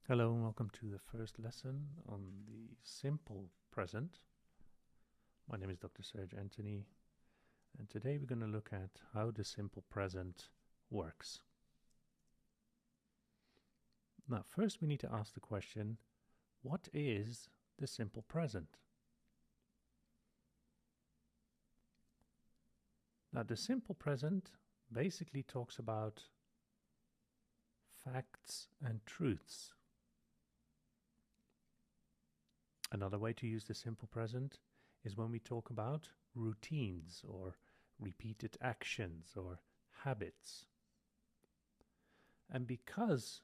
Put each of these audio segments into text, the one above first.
Hello and welcome to the first lesson on the simple present. My name is Dr. Serge Anthony, and today we're going to look at how the simple present works. Now, first we need to ask the question, what is the simple present? Now, the simple present basically talks about facts and truths. Another way to use the simple present is when we talk about routines or repeated actions or habits. And because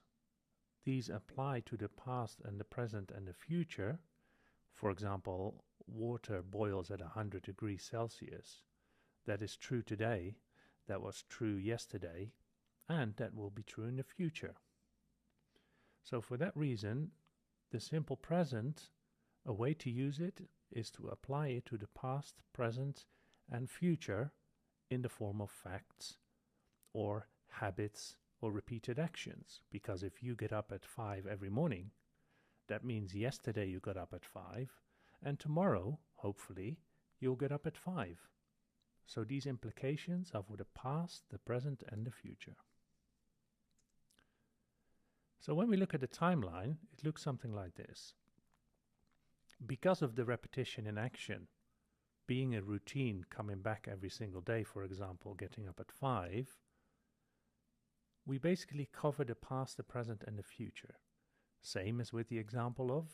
these apply to the past and the present and the future, for example, water boils at 100 degrees Celsius. That is true today, that was true yesterday, and that will be true in the future. So for that reason, the simple present, a way to use it is to apply it to the past, present, and future in the form of facts or habits or repeated actions. Because if you get up at 5 every morning, that means yesterday you got up at 5, and tomorrow, hopefully, you'll get up at 5. So these implications are for the past, the present, and the future. So when we look at the timeline, it looks something like this. Because of the repetition in action, being a routine coming back every single day, for example, getting up at 5, we basically cover the past, the present, and the future. Same as with the example of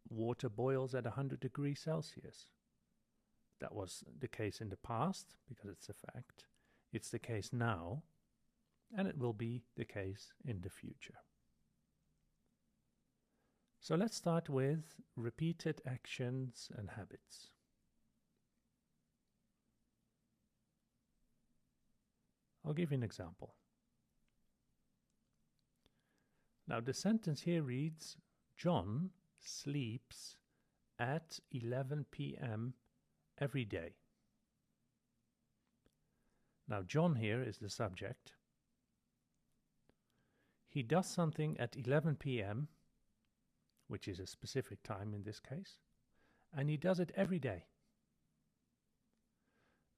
water boils at 100 degrees Celsius. That was the case in the past, because it's a fact. It's the case now, and it will be the case in the future. So let's start with repeated actions and habits. I'll give you an example. Now the sentence here reads, John sleeps at 11 p.m. every day. Now John here is the subject. He does something at 11 p.m., which is a specific time in this case, and he does it every day.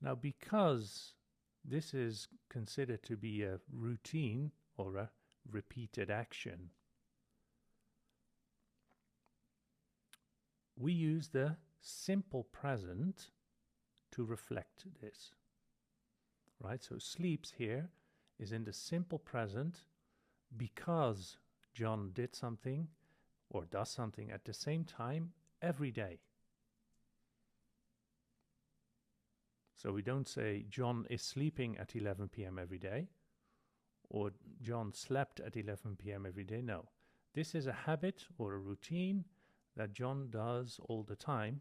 Now, because this is considered to be a routine or a repeated action, we use the simple present to reflect this. Right? So sleeps here is in the simple present because John did something or does something at the same time every day. So we don't say John is sleeping at 11 p.m. every day, or John slept at 11 p.m. every day. No, this is a habit or a routine that John does all the time,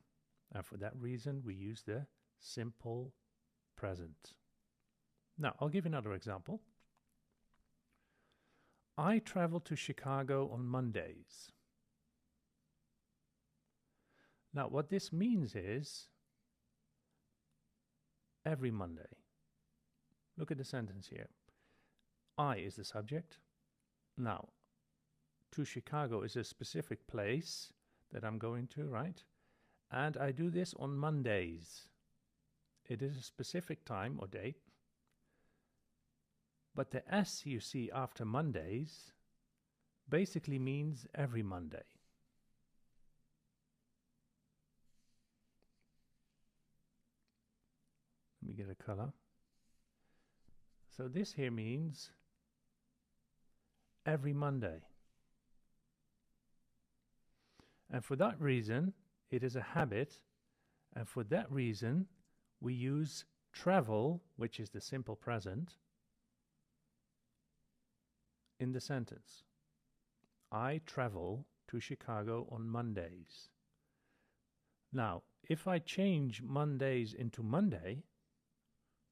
and for that reason we use the simple present. Now, I'll give you another example. I travel to Chicago on Mondays. Now, what this means is every Monday. Look at the sentence here. I is the subject. Now, to Chicago is a specific place that I'm going to, right? And I do this on Mondays. It is a specific time or date. But the S you see after Mondays basically means every Monday. Let me get a color. So this here means every Monday. And for that reason, it is a habit. And for that reason, we use travel, which is the simple present, in the sentence. I travel to Chicago on Mondays. Now, if I change Mondays into Monday,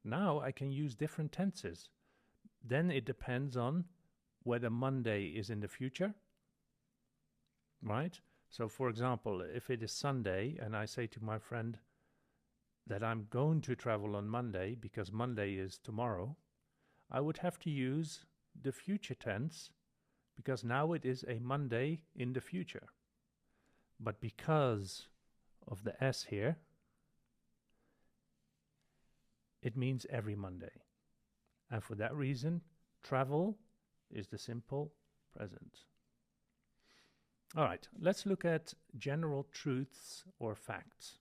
now I can use different tenses. Then it depends on whether Monday is in the future, right? So for example, if it is Sunday and I say to my friend that I'm going to travel on Monday because Monday is tomorrow, I would have to use the future tense because now it is a Monday in the future. But because of the S here, it means every Monday. And for that reason, travel is the simple present. All right, let's look at general truths or facts.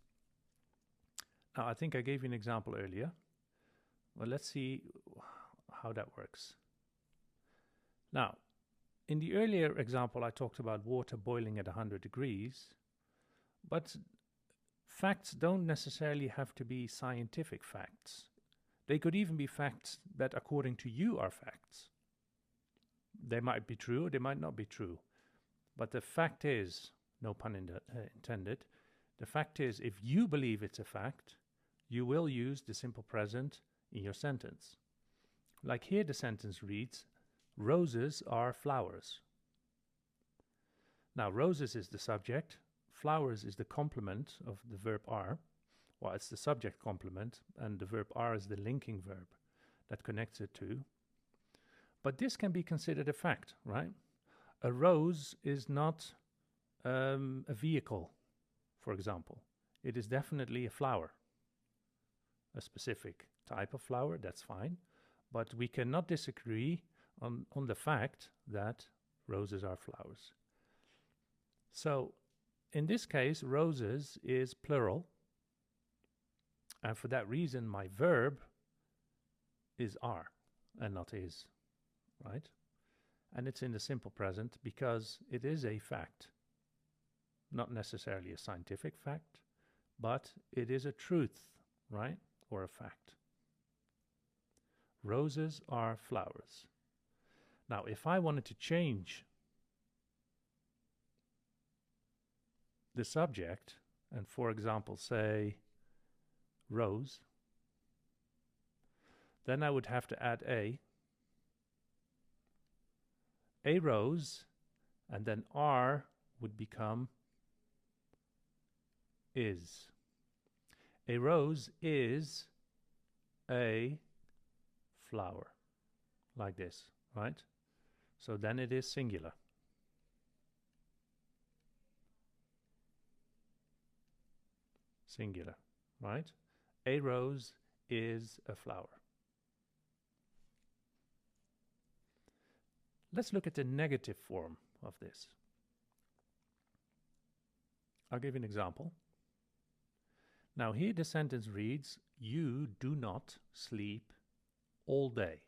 Now, I think I gave you an example earlier. Well, let's see how that works. Now, in the earlier example, I talked about water boiling at 100 degrees, but facts don't necessarily have to be scientific facts. They could even be facts that, according to you, are facts. They might be true, or they might not be true. But the fact is, no pun intended, the fact is, if you believe it's a fact, you will use the simple present in your sentence. Like here the sentence reads, roses are flowers. Now, roses is the subject, flowers is the complement of the verb are. Well, it's the subject complement, and the verb are is the linking verb that connects it to. But this can be considered a fact, right? A rose is not a vehicle, for example. It is definitely a flower. A specific type of flower, that's fine. But we cannot disagree on the fact that roses are flowers. So, in this case, roses is plural. And for that reason, my verb is are and not is, right? And it's in the simple present because it is a fact. Not necessarily a scientific fact, but it is a truth, right? Or a fact. Roses are flowers. Now, if I wanted to change the subject and, for example, say rose, then I would have to add a rose, and then are would become is. A rose is a flower, like this, right? So then it is singular. Singular, right? A rose is a flower. Let's look at the negative form of this. I'll give you an example. Now here the sentence reads, you do not sleep all day.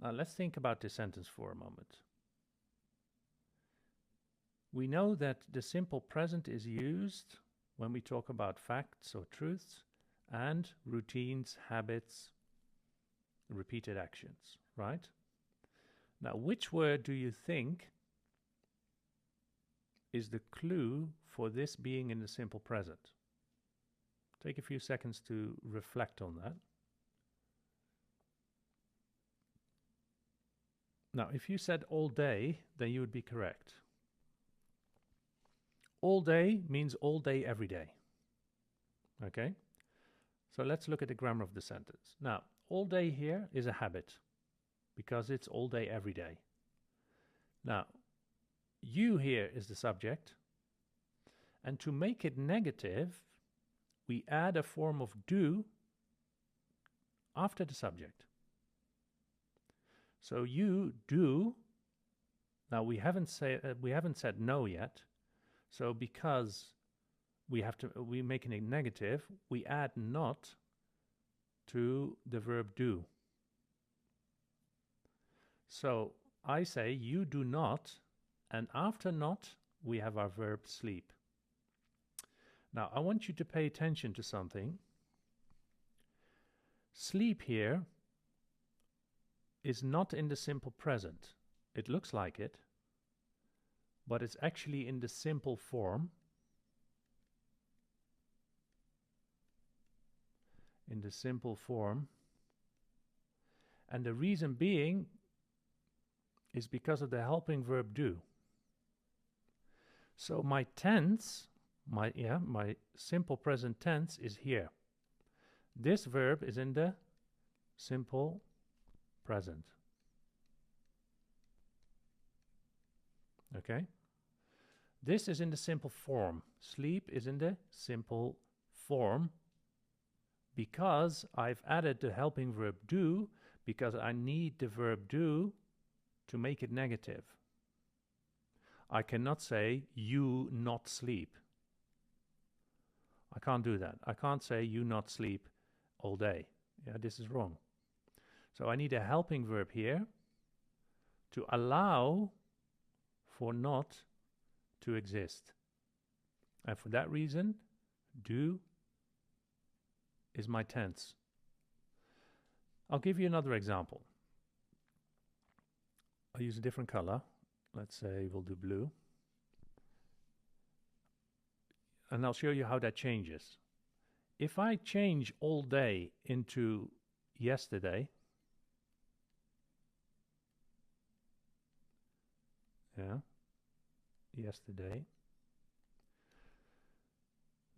Now let's think about this sentence for a moment. We know that the simple present is used when we talk about facts or truths and routines, habits, repeated actions, right? Now, which word do you think is the clue for this being in the simple present? Take a few seconds to reflect on that. Now, if you said all day, then you would be correct. All day means all day, every day. Okay? So let's look at the grammar of the sentence. Now, all day here is a habit because it's all day, every day. Now, you here is the subject. And to make it negative, we add a form of do after the subject. So you do. Now we haven't said no yet. So because we make it a negative, we add not to the verb do. So I say you do not, and after not we have our verb sleep. Now I want you to pay attention to something. Sleep here is not in the simple present. It looks like it, but it's actually in the simple form. In the simple form. And the reason being is because of the helping verb do. So my tense, my simple present tense is here. This verb is in the simple present. Okay? This is in the simple form. Sleep is in the simple form because I've added the helping verb do, because I need the verb do to make it negative. I cannot say you not sleep. I can't do that. I can't say you not sleep all day. Yeah, this is wrong. So I need a helping verb here to allow for not to exist. And for that reason, do is my tense. I'll give you another example. I'll use a different color. Let's say we'll do blue. And I'll show you how that changes. If I change all day into yesterday, yesterday.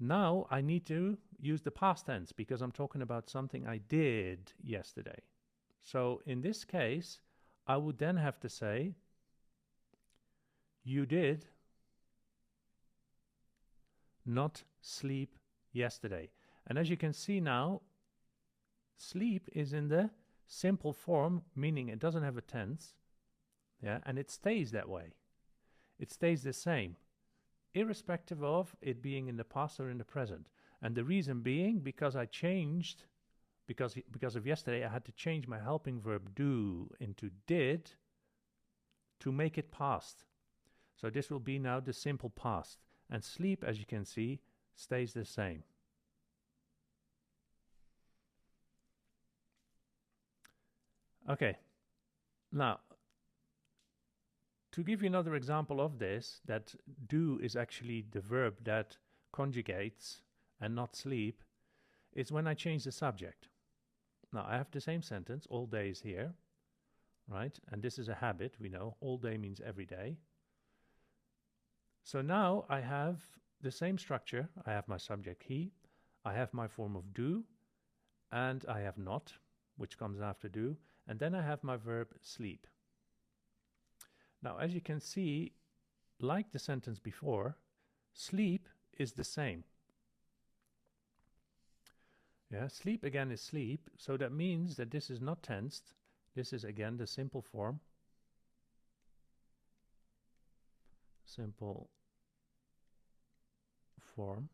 Now I need to use the past tense because I'm talking about something I did yesterday. So in this case, I would then have to say, you did not sleep yesterday. And as you can see now, sleep is in the simple form, meaning it doesn't have a tense. Yeah, and it stays that way. It stays the same, irrespective of it being in the past or in the present. And the reason being, because I changed, because of yesterday, I had to change my helping verb do into did to make it past. So this will be now the simple past. And sleep, as you can see, stays the same. Okay, now, to give you another example of this, that do is actually the verb that conjugates and not sleep, is when I change the subject. Now, I have the same sentence, all day is here, right? And this is a habit, we know. All day means every day. So now I have the same structure. I have my subject he, I have my form of do, and I have not, which comes after do, and then I have my verb sleep. Now, as you can see, like the sentence before, sleep is the same. Yeah, sleep again is sleep, so that means that this is not tensed. This is again the simple form. Simple form.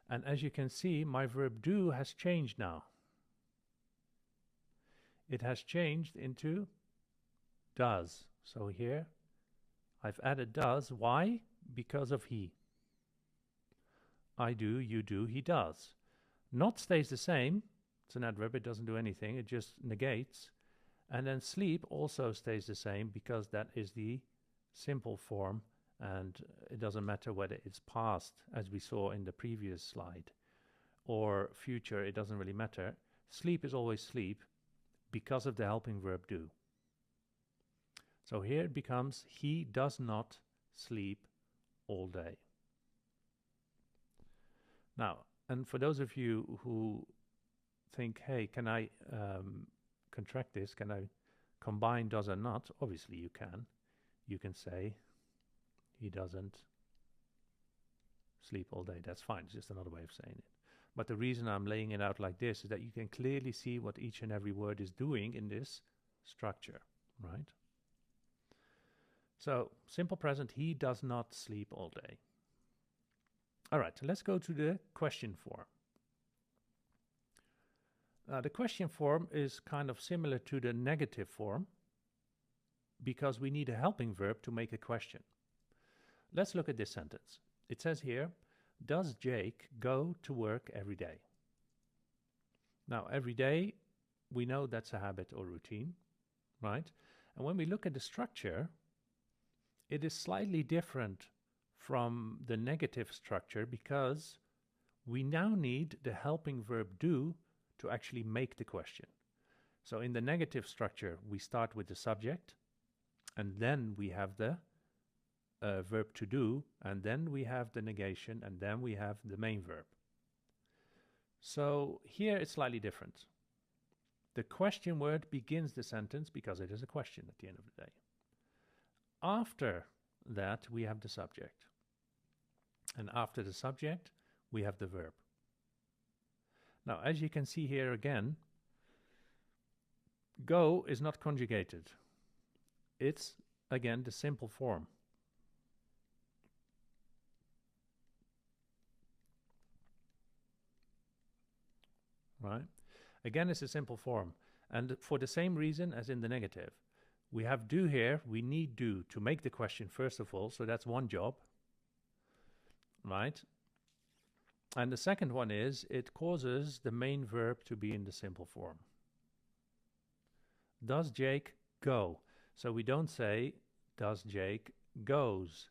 And as you can see, my verb do has changed now. It has changed into does. So here I've added does. Why? Because of he. I do, you do, he does. Not stays the same. It's an adverb, it doesn't do anything, it just negates. And then sleep also stays the same because that is the simple form, and it doesn't matter whether it's past, as we saw in the previous slide, or future, it doesn't really matter. Sleep is always sleep because of the helping verb do. So here it becomes, he does not sleep all day. Now, and for those of you who think, hey, can I contract this? Can I combine does and not? Obviously you can. You can say, he doesn't sleep all day. That's fine. It's just another way of saying it. But the reason I'm laying it out like this is that you can clearly see what each and every word is doing in this structure, right? So, simple present, he does not sleep all day. All right, let's go to the question form. The question form is kind of similar to the negative form because we need a helping verb to make a question. Let's look at this sentence. It says here, does Jake go to work every day? Now, every day, we know that's a habit or routine, right? And when we look at the structure, it is slightly different from the negative structure because we now need the helping verb do to actually make the question. So in the negative structure, we start with the subject, and then we have the verb to do, and then we have the negation, and then we have the main verb. So here it's slightly different. The question word begins the sentence because it is a question at the end of the day. after that, we have the subject. And after the subject, we have the verb. Now, as you can see here again, go is not conjugated. It's, again, the simple form. Right? Again, it's a simple form. And for the same reason as in the negative. We have do here, we need do to make the question first of all, so that's one job. Right? And the second one is, it causes the main verb to be in the simple form. Does Jake go? So we don't say, does Jake goes?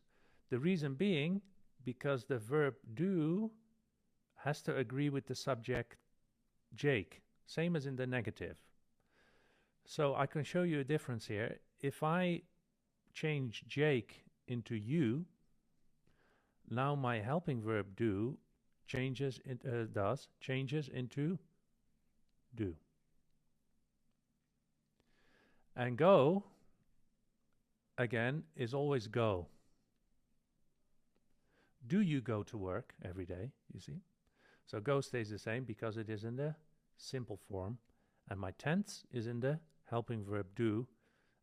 The reason being, because the verb do has to agree with the subject Jake, same as in the negative. So I can show you a difference here. If I change Jake into you, now my helping verb do changes into do. And go, again, is always go. Do you go to work every day, you see? So go stays the same because it is in the simple form. And my tense is in the helping verb do.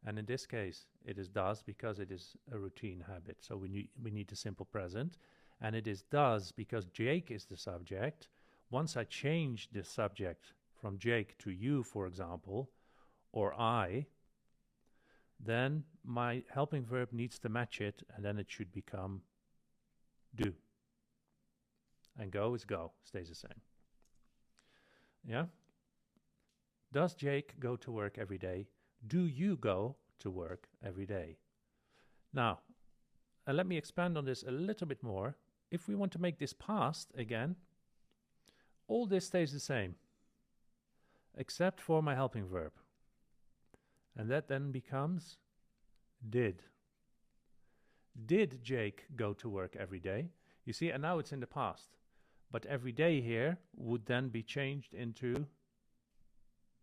And in this case, it is does because it is a routine habit. So we need the simple present. And it is does because Jake is the subject. Once I change the subject from Jake to you, for example, or I, then my helping verb needs to match it, and then it should become do. And go is go, stays the same. Yeah? Does Jake go to work every day? Do you go to work every day? Now, let me expand on this a little bit more. If we want to make this past again, all this stays the same, except for my helping verb. And that then becomes did. Did Jake go to work every day? You see, and now it's in the past. But every day here would then be changed into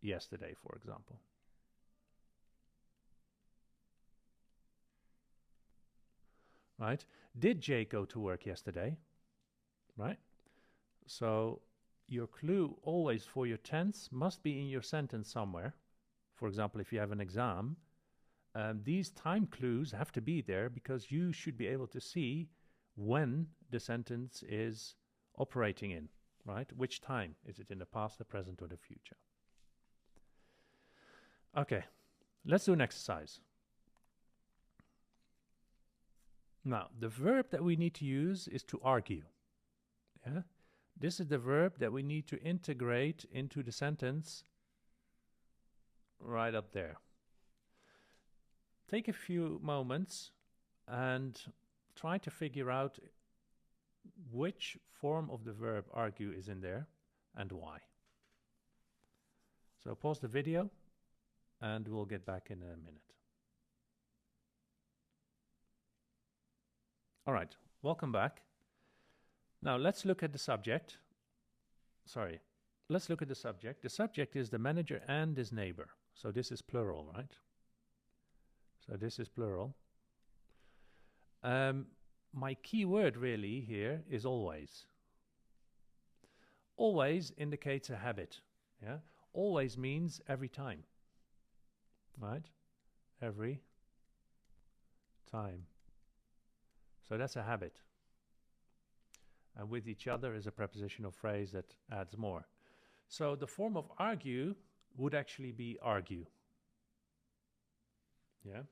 yesterday, for example. Right? Did Jake go to work yesterday? Right? So your clue always for your tense must be in your sentence somewhere. For example, if you have an exam, these time clues have to be there because you should be able to see when the sentence is operating in, right? Which time? Is it in the past, the present, or the future? Okay, let's do an exercise. Now, the verb that we need to use is to argue. Yeah? This is the verb that we need to integrate into the sentence right up there. Take a few moments and try to figure out which form of the verb argue is in there and why. So pause the video and we'll get back in a minute. All right, welcome back. Now let's look at the subject. Sorry, let's look at the subject. The subject is the manager and his neighbor. So this is plural, right? So this is plural. My key word really here is always. Always indicates a habit. Yeah? Always means every time. Right? Every time. So that's a habit. And with each other is a prepositional phrase that adds more. So the form of argue would actually be argue. Yeah?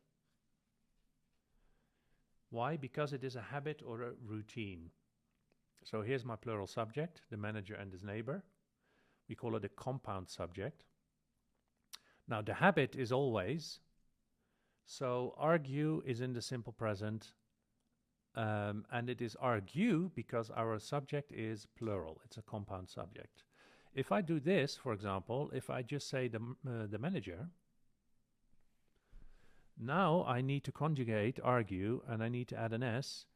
Why? Because it is a habit or a routine. So here's my plural subject, the manager and his neighbor. We call it a compound subject. Now the habit is always. So argue is in the simple present. And it is argue because our subject is plural. It's a compound subject. If I do this, for example, if I just say the manager, now I need to conjugate argue and I need to add an S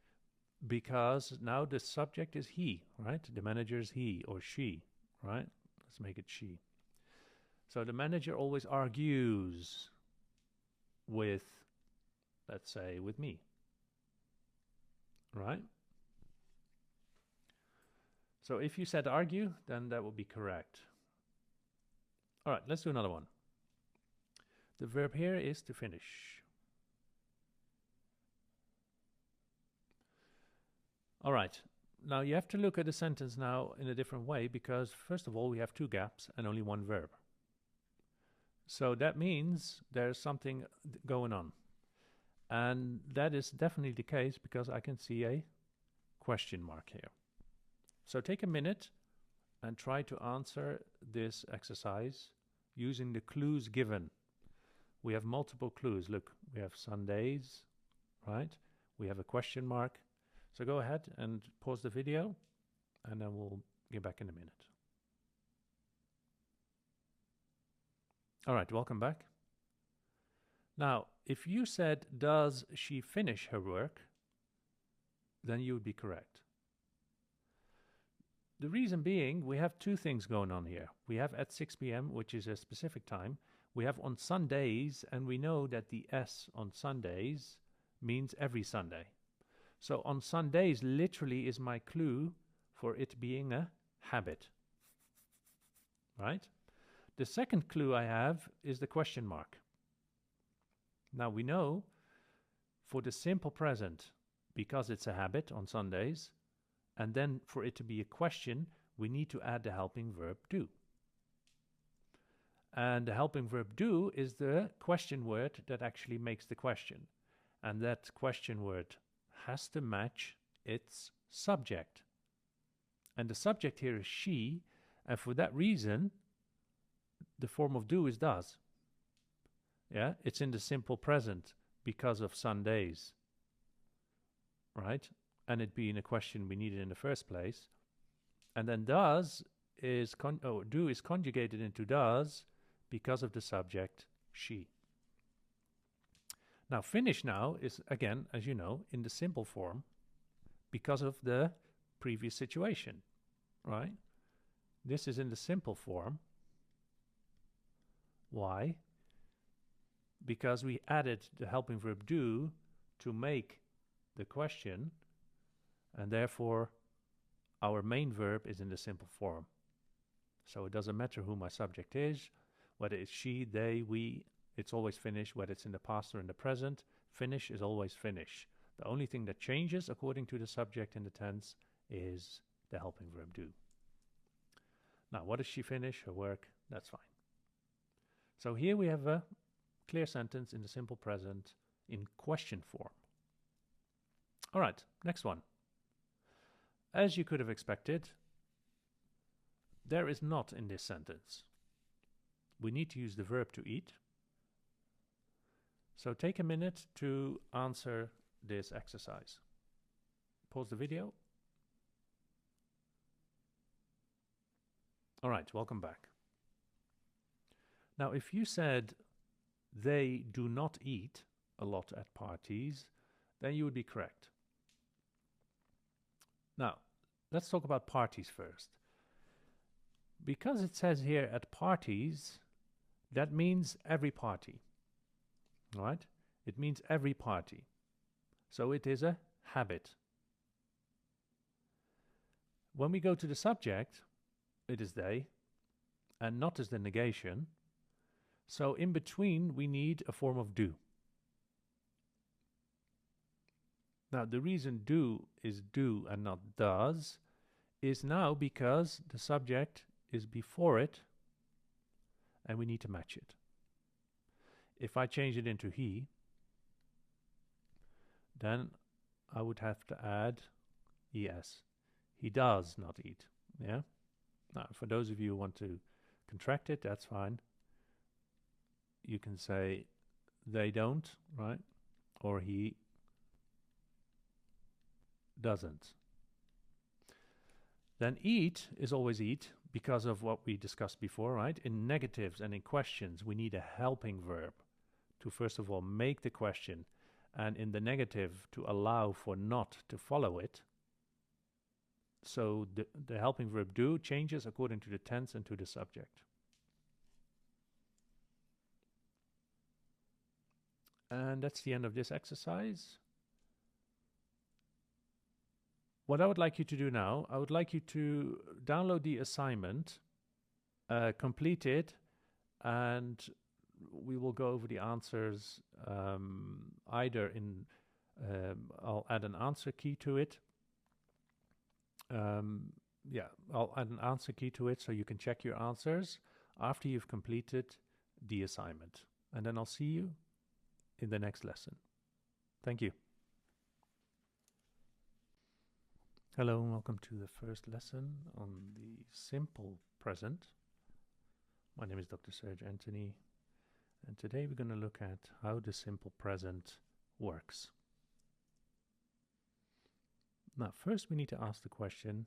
because now the subject is he, right? The manager is he or she, right? Let's make it she. So the manager always argues with let's say with me, right? So if you said argue, then that would be correct. All right, let's do another one. The verb here is to finish. All right, now you have to look at the sentence now in a different way, because first of all, we have two gaps and only one verb. So that means there's something going on. And that is definitely the case because I can see a question mark here. So take a minute and try to answer this exercise using the clues given. We have multiple clues. Look, we have Sundays, right? We have a question mark. So go ahead and pause the video, and then we'll get back in a minute. All right, welcome back. Now, if you said, does she finish her work? Then you would be correct. The reason being, we have two things going on here. We have at 6 p.m., which is a specific time. We have on Sundays, and we know that the S on Sundays means every Sunday. So on Sundays literally is my clue for it being a habit, right? The second clue I have is the question mark. Now we know for the simple present, because it's a habit on Sundays, and then for it to be a question, we need to add the helping verb do. And the helping verb do is the question word that actually makes the question. And that question word has to match its subject. And the subject here is she, and for that reason, the form of do is does. Yeah, it's in the simple present because of Sundays, right? And it being a question we needed in the first place. And then does is do is conjugated into does because of the subject she. Now finish now is again, as you know, in the simple form because of the previous situation, right? This is in the simple form. Why? Because we added the helping verb do to make the question, and therefore our main verb is in the simple form. So it doesn't matter who my subject is, whether it's she, they, we, it's always finish, whether it's in the past or in the present. Finish is always finish. The only thing that changes according to the subject in the tense is the helping verb do. Now, what does she finish? Her work. That's fine. So here we have a clear sentence in the simple present in question form. All right, next one. As you could have expected, there is not in this sentence. We need to use the verb to eat. So take a minute to answer this exercise. Pause the video. All right, welcome back. Now, if you said they do not eat a lot at parties, then you would be correct. Now, let's talk about parties first. Because it says here at parties, that means every party, right? It means every party. So it is a habit. When we go to the subject, it is they, and not as the negation. So in between, we need a form of do. Now, the reason do is do and not does is now because the subject is before it and we need to match it. If I change it into he, then I would have to add es. He does not eat. Yeah? Now, for those of you who want to contract it, that's fine. You can say they don't, right? Or he doesn't. Then eat is always eat because of what we discussed before, right? In negatives and in questions, we need a helping verb to first of all make the question, and in the negative to allow for not to follow it. So the helping verb do changes according to the tense and to the subject. And that's the end of this exercise. What I would like you to do now, I would like you to download the assignment, complete it, and we will go over the answers either in, I'll add an answer key to it. I'll add an answer key to it so you can check your answers after you've completed the assignment. And then I'll see you in the next lesson. Thank you. Hello and welcome to the first lesson on the simple present. My name is Dr. Serge Anthony, and today we're going to look at how the simple present works. Now, first we need to ask the question,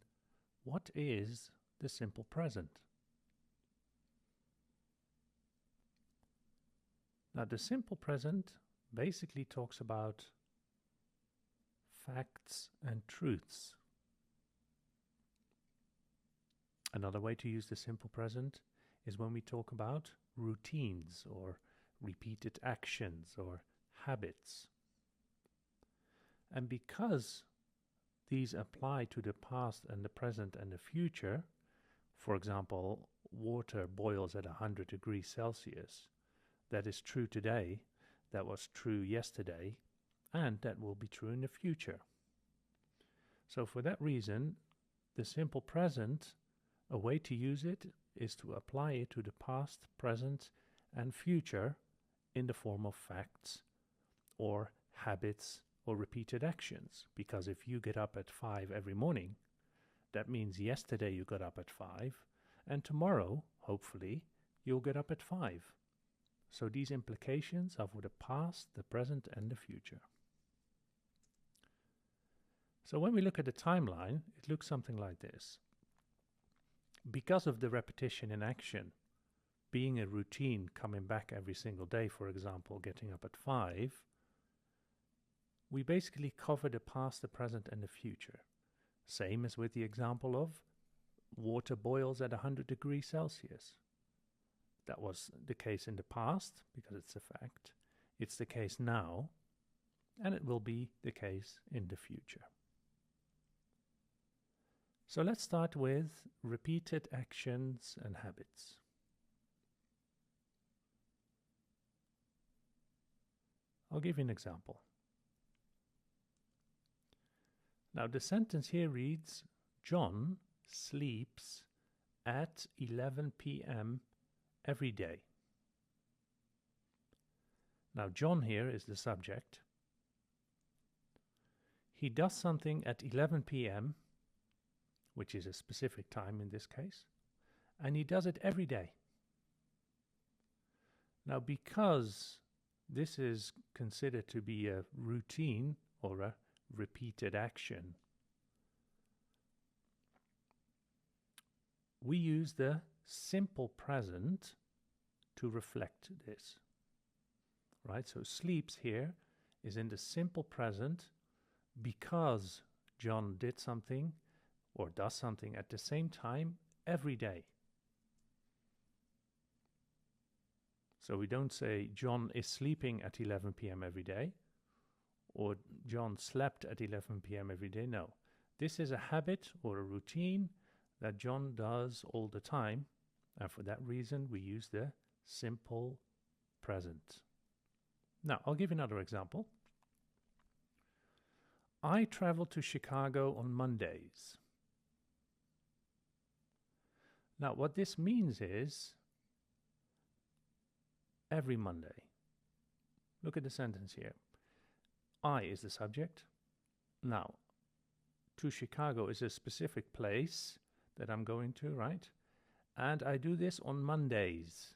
what is the simple present? Now, the simple present basically talks about facts and truths. Another way to use the simple present is when we talk about routines or repeated actions or habits. And because these apply to the past and the present and the future, for example, water boils at 100 degrees Celsius. That is true today, that was true yesterday, and that will be true in the future. So for that reason, the simple present, a way to use it is to apply it to the past, present, and future in the form of facts or habits or repeated actions. Because if you get up at 5 every morning, that means yesterday you got up at 5, and tomorrow, hopefully, you'll get up at 5. So these implications are for the past, the present, and the future. So when we look at the timeline, it looks something like this. Because of the repetition in action, being a routine coming back every single day, for example, getting up at 5, we basically cover the past, the present, and the future. Same as with the example of water boils at 100 degrees Celsius. That was the case in the past, because it's a fact. It's the case now, and it will be the case in the future. So let's start with repeated actions and habits. I'll give you an example. Now the sentence here reads, John sleeps at 11 p.m. every day. Now John here is the subject. He does something at 11 p.m., which is a specific time in this case, and he does it every day. Now because this is considered to be a routine or a repeated action, we use the simple present to reflect this. Right? So sleeps here is in the simple present because John did something or does something at the same time every day. So we don't say John is sleeping at 11 p.m. every day or John slept at 11 p.m. every day. No, this is a habit or a routine that John does all the time, and for that reason we use the simple present. Now I'll give you another example. I travel to Chicago on Mondays. Now what this means is every Monday. Look at the sentence here. I is the subject. Now, to Chicago is a specific place that I'm going to, right? And I do this on Mondays.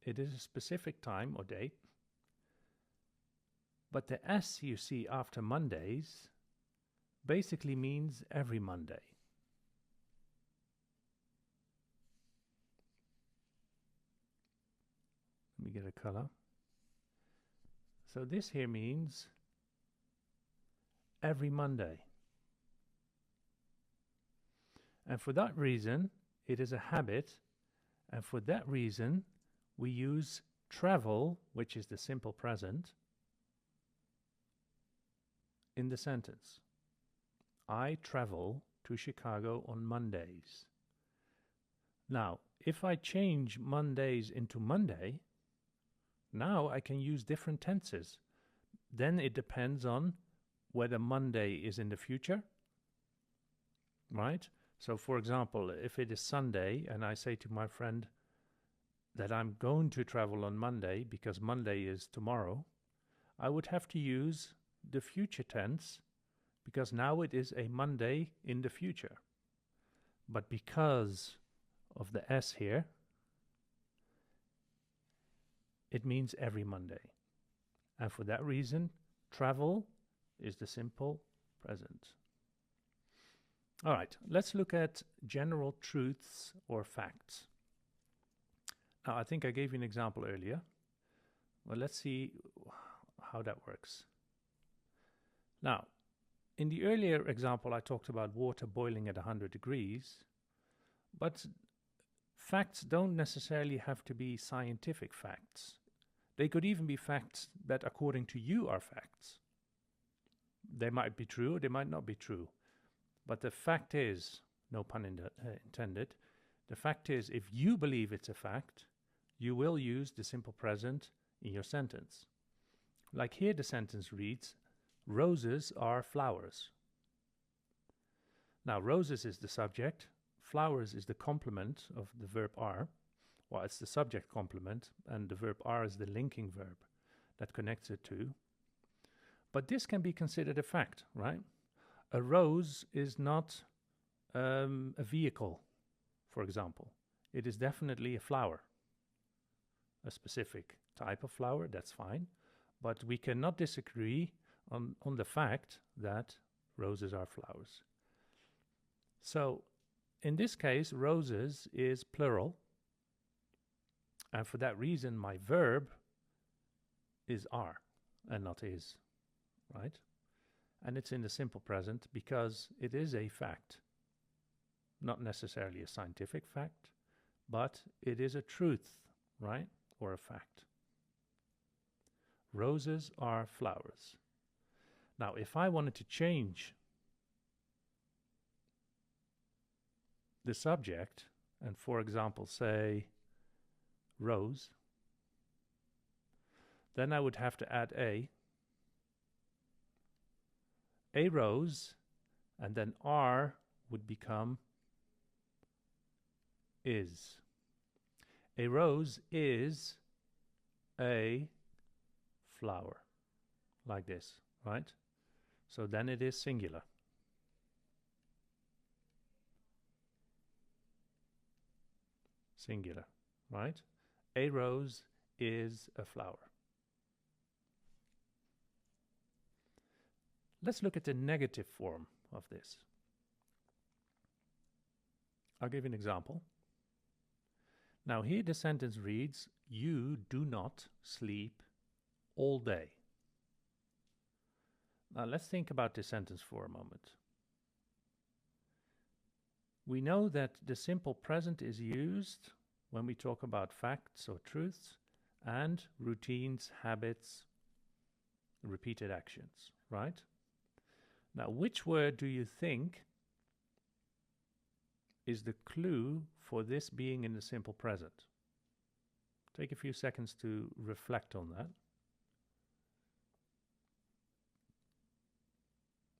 It is a specific time or date. But the S you see after Mondays basically means every Monday. Let me get a color. So this here means every Monday. And for that reason, it is a habit. And for that reason, we use travel, which is the simple present, in the sentence. I travel to Chicago on Mondays. Now, if I change Mondays into Monday, now I can use different tenses. Then it depends on whether Monday is in the future, right? So, for example, if it is Sunday and I say to my friend that I'm going to travel on Monday because Monday is tomorrow, I would have to use the future tense because now it is a Monday in the future. But because of the S here, it means every Monday. And for that reason, travel is the simple present. All right, let's look at general truths or facts. Now, I think I gave you an example earlier. Well, let's see how that works. Now, in the earlier example, I talked about water boiling at 100 degrees, but facts don't necessarily have to be scientific facts. They could even be facts that, according to you, are facts. They might be true, they might not be true. But the fact is, no pun intended, the fact is, if you believe it's a fact, you will use the simple present in your sentence. Like here the sentence reads, roses are flowers. Now, roses is the subject, flowers is the complement of the verb are. Well, it's the subject complement, and the verb are is the linking verb that connects it to. But this can be considered a fact, right? A rose is not a vehicle, for example. It is definitely a flower. A specific type of flower, that's fine. But we cannot disagree on the fact that roses are flowers. So, in this case, roses is plural. And for that reason, my verb is are and not is, right? And it's in the simple present because it is a fact. Not necessarily a scientific fact, but it is a truth, right? Or a fact. Roses are flowers. Now, if I wanted to change the subject and, for example, say rose, then I would have to add a rose, and then are would become is. A rose is a flower, like this, right? So then it is singular. Singular, right? A rose is a flower. Let's look at the negative form of this. I'll give you an example. Now here the sentence reads, you do not sleep all day. Now let's think about this sentence for a moment. We know that the simple present is used when we talk about facts or truths and routines, habits, repeated actions, right? Now, which word do you think is the clue for this being in the simple present? Take a few seconds to reflect on that.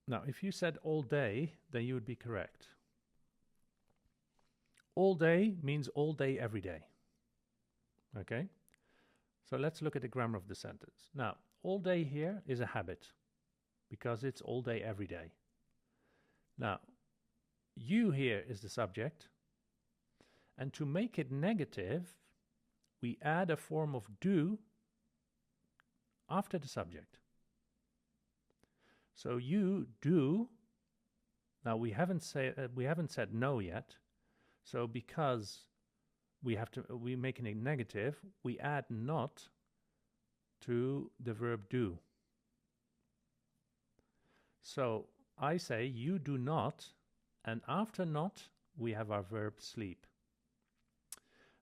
Now, if you said all day, then you would be correct. All day means all day, every day. Okay? So let's look at the grammar of the sentence. Now, all day here is a habit because it's all day, every day. Now, you here is the subject. And to make it negative, we add a form of do after the subject. So you do. Now we haven't said no yet. So because we make it negative, we add not to the verb do. So I say you do not, and after not we have our verb sleep.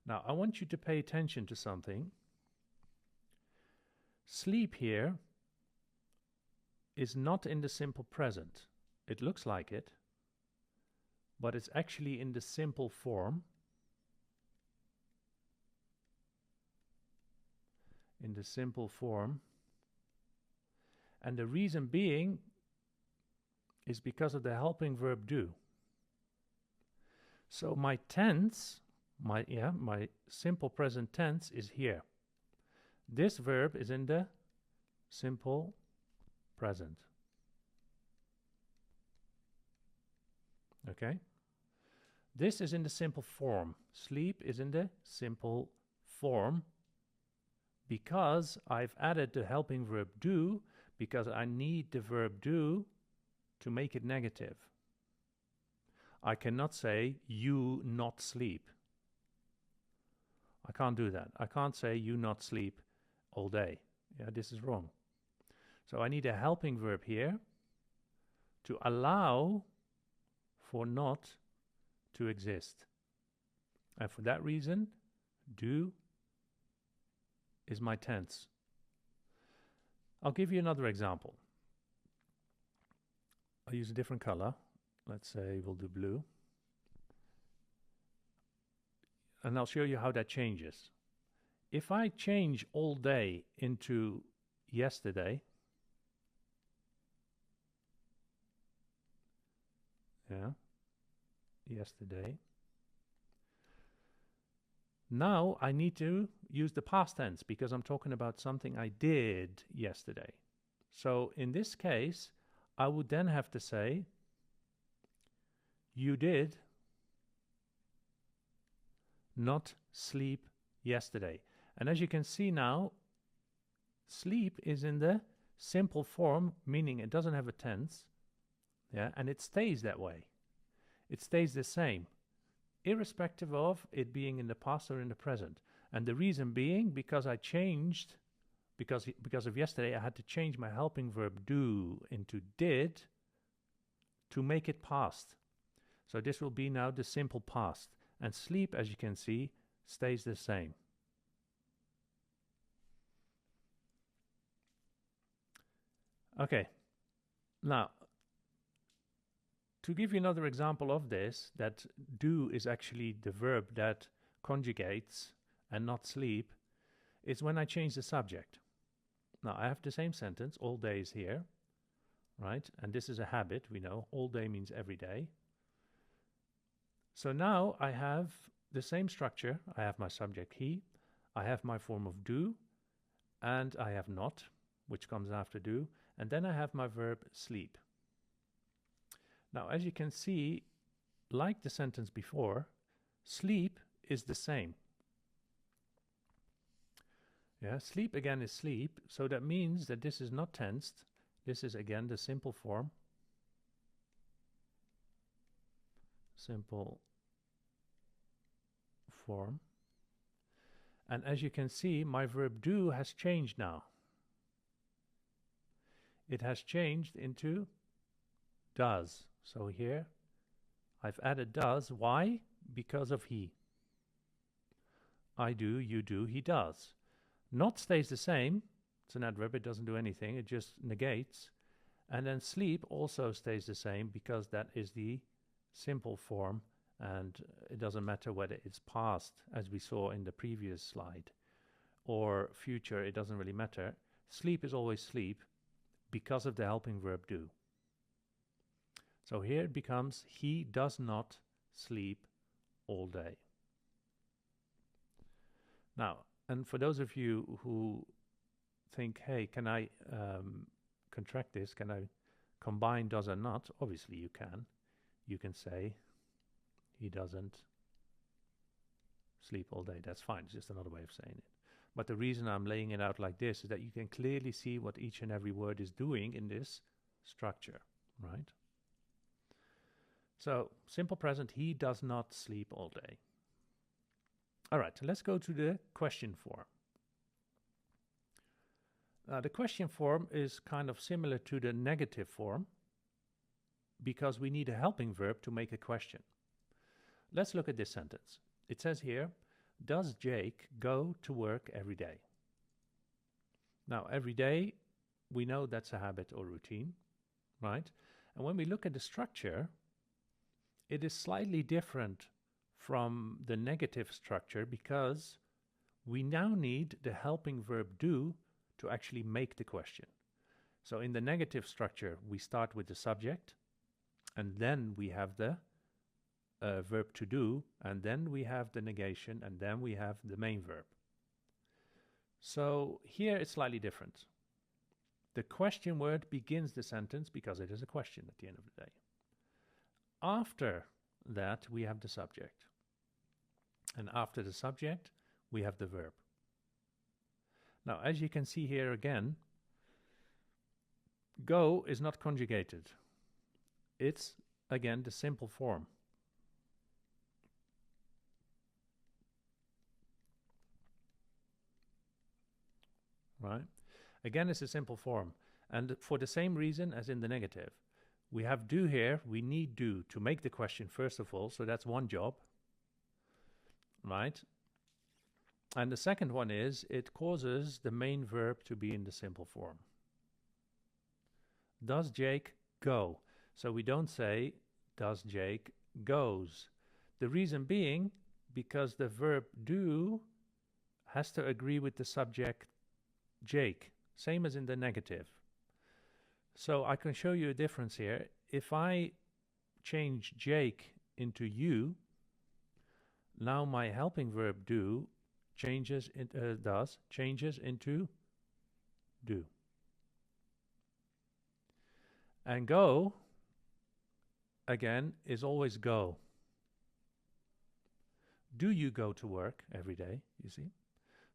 Now I want you to pay attention to something. Sleep here is not in the simple present. It looks like it, but it's actually in the simple form. In the simple form. And the reason being is because of the helping verb do. So my tense, my simple present tense is here. This verb is in the simple present. Okay? This is in the simple form. Sleep is in the simple form because I've added the helping verb do, because I need the verb do to make it negative. I cannot say you not sleep. I can't do that. I can't say you not sleep all day. Yeah, this is wrong. So I need a helping verb here to allow for not to exist. And for that reason, do is my tense. I'll give you another example. I'll use a different color. Let's say we'll do blue. And I'll show you how that changes. If I change all day into yesterday, yesterday. Now I need to use the past tense because I'm talking about something I did yesterday. So in this case, I would then have to say, you did not sleep yesterday. And as you can see now, sleep is in the simple form, meaning it doesn't have a tense. Yeah, and it stays that way. It stays the same, irrespective of it being in the past or in the present. And the reason being, because I changed, because of yesterday, I had to change my helping verb do into did to make it past. So this will be now the simple past. And sleep, as you can see, stays the same. Okay, now, to give you another example of this, that do is actually the verb that conjugates and not sleep, is when I change the subject. Now, I have the same sentence, all day is here, right? And this is a habit, we know. All day means every day. So now I have the same structure. I have my subject he, I have my form of do, and I have not, which comes after do, and then I have my verb sleep. Now, as you can see, like the sentence before, sleep is the same. Yeah, sleep again is sleep, so that means that this is not tensed. This is again the simple form. Simple form. And as you can see, my verb do has changed now. It has changed into does. So here I've added does. Why? Because of he. I do, you do, he does. Not stays the same. It's an adverb, it doesn't do anything, it just negates. And then sleep also stays the same because that is the simple form, and it doesn't matter whether it's past, as we saw in the previous slide, or future, it doesn't really matter. Sleep is always sleep because of the helping verb do. So here it becomes, he does not sleep all day. Now, and for those of you who think, hey, can I contract this? Can I combine does and not? Obviously you can. You can say, he doesn't sleep all day. That's fine. It's just another way of saying it. But the reason I'm laying it out like this is that you can clearly see what each and every word is doing in this structure, right? So, simple present, he does not sleep all day. All right, let's go to the question form. The question form is kind of similar to the negative form because we need a helping verb to make a question. Let's look at this sentence. It says here, does Jake go to work every day? Now, every day we know that's a habit or routine, right? And when we look at the structure, it is slightly different from the negative structure because we now need the helping verb do to actually make the question. So in the negative structure, we start with the subject, and then we have the verb to do, and then we have the negation, and then we have the main verb. So here it's slightly different. The question word begins the sentence because it is a question at the end of the day. After that, we have the subject. And after the subject, we have the verb. Now, as you can see here again, go is not conjugated. It's, again, the simple form. Right? Again, it's a simple form. And for the same reason as in the negative. We have do here, we need do to make the question first of all, so that's one job. Right? And the second one is, it causes the main verb to be in the simple form. Does Jake go? So we don't say, does Jake goes? The reason being, because the verb do has to agree with the subject Jake, same as in the negative. So I can show you a difference here. If I change Jake into you, now my helping verb do changes into do. And go, again, is always go. Do you go to work every day, you see?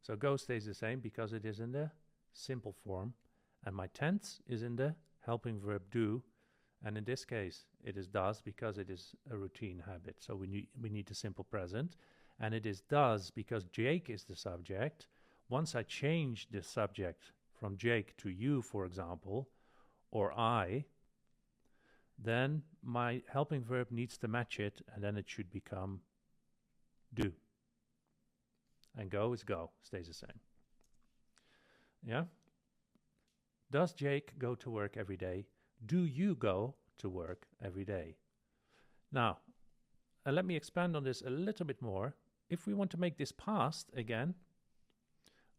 So go stays the same because it is in the simple form, and my tense is in the helping verb do, and in this case it is does because it is a routine habit. So we need the simple present, and it is does because Jake is the subject. Once I change the subject from Jake to you, for example, or I, then my helping verb needs to match it, and then it should become do. And go is go, stays the same. Yeah? Does Jake go to work every day? Do you go to work every day? Now, let me expand on this a little bit more. If we want to make this past again,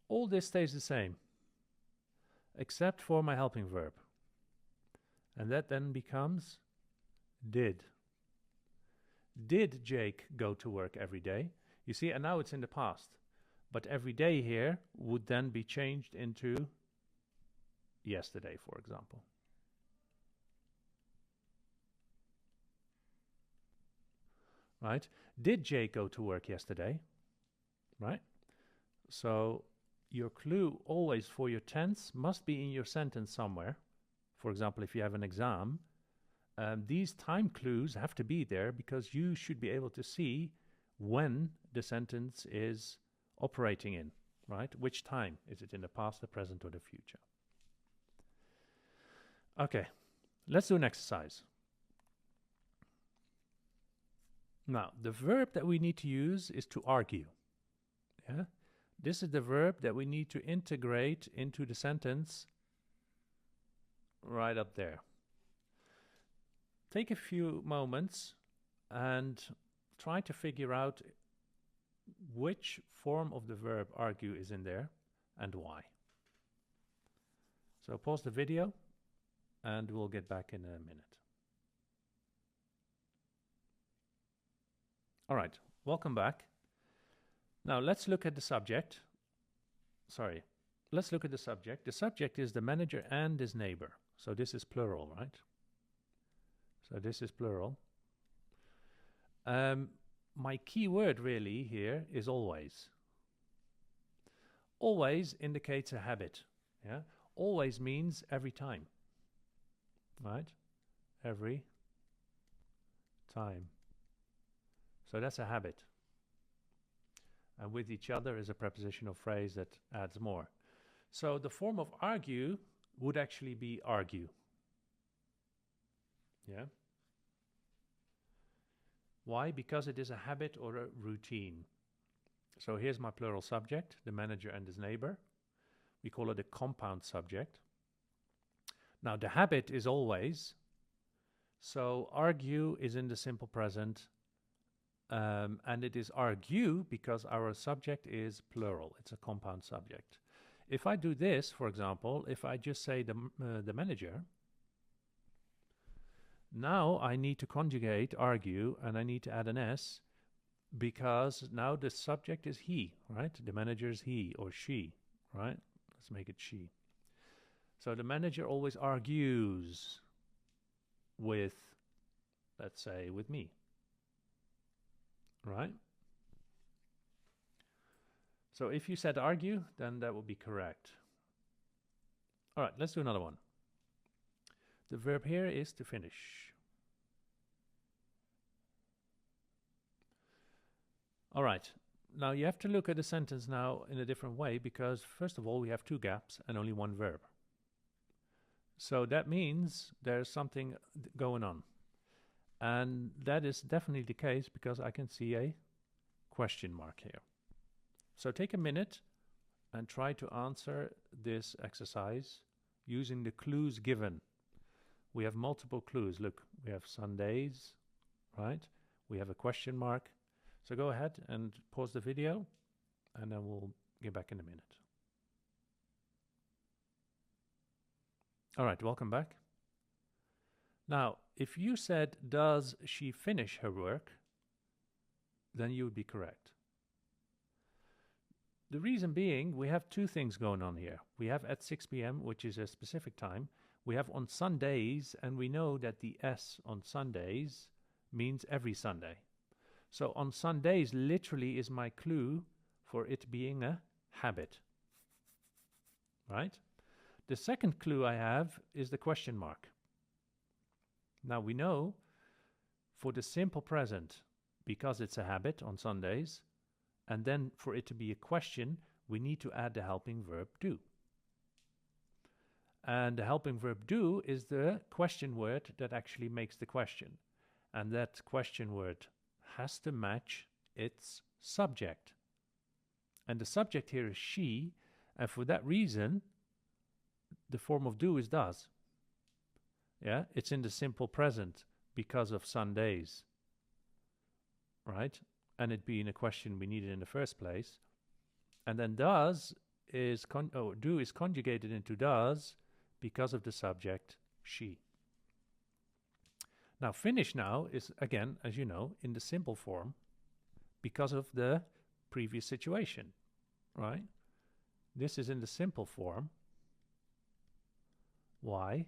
all this stays the same, except for my helping verb. And that then becomes did. Did Jake go to work every day? You see, and now it's in the past. But every day here would then be changed into yesterday, for example. Right? Did Jake go to work yesterday? Right? So your clue always for your tense must be in your sentence somewhere. For example, if you have an exam, these time clues have to be there because you should be able to see when the sentence is operating in, right? Which time? Is it in the past, the present, or the future? Okay, let's do an exercise. Now, the verb that we need to use is to argue. Yeah? This is the verb that we need to integrate into the sentence right up there. Take a few moments and try to figure out which form of the verb argue is in there and why. So pause the video and we'll get back in a minute. All right, welcome back. Now let's look at the subject. Let's look at the subject. The subject is the manager and his neighbor. So this is plural, right? So this is plural. My key word really here is always. Always indicates a habit. Yeah? Always means every time. Right? Every time. So that's a habit. And with each other is a prepositional phrase that adds more. So the form of argue would actually be argue. Yeah? Why? Because it is a habit or a routine. So here's my plural subject, the manager and his neighbor. We call it a compound subject. Now the habit is always, so argue is in the simple present, and it is argue because our subject is plural. It's a compound subject. If I do this, for example, if I just say the manager, now I need to conjugate argue and I need to add an S because now the subject is he, right? The manager is he or she, right? Let's make it she. So the manager always argues with, let's say, with me, right? So if you said argue, then that would be correct. All right, let's do another one. The verb here is to finish. All right, now you have to look at the sentence now in a different way because first of all, we have two gaps and only one verb. So that means there's something going on. And that is definitely the case because I can see a question mark here. So take a minute and try to answer this exercise using the clues given. We have multiple clues. Look, we have Sundays, right? We have a question mark. So go ahead and pause the video and then we'll get back in a minute. All right, welcome back. Now, if you said, does she finish her work? Then you would be correct. The reason being, we have two things going on here. We have at 6 p.m., which is a specific time. We have on Sundays, and we know that the S on Sundays means every Sunday. So on Sundays literally is my clue for it being a habit, right? The second clue I have is the question mark. Now we know for the simple present, because it's a habit on Sundays, and then for it to be a question, we need to add the helping verb do. And the helping verb do is the question word that actually makes the question. And that question word has to match its subject. And the subject here is she, and for that reason, the form of do is does. Yeah, it's in the simple present because of Sundays, right? And it being a question we needed in the first place. And then does is do is conjugated into does because of the subject she. Now finish now is again, as you know, in the simple form because of the previous situation, right? This is in the simple form. Why?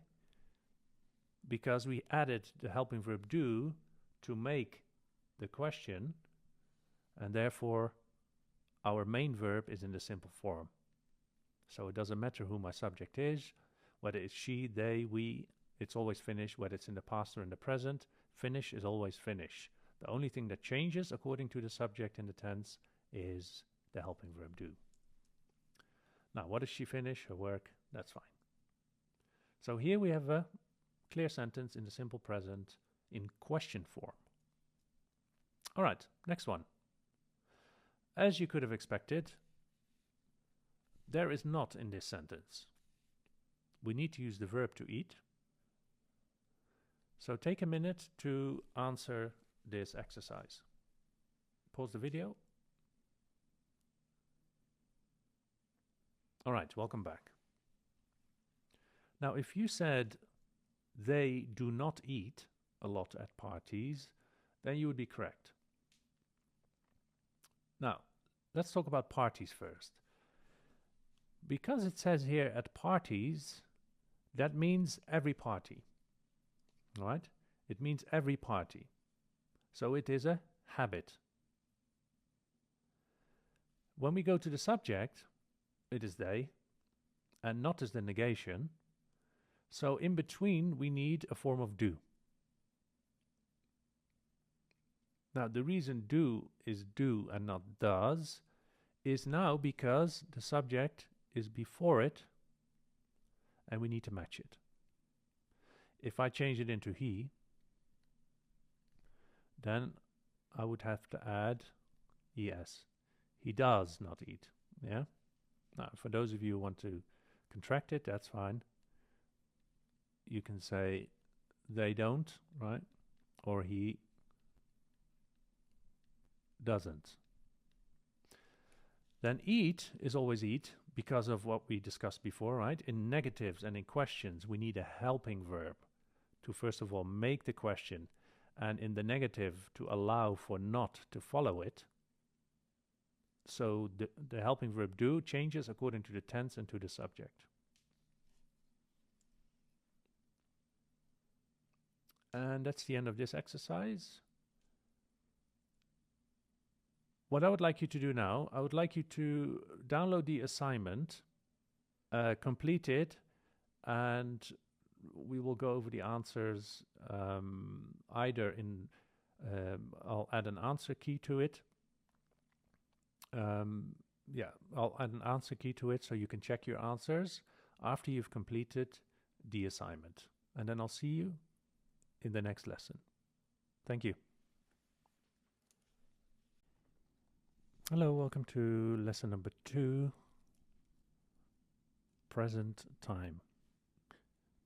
Because we added the helping verb do to make the question, and therefore our main verb is in the simple form. So it doesn't matter who my subject is, whether it's she, they, we, it's always finish, whether it's in the past or in the present. Finish is always finish. The only thing that changes according to the subject in the tense is the helping verb do. Now, what does she finish? Her work. That's fine. So here we have a clear sentence in the simple present in question form. All right, next one. As you could have expected, there is not in this sentence. We need to use the verb to eat. So take a minute to answer this exercise. Pause the video. All right, welcome back. Now, if you said they do not eat a lot at parties, then you would be correct. Now, let's talk about parties first. Because it says here at parties, that means every party, right? It means every party. So it is a habit. When we go to the subject, it is they, and not as the negation. So in between, we need a form of do. Now, the reason do is do and not does is now because the subject is before it and we need to match it. If I change it into he, then I would have to add es. He does not eat. Yeah? Now, for those of you who want to contract it, that's fine. you can say they don't, right? Or he doesn't. Then eat is always eat because of what we discussed before, right? In negatives and in questions, we need a helping verb to first of all make the question, and in the negative to allow for not to follow it. So the helping verb do changes according to the tense and to the subject. And that's the end of this exercise. What I would like you to do now, I would like you to download the assignment, complete it, and we will go over the answers either in, I'll add an answer key to it. I'll add an answer key to it so you can check your answers after you've completed the assignment. And then I'll see you in the next lesson. Thank you. Hello, welcome to lesson number 2, present time.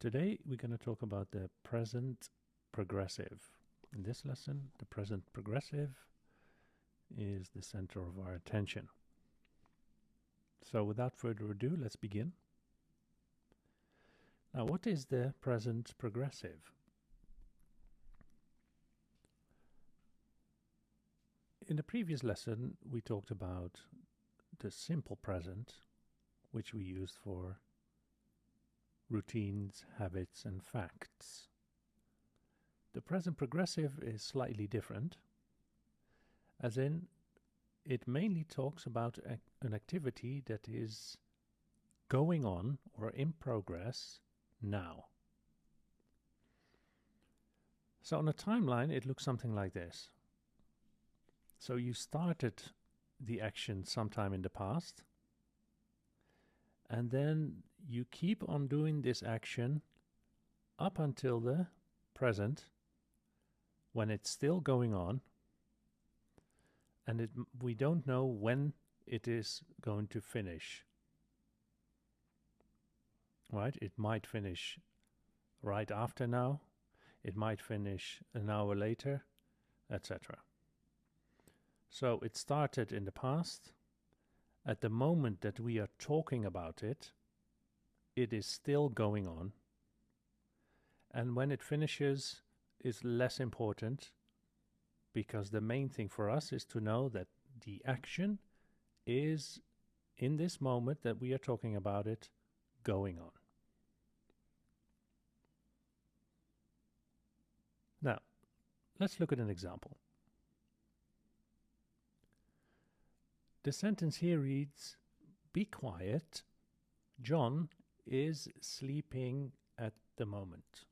Today we're going to talk about the present progressive. In this lesson, the present progressive is the center of our attention. So without further ado, let's begin. Now, what is the present progressive? In the previous lesson, we talked about the simple present, which we used for routines, habits, and facts. The present progressive is slightly different, as in it mainly talks about an activity that is going on or in progress now. So on a timeline, it looks something like this. So you started the action sometime in the past, and then you keep on doing this action up until the present, when it's still going on, and we don't know when it is going to finish. Right? It might finish right after now, it might finish an hour later, etc. So it started in the past. At the moment that we are talking about it, it is still going on. And when it finishes is less important, because the main thing for us is to know that the action is, in this moment that we are talking about it, going on. Now, let's look at an example. The sentence here reads, "Be quiet, John is sleeping at the moment."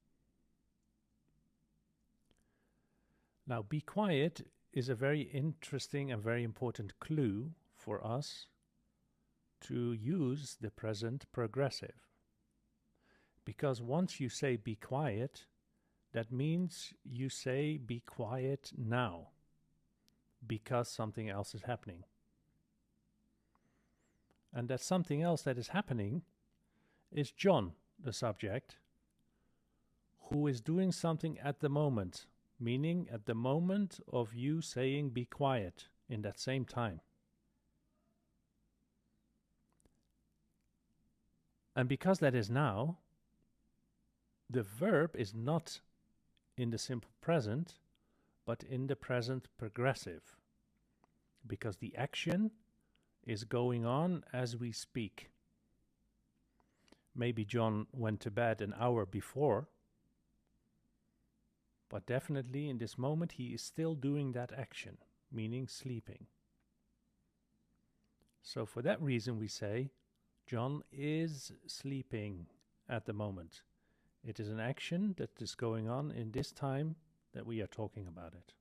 Now, be quiet is a very interesting and very important clue for us to use the present progressive. Because once you say be quiet, that means you say be quiet now, because something else is happening. And that something else that is happening is John, the subject, who is doing something at the moment, meaning at the moment of you saying be quiet in that same time. And because that is now, the verb is not in the simple present, but in the present progressive, because the action is going on as we speak. Maybe John went to bed an hour before, but definitely in this moment he is still doing that action, meaning sleeping. So for that reason we say John is sleeping at the moment. It is an action that is going on in this time that we are talking about it.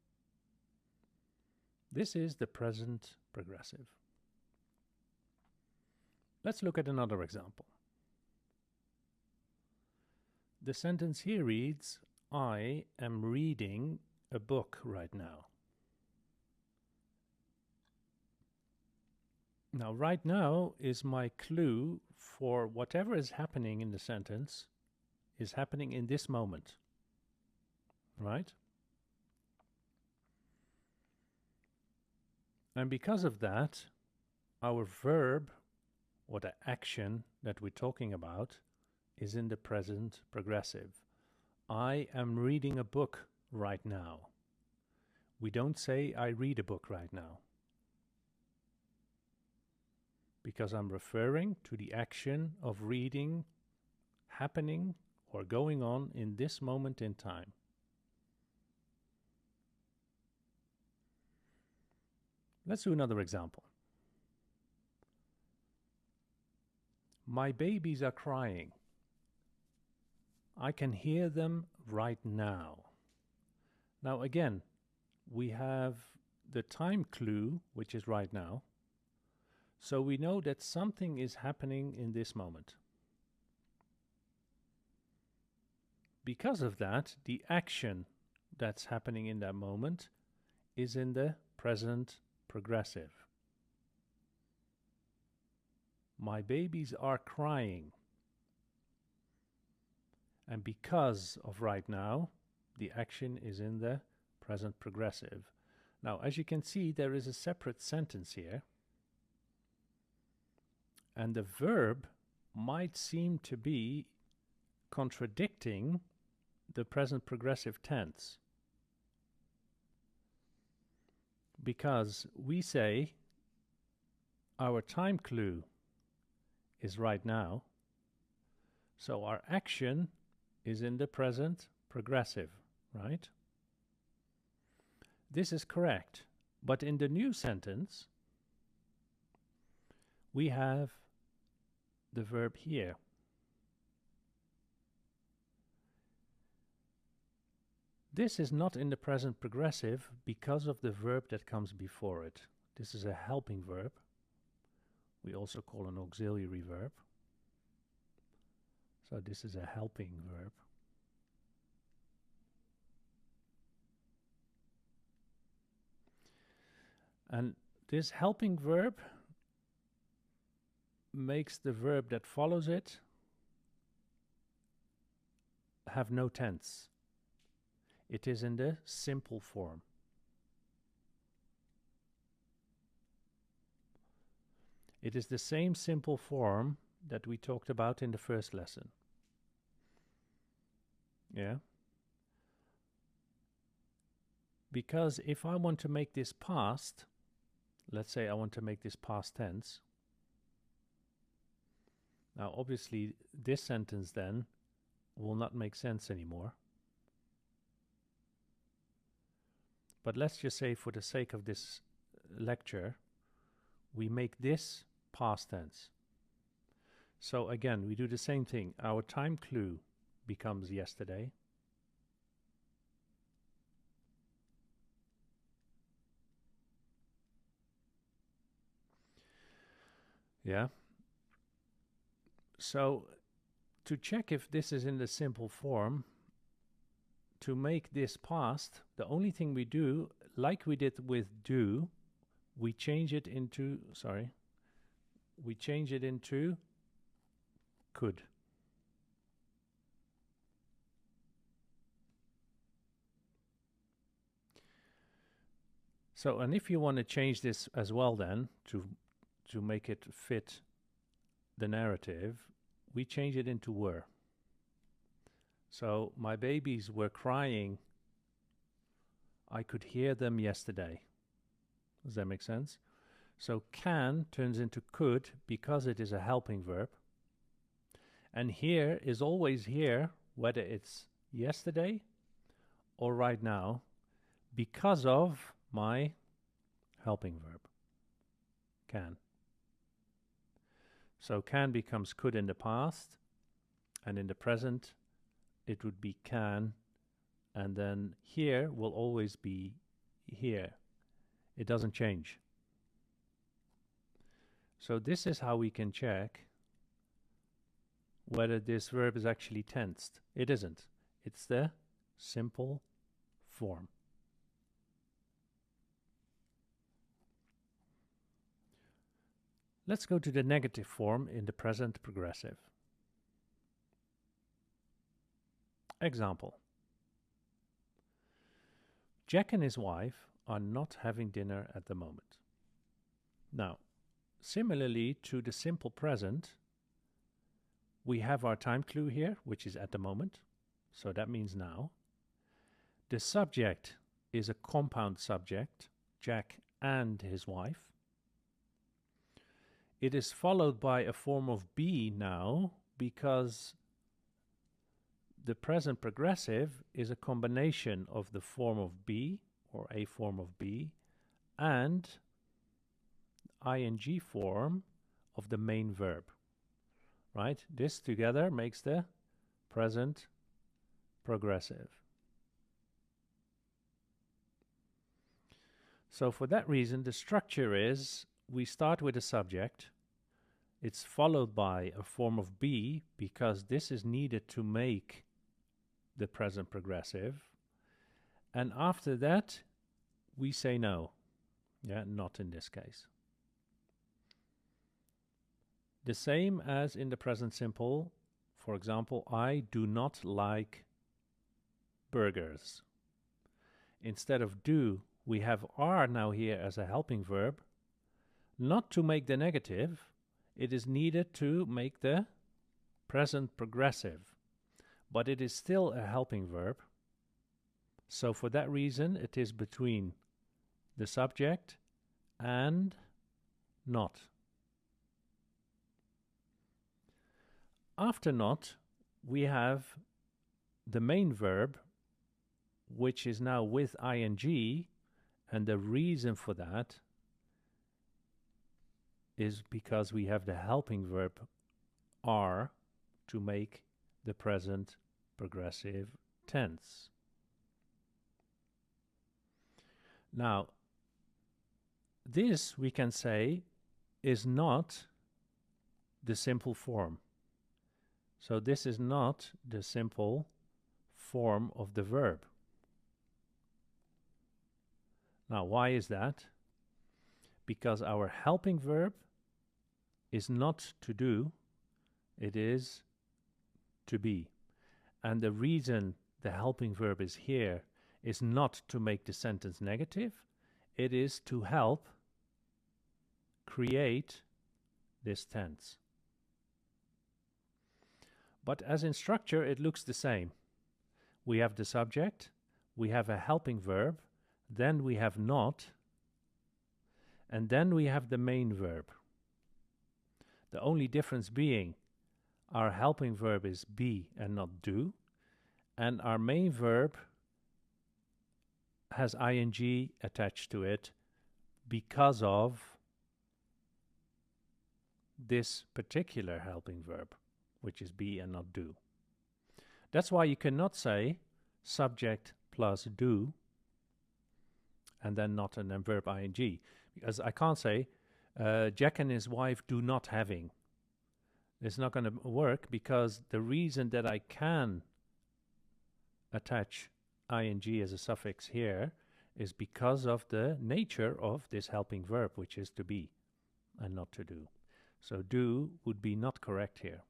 This is the present progressive. Let's look at another example. The sentence here reads, "I am reading a book right now." Now, right now is my clue for whatever is happening in the sentence is happening in this moment, right? And because of that, our verb or the action that we're talking about is in the present progressive. I am reading a book right now. We don't say I read a book right now, because I'm referring to the action of reading happening or going on in this moment in time. Let's do another example. My babies are crying. I can hear them right now. Now again, we have the time clue, which is right now. So we know that something is happening in this moment. Because of that, the action that's happening in that moment is in the present progressive. My babies are crying. And because of right now, the action is in the present progressive. Now, as you can see, there is a separate sentence here. And the verb might seem to be contradicting the present progressive tense. Because we say our time clue is right now, so our action is in the present progressive, right? This is correct, but in the new sentence, we have the verb here. This is not in the present progressive because of the verb that comes before it. This is a helping verb. We also call an auxiliary verb. So this is a helping verb. And this helping verb makes the verb that follows it have no tense. It is in the simple form. It is the same simple form that we talked about in the first lesson. Yeah? Because if I want to make this past, let's say I want to make this past tense. Now, obviously, this sentence then will not make sense anymore. But let's just say, for the sake of this lecture, we make this past tense. So again, we do the same thing. Our time clue becomes yesterday. Yeah. So to check if this is in the simple form, to make this past, the only thing we do, like we did with do, we change it into, we change it into could. So, and if you want to change this as well then, to make it fit the narrative, we change it into were. So, my babies were crying. I could hear them yesterday. Does that make sense? So, can turns into could because it is a helping verb. And here is always here, whether it's yesterday or right now, because of my helping verb, can. So can becomes could in the past, and in the present it would be can, and then here will always be here. It doesn't change. So this is how we can check whether this verb is actually tensed. It isn't. It's the simple form. Let's go to the negative form in the present progressive. Example. Jack and his wife are not having dinner at the moment. Now, similarly to the simple present, we have our time clue here, which is at the moment. So that means now. The subject is a compound subject, Jack and his wife. It is followed by a form of be now because the present progressive is a combination of the form of be or a form of be and ing form of the main verb. Right? This together makes the present progressive. So for that reason, the structure is we start with a subject. It's followed by a form of be because this is needed to make the present progressive. And after that, we say no. Yeah, not in this case. The same as in the present simple. For example, I do not like burgers. Instead of do, we have are now here as a helping verb. Not to make the negative, it is needed to make the present progressive. But it is still a helping verb. So for that reason, it is between the subject and not. After not, we have the main verb, which is now with ing, and the reason for that is because we have the helping verb are to make the present progressive tense. Now, this we can say is not the simple form. So this is not the simple form of the verb. Now, why is that? Because our helping verb is not to do, it is to be. And the reason the helping verb is here is not to make the sentence negative, it is to help create this tense. But as in structure, it looks the same. We have the subject, we have a helping verb, then we have not, and then we have the main verb. The only difference being our helping verb is be and not do, and our main verb has ing attached to it because of this particular helping verb, which is be and not do. That's why you cannot say subject plus do and then not and then verb ing, because I can't say Jack and his wife do not having. It's not going to work because the reason that I can attach ing as a suffix here is because of the nature of this helping verb, which is to be and not to do. So do would be not correct here.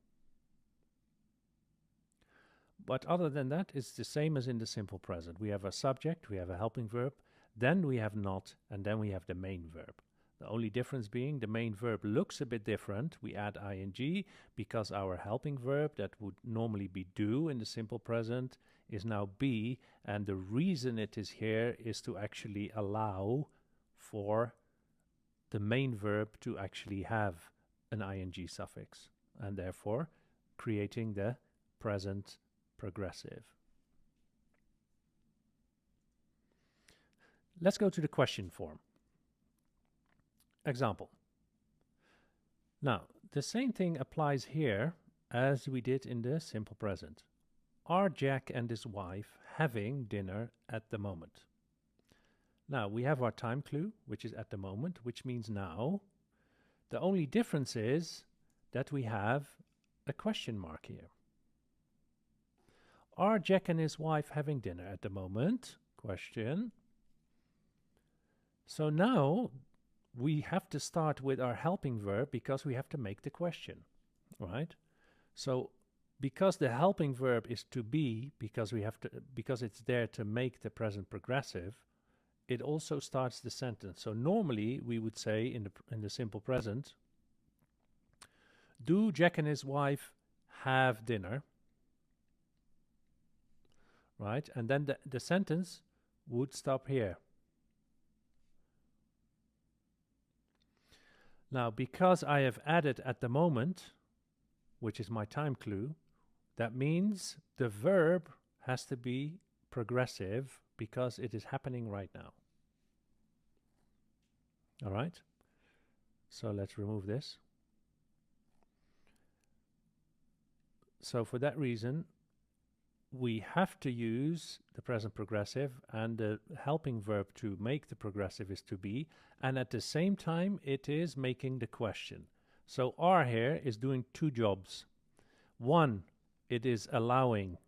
But other than that, it's the same as in the simple present. We have a subject, we have a helping verb, then we have not, and then we have the main verb. The only difference being the main verb looks a bit different. We add ing because our helping verb that would normally be do in the simple present is now be, and the reason it is here is to actually allow for the main verb to actually have an ing suffix, and therefore creating the present progressive. Let's go to the question form. Example. Now, the same thing applies here as we did in the simple present. Are Jack and his wife having dinner at the moment? Now, we have our time clue, which is at the moment, which means now. The only difference is that we have a question mark here. Are Jack and his wife having dinner at the moment? Question. So now we have to start with our helping verb because we have to make the question, right? So because the helping verb is to be, because it's there to make the present progressive, it also starts the sentence. So normally we would say in the simple present, do Jack and his wife have dinner? Right? And then the sentence would stop here. Now, because I have added at the moment, which is my time clue, that means the verb has to be progressive because it is happening right now. All right? So let's remove this. So for that reason, we have to use the present progressive, and the helping verb to make the progressive is to be, and at the same time it is making the question. So are here is doing two jobs. One, it is allowing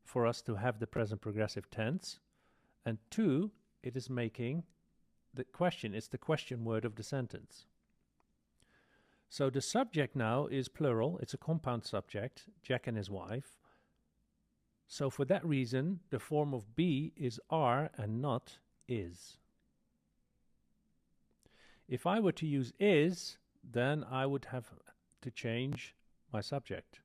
for us to have the present progressive tense, and two, it is making the question. It's the question word of the sentence. So the subject now is plural. It's a compound subject, Jack and his wife. So for that reason, the form of be is are and not is. If I were to use is, then I would have to change my subject.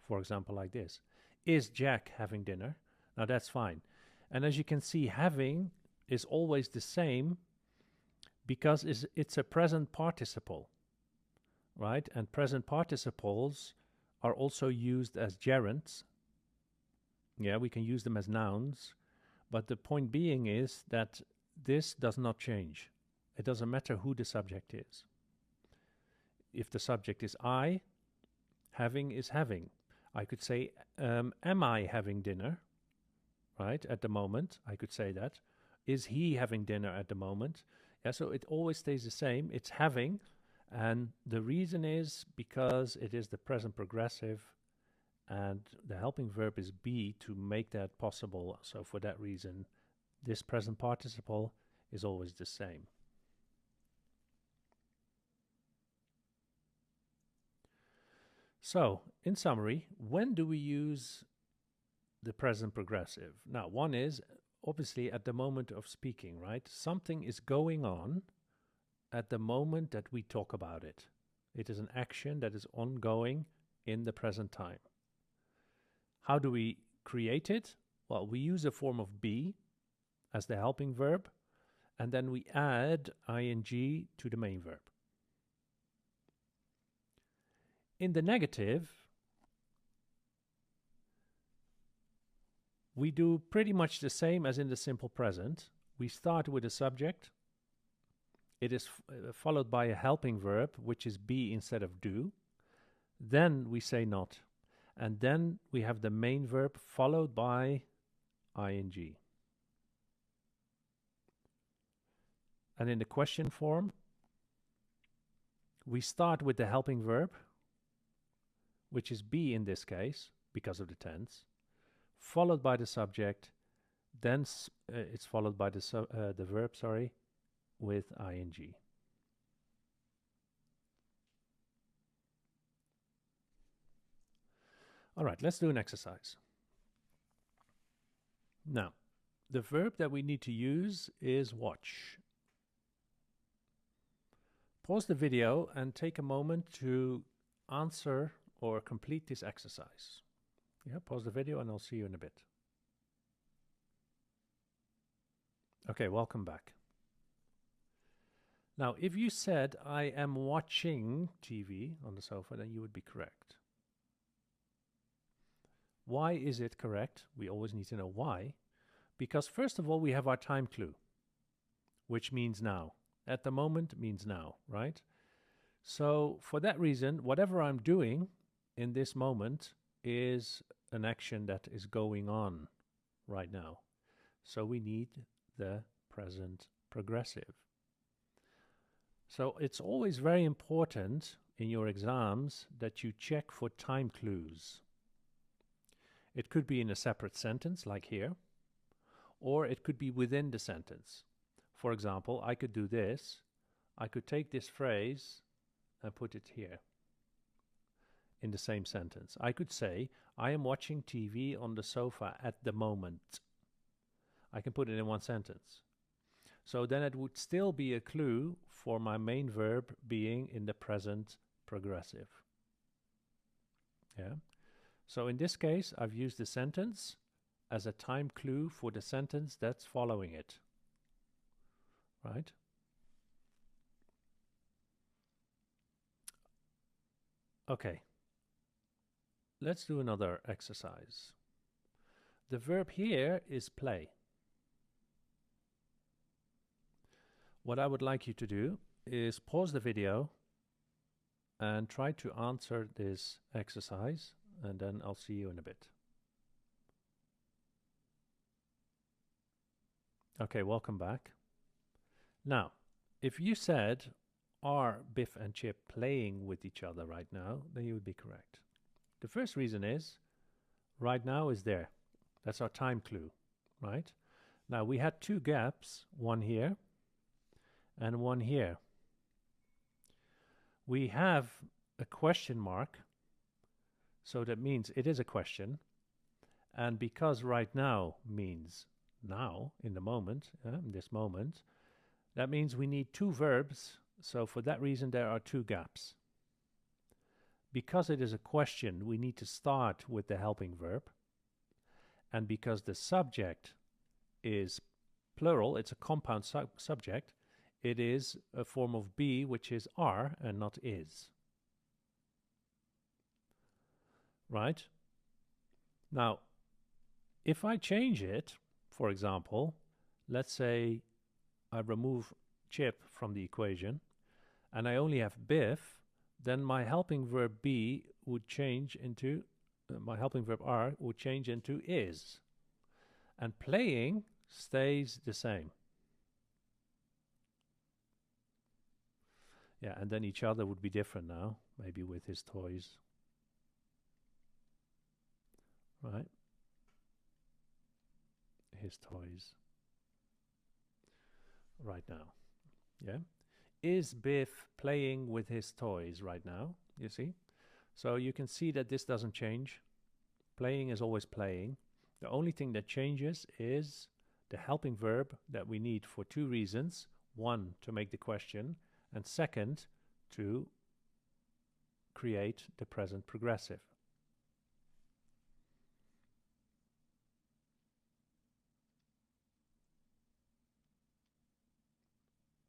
For example, like this. Is Jack having dinner? Now that's fine. And as you can see, having is always the same because it's a present participle, right? And present participles are also used as gerunds. Yeah, we can use them as nouns, but the point being is that this does not change. It doesn't matter who the subject is. If the subject is I, having is having. I could say, am I having dinner? Right, at the moment, I could say that. Is he having dinner at the moment? Yeah, so it always stays the same. It's having, and the reason is because it is the present progressive, and the helping verb is be to make that possible. So for that reason, this present participle is always the same. So, in summary, when do we use the present progressive? Now, one is obviously at the moment of speaking, right? Something is going on at the moment that we talk about it. It is an action that is ongoing in the present time. How do we create it? Well, we use a form of be as the helping verb, and then we add ing to the main verb. In the negative, we do pretty much the same as in the simple present. We start with a subject. It is followed by a helping verb, which is be instead of do. Then we say not. And then we have the main verb followed by ing. And in the question form, we start with the helping verb, which is be in this case, because of the tense, followed by the subject, then it's followed by the verb, with ing. All right, let's do an exercise. Now, the verb that we need to use is watch. Pause the video and take a moment to answer or complete this exercise. Yeah, pause the video and I'll see you in a bit. Okay, welcome back. Now, if you said, I am watching TV on the sofa, then you would be correct. Why is it correct? We always need to know why. Because first of all, we have our time clue, which means now. At the moment means now, right? So for that reason, whatever I'm doing in this moment is an action that is going on right now. So we need the present progressive. So it's always very important in your exams that you check for time clues. It could be in a separate sentence, like here, or it could be within the sentence. For example, I could do this. I could take this phrase and put it here. in the same sentence. I could say, I am watching TV on the sofa at the moment. I can put it in one sentence. So then it would still be a clue for my main verb being in the present progressive. Yeah. So in this case, I've used the sentence as a time clue for the sentence that's following it. Right? Okay. Let's do another exercise. The verb here is play. What I would like you to do is pause the video and try to answer this exercise, and then I'll see you in a bit. Okay, welcome back. Now, if you said, are Biff and Chip playing with each other right now, then you would be correct. The first reason is, right now is there. That's our time clue, right? Now, we had two gaps, one here and one here. We have a question mark, so that means it is a question. And because right now means now, in the moment, in this moment, that means we need two verbs. So for that reason, there are two gaps. Because it is a question, we need to start with the helping verb. And because the subject is plural, it's a compound subject, it is a form of be, which is are and not is. Right? Now, if I change it, for example, let's say I remove Chip from the equation and I only have Biff, then my helping verb be would change into, my helping verb are would change into is. And playing stays the same. Yeah, and then each other would be different now, maybe with his toys. Right? His toys. Right now. Yeah? Is Biff playing with his toys right now? You see? So you can see that this doesn't change. Playing is always playing. The only thing that changes is the helping verb that we need for two reasons. One, to make the question, and second, to create the present progressive.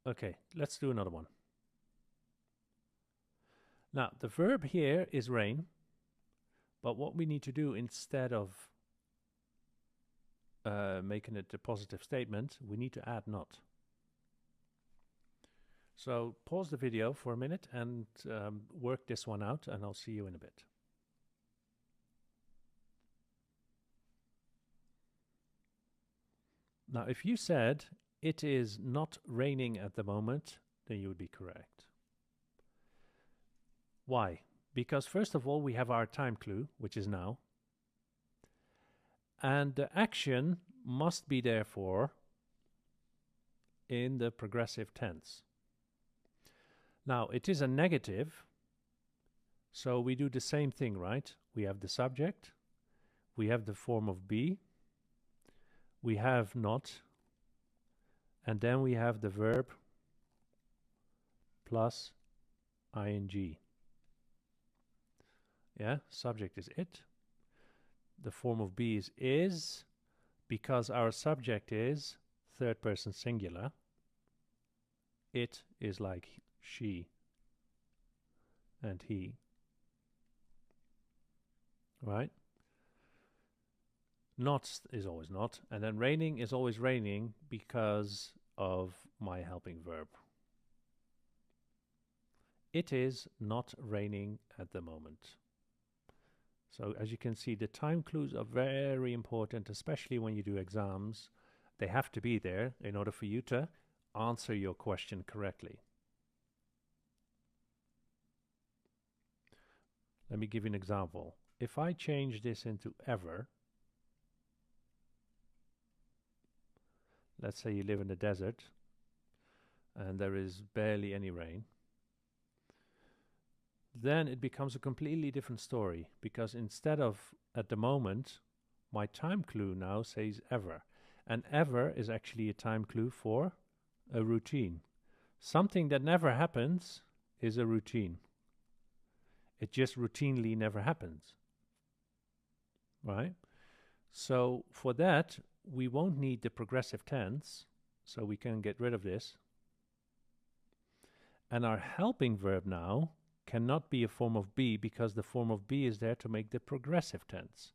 Okay, let's do another one. Now, the verb here is rain, but what we need to do instead of making it a positive statement, we need to add not. So pause the video for a minute and work this one out, and I'll see you in a bit. Now, if you said it is not raining at the moment, then you would be correct. Why? Because first of all, we have our time clue, which is now. And the action must be therefore in the progressive tense. Now, it is a negative, so we do the same thing, right? We have the subject, we have the form of be, we have not, and then we have the verb plus ing. Yeah, subject is it. The form of be is, because our subject is third person singular. It is like she and he. Right? Not is always not. And then raining is always raining because of my helping verb. It is not raining at the moment. So as you can see, the time clues are very important, especially when you do exams. They have to be there in order for you to answer your question correctly. Let me give you an example. If I change this into ever, let's say you live in the desert and there is barely any rain. then it becomes a completely different story, because instead of at the moment, my time clue now says ever. And ever is actually a time clue for a routine. Something that never happens is a routine. It just routinely never happens, right? So for that, we won't need the progressive tense, so we can get rid of this. And our helping verb now cannot be a form of be, because the form of be is there to make the progressive tense.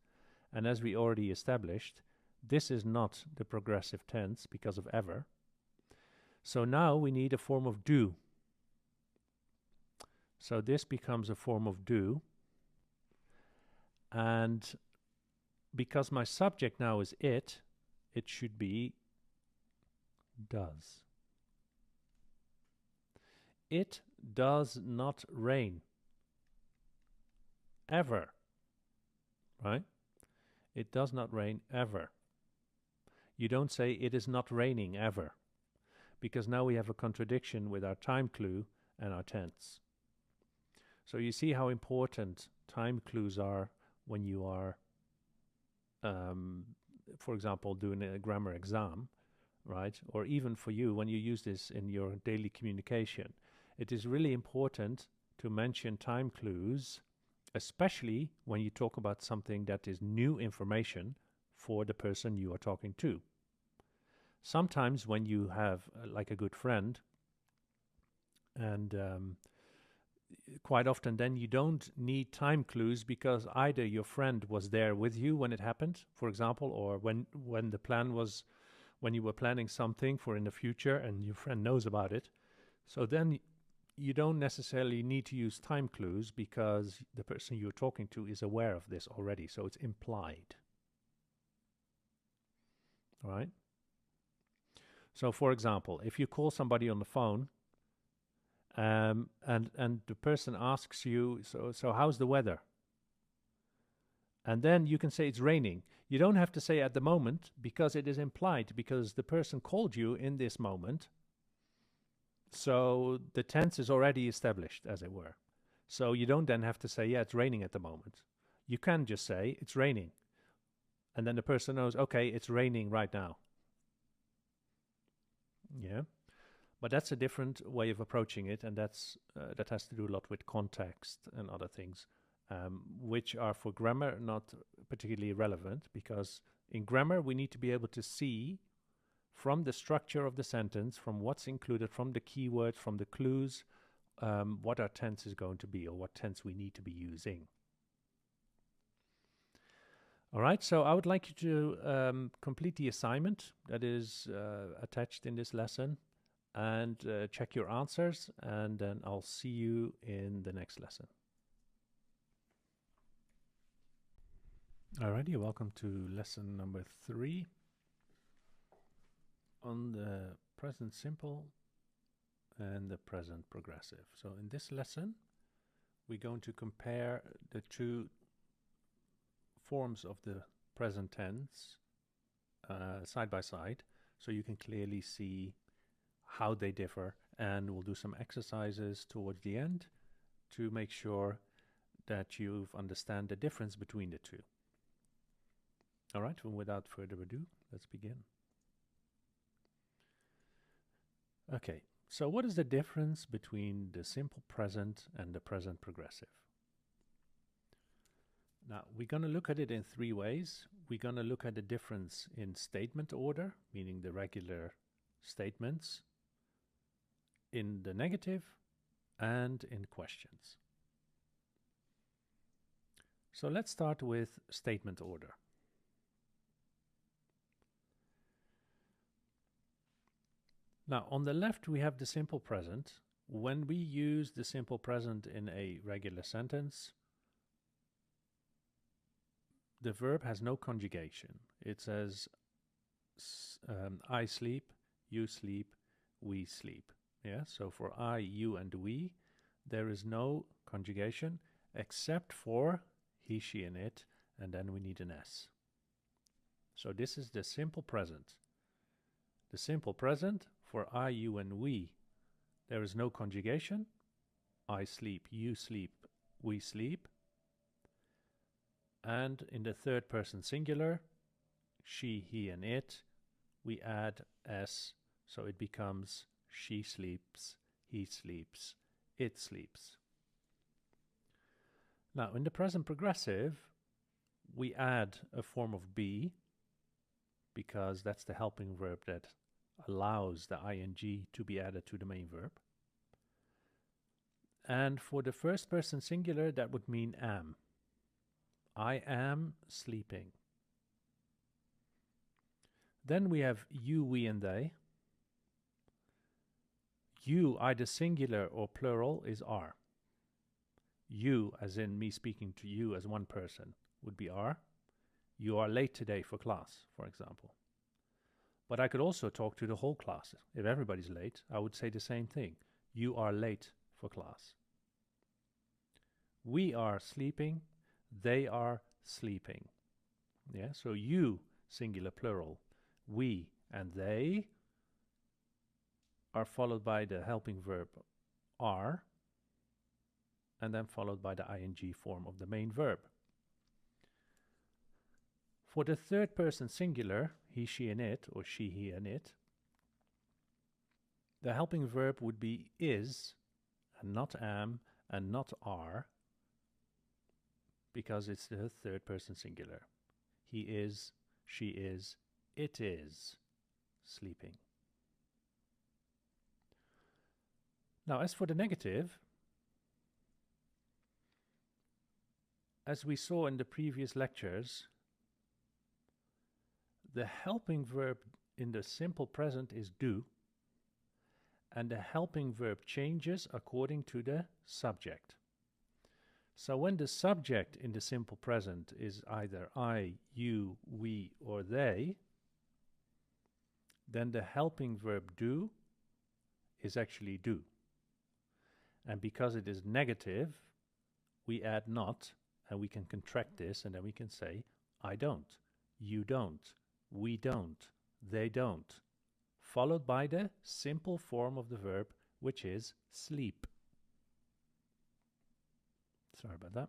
And as we already established, this is not the progressive tense because of ever. So now we need a form of do. So this becomes a form of do. And because my subject now is it should be does. It does not rain. Ever. Right? It does not rain ever. You don't say it is not raining ever, because now we have a contradiction with our time clue and our tense. So you see how important time clues are when you are, for example, doing a grammar exam, right? Or even for you, when you use this in your daily communication. It is really important to mention time clues, especially when you talk about something that is new information for the person you are talking to. Sometimes when you have like a good friend, and quite often then you don't need time clues, because either your friend was there with you when it happened, for example, or when the plan was, when you were planning something for in the future and your friend knows about it. So then you don't necessarily need to use time clues, because the person you're talking to is aware of this already, so it's implied. All right? So for example, if you call somebody on the phone, and the person asks you, so how's the weather? And then you can say it's raining. You don't have to say at the moment, because it is implied, because the person called you in this moment. So the tense is already established, as it were. So you don't then have to say, yeah, it's raining at the moment. You can just say, it's raining. And then the person knows, okay, it's raining right now. Yeah. But that's a different way of approaching it, and that's that has to do a lot with context and other things, which are for grammar not particularly relevant, because in grammar we need to be able to see from the structure of the sentence, from what's included, from the keywords, from the clues, what our tense is going to be, or what tense we need to be using. All right, so I would like you to complete the assignment that is attached in this lesson, and check your answers, and then I'll see you in the next lesson. Alrighty, welcome to lesson number 3 on the present simple and the present progressive. So in this lesson, we're going to compare the two forms of the present tense side by side, so you can clearly see how they differ, and we'll do some exercises towards the end to make sure that you understand the difference between the two. All right, and without further ado, let's begin. Okay, so what is the difference between the simple present and the present progressive? Now, we're going to look at it in 3 ways. We're going to look at the difference in statement order, meaning the regular statements, in the negative, and in questions. So let's start with statement order. Now, on the left, we have the simple present. When we use the simple present in a regular sentence, the verb has no conjugation. It says, I sleep, you sleep, we sleep. Yeah, so for I, you, and we, there is no conjugation except for he, she, and it, and then we need an S. So this is the simple present. The simple present for I, you, and we, there is no conjugation. I sleep, you sleep, we sleep. And in the third person singular, she, he, and it, we add s, so it becomes she sleeps, he sleeps, it sleeps. Now, in the present progressive, we add a form of be, because that's the helping verb that allows the ing to be added to the main verb. And for the first person singular, that would mean am. I am sleeping. Then we have you, we, and they. You, either singular or plural, is are. You, as in me speaking to you as one person, would be are. You are late today for class, for example. But I could also talk to the whole class. If everybody's late, I would say the same thing. You are late for class. We are sleeping. They are sleeping. Yeah, so you, singular, plural. We and they are followed by the helping verb are, and then followed by the ing form of the main verb. For the third person singular, he, she, and it, or she, he, and it, the helping verb would be is, and not am, and not are, because it's the third person singular. He is, she is, it is sleeping. Now, as for the negative, as we saw in the previous lectures, the helping verb in the simple present is do, and the helping verb changes according to the subject. So when the subject in the simple present is either I, you, we, or they, then the helping verb do is actually do. And because it is negative, we add not, and we can contract this, and then we can say, I don't, you don't, we don't, they don't, followed by the simple form of the verb, which is sleep. Sorry about that.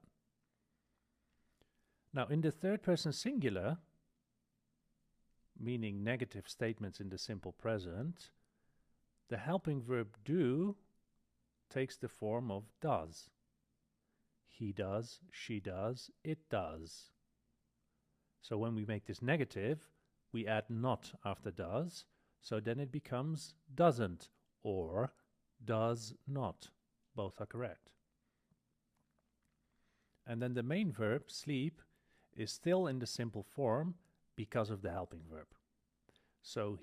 Now, in the third person singular, meaning negative statements in the simple present, the helping verb do takes the form of does. He does, she does, it does. So when we make this negative, we add not after does, so then it becomes doesn't or does not. Both are correct. And then the main verb, sleep, is still in the simple form because of the helping verb. So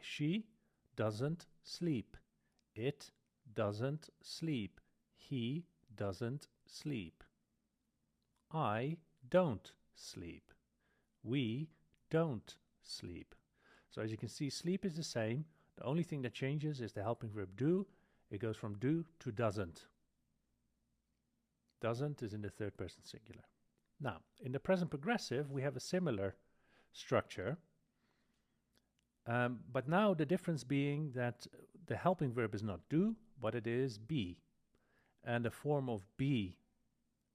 she doesn't sleep. It doesn't sleep. He doesn't sleep. I don't sleep. We don't sleep. So as you can see, sleep is the same. The only thing that changes is the helping verb do. It goes from do to doesn't. Doesn't is in the third person singular. Now, in the present progressive, we have a similar structure. But now the difference being that the helping verb is not do, but it is be. And the form of be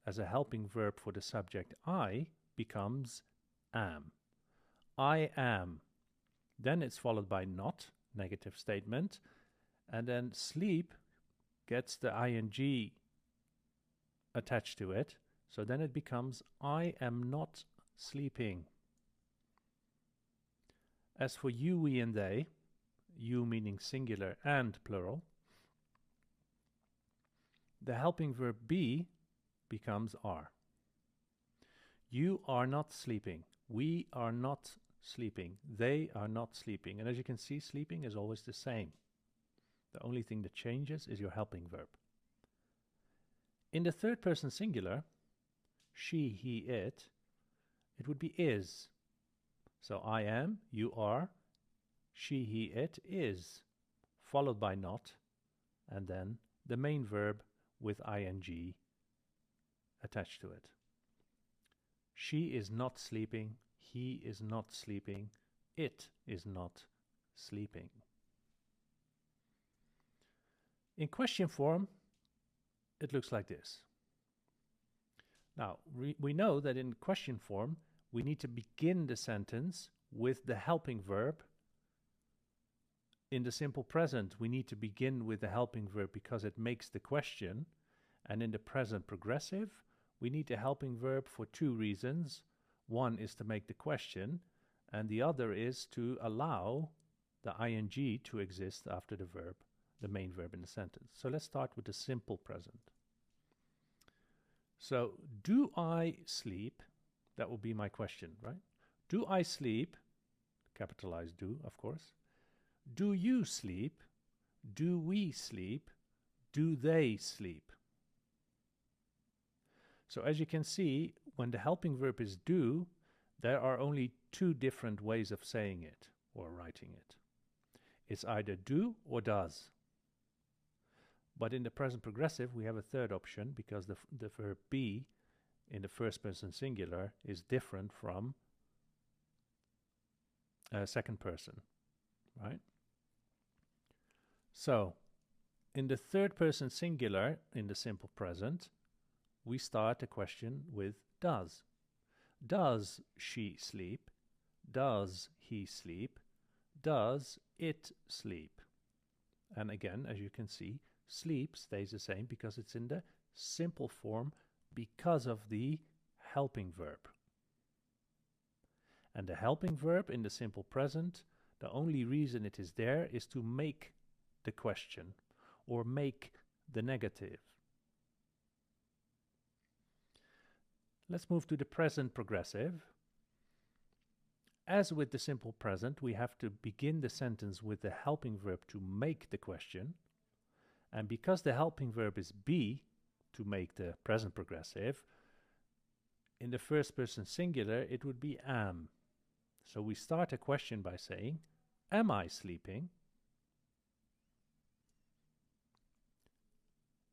as a helping verb for the subject I becomes am. I am. Then it's followed by not, negative statement. And then sleep gets the ing attached to it. So then it becomes I am not sleeping. As for you, we, and they, you meaning singular and plural, the helping verb be becomes are. You are not sleeping. We are not sleeping. They are not sleeping. And as you can see, sleeping is always the same. The only thing that changes is your helping verb. In the third person singular, she, he, it would be is. So I am, you are, she, he, it is, followed by not, and then the main verb with ing attached to it. She is not sleeping, he is not sleeping, it is not sleeping. In question form, it looks like this. Now, we know that in question form, we need to begin the sentence with the helping verb. In the simple present, we need to begin with the helping verb because it makes the question. And in the present progressive, we need the helping verb for two reasons. One is to make the question, and the other is to allow the ing to exist after the verb, the main verb in the sentence. So let's start with the simple present. So, do I sleep? That will be my question, right? Do I sleep? Capitalize do, of course. Do you sleep? Do we sleep? Do they sleep? So as you can see, when the helping verb is do, there are only two different ways of saying it or writing it. It's either do or does. But in the present progressive, we have a third option because the verb be in the first person singular is different from second person, right? So, in the third person singular, in the simple present, we start the question with does. Does she sleep? Does he sleep? Does it sleep? And again, as you can see, sleep stays the same because it's in the simple form because of the helping verb. And the helping verb in the simple present, the only reason it is there is to make the question or make the negative. Let's move to the present progressive. As with the simple present, we have to begin the sentence with the helping verb to make the question. And because the helping verb is be, to make the present progressive, in the first person singular, it would be am. So we start a question by saying, am I sleeping?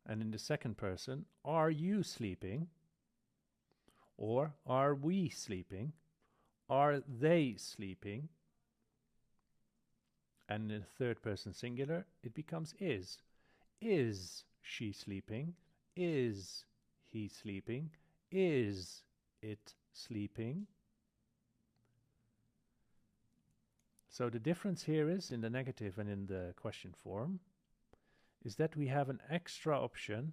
And in the second person, are you sleeping? Or are we sleeping? Are they sleeping? And in the third person singular, it becomes is. Is she sleeping? Is he sleeping? Is it sleeping? So the difference here is, in the negative and in the question form, is that we have an extra option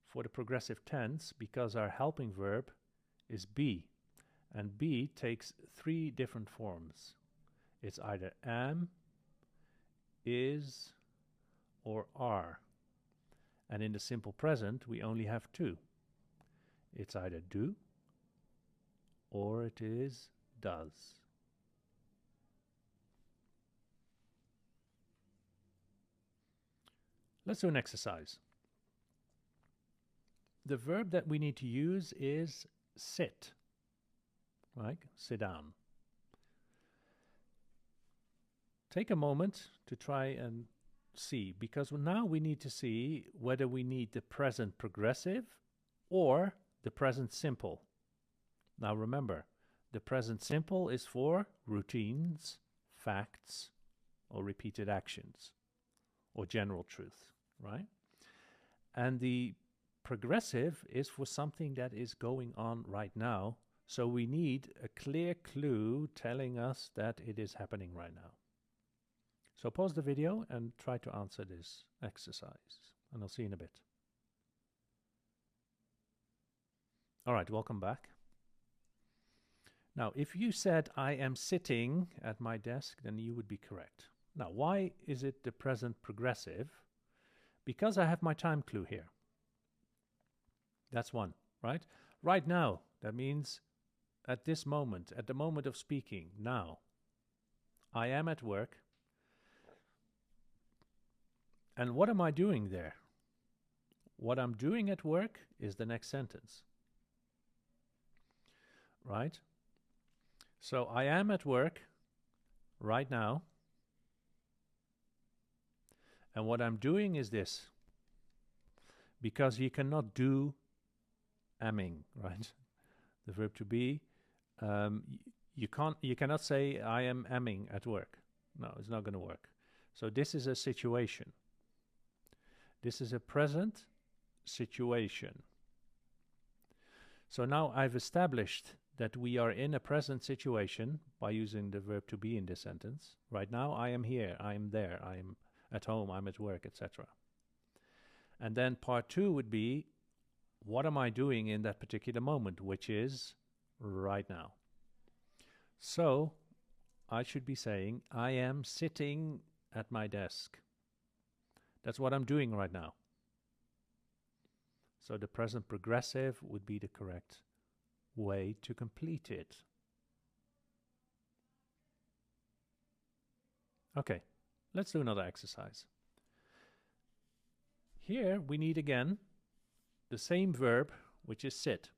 for the progressive tense because our helping verb is be. And be takes three different forms. It's either am, is, or are. And in the simple present, we only have two. It's either do or it is does. Let's do an exercise. The verb that we need to use is sit, right? Sit down. Take a moment to try and see, because now we need to see whether we need the present progressive or the present simple. Now remember, the present simple is for routines, facts, or repeated actions, or general truth, right? And the progressive is for something that is going on right now, so we need a clear clue telling us that it is happening right now. So pause the video and try to answer this exercise, and I'll see you in a bit. All right, welcome back. Now, if you said, I am sitting at my desk, then you would be correct. Now, why is it the present progressive? Because I have my time clue here. That's one, right? Right now, that means at this moment, at the moment of speaking, now. I am at work. And what am I doing there? What I'm doing at work is the next sentence. Right? So I am at work right now. And what I'm doing is this. Because you cannot do amming, right? The verb to be. You cannot say I am amming at work. No, it's not going to work. So this is a situation. This is a present situation. So now I've established that we are in a present situation by using the verb to be in this sentence. Right now, I am here, I am there, I am at home, I'm at work, etc. And then part two would be, what am I doing in that particular moment, which is right now. So I should be saying, I am sitting at my desk. That's what I'm doing right now. So the present progressive would be the correct way to complete it. Okay, let's do another exercise. Here we need again the same verb, which is sit.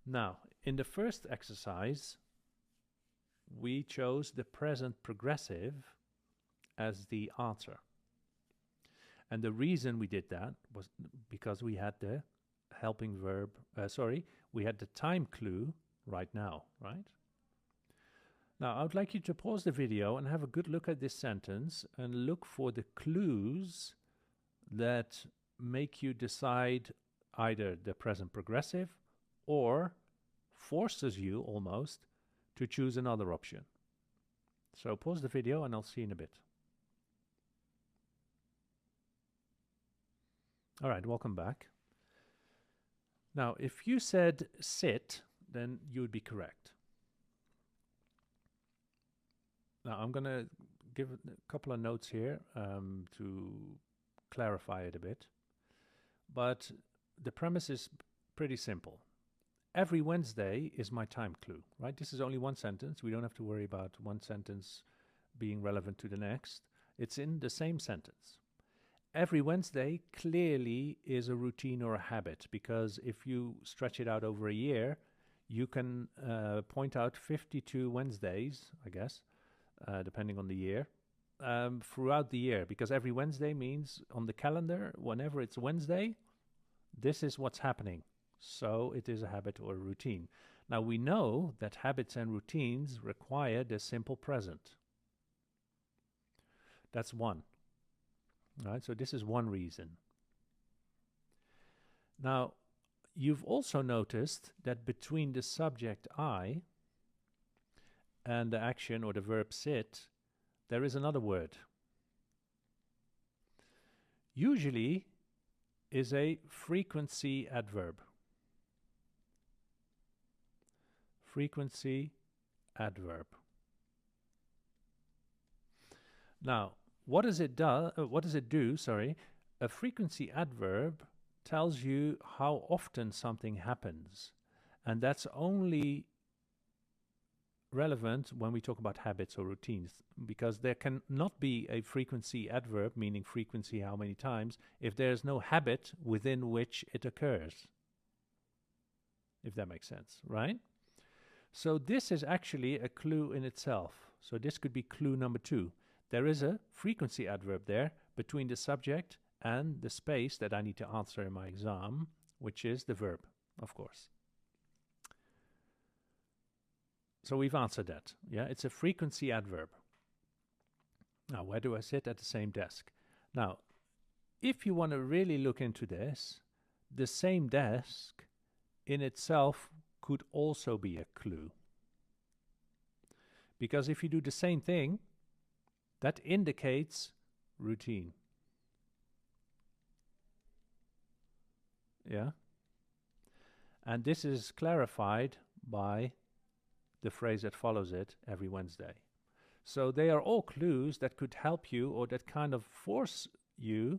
Now, in the first exercise, we chose the present progressive as the answer. And the reason we did that was because we had the helping verb, we had the time clue right now, right? Now, I would like you to pause the video and have a good look at this sentence and look for the clues that make you decide either the present progressive or forces you almost to choose another option. So pause the video and I'll see you in a bit. All right, welcome back. Now, if you said sit, then you would be correct. Now, I'm going to give a couple of notes here to clarify it a bit. But the premise is pretty simple. Every Wednesday is my time clue, right? This is only one sentence. We don't have to worry about one sentence being relevant to the next. It's in the same sentence. Every Wednesday clearly is a routine or a habit, because if you stretch it out over a year, you can point out 52 Wednesdays, I guess, depending on the year, throughout the year, because every Wednesday means on the calendar, whenever it's Wednesday, this is what's happening. So it is a habit or a routine. Now we know that habits and routines require the simple present. That's one. Right, so this is one reason. Now, you've also noticed that between the subject I and the action or the verb sit, there is another word. Usually is a frequency adverb. Frequency adverb. Now, what does it do? Sorry, a frequency adverb tells you how often something happens, and that's only relevant when we talk about habits or routines, because there can not be a frequency adverb, meaning frequency how many times, if there's no habit within which it occurs. If that makes sense, right? So this is actually a clue in itself. So this could be clue number 2. There is a frequency adverb there between the subject and the space that I need to answer in my exam, which is the verb, of course. So we've answered that. Yeah, it's a frequency adverb. Now, where do I sit? At the same desk. Now, if you want to really look into this, the same desk in itself could also be a clue. Because if you do the same thing, that indicates routine. Yeah? And this is clarified by the phrase that follows it, every Wednesday. So they are all clues that could help you, or that kind of force you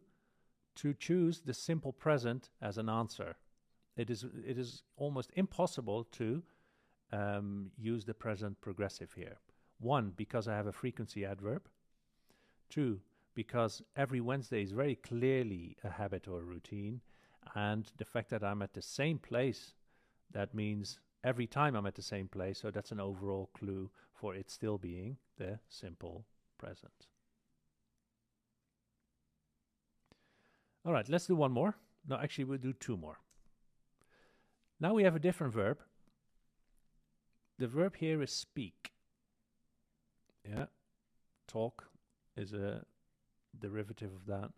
to choose the simple present as an answer. It is almost impossible to use the present progressive here. 1, because I have a frequency adverb. 2, because every Wednesday is very clearly a habit or a routine. And the fact that I'm at the same place, that means every time I'm at the same place, so that's an overall clue for it still being the simple present. All right, let's do one more. No, actually, we'll do 2 more. Now we have a different verb. The verb here is speak. Yeah, talk is a derivative of that,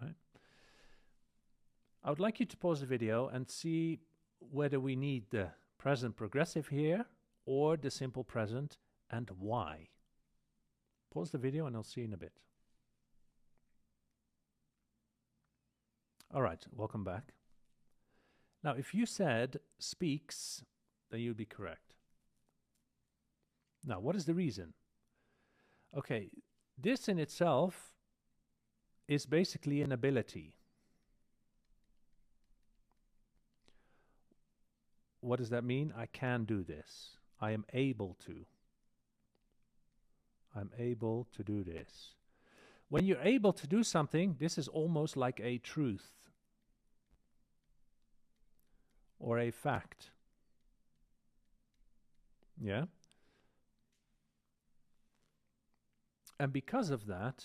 right? I would like you to pause the video and see whether we need the present progressive here or the simple present and why. Pause the video and I'll see you in a bit. All right, welcome back. Now, if you said speaks, then you'd be correct. Now, what is the reason? Okay, this in itself is basically an ability. What does that mean? I can do this. I am able to. I'm able to do this. When you're able to do something, this is almost like a truth or a fact. Yeah? And because of that,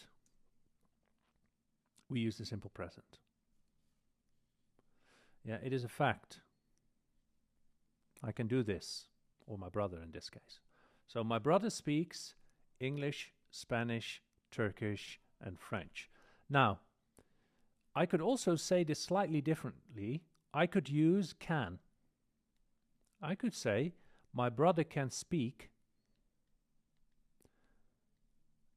we use the simple present. Yeah, it is a fact. I can do this, or my brother in this case. So my brother speaks English, Spanish, Turkish, and French. Now, I could also say this slightly differently. I could use can. I could say, my brother can speak,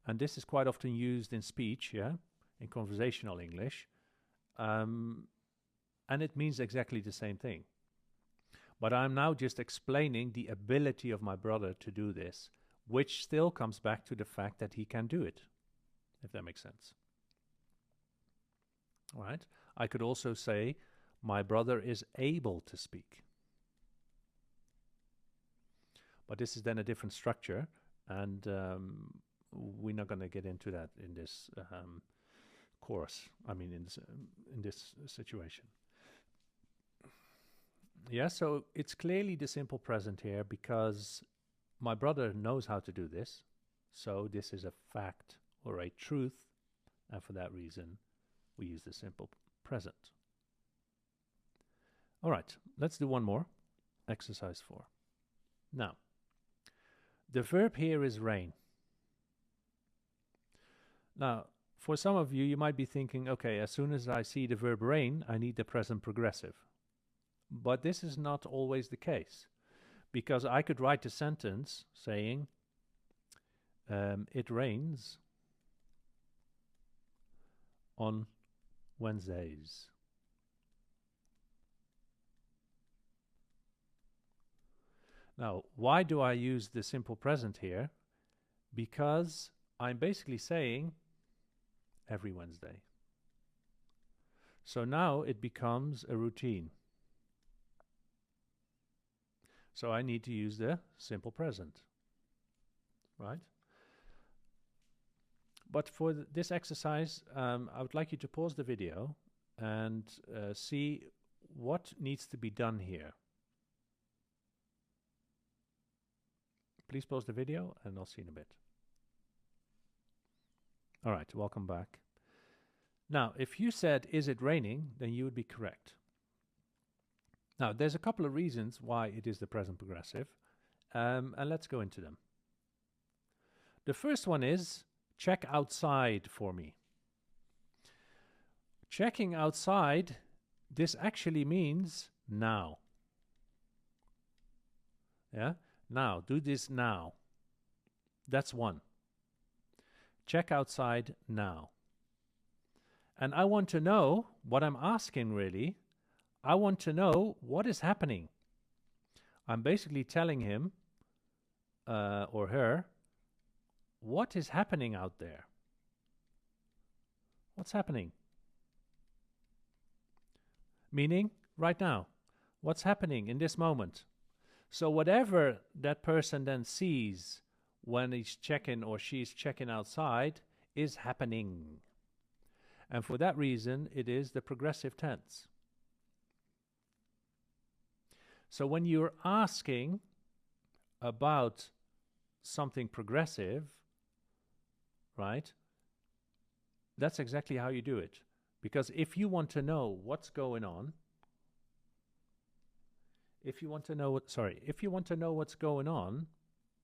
and this is quite often used in speech, yeah, in conversational English, and it means exactly the same thing. But I'm now just explaining the ability of my brother to do this, which still comes back to the fact that he can do it, if that makes sense. All right. I could also say, my brother is able to speak. But this is then a different structure, and we're not going to get into that in this course. I mean, in this situation. Yeah, so it's clearly the simple present here because my brother knows how to do this. So this is a fact or a truth, and for that reason, we use the simple present. All right, let's do one more. Exercise 4. Now, the verb here is rain. Now, for some of you, you might be thinking, okay, as soon as I see the verb rain, I need the present progressive. But this is not always the case, because I could write a sentence saying, it rains on Wednesdays. Now, why do I use the simple present here? Because I'm basically saying every Wednesday. So now it becomes a routine. So I need to use the simple present, right? But for this exercise, I would like you to pause the video and see what needs to be done here. Please pause the video and I'll see you in a bit. All right, welcome back. Now, if you said, is it raining, then you would be correct. Now, there's a couple of reasons why it is the present progressive, and let's go into them. The first one is, check outside for me. Checking outside, this actually means now. Yeah, now, do this now. That's one. Check outside now. And I want to know what I'm asking really. I want to know what is happening. I'm basically telling him or her what is happening out there. What's happening? Meaning, right now. What's happening in this moment? So whatever that person then sees when he's checking or she's checking outside is happening. And for that reason, it is the progressive tense. So when you're asking about something progressive, right, that's exactly how you do it. Because if you want to know what's going on, if you want to know what's going on,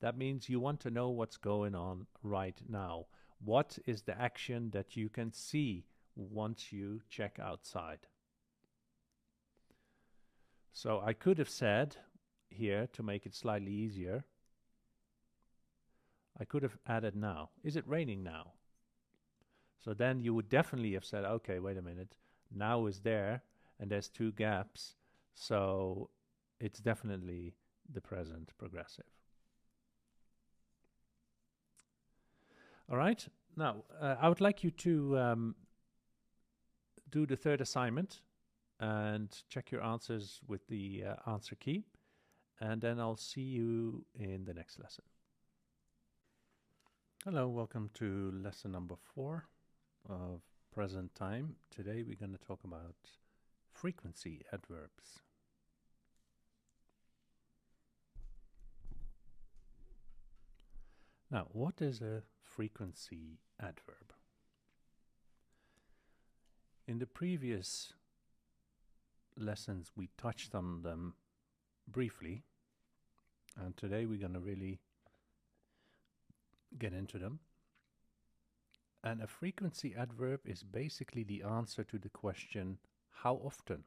that means you want to know what's going on right now. What is the action that you can see once you check outside? So I could have said here, to make it slightly easier, I could have added now. Is it raining now? So then you would definitely have said, okay, wait a minute. Now is there, and there's two gaps. So it's definitely the present progressive. All right. Now, I would like you to do the third assignment and check your answers with the answer key. And then I'll see you in the next lesson. Hello, welcome to lesson number 4 of present time. Today we're going to talk about frequency adverbs. Now, what is a frequency adverb? In the previous lessons we touched on them briefly, and today we're going to really get into them. And a frequency adverb is basically the answer to the question, how often?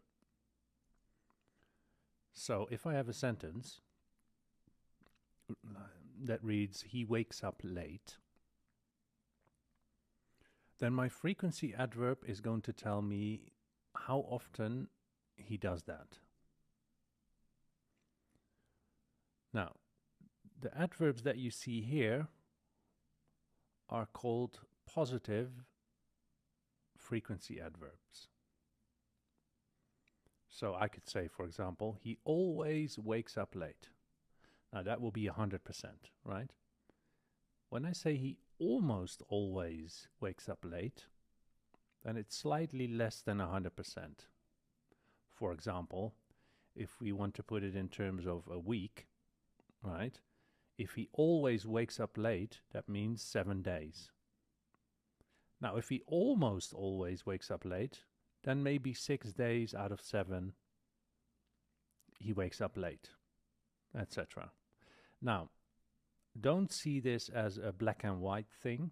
So if I have a sentence that reads, he wakes up late, then my frequency adverb is going to tell me how often he does that. Now, the adverbs that you see here are called positive frequency adverbs. So I could say, for example, he always wakes up late. Now that will be 100%, right? When I say he almost always wakes up late, then it's slightly less than 100%. For example, if we want to put it in terms of a week, right? If he always wakes up late, that means 7 days. Now, if he almost always wakes up late, then maybe 6 days out of 7 he wakes up late, etc. Now, don't see this as a black and white thing,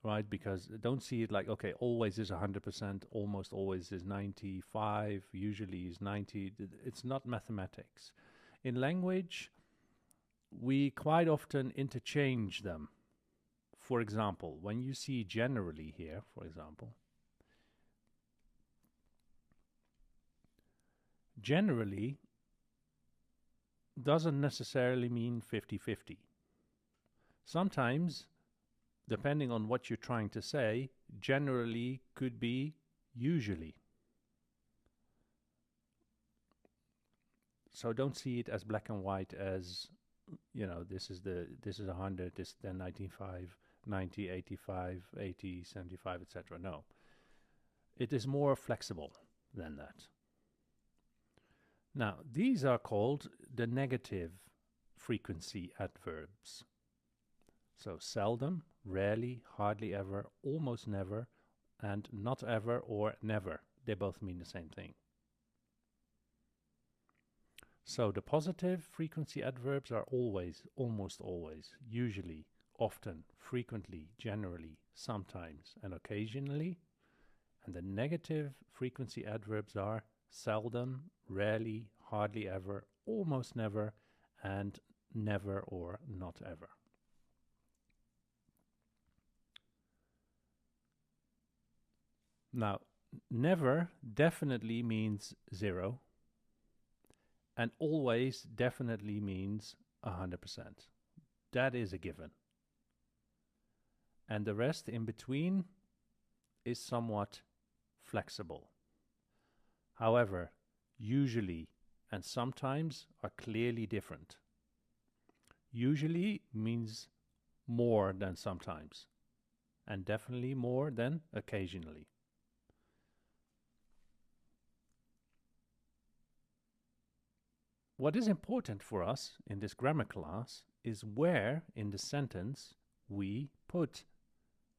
right? Because don't see it like, okay, always is 100%, almost always is 95, usually is 90. It's not mathematics. In language, we quite often interchange them. For example, when you see generally here, for example, generally doesn't necessarily mean 50-50. Sometimes, depending on what you're trying to say, generally could be usually. So don't see it as black and white as, you know, this is 100, this then 95, 90, 85, 80, 75, etc. No. It is more flexible than that. Now, these are called the negative frequency adverbs. So seldom, rarely, hardly ever, almost never, and not ever or never. They both mean the same thing. So the positive frequency adverbs are always, almost always, usually, often, frequently, generally, sometimes, and occasionally. And the negative frequency adverbs are seldom, rarely, hardly ever, almost never, and never or not ever. Now, never definitely means 0, and always definitely means 100%. That is a given. And the rest in between is somewhat flexible. However, usually and sometimes are clearly different. Usually means more than sometimes, and definitely more than occasionally. What is important for us in this grammar class is where in the sentence we put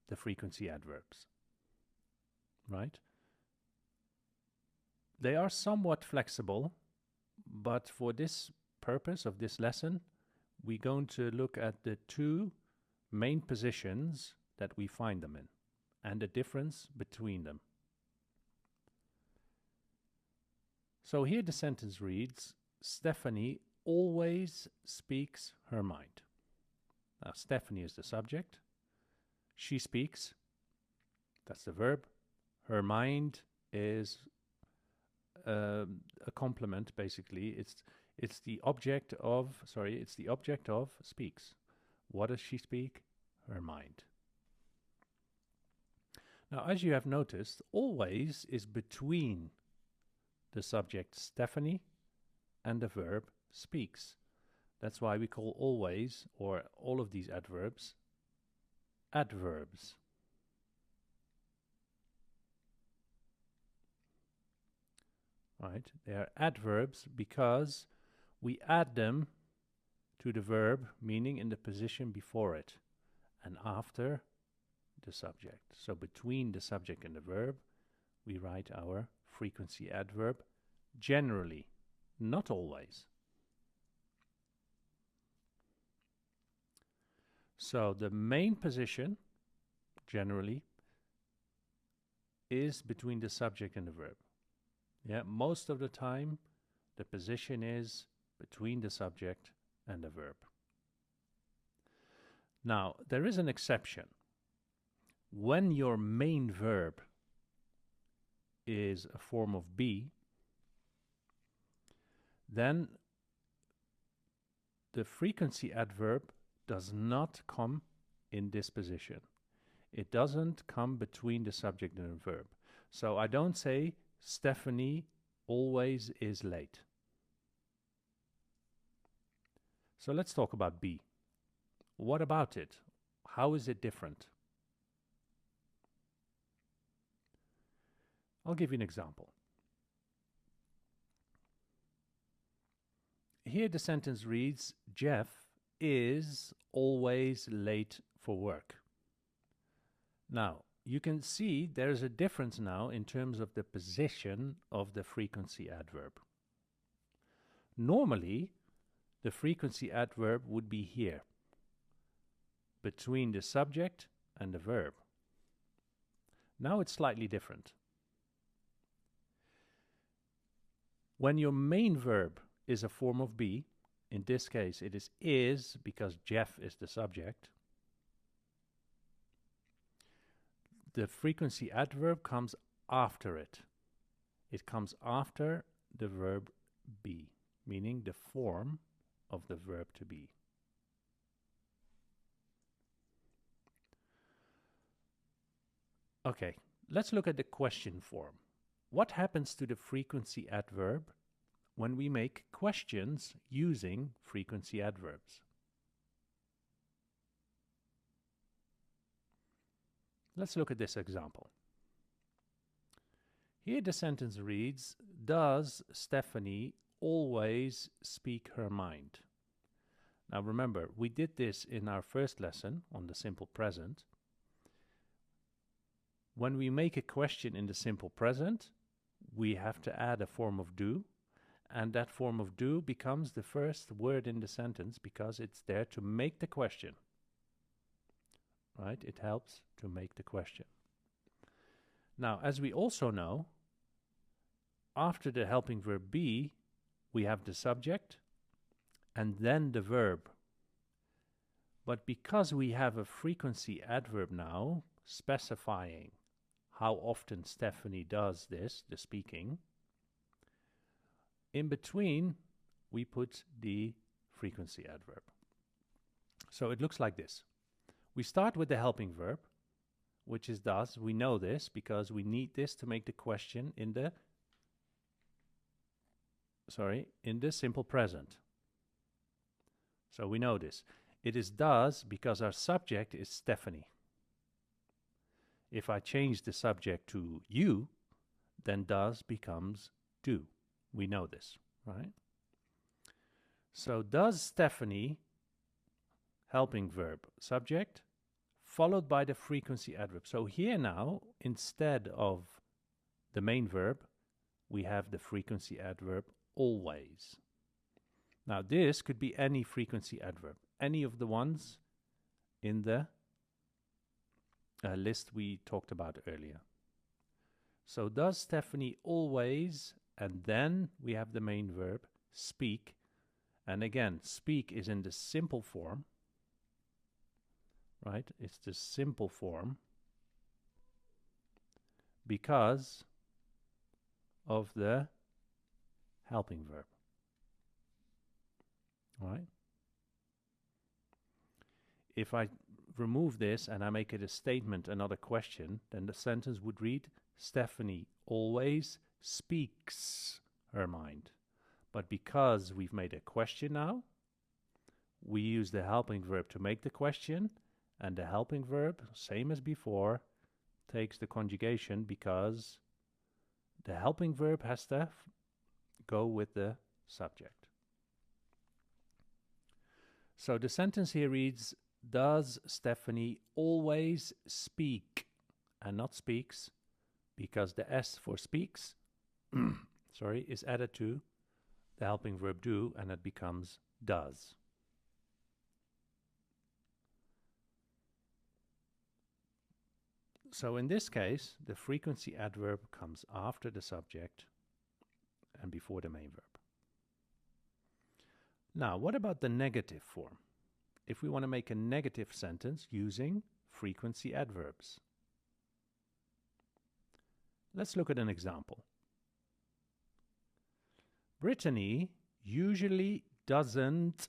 the frequency adverbs, right? They are somewhat flexible, but for this purpose of this lesson, we're going to look at the two main positions that we find them in and the difference between them. So here the sentence reads, Stephanie always speaks her mind. Now, Stephanie is the subject. She speaks. That's the verb. Her mind is a complement, basically. It's the object of speaks. What does she speak? Her mind. Now, as you have noticed, always is between the subject Stephanie and the verb speaks. That's why we call always, or all of these adverbs, adverbs. Right? They are adverbs because we add them to the verb, meaning in the position before it and after the subject. So between the subject and the verb, we write our frequency adverb generally, not always. So the main position, generally, is between the subject and the verb. Yeah, most of the time, the position is between the subject and the verb. Now, there is an exception. When your main verb is a form of be, then the frequency adverb does not come in this position. It doesn't come between the subject and the verb. So I don't say Stephanie always is late. So let's talk about be. What about it? How is it different? I'll give you an example. Here the sentence reads, Jeff is always late for work. Now, you can see there is a difference now in terms of the position of the frequency adverb. Normally, the frequency adverb would be here, between the subject and the verb. Now it's slightly different. When your main verb is a form of be, in this case it is because Jeff is the subject, the frequency adverb comes after it. It comes after the verb be, meaning the form of the verb to be. Okay, let's look at the question form. What happens to the frequency adverb when we make questions using frequency adverbs? Let's look at this example. Here the sentence reads, does Stephanie always speak her mind? Now remember, we did this in our first lesson on the simple present. When we make a question in the simple present, we have to add a form of do, and that form of do becomes the first word in the sentence because it's there to make the question. Right? It helps to make the question. Now, as we also know, after the helping verb be, we have the subject and then the verb. But because we have a frequency adverb now specifying how often Stephanie does this, the speaking, in between we put the frequency adverb. So it looks like this. We start with the helping verb, which is does. We know this because we need this to make the question in the simple present. So we know this. It is does because our subject is Stephanie. If I change the subject to you, then does becomes do. We know this, right? So does Stephanie, helping verb, subject, followed by the frequency adverb. So here now, instead of the main verb, we have the frequency adverb always. Now this could be any frequency adverb, any of the ones in the list we talked about earlier. So does Stephanie always, and then we have the main verb, speak. And again, speak is in the simple form, right? It's the simple form because of the helping verb, right? If I remove this and I make it a statement, another question, then the sentence would read, Stephanie always speaks her mind. But because we've made a question now, we use the helping verb to make the question, and the helping verb, same as before, takes the conjugation because the helping verb has to go with the subject. So the sentence here reads, does Stephanie always speak? And not speaks, because the S for speaks, sorry, is added to the helping verb do, and it becomes does. So in this case, the frequency adverb comes after the subject and before the main verb. Now, what about the negative form? If we want to make a negative sentence using frequency adverbs. Let's look at an example. Brittany usually doesn't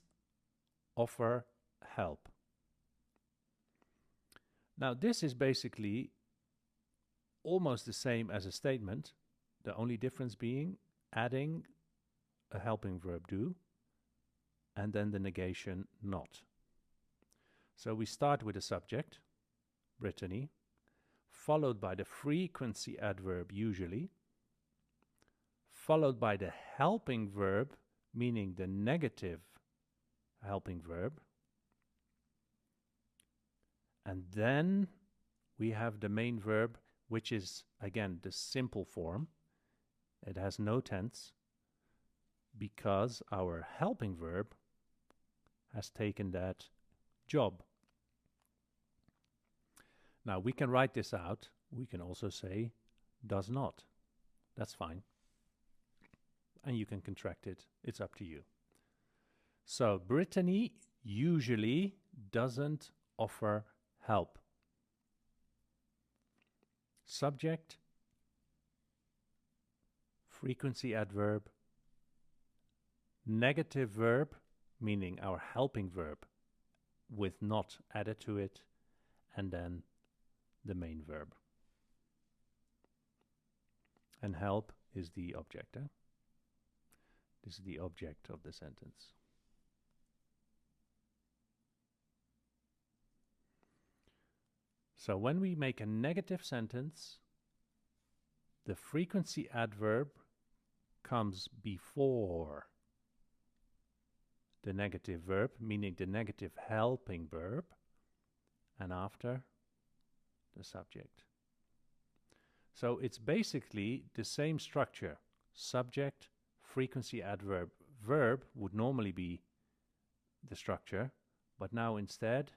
offer help. Now, this is basically almost the same as a statement, the only difference being adding a helping verb do and then the negation not. So we start with the subject, Brittany, followed by the frequency adverb usually, followed by the helping verb, meaning the negative helping verb, and then we have the main verb, which is, again, the simple form. It has no tense because our helping verb has taken that job. Now, we can write this out. We can also say does not. That's fine. And you can contract it. It's up to you. So, Brittany usually doesn't offer help. Subject, frequency adverb, negative verb, meaning our helping verb with not added to it, and then the main verb. And help is the object. This is the object of the sentence. So when we make a negative sentence, the frequency adverb comes before the negative verb, meaning the negative helping verb, and after the subject. So it's basically the same structure. Subject, frequency adverb, verb would normally be the structure, but now instead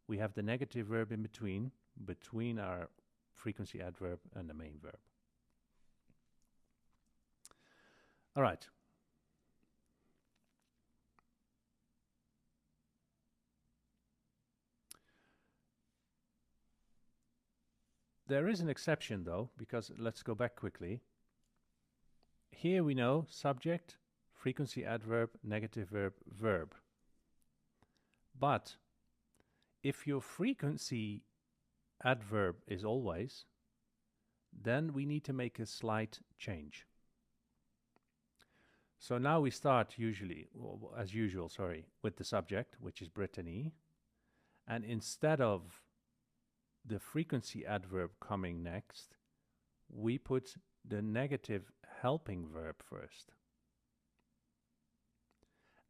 we have the negative verb in between our frequency adverb and the main verb. All right. There is an exception though, because let's go back quickly. Here we know subject, frequency adverb, negative verb, verb. But if your frequency adverb is always, then we need to make a slight change. So now we start as usual, with the subject, which is Brittany. And instead of the frequency adverb coming next, we put the negative helping verb first.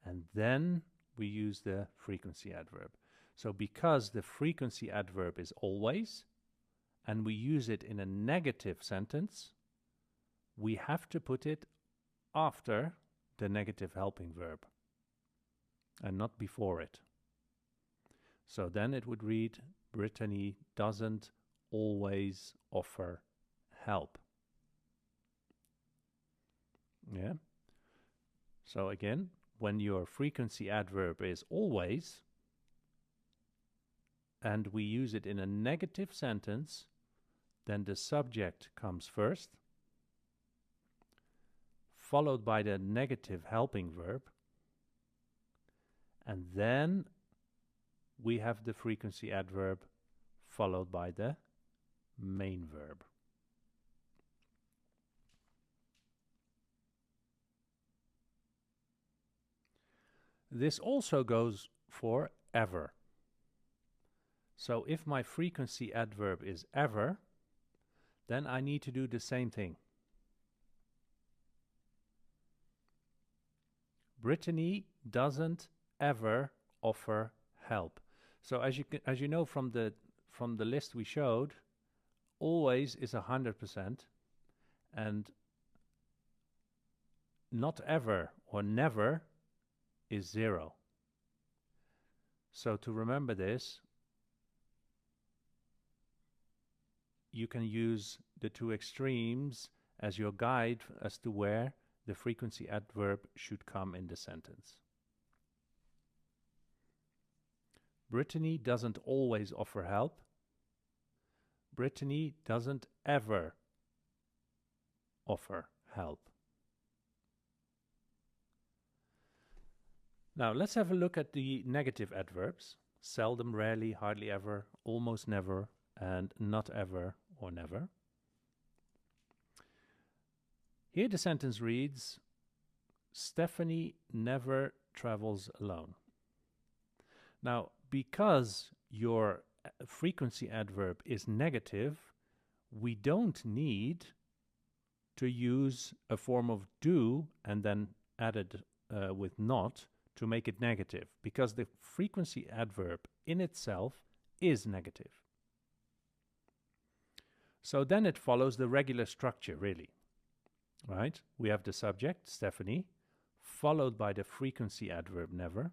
And then we use the frequency adverb. So because the frequency adverb is always, and we use it in a negative sentence, we have to put it after the negative helping verb and not before it. So then it would read, Brittany doesn't always offer help. Yeah. So again, when your frequency adverb is always, and we use it in a negative sentence, then the subject comes first, followed by the negative helping verb, and then we have the frequency adverb followed by the main verb. This also goes for ever. So if my frequency adverb is ever, then I need to do the same thing. Brittany doesn't ever offer help. So as you know from the list we showed, always is 100%, and not ever or never is 0. So to remember this, you can use the two extremes as your guide as to where the frequency adverb should come in the sentence. Brittany doesn't always offer help. Brittany doesn't ever offer help. Now let's have a look at the negative adverbs. Seldom, rarely, hardly ever, almost never, and not ever or never. Here the sentence reads, Stephanie never travels alone. Now, because your frequency adverb is negative, we don't need to use a form of do and then added with not to make it negative, because the frequency adverb in itself is negative. So then it follows the regular structure, really. Right? We have the subject, Stephanie, followed by the frequency adverb never,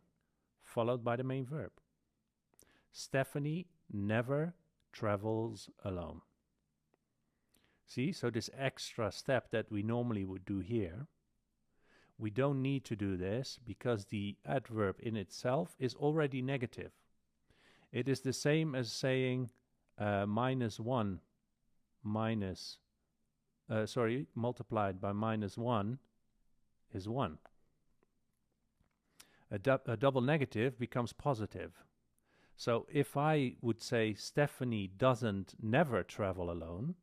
followed by the main verb. Stephanie never travels alone. See, so this extra step that we normally would do here, we don't need to do this because the adverb in itself is already negative. It is the same as saying -1 minus, multiplied by -1 is 1. A double negative becomes positive. So if I would say Stephanie doesn't never travel alone,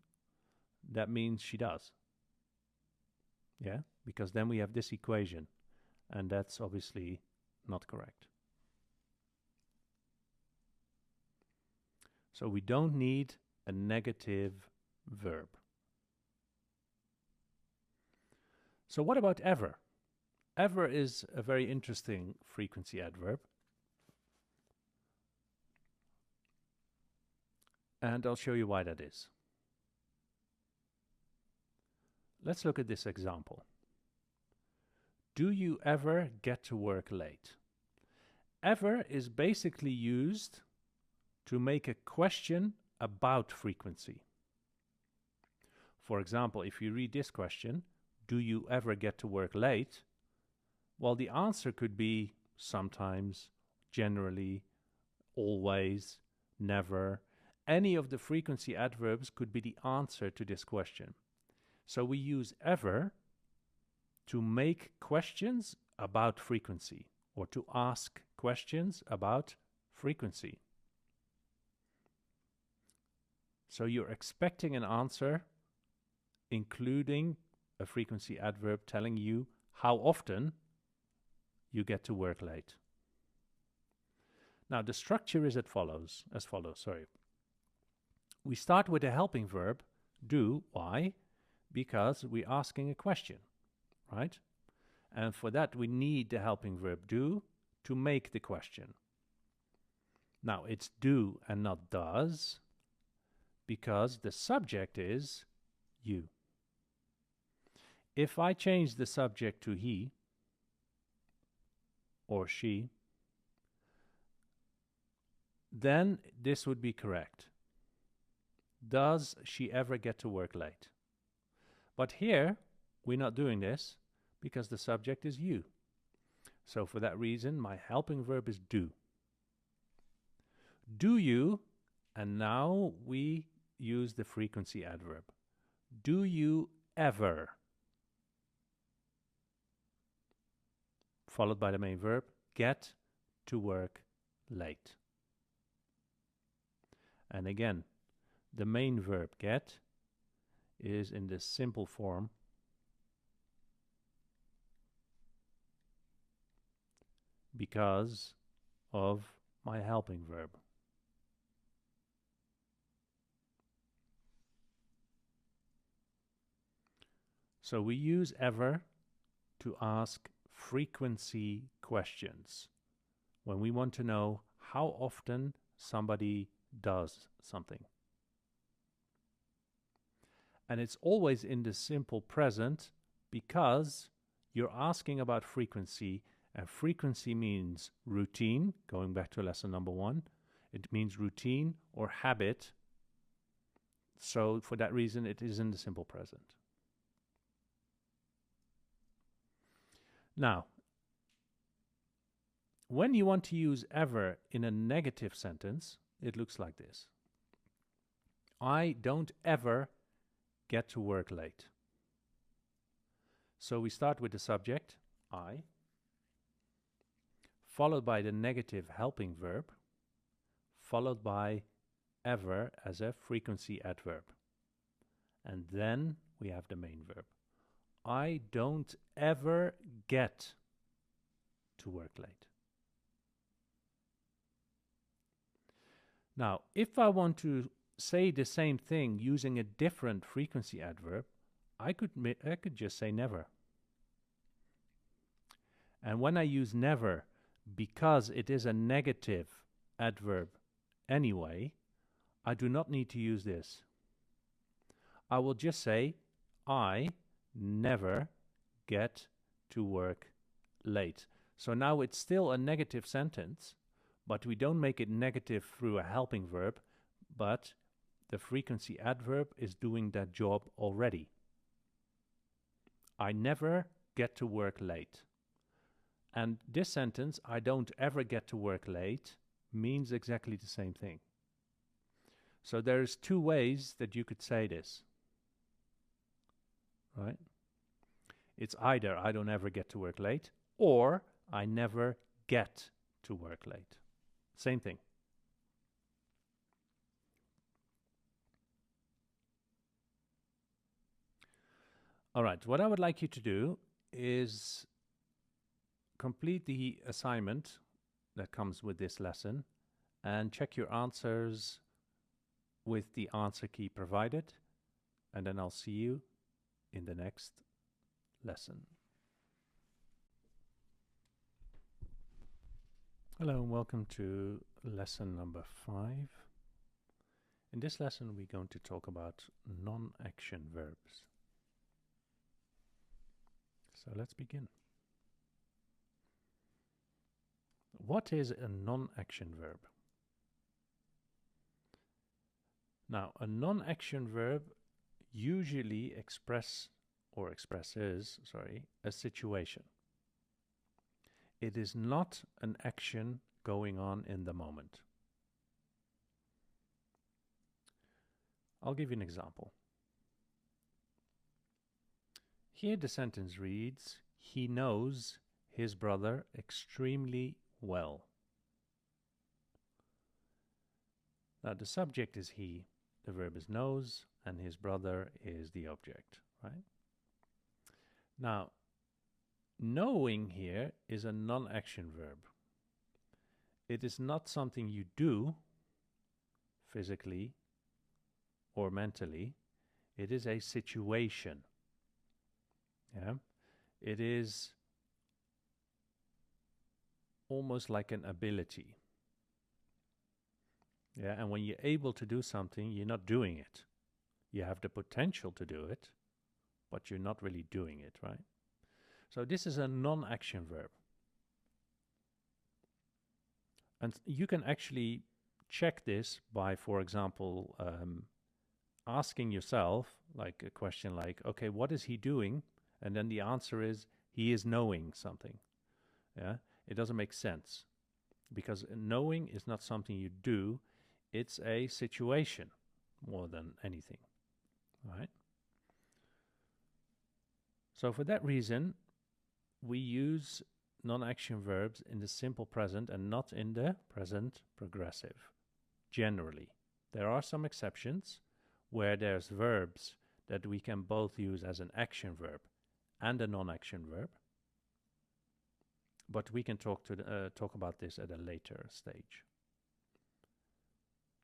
that means she does. Yeah, because then we have this equation, and that's obviously not correct. So we don't need a negative verb. So what about ever? Ever is a very interesting frequency adverb. And I'll show you why that is. Let's look at this example. Do you ever get to work late? Ever is basically used to make a question about frequency. For example, if you read this question, do you ever get to work late? Well, the answer could be sometimes, generally, always, never. Any of the frequency adverbs could be the answer to this question. So we use ever to make questions about frequency, or to ask questions about frequency. So you're expecting an answer including a frequency adverb telling you how often you get to work late. Now the structure is as follows. We start with a helping verb, do. Why? Because we're asking a question, right? And for that we need the helping verb do to make the question. Now it's do and not does, because the subject is you. If I change the subject to he or she, then this would be correct. Does she ever get to work late? But here, we're not doing this. because the subject is you. So for that reason, my helping verb is do. Do you, and now we use the frequency adverb. Do you ever? Followed by the main verb, get to work late. And again, the main verb get is in the simple form because of my helping verb. So we use ever to ask frequency questions when we want to know how often somebody does something. And it's always in the simple present because you're asking about frequency, and frequency means routine, going back to lesson number 1. It means routine or habit. So for that reason, it is in the simple present. Now, when you want to use ever in a negative sentence, it looks like this. I don't ever get to work late. So we start with the subject, I, followed by the negative helping verb, followed by ever as a frequency adverb. And then we have the main verb. I don't ever get to work late. Now, if I want to say the same thing using a different frequency adverb, I could just say never. And when I use never, because it is a negative adverb anyway, I do not need to use this. I will just say, I never get to work late. So now it's still a negative sentence, but we don't make it negative through a helping verb, but the frequency adverb is doing that job already. I never get to work late. And this sentence, I don't ever get to work late, means exactly the same thing. So there's 2 ways that you could say this. Right? It's either I don't ever get to work late, or I never get to work late. Same thing. All right, what I would like you to do is complete the assignment that comes with this lesson and check your answers with the answer key provided, and then I'll see you in the next lesson. Hello and welcome to lesson number 5. In this lesson we're going to talk about non-action verbs. So let's begin. What is a non-action verb? Now, a non-action verb usually expresses a situation. It is not an action going on in the moment. I'll give you an example. Here the sentence reads, he knows his brother extremely well. Now the subject is he, the verb is knows, and his brother is the object, right? Now, knowing here is a non-action verb. It is not something you do physically or mentally. It is a situation. Yeah? It is almost like an ability. Yeah, and when you're able to do something, you're not doing it. You have the potential to do it, but you're not really doing it, right? So this is a non-action verb. And you can actually check this by, for example, asking yourself like a question like, okay, what is he doing? And then the answer is, He is knowing something. Yeah, it doesn't make sense because knowing is not something you do, it's a situation more than anything. Right? So for that reason, we use non-action verbs in the simple present and not in the present progressive, generally. There are some exceptions where there's verbs that we can both use as an action verb and a non-action verb, but we can talk about this at a later stage.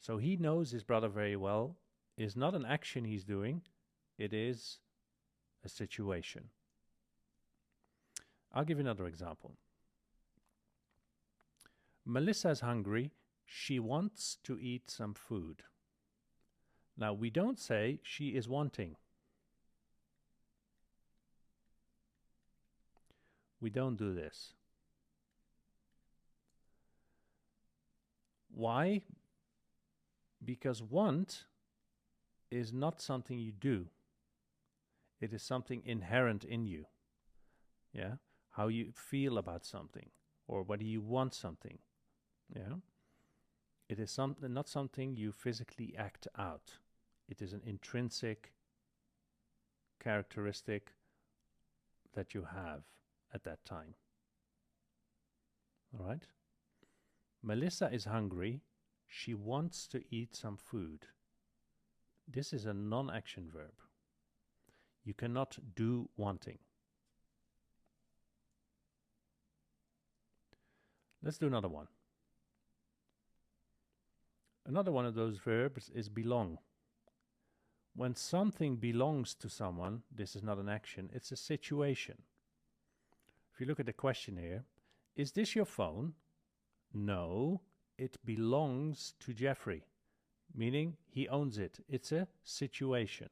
So he knows his brother very well is not an action he's doing, it is a situation. I'll give you another example. Melissa is hungry. She wants to eat some food. Now, we don't say she is wanting. We don't do this. Why? Because want is not something you do. It is something inherent in you. Yeah? How you feel about something or whether you want something. Yeah? It is not something you physically act out. It is an intrinsic characteristic that you have at that time. All right? Melissa is hungry. She wants to eat some food. This is a non-action verb. You cannot do wanting. Let's do another one. Another one of those verbs is belong. When something belongs to someone, this is not an action, it's a situation. If you look at the question here, is this your phone? No, it belongs to Jeffrey, meaning he owns it. It's a situation.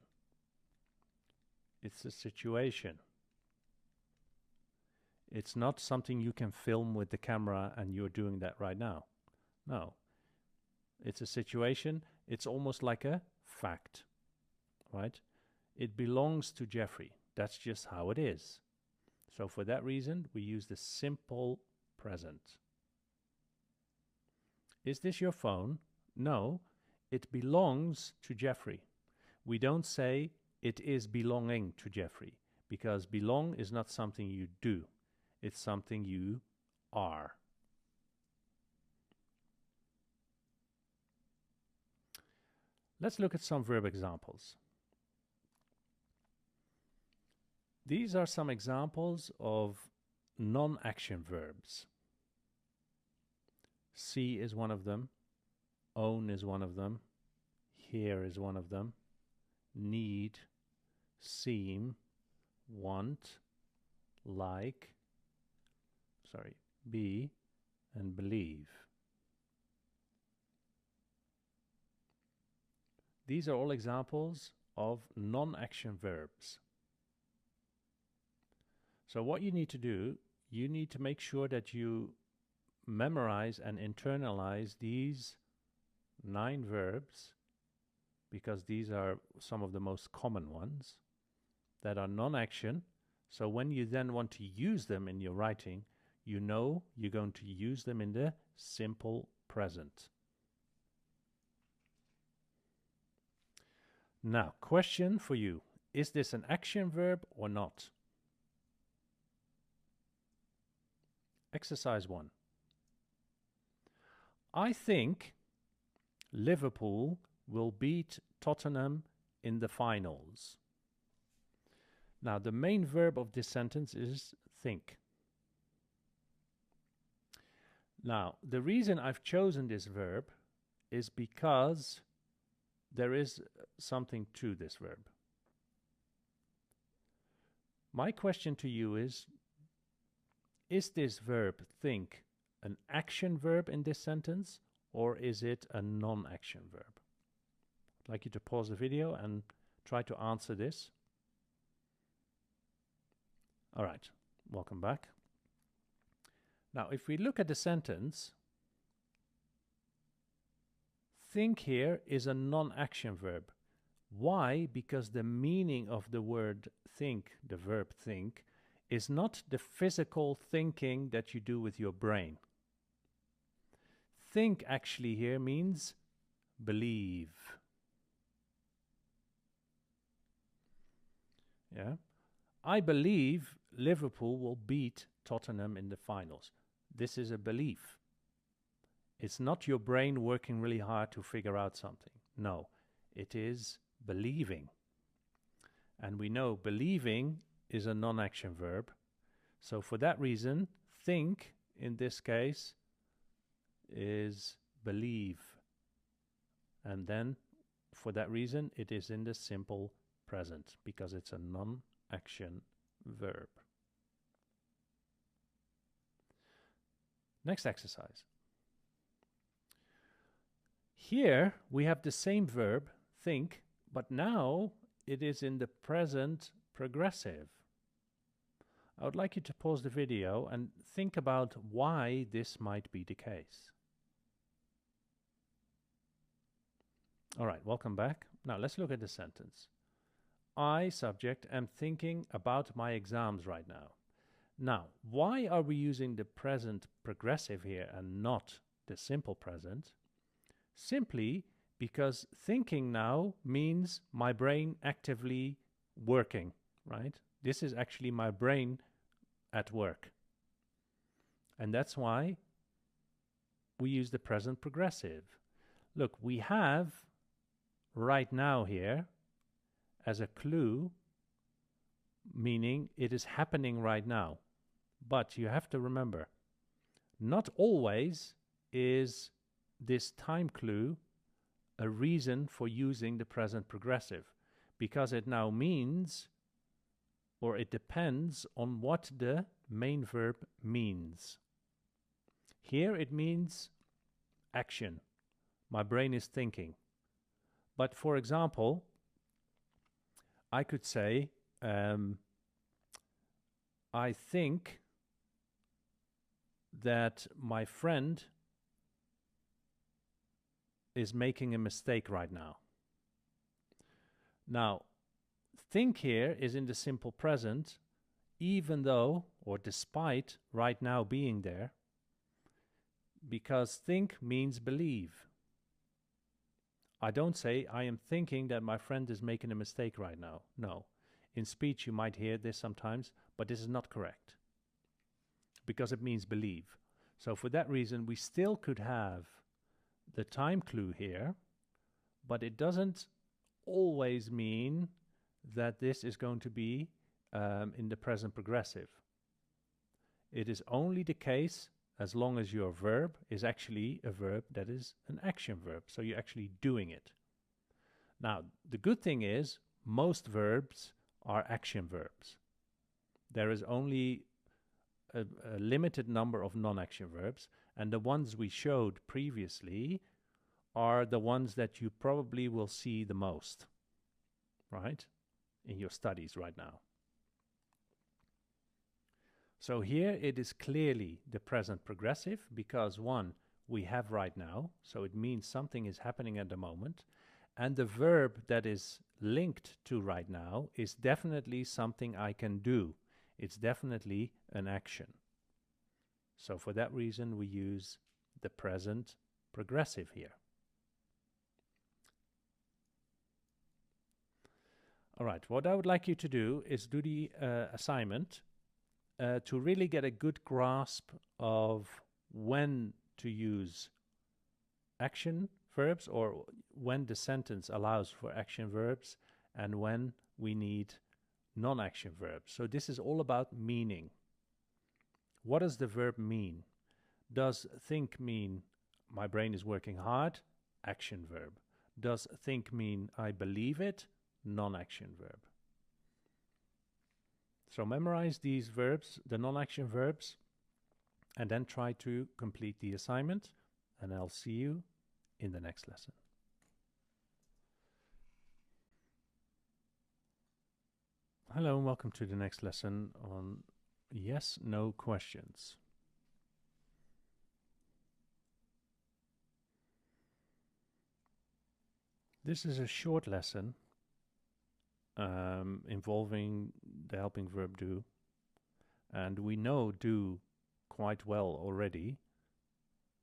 It's a situation. It's not something you can film with the camera and you're doing that right now. No. It's a situation. It's almost like a fact, right? It belongs to Jeffrey. That's just how it is. So for that reason, we use the simple present. Is this your phone? No, it belongs to Jeffrey. We don't say it is belonging to Jeffrey because belong is not something you do. It's something you are. Let's look at some verb examples. These are some examples of non-action verbs. See is one of them. Own is one of them. Hear is one of them. Need, seem, want, like, be, and believe. These are all examples of non-action verbs. So what you need to do, you need to make sure that you memorize and internalize these 9 verbs, because these are some of the most common ones that are non-action. So when you then want to use them in your writing, you know you're going to use them in the simple present. Now, question for you. Is this an action verb or not? Exercise 1. I think Liverpool will beat Tottenham in the finals. Now, the main verb of this sentence is think. Now, the reason I've chosen this verb is because there is something to this verb. My question to you is this verb think an action verb in this sentence, or is it a non-action verb? I'd like you to pause the video and try to answer this. All right, welcome back. Now, if we look at the sentence, think here is a non-action verb. Why? Because the meaning of the word think, the verb think, is not the physical thinking that you do with your brain. Think actually here means believe. Yeah. I believe Liverpool will beat Tottenham in the finals. This is a belief. It's not your brain working really hard to figure out something. No, it is believing. And we know believing is a non-action verb. So for that reason, think in this case is believe. And then for that reason, it is in the simple present because it's a non-action verb. Next exercise. Here we have the same verb, think, but now it is in the present progressive. I would like you to pause the video and think about why this might be the case. All right, welcome back. Now let's look at the sentence. I, subject, am thinking about my exams right now. Now, why are we using the present progressive here and not the simple present? Simply because thinking now means my brain actively working, right? This is actually my brain at work. And that's why we use the present progressive. Look, we have right now here as a clue, meaning it is happening right now. But you have to remember, not always is this time clue a reason for using the present progressive, because it now means, or it depends on what the main verb means. Here it means action. My brain is thinking. But for example, I could say, I think that my friend is making a mistake right now. Now, think here is in the simple present, even though or despite right now being there, because think means believe. I don't say I am thinking that my friend is making a mistake right now. No. In speech you might hear this sometimes, but this is not correct because it means believe. So for that reason, we still could have the time clue here, but it doesn't always mean that this is going to be in the present progressive. It is only the case as long as your verb is actually a verb that is an action verb, so you're actually doing it. Now, the good thing is most verbs are action verbs. There is only a limited number of non-action verbs, and the ones we showed previously are the ones that you probably will see the most, right, in your studies right now. So here it is clearly the present progressive because one, we have right now, so it means something is happening at the moment, and the verb that is linked to right now is definitely something I can do. It's definitely an action. So for that reason, we use the present progressive here. All right, what I would like you to do is do the assignment to really get a good grasp of when to use action verbs or when the sentence allows for action verbs and when we need non-action verbs. So this is all about meaning. What does the verb mean? Does think mean my brain is working hard? Action verb. Does think mean I believe it? Non-action verb. So memorize these verbs, the non-action verbs, and then try to complete the assignment, and I'll see you in the next lesson. Hello and welcome to the next lesson on yes, no questions. This is a short lesson involving the helping verb do. and we know do quite well already.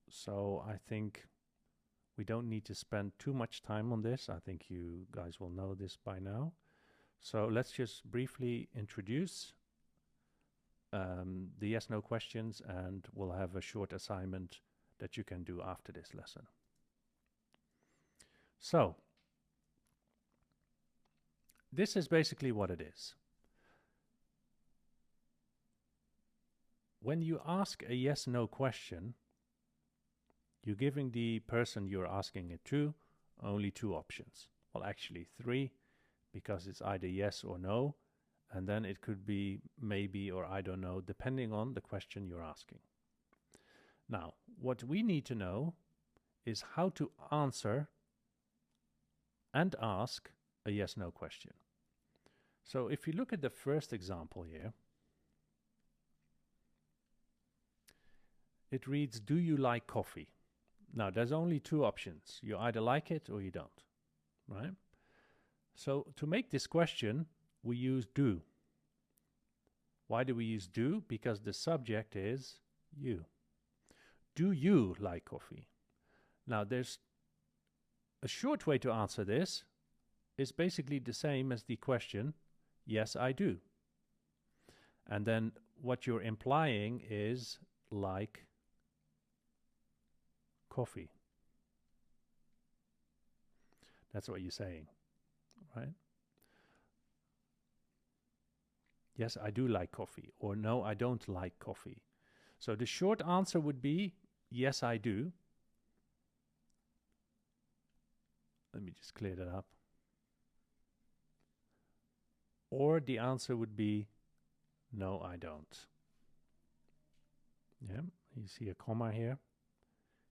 So I think we don't need to spend too much time on this. I think you guys will know this by now. So let's just briefly introduce the yes/no questions, and we'll have a short assignment that you can do after this lesson. So this is basically what it is. When you ask a yes/no question, you're giving the person you're asking it to only two options. Well, actually three, because it's either yes or no, and then it could be maybe or I don't know, depending on the question you're asking. Now, what we need to know is how to answer and ask a yes/no question. So if you look at the first example here, it reads, do you like coffee? Now, there's only two options. You either like it or you don't, right? So to make this question, we use do. Why do we use do? Because the subject is you. Do you like coffee? Now, there's a short way to answer this. It's basically the same as the question, yes, I do. And then what you're implying is like coffee. That's what you're saying, right? Yes, I do like coffee, or no, I don't like coffee. So the short answer would be, yes, I do. Let me just clear that up. Or the answer would be, no, I don't. Yeah, you see a comma here.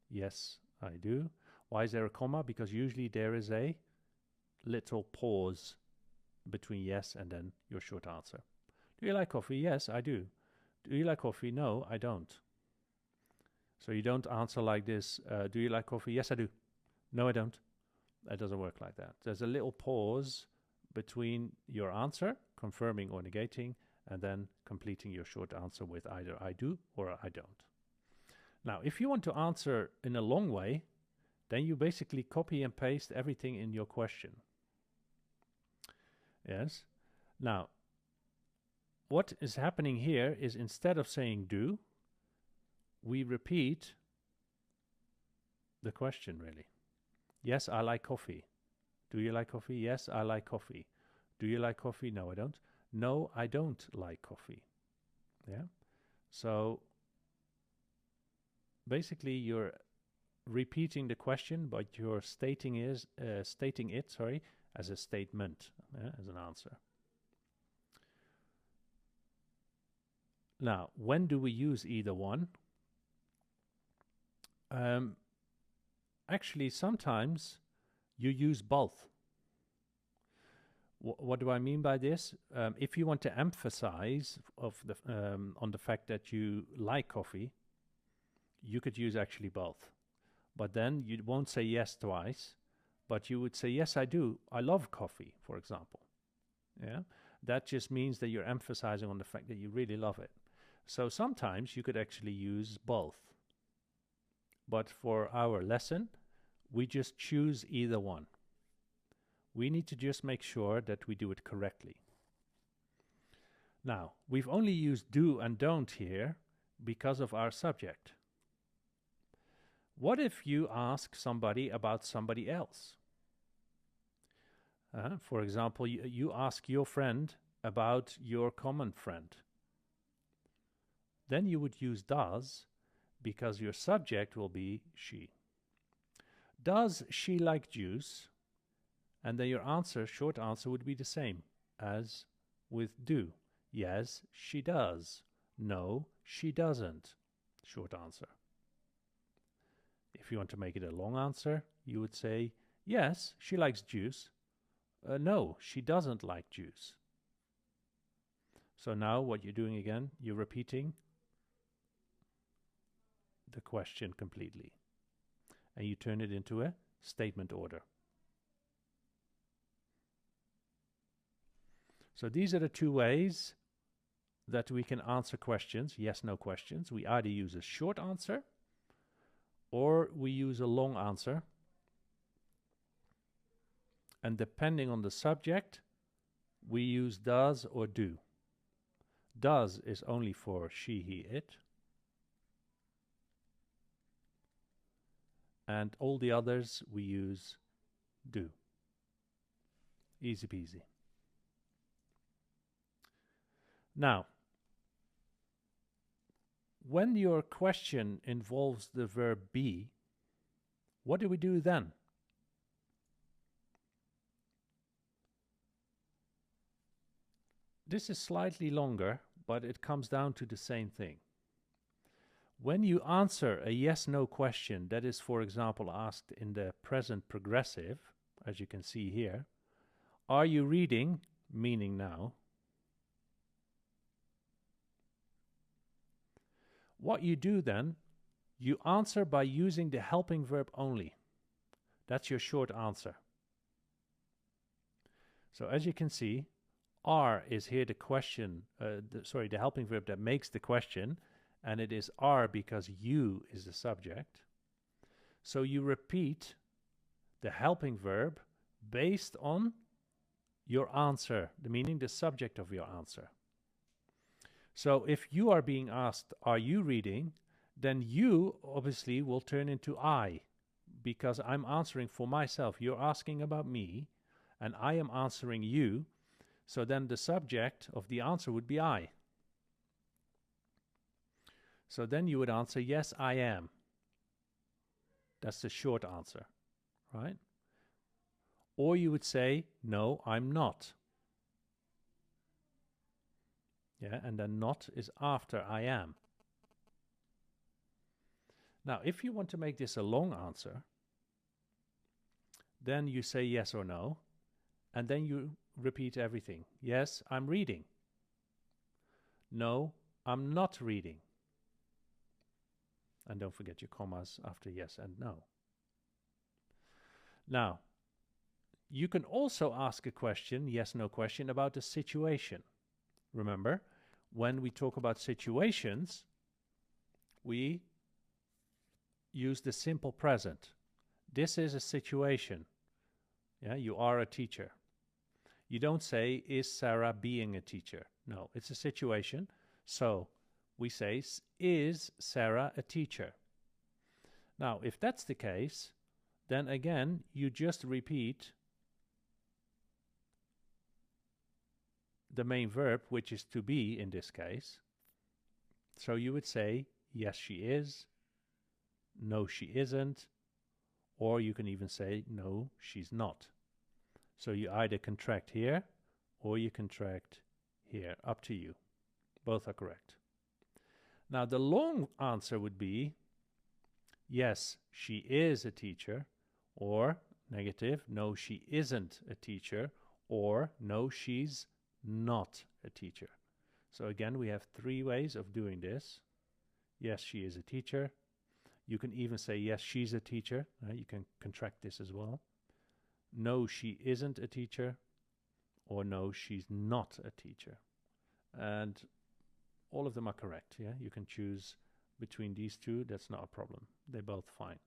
Yes, I do. Why is there a comma? Because usually there is a little pause between yes and then your short answer. Do you like coffee? Yes, I do. Do you like coffee? No, I don't. So you don't answer like this, do you like coffee? Yes, I do. No, I don't. That doesn't work like that. There's a little pause between your answer, confirming or negating, and then completing your short answer with either I do or I don't. Now, if you want to answer in a long way, then you basically copy and paste everything in your question. Yes. Now, what is happening here is instead of saying do, we repeat the question really. Yes, I like coffee. Do you like coffee? Yes, I like coffee. Do you like coffee? No, I don't. No, I don't like coffee. Yeah. So basically you're repeating the question, but you're stating it as a statement, as an answer. Now, when do we use either one? Actually, sometimes you use both. What do I mean by this? If you want to emphasize on the fact that you like coffee, you could use actually both. But then you won't say yes twice, but you would say, yes, I do. I love coffee, for example. Yeah, that just means that you're emphasizing on the fact that you really love it. So sometimes you could actually use both. But for our lesson, we just choose either one. We need to just make sure that we do it correctly. Now, we've only used do and don't here because of our subject. What if you ask somebody about somebody else? For example, you ask your friend about your common friend. Then you would use does, because your subject will be she. Does she like juice? And then your answer, short answer, would be the same as with do. Yes, she does. No, she doesn't. Short answer. If you want to make it a long answer, you would say, yes, she likes juice. No, she doesn't like juice. So now what you're doing again, you're repeating the question completely. And you turn it into a statement order. So these are the two ways that we can answer questions, yes, no questions. We either use a short answer or we use a long answer. And depending on the subject, we use does or do. Does is only for she, he, it. And all the others we use do. Easy peasy. Now, when your question involves the verb be, what do we do then? This is slightly longer, but it comes down to the same thing. When you answer a yes-no question that is, for example, asked in the present progressive, as you can see here, are you reading, meaning now, what you do then, you answer by using the helping verb only. That's your short answer. So as you can see, are is here the question, the helping verb that makes the question, and it is are because you is the subject. So you repeat the helping verb based on your answer, the meaning, the subject of your answer. So if you are being asked, are you reading? Then you obviously will turn into I, because I'm answering for myself. You're asking about me, and I am answering you. So then the subject of the answer would be I. So then you would answer, yes, I am. That's the short answer, right? Or you would say, no, I'm not. Yeah, and then not is after I am. Now, if you want to make this a long answer, then you say yes or no, and then you repeat everything. Yes, I'm reading. No, I'm not reading. And don't forget your commas after yes and no. Now, you can also ask a question, yes, no question, about the situation. Remember, when we talk about situations, we use the simple present. This is a situation. Yeah, you are a teacher. You don't say, is Sarah being a teacher? No, it's a situation. So we say, is Sarah a teacher? Now, if that's the case, then again, you just repeat the main verb, which is to be in this case. So you would say, yes, she is. No, she isn't. Or you can even say, no, she's not. So you either contract here or you contract here, up to you. Both are correct. Now the long answer would be, yes, she is a teacher, or negative, no, she isn't a teacher, or no, she's not a teacher. So again, we have three ways of doing this. Yes, she is a teacher. You can even say, yes, she's a teacher. You can contract this as well. No, she isn't a teacher, or no, she's not a teacher. And all of them are correct. Yeah, you can choose between these two. That's not a problem. They're both fine.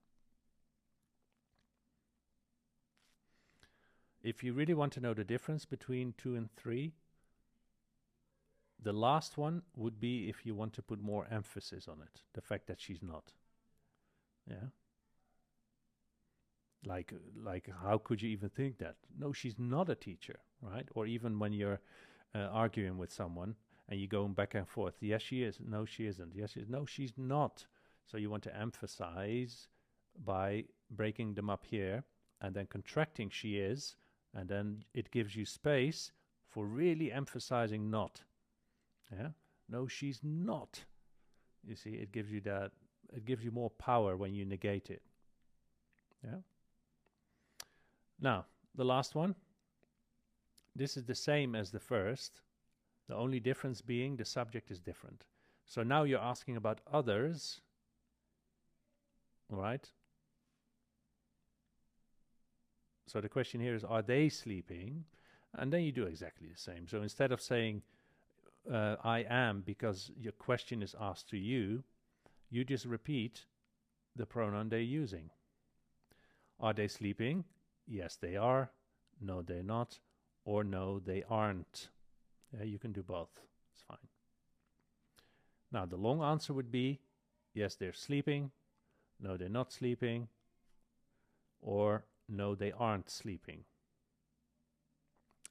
If you really want to know the difference between 2 and 3, the last one would be if you want to put more emphasis on it, the fact that she's not. Yeah. Like how could you even think that? No, she's not a teacher, right? Or even when you're arguing with someone and you're going back and forth. Yes, she is. No, she isn't. Yes, she is. No, she's not. So you want to emphasize by breaking them up here and then contracting she is, and then it gives you space for really emphasizing not. Yeah. No, she's not. You see, it gives you that. It gives you more power when you negate it. Yeah. Now, the last one. This is the same as the first. The only difference being the subject is different. So now you're asking about others. All right. So the question here is, are they sleeping? And then you do exactly the same. So instead of saying, I am because your question is asked to you, you just repeat the pronoun they're using. Are they sleeping? Yes, they are. No, they're not. Or no, they aren't. You can do both. It's fine. Now, the long answer would be, yes, they're sleeping. No, they're not sleeping. Or no, they aren't sleeping.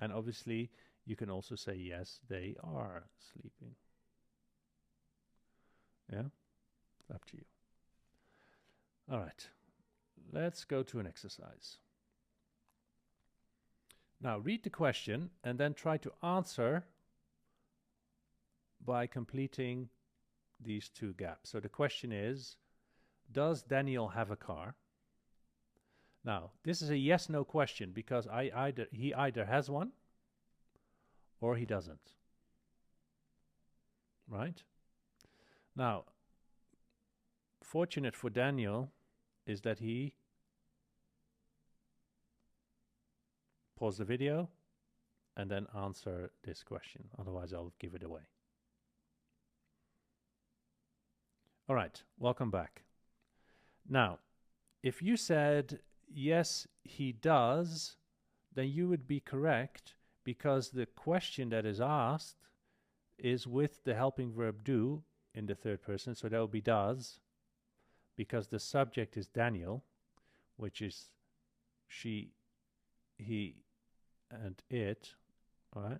And obviously, you can also say, yes, they are sleeping. Yeah? Up to you. All right. Let's go to an exercise. Now, read the question and then try to answer by completing these two gaps. So the question is, does Daniel have a car? Now, this is a yes-no question because he either has one or he doesn't. Right? Now, fortunate for Daniel is that he pause the video and then answer this question. Otherwise, I'll give it away. All right, welcome back. Now, if you said, yes, he does, then you would be correct because the question that is asked is with the helping verb do in the third person. So that would be does, because the subject is Daniel, which is she, he, and it, all right?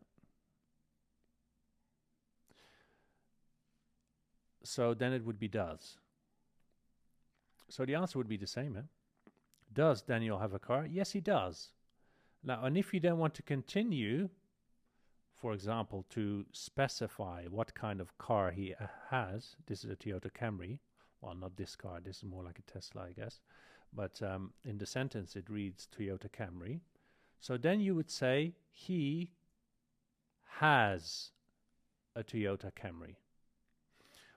So then it would be does. So the answer would be the same, eh? Does Daniel have a car? Yes, he does. Now, and if you then want to continue, for example, to specify what kind of car he has, this is a Toyota Camry. Well, not this car, this is more like a Tesla, I guess. But in the sentence, it reads Toyota Camry. So then you would say, he has a Toyota Camry.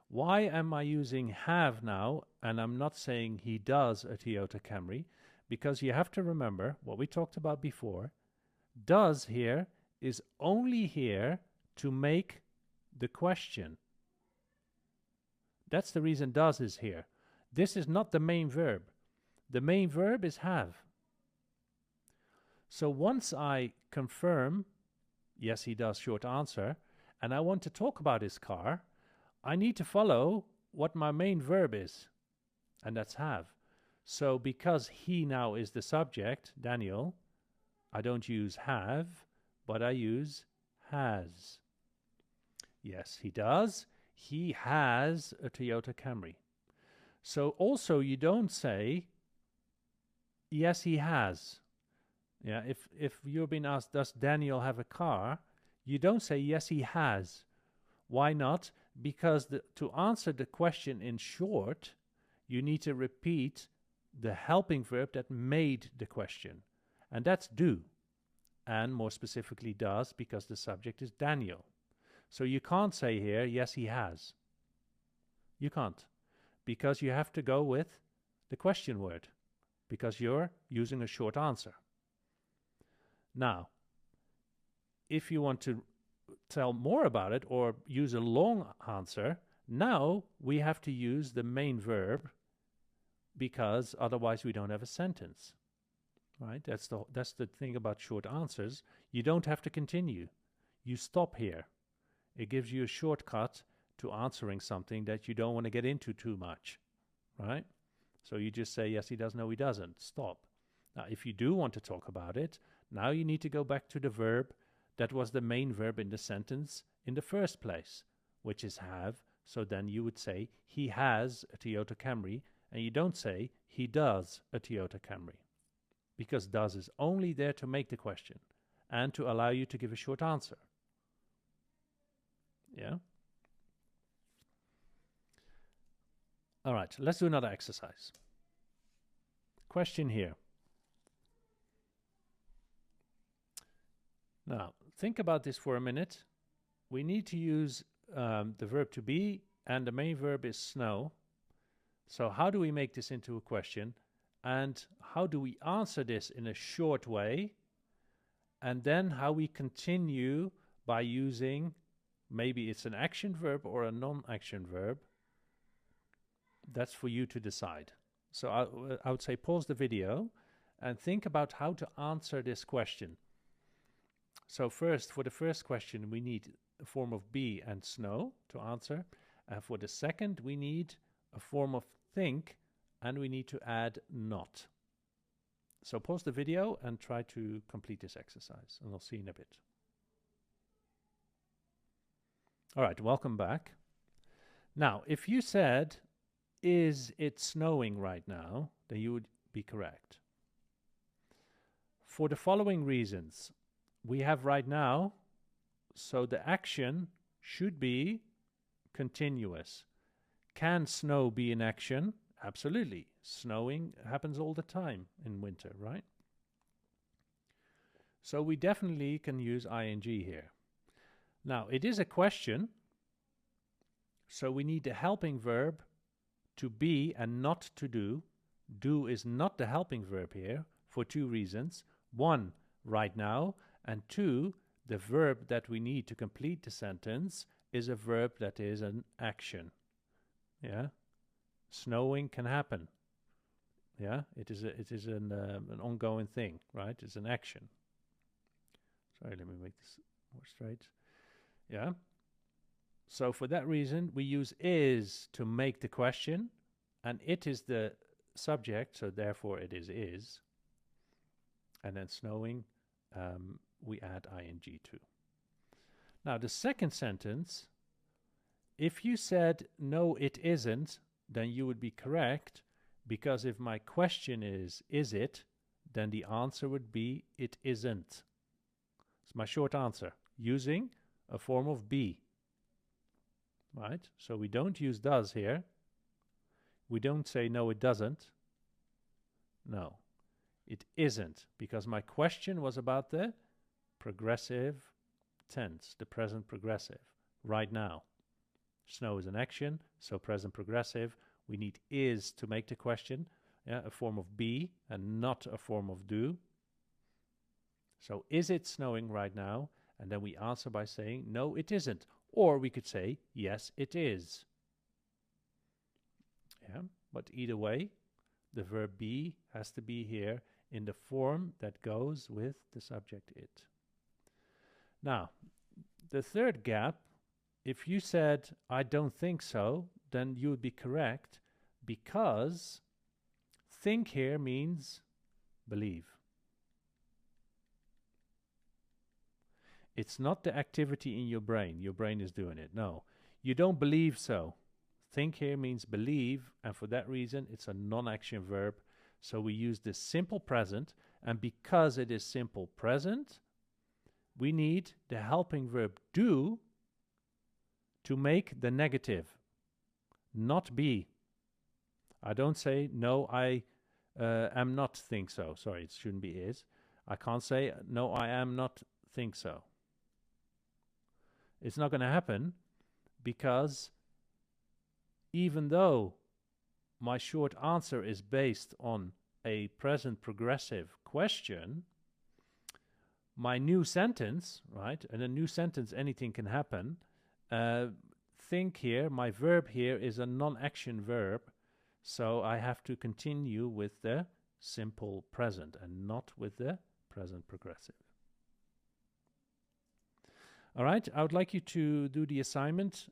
Why am I using have now, and I'm not saying he does a Toyota Camry? Because you have to remember what we talked about before. Does here is only here to make the question. That's the reason does is here. This is not the main verb. The main verb is have. So once I confirm, yes, he does, short answer, and I want to talk about his car, I need to follow what my main verb is, and that's have. So because he now is the subject, Daniel, I don't use have, but I use has. Yes, he does. He has a Toyota Camry. So also you don't say, yes, he has. Yeah, if you're being asked, does Daniel have a car? You don't say, yes, he has. Why not? Because to answer the question in short, you need to repeat the helping verb that made the question. And that's do. And more specifically does, because the subject is Daniel. So you can't say here, yes, he has. You can't. Because you have to go with the question word. Because you're using a short answer. Now, if you want to tell more about it or use a long answer, now we have to use the main verb because otherwise we don't have a sentence. Right? That's the thing about short answers. You don't have to continue. You stop here. It gives you a shortcut to answering something that you don't want to get into too much. Right? So you just say, yes, he does, no, he doesn't. Stop. Now, if you do want to talk about it, now you need to go back to the verb that was the main verb in the sentence in the first place, which is have. So then you would say, he has a Toyota Camry, and you don't say, he does a Toyota Camry. Because does is only there to make the question and to allow you to give a short answer. Yeah? All right, let's do another exercise. Question here. Now, think about this for a minute. We need to use the verb to be, and the main verb is snow. So how do we make this into a question? And how do we answer this in a short way? And then how we continue by using Maybe it's an action verb or a non-action verb. That's for you to decide. So I would say pause the video and think about how to answer this question. So first, for the first question, we need a form of be and snow to answer. And for the second, we need a form of think, and we need to add not. So pause the video and try to complete this exercise, and I'll see you in a bit. All right, welcome back. Now, if you said, is it snowing right now, then you would be correct. For the following reasons, we have right now, so the action should be continuous. Can snow be an action? Absolutely. Snowing happens all the time in winter, right? So we definitely can use ing here. Now, it is a question, so we need the helping verb to be and not to do. Do is not the helping verb here for two reasons. One, right now, and two, the verb that we need to complete the sentence is a verb that is an action. Yeah, snowing can happen. Yeah, it is an ongoing thing, right? It's an action. Sorry, let me make this more straight. Yeah. So for that reason, we use is to make the question, and it is the subject, so therefore it is. And then snowing, we add ing to. Now the second sentence, if you said no it isn't, then you would be correct, because if my question is it, then the answer would be it isn't. It's my short answer, using a form of be. Right? So we don't use does here. We don't say no it doesn't. No, it isn't, because my question was about the progressive tense, the present progressive, right now. Snow is an action, so present progressive. We need is to make the question, yeah, a form of be and not a form of do. So is it snowing right now? And then we answer by saying no it isn't. Or we could say yes it is. Yeah, but either way, the verb be has to be here in the form that goes with the subject it. Now, the third gap, if you said I don't think so, then you would be correct, because think here means believe. It's not the activity in your brain. Your brain is doing it. No, you don't believe so. Think here means believe, and for that reason, it's a non-action verb. So we use the simple present, and because it is simple present, we need the helping verb do to make the negative, not be. I don't say, no, I am not think so. Sorry, it shouldn't be is. I can't say, no, I am not think so. It's not going to happen, because even though my short answer is based on a present progressive question, my new sentence, right, in a new sentence anything can happen, think here, my verb here is a non-action verb, so I have to continue with the simple present and not with the present progressive. All right, I would like you to do the assignment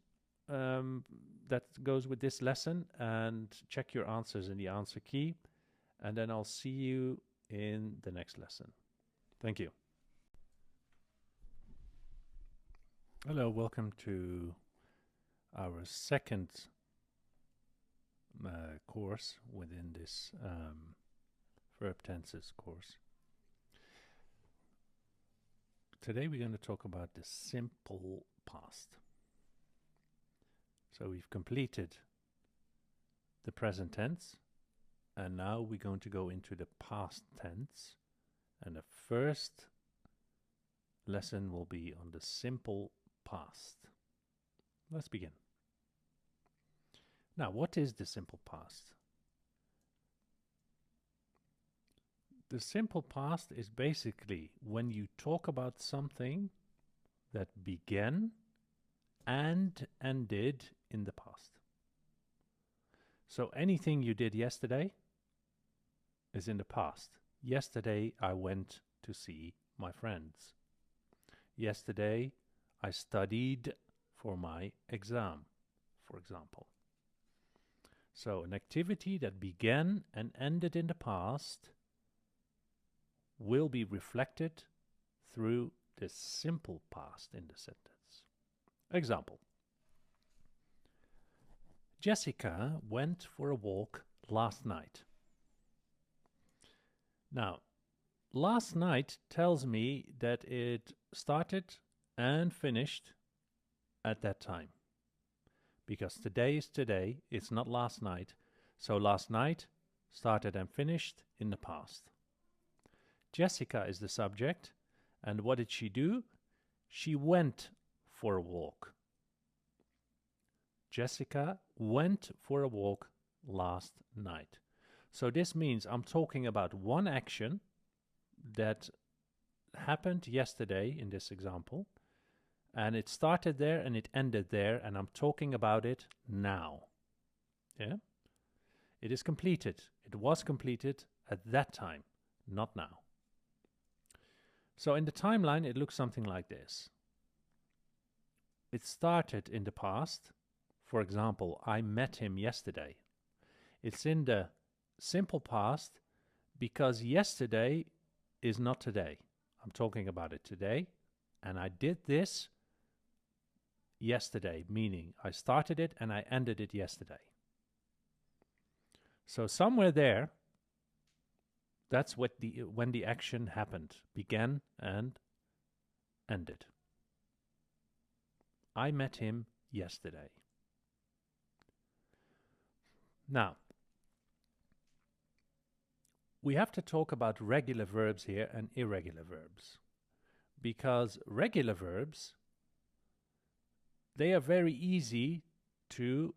that goes with this lesson and check your answers in the answer key, and then I'll see you in the next lesson. Thank you. Hello, welcome to our second course within this verb tenses course. Today we're going to talk about the simple past. So we've completed the present tense, and now we're going to go into the past tense, and the first lesson will be on the simple past. Let's begin. Now, what is the simple past? The simple past is basically when you talk about something that began and ended in the past. So anything you did yesterday is in the past. Yesterday I went to see my friends. Yesterday I studied for my exam, for example. So an activity that began and ended in the past will be reflected through the simple past in the sentence. Example. Jessica went for a walk last night. Now, last night tells me that it started and finished at that time. Because today is today, it's not last night. So last night started and finished in the past. Jessica is the subject. And what did she do? She went for a walk. Jessica went for a walk last night. So this means I'm talking about one action that happened yesterday in this example. And it started there and it ended there, and I'm talking about it now. Yeah? It is completed. It was completed at that time, not now. So in the timeline, it looks something like this. It started in the past. For example, I met him yesterday. It's in the simple past because yesterday is not today. I'm talking about it today, and I did this yesterday, meaning I started it and I ended it yesterday. So somewhere there, that's what when the action happened, began and ended. I met him yesterday. Now, we have to talk about regular verbs here and irregular verbs, because regular verbs, they are very easy to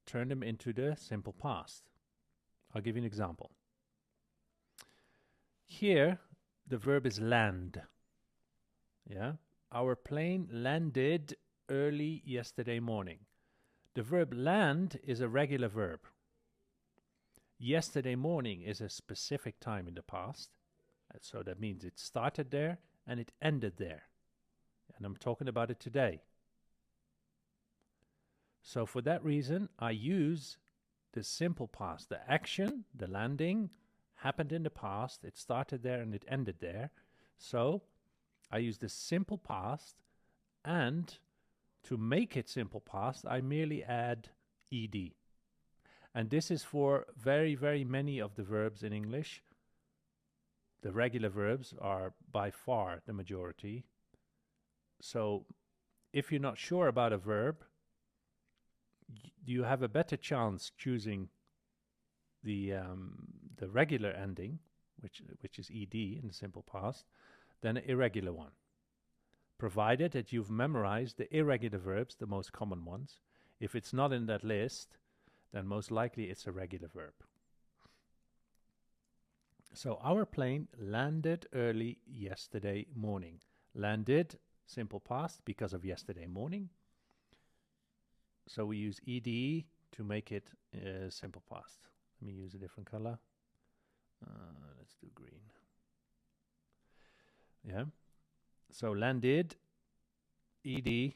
turn them into the simple past. I'll give you an example. Here, the verb is land. Yeah? Our plane landed early yesterday morning. The verb land is a regular verb. Yesterday morning is a specific time in the past. So that means it started there and it ended there. And I'm talking about it today. So for that reason, I use the simple past. The action, the landing, happened in the past. It started there and it ended there. So I use the simple past, and to make it simple past, I merely add ed. And this is for very, very many of the verbs in English. The regular verbs are by far the majority. So if you're not sure about a verb, you have a better chance choosing the regular ending, which is ed in the simple past, than an irregular one, provided that you've memorized the irregular verbs, the most common ones. If it's not in that list, then most likely it's a regular verb. So our plane landed early yesterday morning. Landed, simple past, because of yesterday morning. So we use ed to make it simple past. Let me use a different color. Let's do green. Yeah. So landed, ed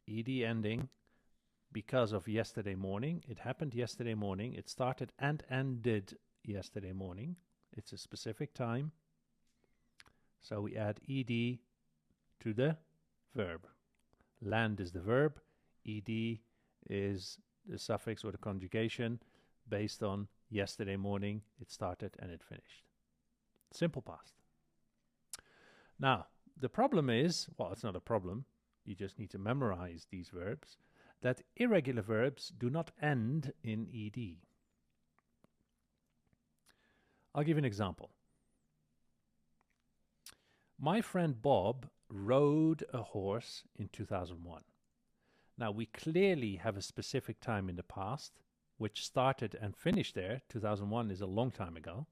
ending, because of yesterday morning. It happened yesterday morning. It started and ended yesterday morning. It's a specific time. So we add ed to the verb. Land is the verb. Ed is the suffix or the conjugation based on yesterday morning. It started and it finished. Simple past. Now, the problem is, well, it's not a problem. You just need to memorize these verbs, that irregular verbs do not end in ed. I'll give you an example. My friend Bob rode a horse in 2001. Now, we clearly have a specific time in the past, which started and finished there. 2001 is a long time ago.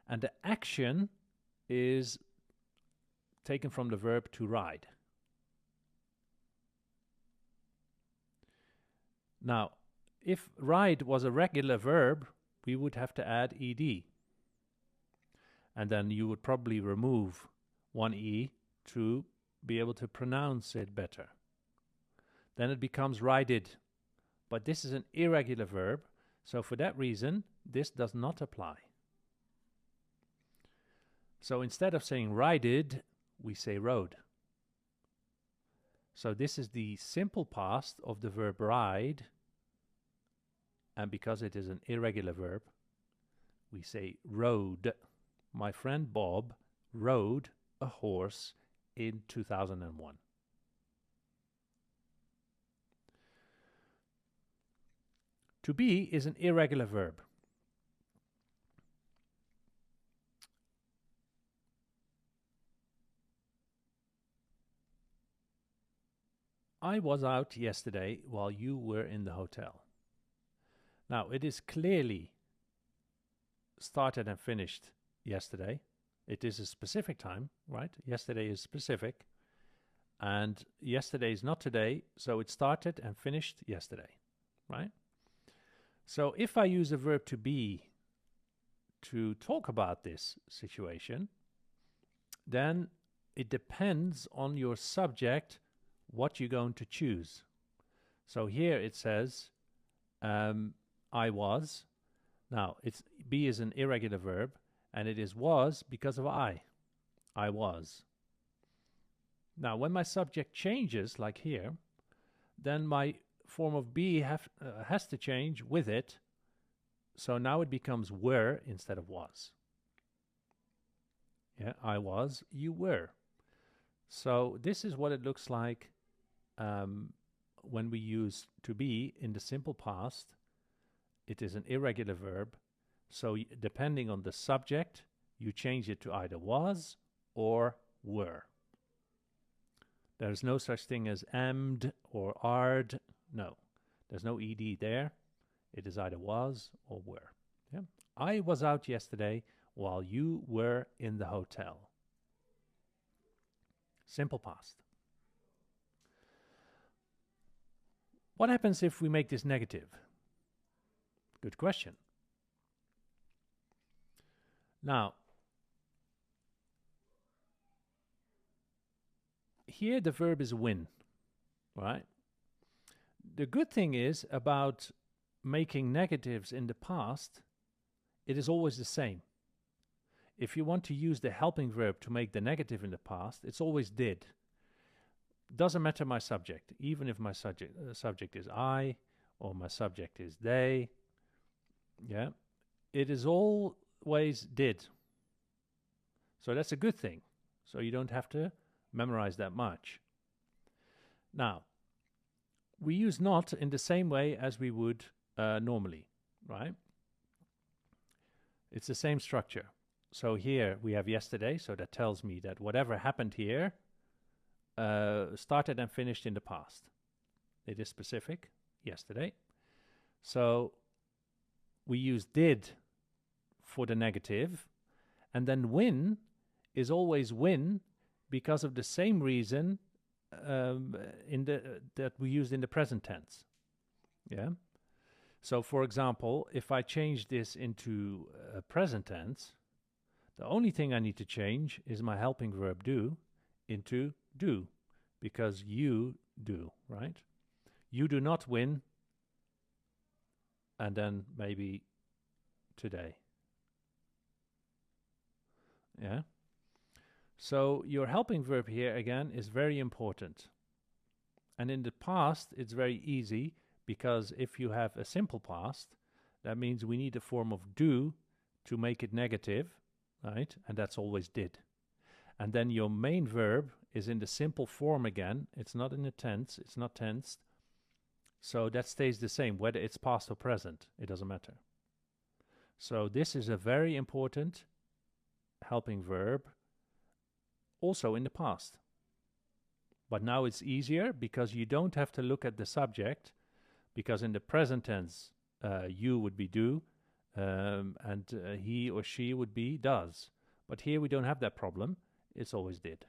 And the action is taken from the verb to ride. Now, if ride was a regular verb, we would have to add ed. And then you would probably remove one e to be able to pronounce it better. Then it becomes rided. But this is an irregular verb, so for that reason, this does not apply. So instead of saying rided, we say rode. So this is the simple past of the verb ride, and because it is an irregular verb, we say rode. My friend Bob rode a horse in 2001. To be is an irregular verb. I was out yesterday while you were in the hotel. Now, it is clearly started and finished yesterday. It is a specific time, right? Yesterday is specific. And yesterday is not today, so it started and finished yesterday, right? So if I use a verb to be to talk about this situation, then it depends on your subject what you're going to choose. So here it says, I was. Now, be is an irregular verb, and it is was because of I was. Now, when my subject changes, like here, then my form of be has to change with it. So now it becomes were instead of was. Yeah, I was, you were. So this is what it looks like when we use to be in the simple past. It is an irregular verb. So depending on the subject, you change it to either was or were. There's no such thing as am'd or ard. No, there's no ed there. It is either was or were. Yeah? I was out yesterday while you were in the hotel. Simple past. What happens if we make this negative? Good question. Now, here the verb is win, right? The good thing is about making negatives in the past, it is always the same. If you want to use the helping verb to make the negative in the past, it's always did. Doesn't matter my subject, even if my subject is I or my subject is they. Yeah, it is always did. So that's a good thing. So you don't have to memorize that much. Now, we use not in the same way as we would normally, right? It's the same structure. So here we have yesterday, so that tells me that whatever happened here started and finished in the past. It is specific, yesterday. So we use did for the negative, and then win is always win because of the same reason that we used in the present tense. Yeah. So, for example, if I change this into present tense, the only thing I need to change is my helping verb do into do, because you do, right? You do not win, and then maybe today. Yeah. So your helping verb here again is very important. And in the past, it's very easy, because if you have a simple past, that means we need a form of do to make it negative, right? And that's always did. And then your main verb is in the simple form again. It's not in the tense. It's not tensed. So that stays the same, whether it's past or present. It doesn't matter. So this is a very important helping verb, also in the past. But now it's easier because you don't have to look at the subject, because in the present tense, you would be do, and he or she would be does. But here we don't have that problem. It's always did.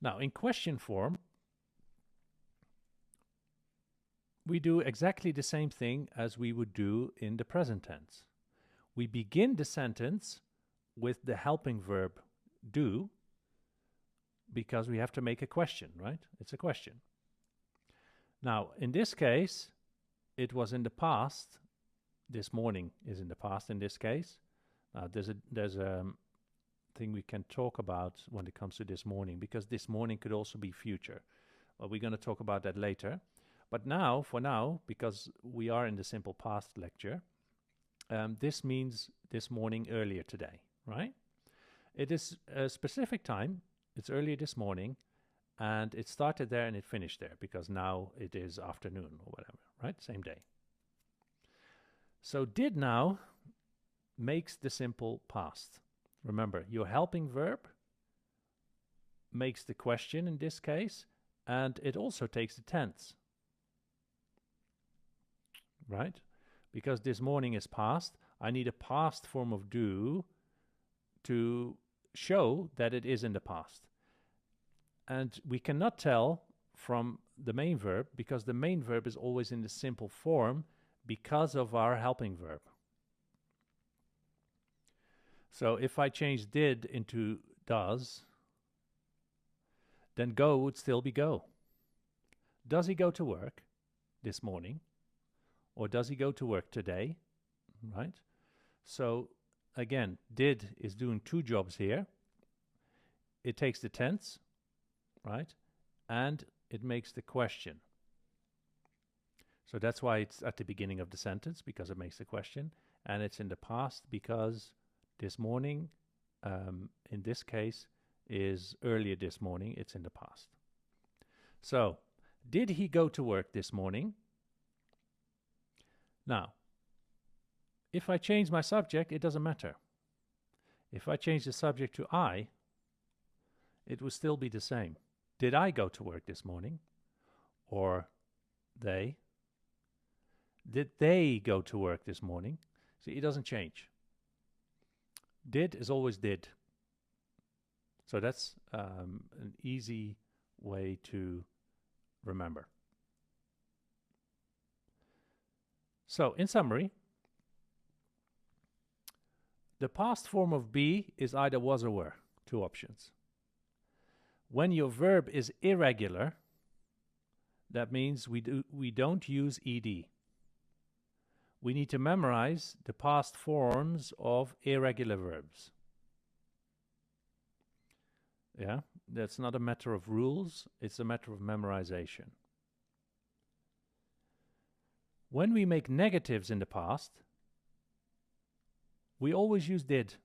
Now, in question form, we do exactly the same thing as we would do in the present tense. We begin the sentence with the helping verb do, because we have to make a question, right? It's a question. Now, in this case, it was in the past. This morning is in the past in this case. There's a thing we can talk about when it comes to this morning, because this morning could also be future. Well, we're going to talk about that later. But now, for now, because we are in the simple past lecture, this means this morning, earlier today, right? It is a specific time. It's earlier this morning, and it started there and it finished there, because now it is afternoon or whatever, right? Same day. So did now makes the simple past. Remember, your helping verb makes the question in this case, and it also takes the tense, right? Because this morning is past, I need a past form of do to show that it is in the past. And we cannot tell from the main verb, because the main verb is always in the simple form because of our helping verb. So if I change did into does, then go would still be go. Does he go to work this morning? Or does he go to work today? Right? So again, did is doing two jobs here. It takes the tense, right? And it makes the question. So that's why it's at the beginning of the sentence, because it makes the question. And it's in the past because this morning, in this case, is earlier this morning. It's in the past. So, did he go to work this morning? Now, if I change my subject, it doesn't matter. If I change the subject to I, it will still be the same. Did I go to work this morning? Or they? Did they go to work this morning? See, it doesn't change. Did is always did. So that's an easy way to remember. So, in summary, the past form of be is either was or were. Two options. When your verb is irregular, that means we don't use ed. We need to memorize the past forms of irregular verbs. Yeah, that's not a matter of rules, it's a matter of memorization. When we make negatives in the past, we always use did.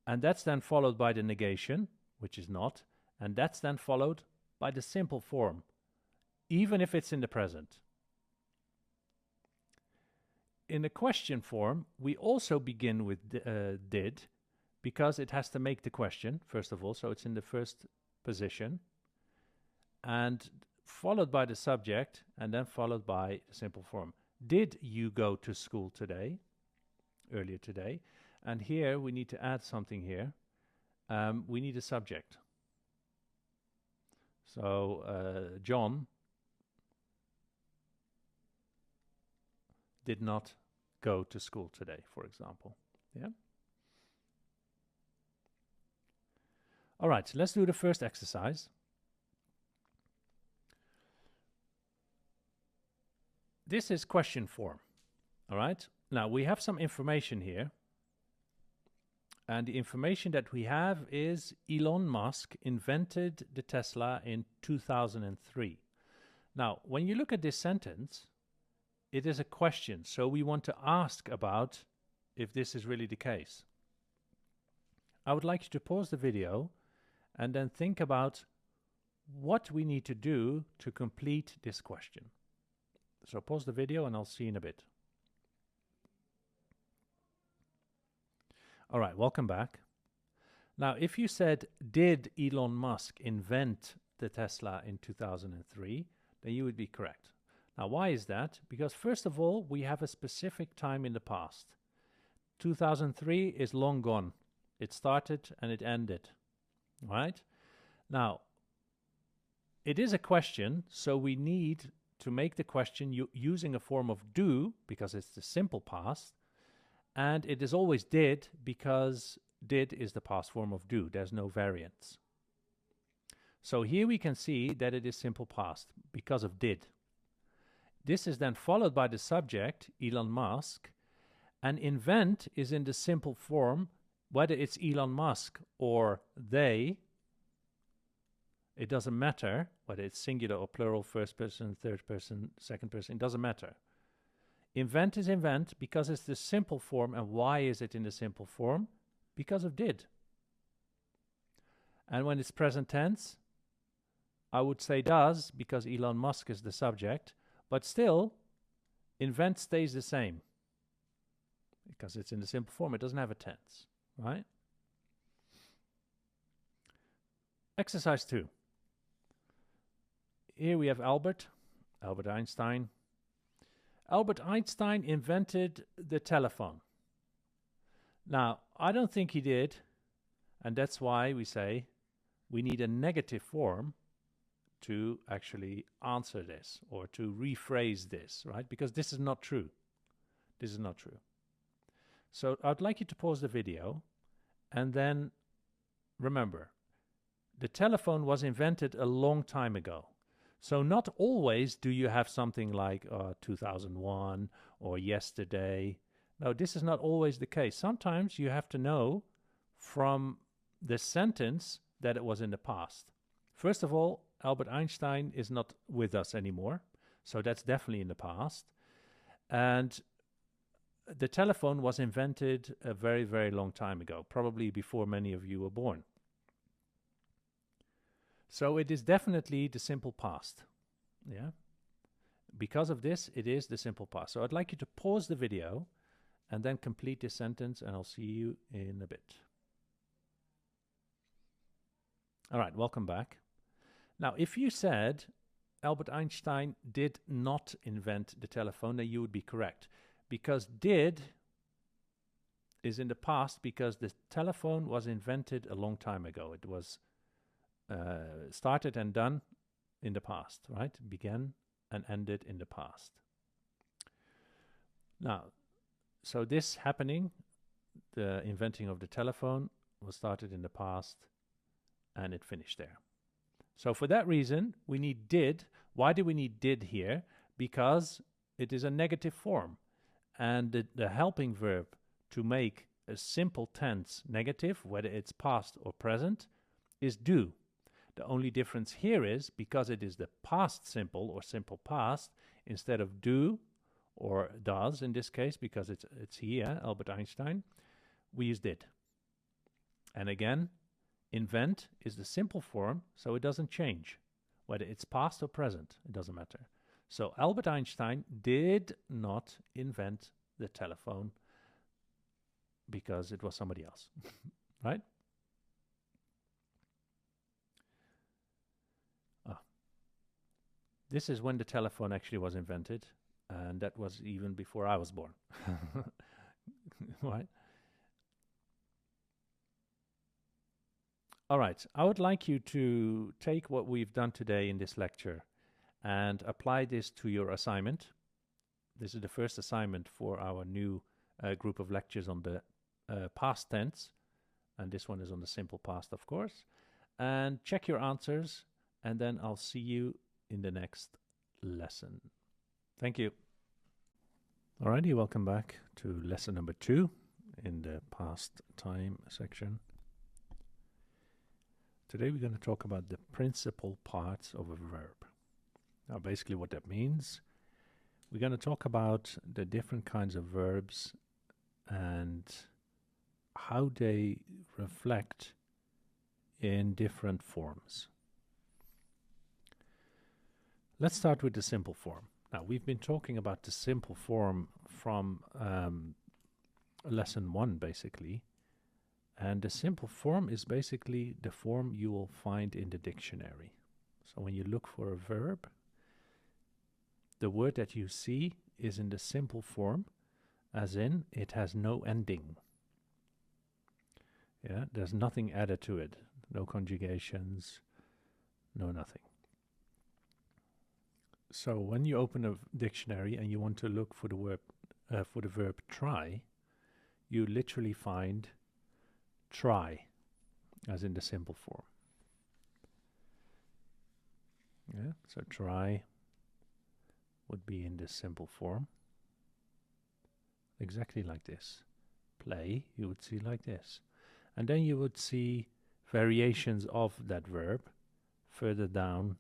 And that's then followed by the negation, which is not, and that's then followed by the simple form, even if it's in the present. In the question form, we also begin with did, because it has to make the question, first of all, so it's in the first position, and followed by the subject, and then followed by the simple form. Did you go to school today? Earlier today. And here we need to add something here. We need a subject. So John did not go to school today, for example. Yeah. All right, so let's do the first exercise. This is question form. All right. Now we have some information here. And the information that we have is Elon Musk invented the Tesla in 2003. Now, when you look at this sentence, it is a question. So we want to ask about if this is really the case. I would like you to pause the video and then think about what we need to do to complete this question. So pause the video and I'll see you in a bit. All right, welcome back. Now, if you said, did Elon Musk invent the Tesla in 2003, then you would be correct. Now, why is that? Because first of all, we have a specific time in the past. 2003 is long gone. It started and it ended. right? Now, it is a question, so we need to make the question using a form of do, because it's the simple past, and it is always did, because did is the past form of do. There's no variance. So here we can see that it is simple past because of did. This is then followed by the subject, Elon Musk, and invent is in the simple form, whether it's Elon Musk or they, it doesn't matter whether it's singular or plural, first person, third person, second person, it doesn't matter. Invent is invent because it's the simple form. And why is it in the simple form? Because of did. And when it's present tense, I would say does, because Elon Musk is the subject, but still, invent stays the same because it's in the simple form. It doesn't have a tense, right? Exercise 2. Here we have Albert Einstein. Albert Einstein invented the telephone. Now, I don't think he did, and that's why we say we need a negative form to actually answer this or to rephrase this, right? Because this is not true. This is not true. So I'd like you to pause the video and then remember, the telephone was invented a long time ago. So not always do you have something like 2001 or yesterday. No, this is not always the case. Sometimes you have to know from the sentence that it was in the past. First of all, Albert Einstein is not with us anymore, so that's definitely in the past. And the telephone was invented a very, very long time ago, probably before many of you were born. So it is definitely the simple past. Yeah. Because of this, it is the simple past. So I'd like you to pause the video and then complete this sentence, and I'll see you in a bit. All right, welcome back. Now, if you said Albert Einstein did not invent the telephone, then you would be correct. Because did is in the past because the telephone was invented a long time ago. It was started and done in the past, right? Began and ended in the past. Now, so this happening, the inventing of the telephone, was started in the past and it finished there. So for that reason, we need did. Why do we need did here? Because it is a negative form. And the helping verb to make a simple tense negative, whether it's past or present, is do. The only difference here is because it is the past simple or simple past, instead of do or does in this case, because it's here, Albert Einstein, we use did. And again, invent is the simple form, so it doesn't change. Whether it's past or present, it doesn't matter. So Albert Einstein did not invent the telephone because it was somebody else, right? This is when the telephone actually was invented, and that was even before I was born, right? All right, I would like you to take what we've done today in this lecture and apply this to your assignment. This is the first assignment for our new group of lectures on the past tense, and this one is on the simple past, of course. And check your answers, and then I'll see you in the next lesson. Thank you. Alrighty, welcome back to lesson number 2 in the past time section. Today we're going to talk about the principal parts of a verb. Now basically what that means, we're going to talk about the different kinds of verbs and how they reflect in different forms. Let's start with the simple form. Now, we've been talking about the simple form from lesson 1, basically. And the simple form is basically the form you will find in the dictionary. So when you look for a verb, the word that you see is in the simple form, as in it has no ending. Yeah, there's nothing added to it. no conjugations, no nothing. So when you open a dictionary and you want to look for the verb try, you literally find try, as in the simple form. Yeah, so try would be in this simple form, exactly like this. Play, you would see like this. And then you would see variations of that verb further down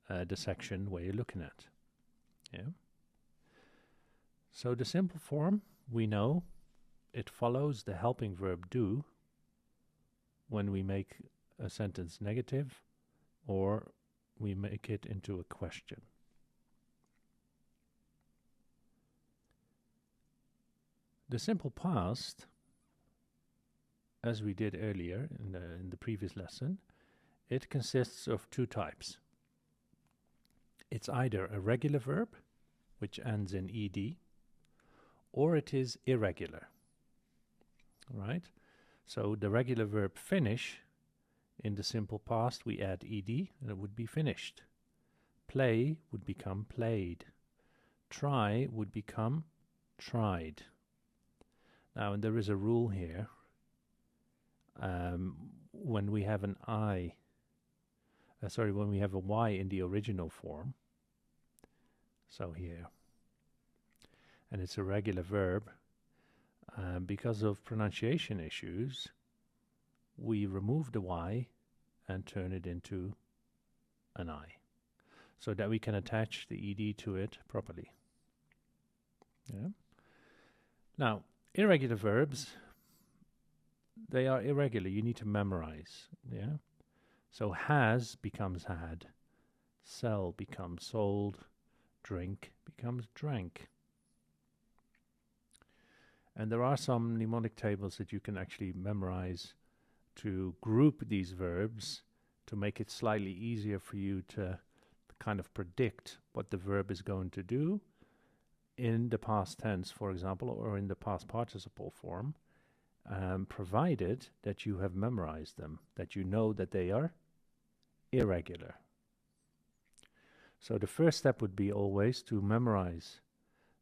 the section where you're looking at. Yeah. So the simple form, we know it follows the helping verb do when we make a sentence negative or we make it into a question. The simple past, as we did earlier in the previous lesson, it consists of two types. It's either a regular verb, which ends in ed, or it is irregular. Right? So the regular verb finish, in the simple past we add ed and it would be finished. Play would become played. Try would become tried. Now, and there is a rule here. When we have an when we have a y in the original form, so here, and it's a regular verb, because of pronunciation issues, we remove the y and turn it into an I, so that we can attach the ed to it properly. Yeah. Now, irregular verbs, they are irregular. You need to memorize. Yeah. So has becomes had, sell becomes sold, drink becomes drank. And there are some mnemonic tables that you can actually memorize to group these verbs to make it slightly easier for you to kind of predict what the verb is going to do in the past tense, for example, or in the past participle form, provided that you have memorized them, that you know that they are irregular. So the first step would be always to memorize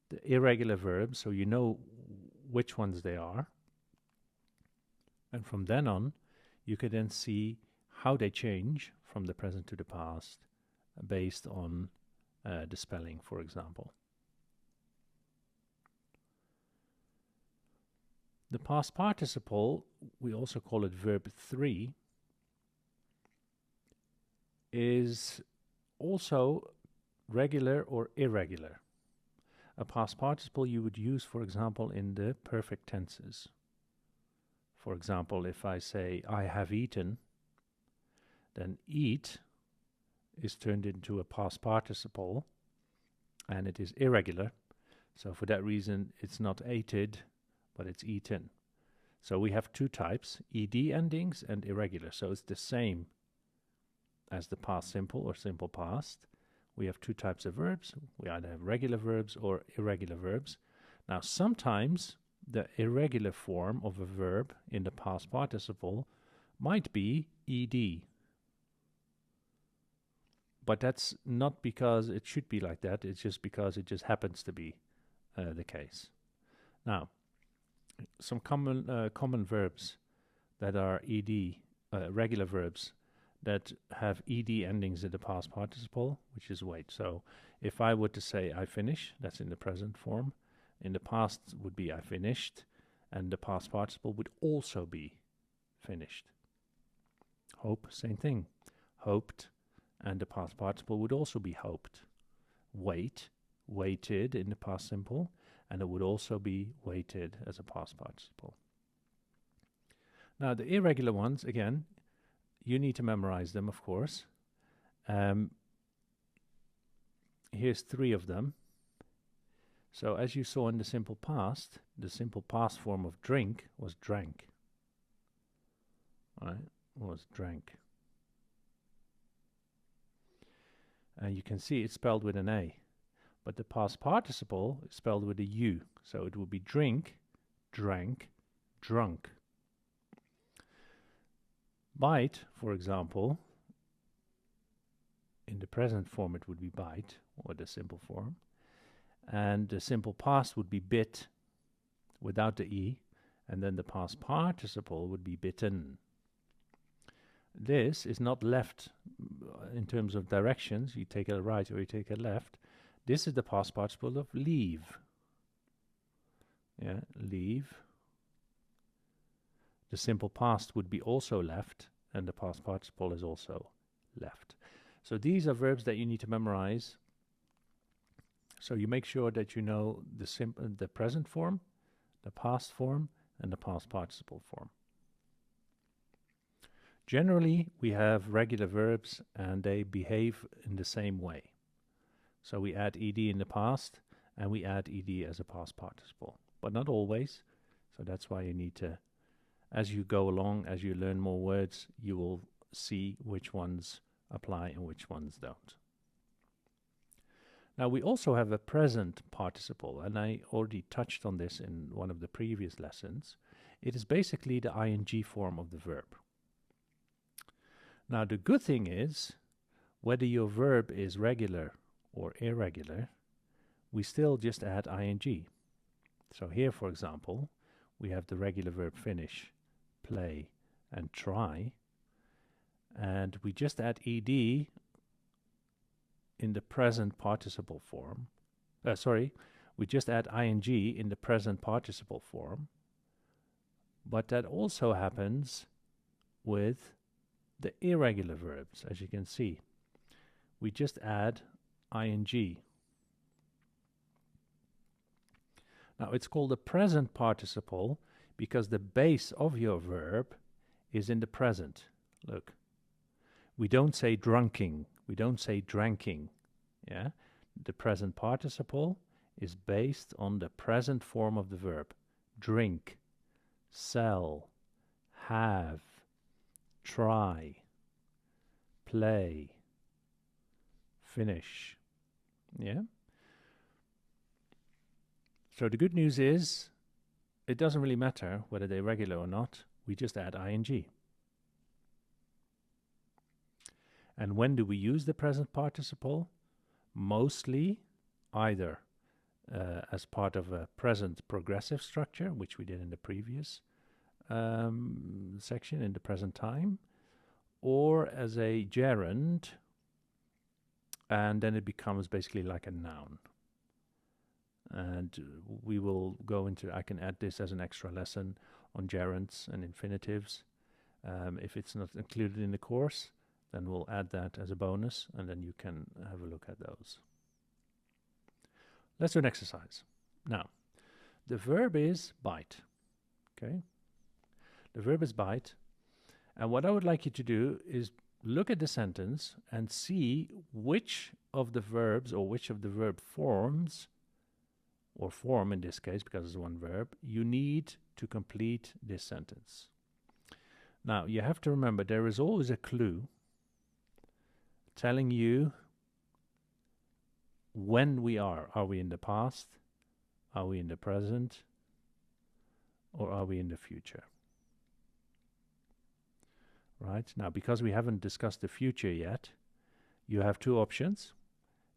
the irregular verbs so you know which ones they are. And from then on, you can then see how they change from the present to the past based on the spelling, for example. The past participle, we also call it verb 3, is also regular or irregular. A past participle you would use, for example, in the perfect tenses. For example, if I say, I have eaten, then eat is turned into a past participle, and it is irregular. So for that reason, it's not ated, but it's eaten. So we have two types, ed endings and irregular. So it's the same as the past simple or simple past. We have two types of verbs. We either have regular verbs or irregular verbs. Now, sometimes the irregular form of a verb in the past participle might be ed. But that's not because it should be like that. It's just because it just happens to be the case. Now, some common verbs that are ed, regular verbs that have ed endings in the past participle, which is wait. So if I were to say I finish, that's in the present form. In the past would be I finished, and the past participle would also be finished. Hope, same thing. Hoped, and the past participle would also be hoped. Wait, waited in the past simple, and it would also be waited as a past participle. Now, the irregular ones, again, you need to memorize them, of course. Here's 3 of them. So as you saw in the simple past form of drink was drank. Right? Was drank. And you can see it's spelled with an A. But the past participle is spelled with a U. So it would be drink, drank, drunk. bite, for example, in the present form it would be bite, or the simple form, and the simple past would be bit without the E, and then the past participle would be bitten. This is not left in terms of directions, you take a right or you take a left. This is the past participle of leave. Yeah, leave. The simple past would be also left, and the past participle is also left. So these are verbs that you need to memorize. So you make sure that you know the present form, the past form, and the past participle form. Generally, we have regular verbs and they behave in the same way. So we add ed in the past and we add ed as a past participle, but not always. So that's why you need to, as you go along, as you learn more words, you will see which ones apply and which ones don't. Now we also have a present participle, and I already touched on this in one of the previous lessons. It is basically the ing form of the verb. Now the good thing is, whether your verb is regular or irregular, we still just add ing. So here, for example, we have the regular verb finish, play, and try, and we just add ed in the present participle form. We just add ing in the present participle form, but that also happens with the irregular verbs, as you can see. We just add ing. Now it's called a present participle because the base of your verb is in the present. Look, we don't say drunking, we don't say dranking. Yeah, the present participle is based on the present form of the verb. Drink, sell, have, try, play, finish. Yeah. So the good news is, it doesn't really matter whether they're regular or not, we just add ing. And when do we use the present participle? Mostly either as part of a present progressive structure, which we did in the previous section, in the present time, or as a gerund, and then it becomes basically like a noun. And we will go into, I can add this as an extra lesson on gerunds and infinitives. If it's not included in the course, then we'll add that as a bonus, and then you can have a look at those. Let's do an exercise. Now, the verb is bite. Okay? The verb is bite. And what I would like you to do is look at the sentence and see which of the verbs or which of the verb forms, or form in this case because it's one verb, you need to complete this sentence. Now, you have to remember there is always a clue telling you when we are. Are we in the past? Are we in the present? Or are we in the future? Right? Now, because we haven't discussed the future yet, you have two options.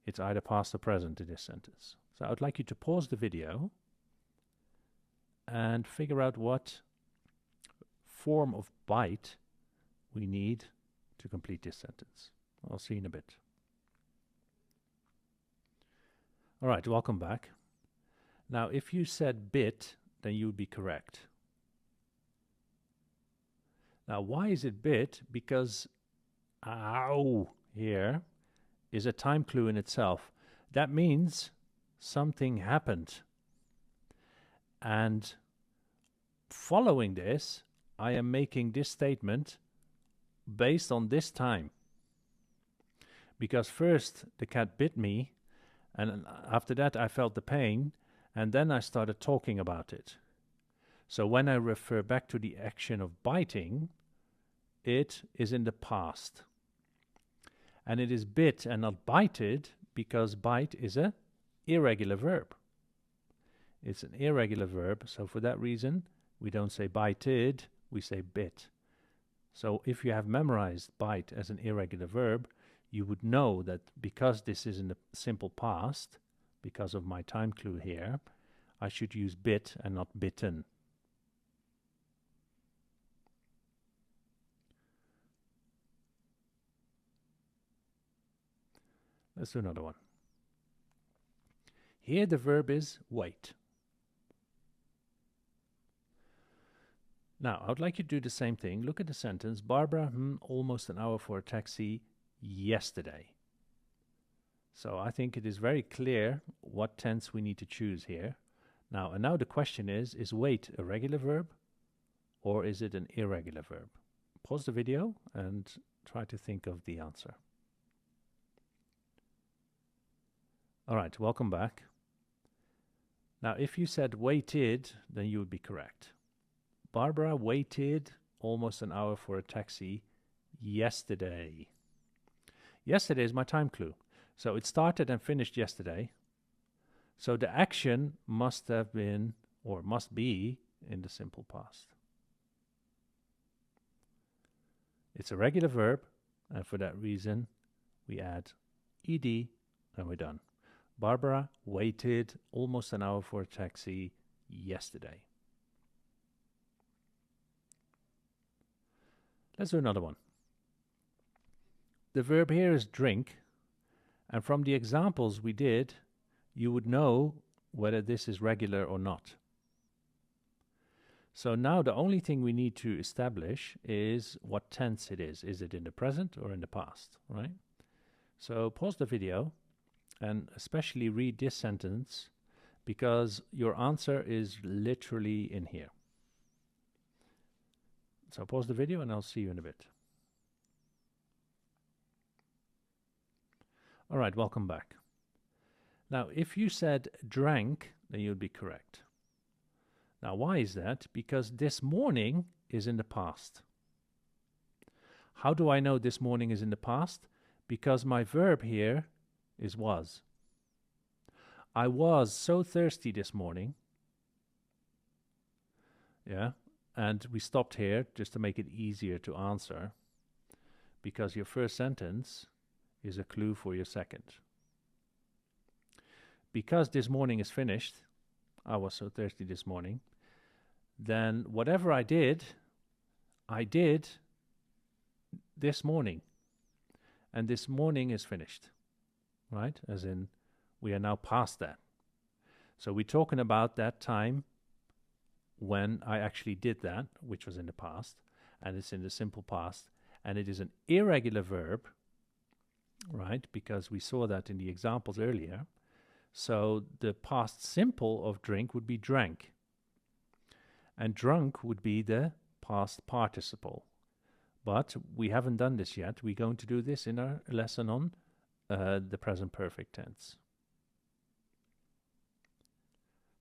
It's either past or present in this sentence. So I would like you to pause the video and figure out what form of bite we need to complete this sentence. I'll see you in a bit. All right, welcome back. Now, if you said bit, then you would be correct. Now, why is it bit? Because ow here is a time clue in itself. That means something happened. And following this, I am making this statement based on this time. Because first the cat bit me, and after that I felt the pain, and then I started talking about it. So when I refer back to the action of biting, it is in the past. And it is bit and not bited because bite is an irregular verb. It's an irregular verb, so for that reason, we don't say bited, we say bit. So if you have memorized bite as an irregular verb, you would know that because this is in the simple past, because of my time clue here, I should use bit and not bitten. Let's do another one. Here the verb is wait. Now, I would like you to do the same thing. Look at the sentence. Barbara, almost an hour for a taxi yesterday. So I think it is very clear what tense we need to choose here. Now the question is wait a regular verb or is it an irregular verb? Pause the video and try to think of the answer. All right, welcome back. Now, if you said waited, then you would be correct. Barbara waited almost an hour for a taxi yesterday. Yesterday is my time clue. So it started and finished yesterday. So the action must have been, or must be, in the simple past. It's a regular verb, and for that reason, we add ed, and we're done. Barbara waited almost an hour for a taxi yesterday. Let's do another one. The verb here is drink, and from the examples we did, you would know whether this is regular or not. So now the only thing we need to establish is what tense it is. Is it in the present or in the past, right? So pause the video and especially read this sentence because your answer is literally in here. So pause the video and I'll see you in a bit. All right, welcome back. Now, if you said drank, then you'd be correct. Now, why is that? Because this morning is in the past. How do I know this morning is in the past? Because my verb here is was. I was so thirsty this morning. Yeah, and we stopped here just to make it easier to answer because your first sentence is a clue for your second. Because this morning is finished, I was so thirsty this morning, then whatever I did this morning. And this morning is finished, right? As in, we are now past that. So we're talking about that time when I actually did that, which was in the past, and it's in the simple past, and it is an irregular verb, right? Because we saw that in the examples earlier. So the past simple of drink would be drank. And drunk would be the past participle. But we haven't done this yet. We're going to do this in our lesson on the present perfect tense.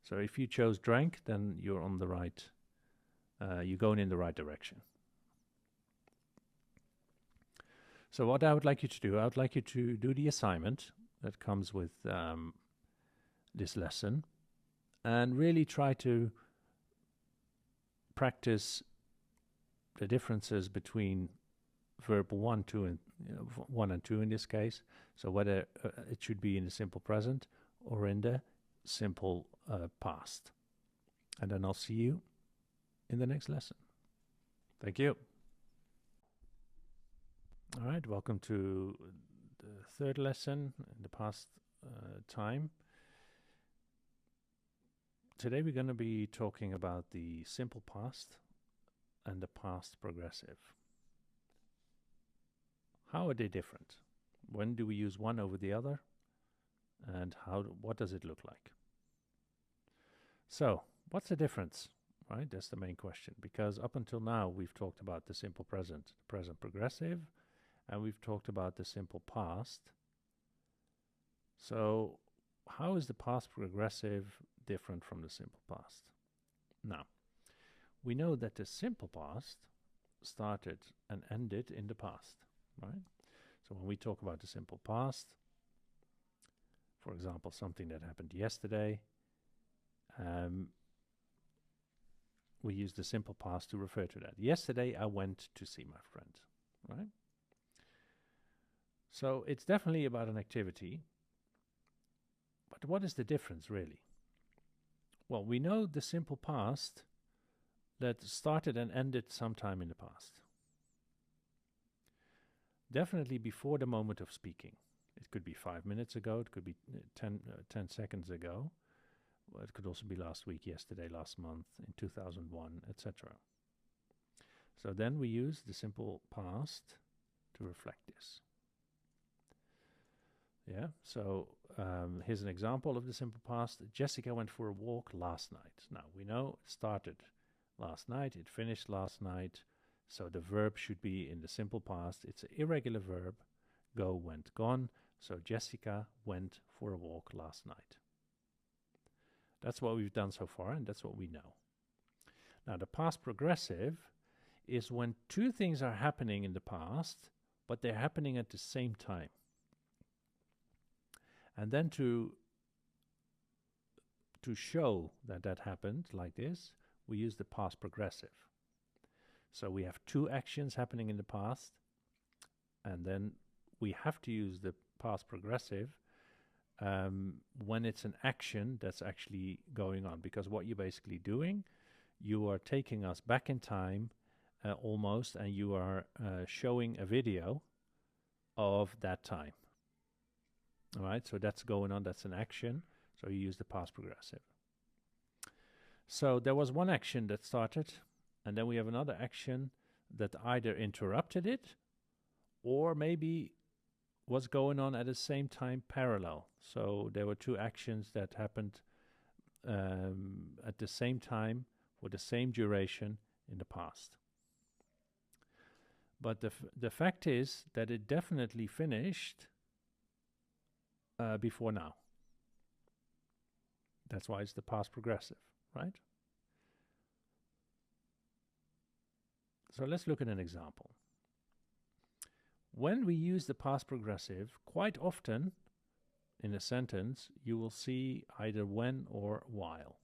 So if you chose drank, then you're on the right, you're going in the right direction. So what I would like you to do, I would like you to do the assignment that comes with this lesson and really try to practice the differences between verb 1, 2, and 1 and 2 in this case. So whether it should be in the simple present or in the simple past. And then I'll see you in the next lesson. Thank you. All right, welcome to the third lesson in the past time. Today we're going to be talking about the simple past and the past progressive. How are they different? When do we use one over the other? And what does it look like? So, what's the difference? Right, that's the main question. Because up until now we've talked about the simple present, present progressive, and we've talked about the simple past. So, how is the past progressive different from the simple past? Now, we know that the simple past started and ended in the past, right? So when we talk about the simple past, for example, something that happened yesterday, we use the simple past to refer to that. Yesterday I went to see my friend, right? So it's definitely about an activity. But what is the difference, really? Well, we know the simple past that started and ended sometime in the past. Definitely before the moment of speaking. It could be 5 minutes ago, it could be 10 seconds ago. Well, it could also be last week, yesterday, last month, in 2001, etc. So then we use the simple past to reflect this. Yeah, so here's an example of the simple past. Jessica went for a walk last night. Now, we know it started last night, it finished last night, so the verb should be in the simple past. It's an irregular verb, go, went, gone. So Jessica went for a walk last night. That's what we've done so far, and that's what we know. Now, the past progressive is when two things are happening in the past, but they're happening at the same time. And then to show that that happened like this, we use the past progressive. So we have two actions happening in the past, and then we have to use the past progressive when it's an action that's actually going on. Because what you're basically doing, you are taking us back in time almost, and you are showing a video of that time. All right, so that's going on, that's an action, so you use the past progressive. So there was one action that started, and then we have another action that either interrupted it or maybe was going on at the same time parallel. So there were two actions that happened at the same time for the same duration in the past. But the fact is that it definitely finished before now. That's why it's the past progressive, right? So let's look at an example. When we use the past progressive, quite often in a sentence, you will see either when or while.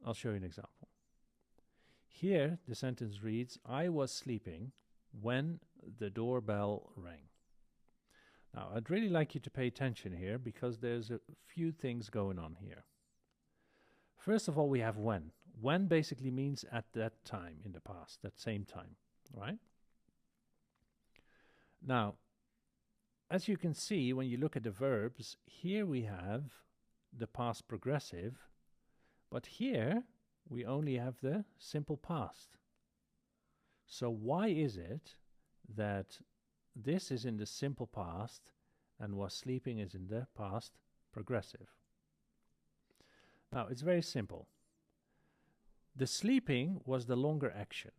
I'll show you an example. Here, the sentence reads, I was sleeping when the doorbell rang. Now, I'd really like you to pay attention here because there's a few things going on here. First of all, we have when. When basically means at that time in the past, that same time, right? Now, as you can see, when you look at the verbs, here we have the past progressive, but here we only have the simple past. So why is it that this is in the simple past and was sleeping is in the past progressive? Now, it's very simple. The sleeping was the longer action,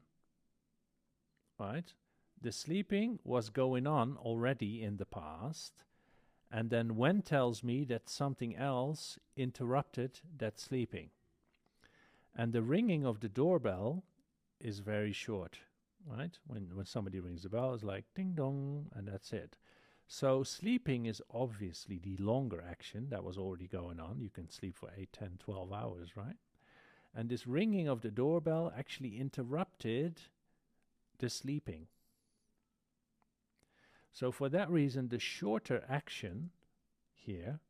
right? The sleeping was going on already in the past, and then when tells me that something else interrupted that sleeping. And the ringing of the doorbell is very short, right? When somebody rings the bell, it's like ding dong, and that's it. So sleeping is obviously the longer action that was already going on. You can sleep for 8, 10, 12 hours, right? And this ringing of the doorbell actually interrupted the sleeping. So for that reason, the shorter action here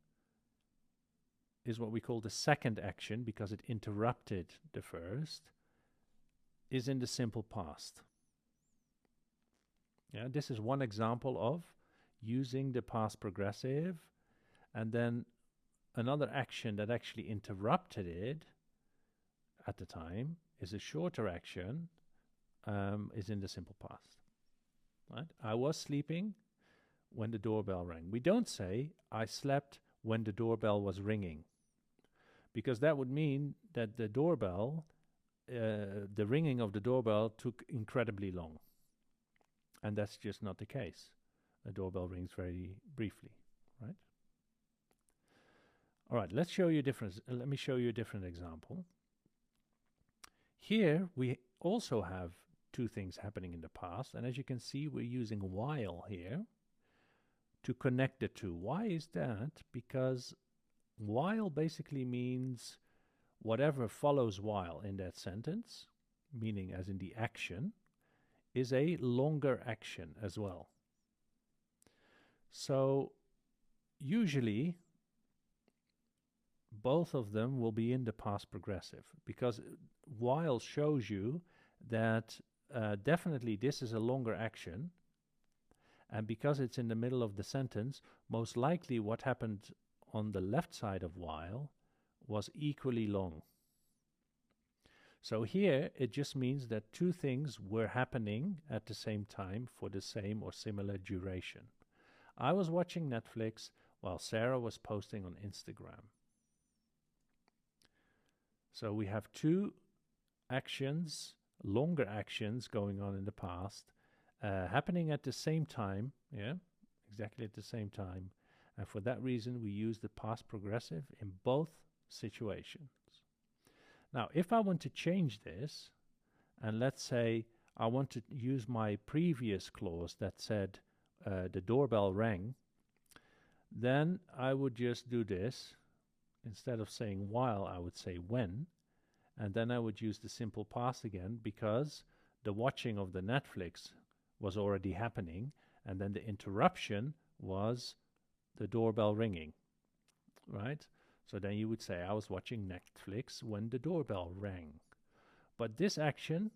is what we call the second action, because it interrupted the first, is in the simple past. Yeah, this is one example of using the past progressive, and then another action that actually interrupted it at the time is a shorter action, is in the simple past. Right? I was sleeping when the doorbell rang. We don't say I slept when the doorbell was ringing, because that would mean that the doorbell, the ringing of the doorbell took incredibly long. And that's just not the case. A doorbell rings very briefly, right? All right, let's show you a difference. Let me show you a different example. Here we also have two things happening in the past, and as you can see, we're using while here to connect the two. Why is that? Because While basically means whatever follows while in that sentence, meaning as in the action, is a longer action as well. So usually both of them will be in the past progressive, because while shows you that definitely this is a longer action, and because it's in the middle of the sentence, most likely what happened on the left side of while was equally long. So here it just means that two things were happening at the same time for the same or similar duration. I was watching Netflix while Sarah was posting on Instagram. So we have two actions, longer actions going on in the past, happening at the same time, exactly at the same time. And for that reason, we use the past progressive in both situations. Now, if I want to change this, and let's say I want to use my previous clause that said the doorbell rang, then I would just do this. Instead of saying while, I would say when, and then I would use the simple past again, because the watching of the Netflix was already happening, and then the interruption was the doorbell ringing, right? So then you would say I was watching Netflix when the doorbell rang. But this action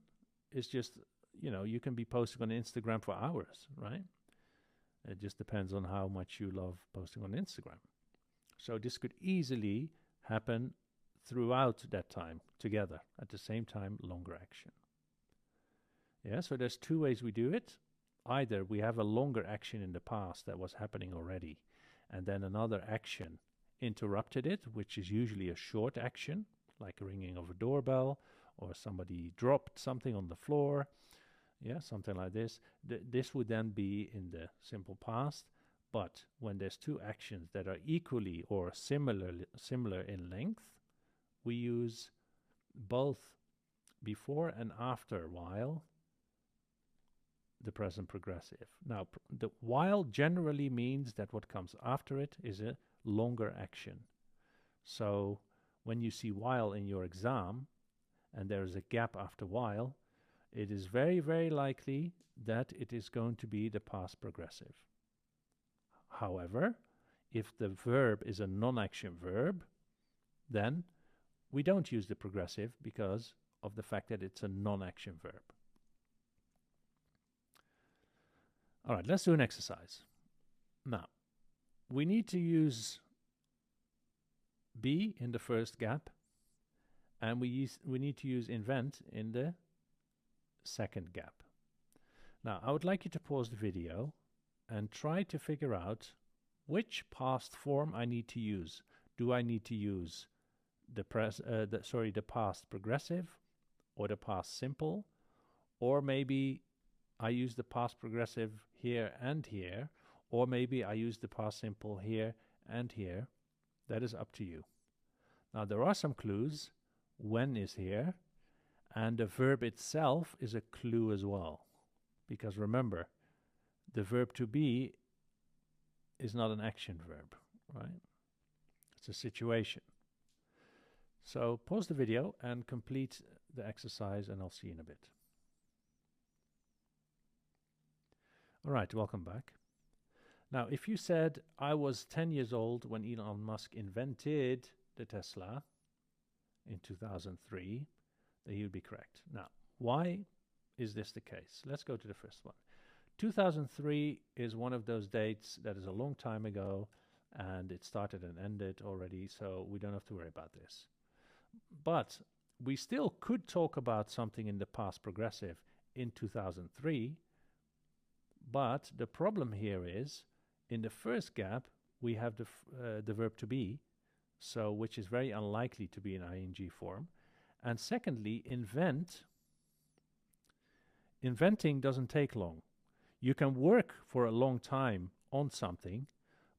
is just, you can be posting on Instagram for hours, right? It just depends on how much you love posting on Instagram. So this could easily happen throughout that time together at the same time, longer action. Yeah, so there's two ways we do it. Either we have a longer action in the past that was happening already, and then another action interrupted it, which is usually a short action, like a ringing of a doorbell, or somebody dropped something on the floor. Yeah, something like this. This would then be in the simple past. But when there's two actions that are equally or similar in length, we use both before and after while the present progressive. Now, the while generally means that what comes after it is a longer action. So when you see while in your exam and there is a gap after while, it is very, very likely that it is going to be the past progressive. However, if the verb is a non-action verb, then we don't use the progressive because of the fact that it's a non-action verb. All right, let's do an exercise. Now, we need to use be in the first gap, and we need to use invent in the second gap. Now, I would like you to pause the video and try to figure out which past form I need to use. Do I need to use the past progressive or the past simple, or maybe I use the past progressive here and here, or maybe I use the past simple here and here. That is up to you. Now, there are some clues. When is here, and the verb itself is a clue as well. Because remember, the verb to be is not an action verb, right? It's a situation. So pause the video and complete the exercise, and I'll see you in a bit. All right, welcome back. Now, if you said, I was 10 years old when Elon Musk invented the Tesla in 2003, then you'd be correct. Now, why is this the case? Let's go to the first one. 2003 is one of those dates that is a long time ago, and it started and ended already, so we don't have to worry about this. But we still could talk about something in the past progressive in 2003, but the problem here is, in the first gap, we have the verb to be, so which is very unlikely to be in ing form. And secondly, inventing doesn't take long. You can work for a long time on something,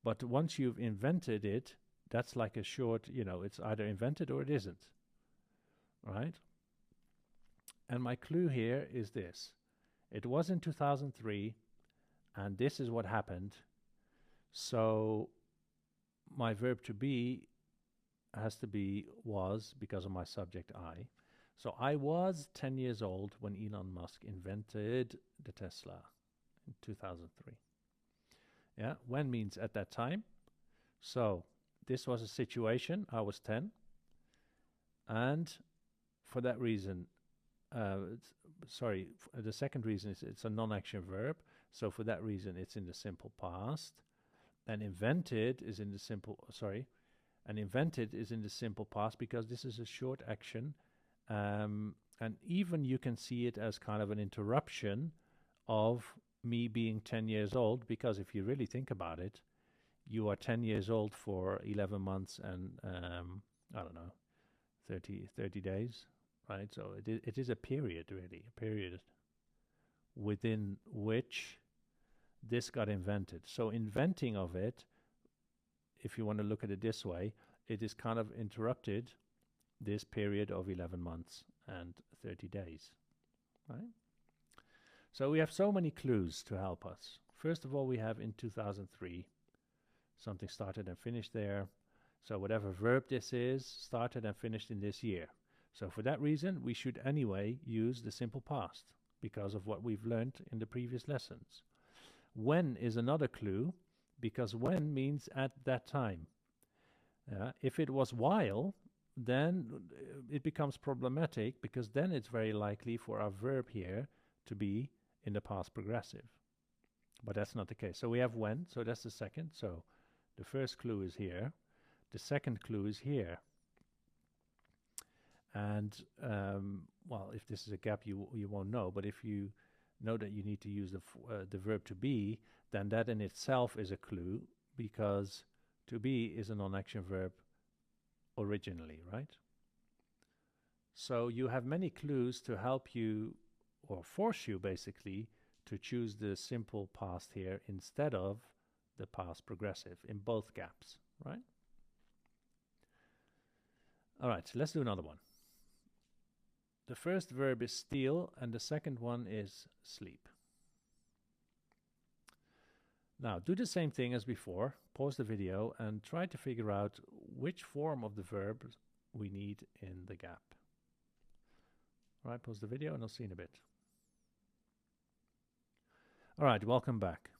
but once you've invented it, that's like a short, it's either invented or it isn't, right? And my clue here is this. It was in 2003, and this is what happened. So my verb to be has to be was because of my subject I. So I was 10 years old when Elon Musk invented the Tesla in 2003. Yeah, when means at that time. So this was a situation, I was 10, and for that reason, the second reason is it's a non-action verb. So for that reason, it's in the simple past. And invented is in the simple past because this is a short action. And even you can see it as kind of an interruption of me being 10 years old, because if you really think about it, you are 10 years old for 11 months and, I don't know, 30 days, right? So it is a period, really, a period within which this got invented. So inventing of it, if you want to look at it this way, it is kind of interrupted this period of 11 months and 30 days, right? So we have so many clues to help us. First of all, we have in 2003, something started and finished there. So whatever verb this is, started and finished in this year. So for that reason, we should anyway use the simple past because of what we've learned in the previous lessons. When is another clue, because when means at that time. If it was while, then it becomes problematic, because then it's very likely for our verb here to be in the past progressive. But that's not the case. So we have when, so that's the second. So the first clue is here. The second clue is here. And, well, if this is a gap, you won't know. But if you know that you need to use the verb to be, then that in itself is a clue, because to be is a non-action verb originally, right? So you have many clues to help you, or force you basically, to choose the simple past here instead of the past progressive in both gaps, right? All right, let's do another one. The first verb is steal, and the second one is sleep. Now, do the same thing as before. Pause the video and try to figure out which form of the verb we need in the gap. All right, pause the video and I'll see you in a bit. All right, welcome back.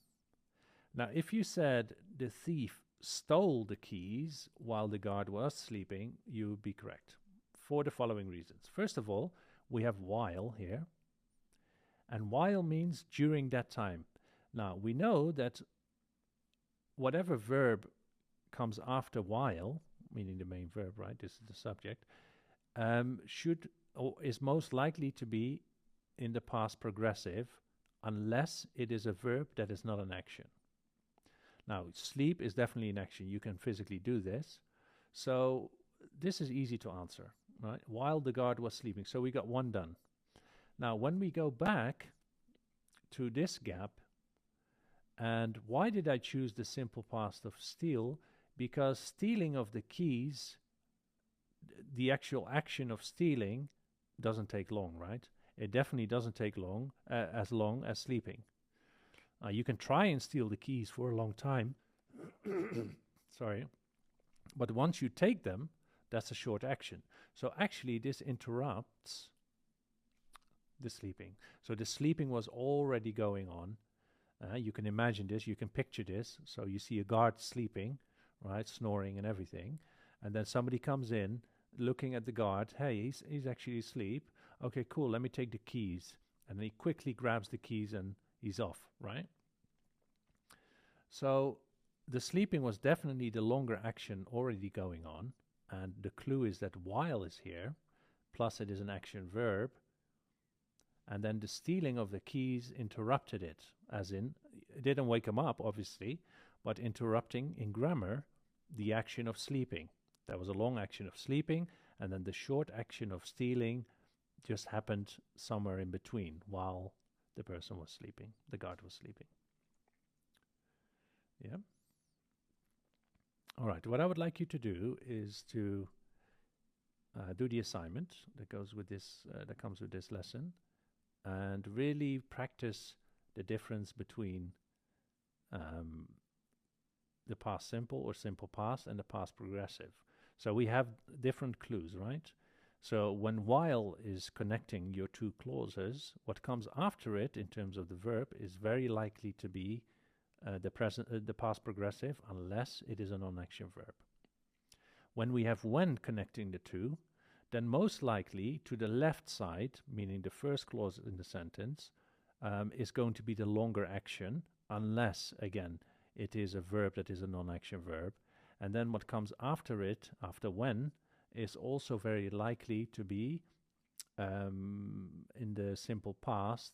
Now, if you said the thief stole the keys while the guard was sleeping, you would be correct for the following reasons. First of all, we have while here, and while means during that time. Now, we know that whatever verb comes after while, meaning the main verb, right? This is the subject, is most likely to be in the past progressive, unless it is a verb that is not an action. Now, sleep is definitely an action. You can physically do this. So this is easy to answer, right? While the guard was sleeping. So we got one done. Now, when we go back to this gap, and why did I choose the simple past of steal? Because stealing of the keys, the actual action of stealing, doesn't take long, right? It definitely doesn't take long as sleeping. You can try and steal the keys for a long time. Sorry. But once you take them, that's a short action. So actually this interrupts the sleeping. So the sleeping was already going on. You can imagine this, you can picture this. So you see a guard sleeping, right, snoring and everything. And then somebody comes in, looking at the guard. Hey, he's actually asleep. Okay, cool, let me take the keys. And then he quickly grabs the keys and he's off, right? So the sleeping was definitely the longer action already going on. And the clue is that while is here, plus it is an action verb. And then the stealing of the keys interrupted it, as in, it didn't wake him up, obviously, but interrupting in grammar the action of sleeping. There was a long action of sleeping, and then the short action of stealing just happened somewhere in between while the person was sleeping, the guard was sleeping. Yeah. All right, what I would like you to do is to do the assignment that goes with this, that comes with this lesson, and really practice the difference between the past simple or simple past and the past progressive. So we have different clues, right? So when while is connecting your two clauses, what comes after it in terms of the verb is very likely to be the past progressive, unless it is a non-action verb. When we have when connecting the two, then most likely to the left side, meaning the first clause in the sentence, is going to be the longer action, unless, again, it is a verb that is a non-action verb. And then what comes after it, after when, is also very likely to be in the simple past,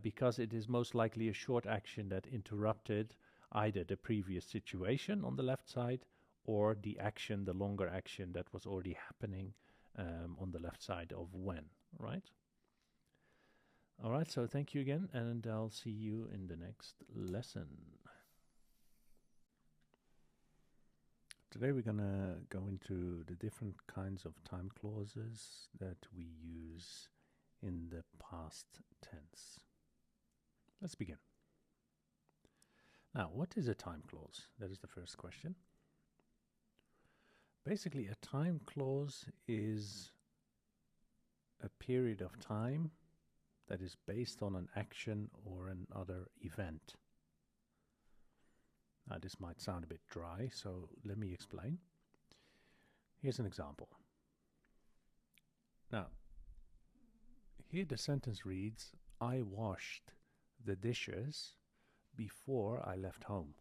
because it is most likely a short action that interrupted either the previous situation on the left side or the action, the longer action that was already happening on the left side of when, right? All right, so thank you again, and I'll see you in the next lesson. Today we're going to go into the different kinds of time clauses that we use in the past tense. Let's begin. Now, what is a time clause? That is the first question. Basically, a time clause is a period of time that is based on an action or another event. Now, this might sound a bit dry, so let me explain. Here's an example. Now, here the sentence reads, I washed the dishes before I left home.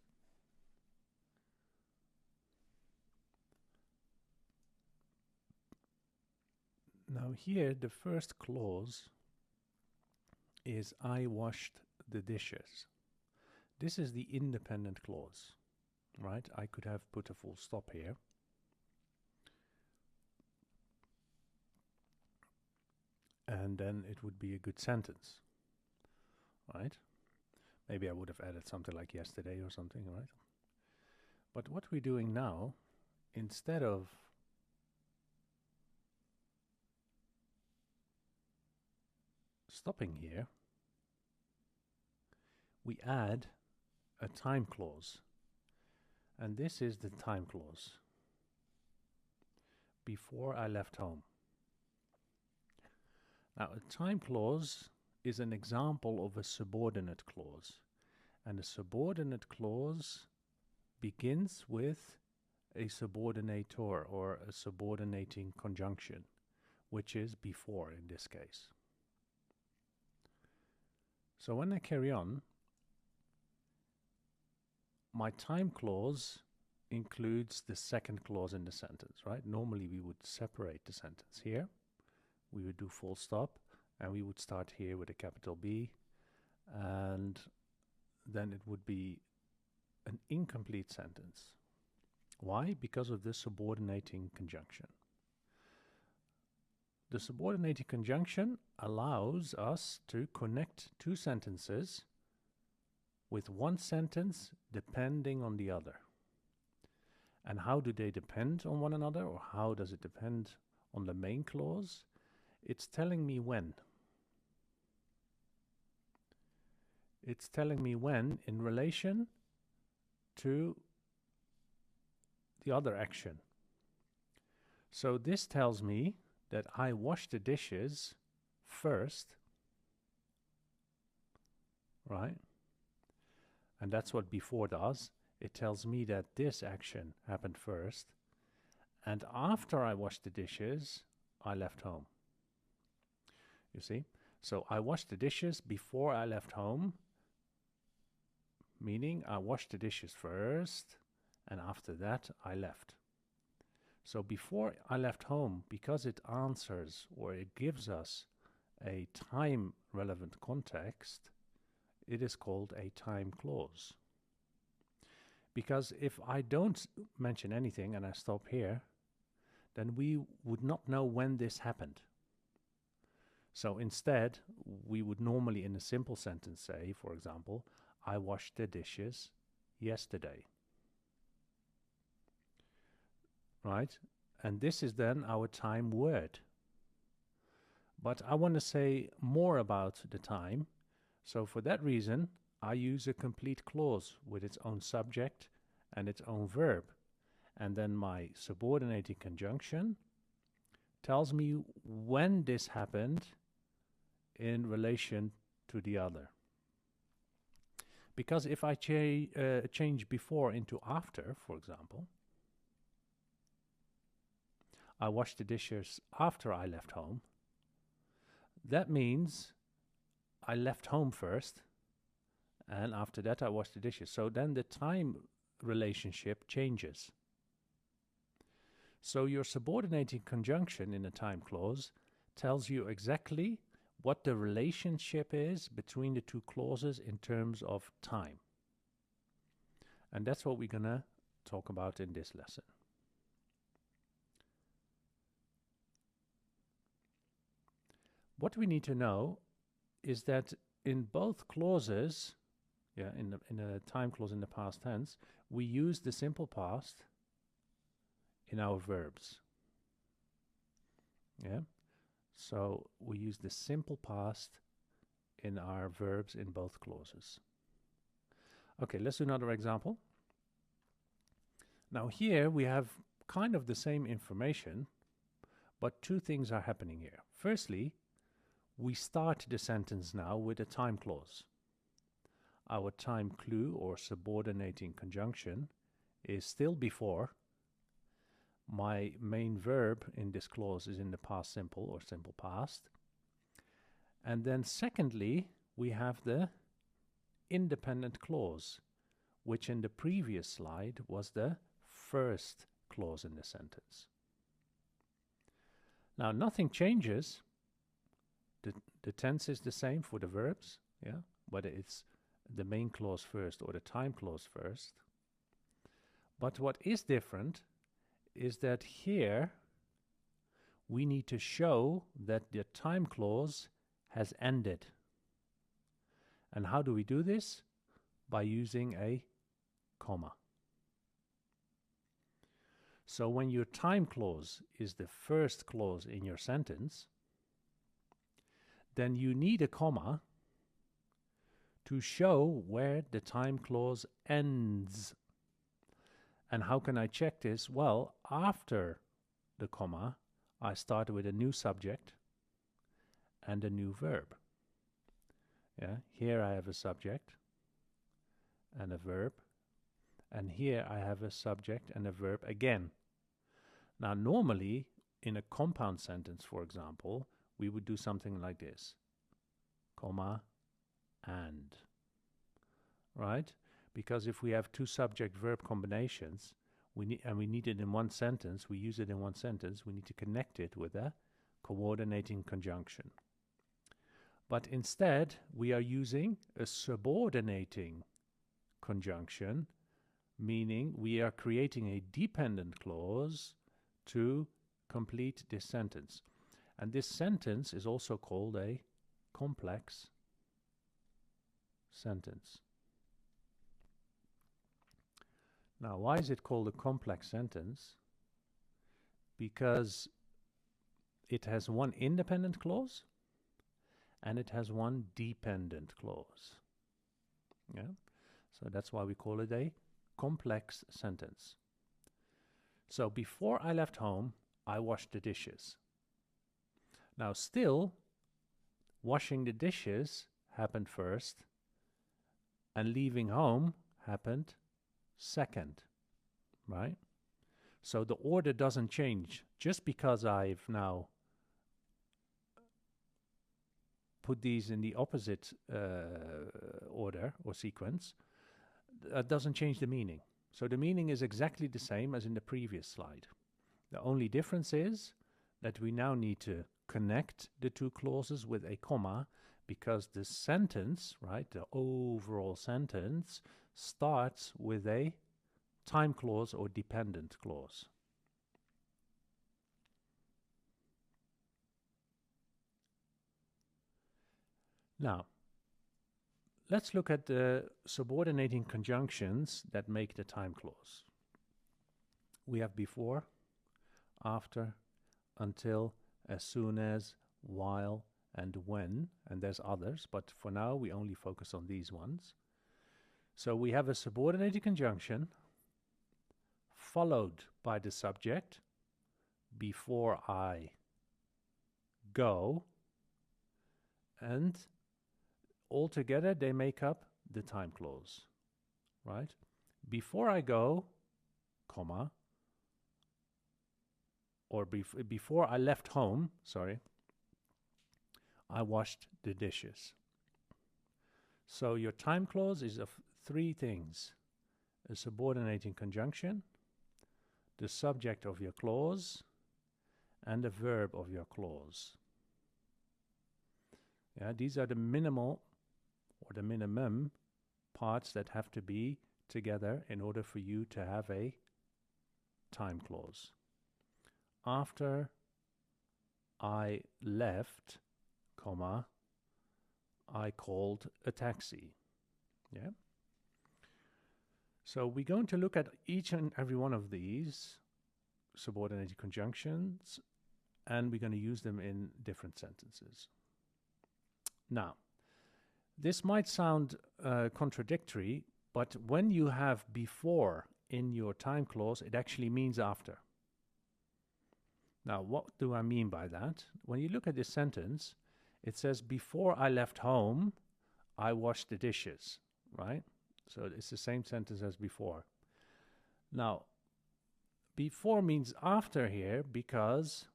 Now here the first clause is I washed the dishes. This is the independent clause, right? I could have put a full stop here. And then it would be a good sentence, right? Maybe I would have added something like yesterday or something, right? But what we're doing now, instead of stopping here, we add a time clause. And this is the time clause. Before I left home. Now, a time clause is an example of a subordinate clause. And a subordinate clause begins with a subordinator or a subordinating conjunction, which is before in this case. So when I carry on, my time clause includes the second clause in the sentence, right? Normally we would separate the sentence here. We would do full stop, and we would start here with a capital B, and then it would be an incomplete sentence. Why? Because of the subordinating conjunction. The subordinating conjunction allows us to connect two sentences with one sentence depending on the other. And how do they depend on one another, or how does it depend on the main clause? It's telling me when. It's telling me when in relation to the other action. So this tells me that I wash the dishes first, right? And that's what before does. It tells me that this action happened first, and after I washed the dishes, I left home. You see? So I washed the dishes before I left home, meaning I washed the dishes first, and after that I left. So before I left home, because it answers or it gives us a time relevant context, it is called a time clause. Because if I don't mention anything and I stop here, then we would not know when this happened. So instead, we would normally in a simple sentence say, for example, I washed the dishes yesterday. Right? And this is then our time word. But I want to say more about the time. So for that reason, I use a complete clause with its own subject and its own verb. And then my subordinating conjunction tells me when this happened in relation to the other. Because if I change before into after, for example, I washed the dishes after I left home, that means I left home first, and after that I washed the dishes. So then the time relationship changes. So your subordinating conjunction in a time clause tells you exactly what the relationship is between the two clauses in terms of time. And that's what we're going to talk about in this lesson. What we need to know is that in both clauses, in a time clause in the past tense, we use the simple past in our verbs. So we use the simple past in our verbs in both clauses. Okay, let's do another example. Now here we have kind of the same information, but two things are happening here. Firstly, we start the sentence now with a time clause. Our time clue or subordinating conjunction is still before. My main verb in this clause is in the past simple or simple past. And then secondly, we have the independent clause, which in the previous slide was the first clause in the sentence. Now nothing changes. The tense is the same for the verbs, whether it's the main clause first or the time clause first. But what is different is that here we need to show that the time clause has ended. And how do we do this? By using a comma. So when your time clause is the first clause in your sentence, then you need a comma to show where the time clause ends. And how can I check this? Well, after the comma, I start with a new subject and a new verb. Here I have a subject and a verb, and here I have a subject and a verb again. Now normally in a compound sentence, for example, we would do something like this, comma, and, right? Because if we have two subject-verb combinations, we need it in one sentence, we use it in one sentence, we need to connect it with a coordinating conjunction. But instead, we are using a subordinating conjunction, meaning we are creating a dependent clause to complete this sentence. And this sentence is also called a complex sentence. Now, why is it called a complex sentence? Because it has one independent clause and it has one dependent clause. So that's why we call it a complex sentence. So before I left home, I washed the dishes. Now still, washing the dishes happened first and leaving home happened second, right? So the order doesn't change. Just because I've now put these in the opposite order or sequence, that doesn't change the meaning. So the meaning is exactly the same as in the previous slide. The only difference is that we now need to connect the two clauses with a comma, because the sentence, right, the overall sentence, starts with a time clause or dependent clause. Now, let's look at the subordinating conjunctions that make the time clause. We have before, after, until, as soon as, while, and when, and there's others, but for now we only focus on these ones. So we have a subordinating conjunction followed by the subject before I go, and altogether they make up the time clause, right? Before I go, comma, or before I left home, sorry, I washed the dishes. So your time clause is of three things: a subordinating conjunction, the subject of your clause, and the verb of your clause. Yeah, these are the minimal or the minimum parts that have to be together in order for you to have a time clause. After I left, comma, I called a taxi. Yeah. So we're going to look at each and every one of these subordinated conjunctions, and we're going to use them in different sentences. Now, this might sound contradictory, but when you have before in your time clause, it actually means after. Now, what do I mean by that? When you look at this sentence, it says, before I left home, I washed the dishes, right? So it's the same sentence as before. Now, before means after here because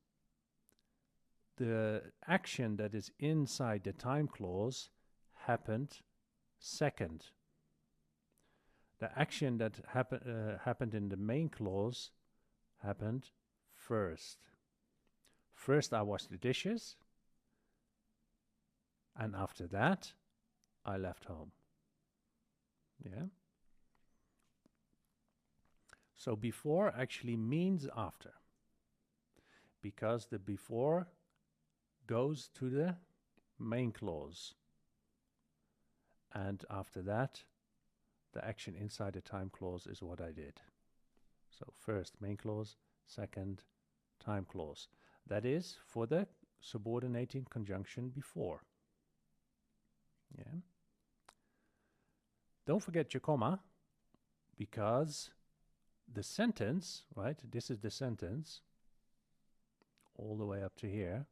the action that is inside the time clause happened second. The action that happened in the main clause happened first. First I washed the dishes, and after that I left home. Yeah. So before actually means after, because the before goes to the main clause, and after that the action inside the time clause is what I did. So first main clause, second time clause. That is for the subordinating conjunction before. Yeah. Don't forget your comma, because the sentence, right, this is the sentence, all the way up to here.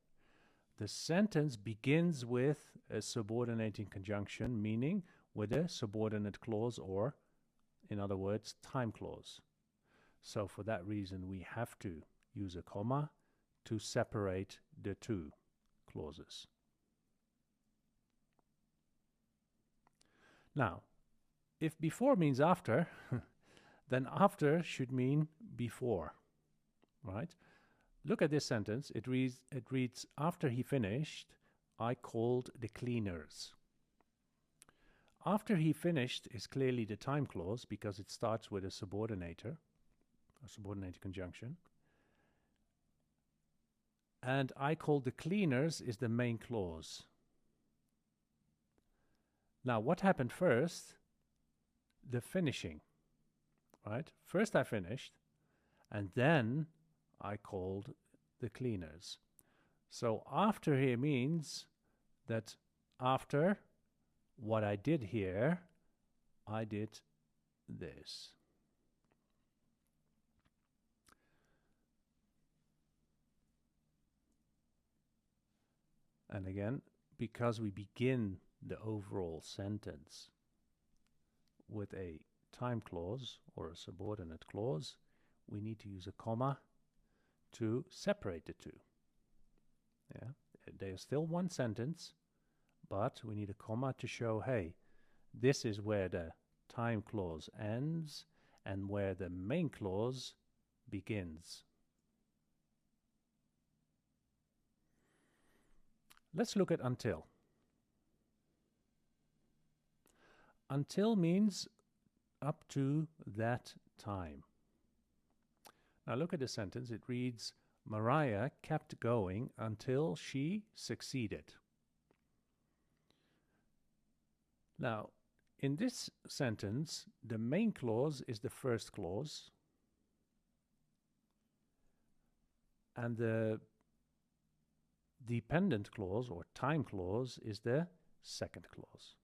The sentence begins with a subordinating conjunction, meaning with a subordinate clause, or, in other words, time clause. So for that reason, we have to use a comma to separate the two clauses. Now, if before means after, then after should mean before, right? Look at this sentence. It reads, after he finished, I called the cleaners. After he finished is clearly the time clause because it starts with a subordinator, a subordinated conjunction. And I called the cleaners is the main clause. Now, what happened first? The finishing, right? First I finished, and then I called the cleaners. So after here means that after what I did here, I did this. And again, because we begin the overall sentence with a time clause or a subordinate clause, we need to use a comma to separate the two. Yeah, they are still one sentence, but we need a comma to show, hey, this is where the time clause ends and where the main clause begins. Let's look at until. Until means up to that time. Now look at the sentence. It reads, Mariah kept going until she succeeded. Now, in this sentence, the main clause is the first clause, and the dependent clause or time clause is the second clause.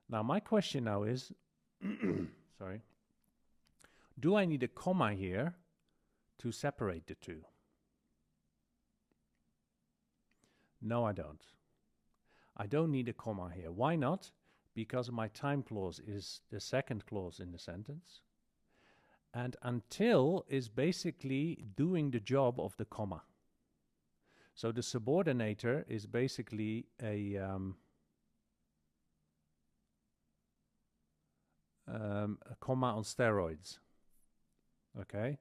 Now, my question now is, sorry, Do I need a comma here to separate the two? No, I don't. I don't need a comma here. Why not? Because my time clause is the second clause in the sentence. And until is basically doing the job of the comma. So the subordinator is basically a comma on steroids. Okay?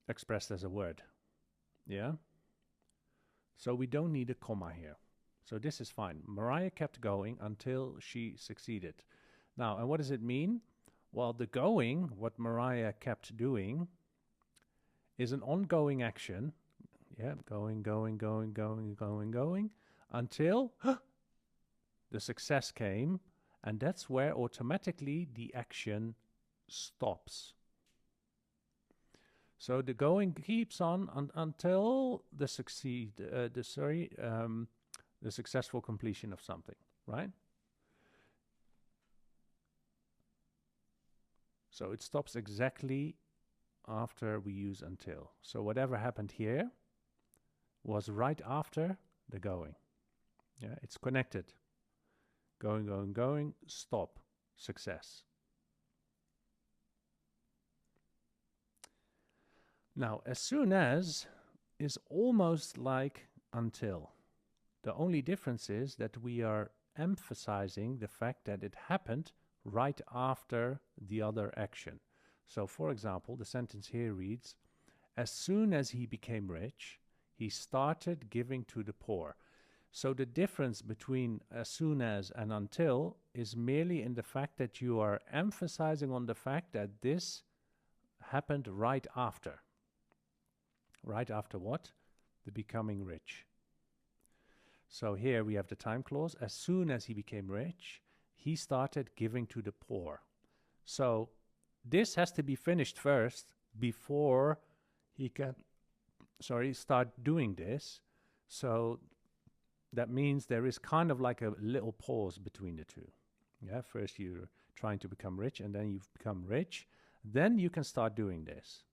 Expressed as a word. Yeah? So we don't need a comma here. So this is fine. Mariah kept going until she succeeded. Now, and what does it mean? Well, the going, what Mariah kept doing, is an ongoing action. Yeah, going, until the success came, and that's where automatically the action stops. So the going keeps on until the successful completion of something, right? So it stops exactly after we use until. So whatever happened here was right after the going. Yeah, it's connected. Going, stop, success. Now, as soon as is almost like until. The only difference is that we are emphasizing the fact that it happened right after the other action. So, for example, the sentence here reads, as soon as he became rich, he started giving to the poor. So the difference between as soon as and until is merely in the fact that you are emphasizing on the fact that this happened right after. Right after what? The becoming rich. So here we have the time clause. As soon as he became rich, he started giving to the poor. So this has to be finished first before he can, start doing this. So that means there is kind of like a little pause between the two. Yeah, first you're trying to become rich, and then you've become rich. Then you can start doing this.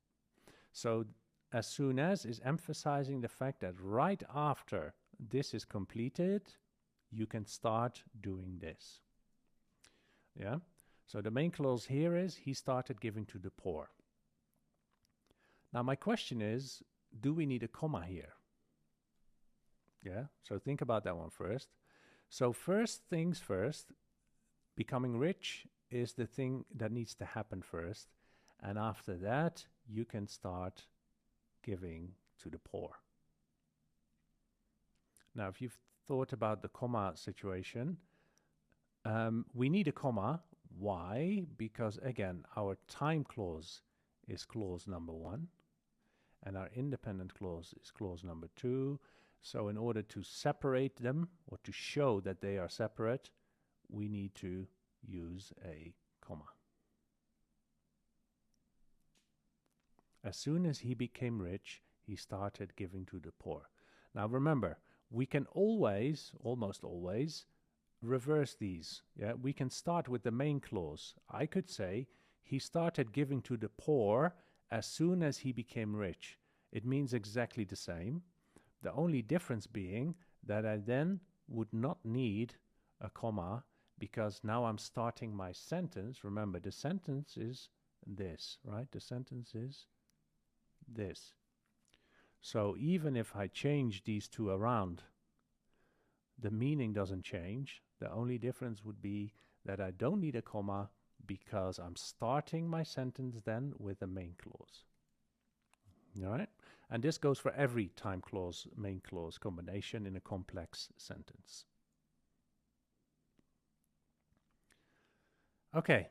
So as soon as is emphasizing the fact that right after this is completed, you can start doing this. Yeah. So the main clause here is he started giving to the poor. Now my question is, do we need a comma here? Yeah. So think about that one first. So first things first, becoming rich is the thing that needs to happen first. And after that, you can start giving to the poor. Now, if you've thought about the comma situation, we need a comma. Why? Because again, our time clause is clause number 1, and our independent clause is clause number 2. So in order to separate them, or to show that they are separate, we need to use a comma. As soon as he became rich, he started giving to the poor. Now remember, we can always, almost always, reverse these. Yeah, we can start with the main clause. I could say, he started giving to the poor as soon as he became rich. It means exactly the same. The only difference being that I then would not need a comma, because now I'm starting my sentence. Remember, the sentence is this, right? The sentence is this. So even if I change these two around, the meaning doesn't change. The only difference would be that I don't need a comma, because I'm starting my sentence then with the main clause. All right? And this goes for every time clause, main clause combination in a complex sentence. Okay,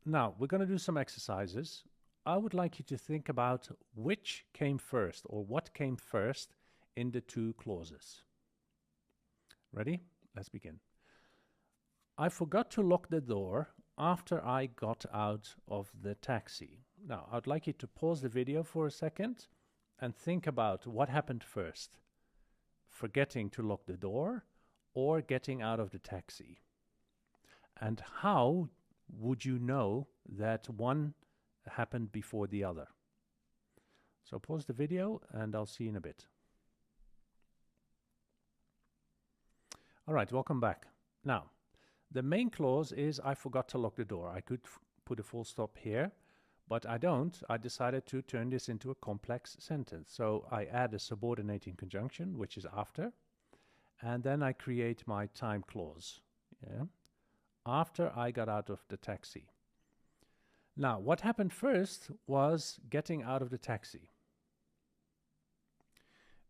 now we're going to do some exercises. I would like you to think about which came first, or what came first in the two clauses. Ready? Let's begin. I forgot to lock the door after I got out of the taxi. Now, I'd like you to pause the video for a second and think about what happened first. Forgetting to lock the door or getting out of the taxi. And how would you know that one happened before the other? So pause the video and I'll see you in a bit. All right, welcome back. Now, the main clause is I forgot to lock the door. I could put a full stop here, but I don't. I decided to turn this into a complex sentence. So I add a subordinating conjunction, which is after, and then I create my time clause. Yeah? After I got out of the taxi. Now, what happened first was getting out of the taxi.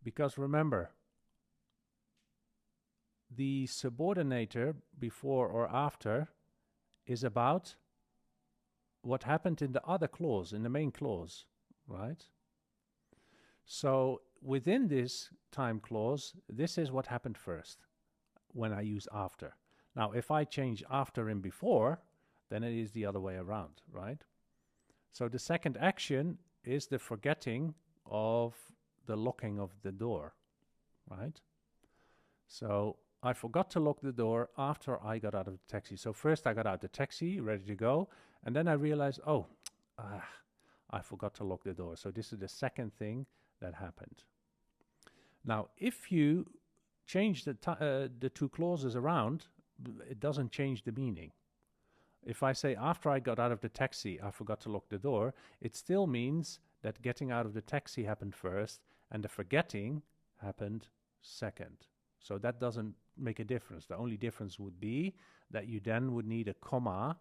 Because remember, the subordinator before or after is about what happened in the other clause, in the main clause, right? So within this time clause, this is what happened first when I use after. Now, if I change after in before, then it is the other way around, right? So the second action is the forgetting of the locking of the door, right? So I forgot to lock the door after I got out of the taxi. So first I got out the taxi, ready to go, and then I realized, I forgot to lock the door. So this is the second thing that happened. Now, if you change the two clauses around, it doesn't change the meaning. If I say after I got out of the taxi, I forgot to lock the door, it still means that getting out of the taxi happened first and the forgetting happened second. So that doesn't make a difference. The only difference would be that you then would need a comma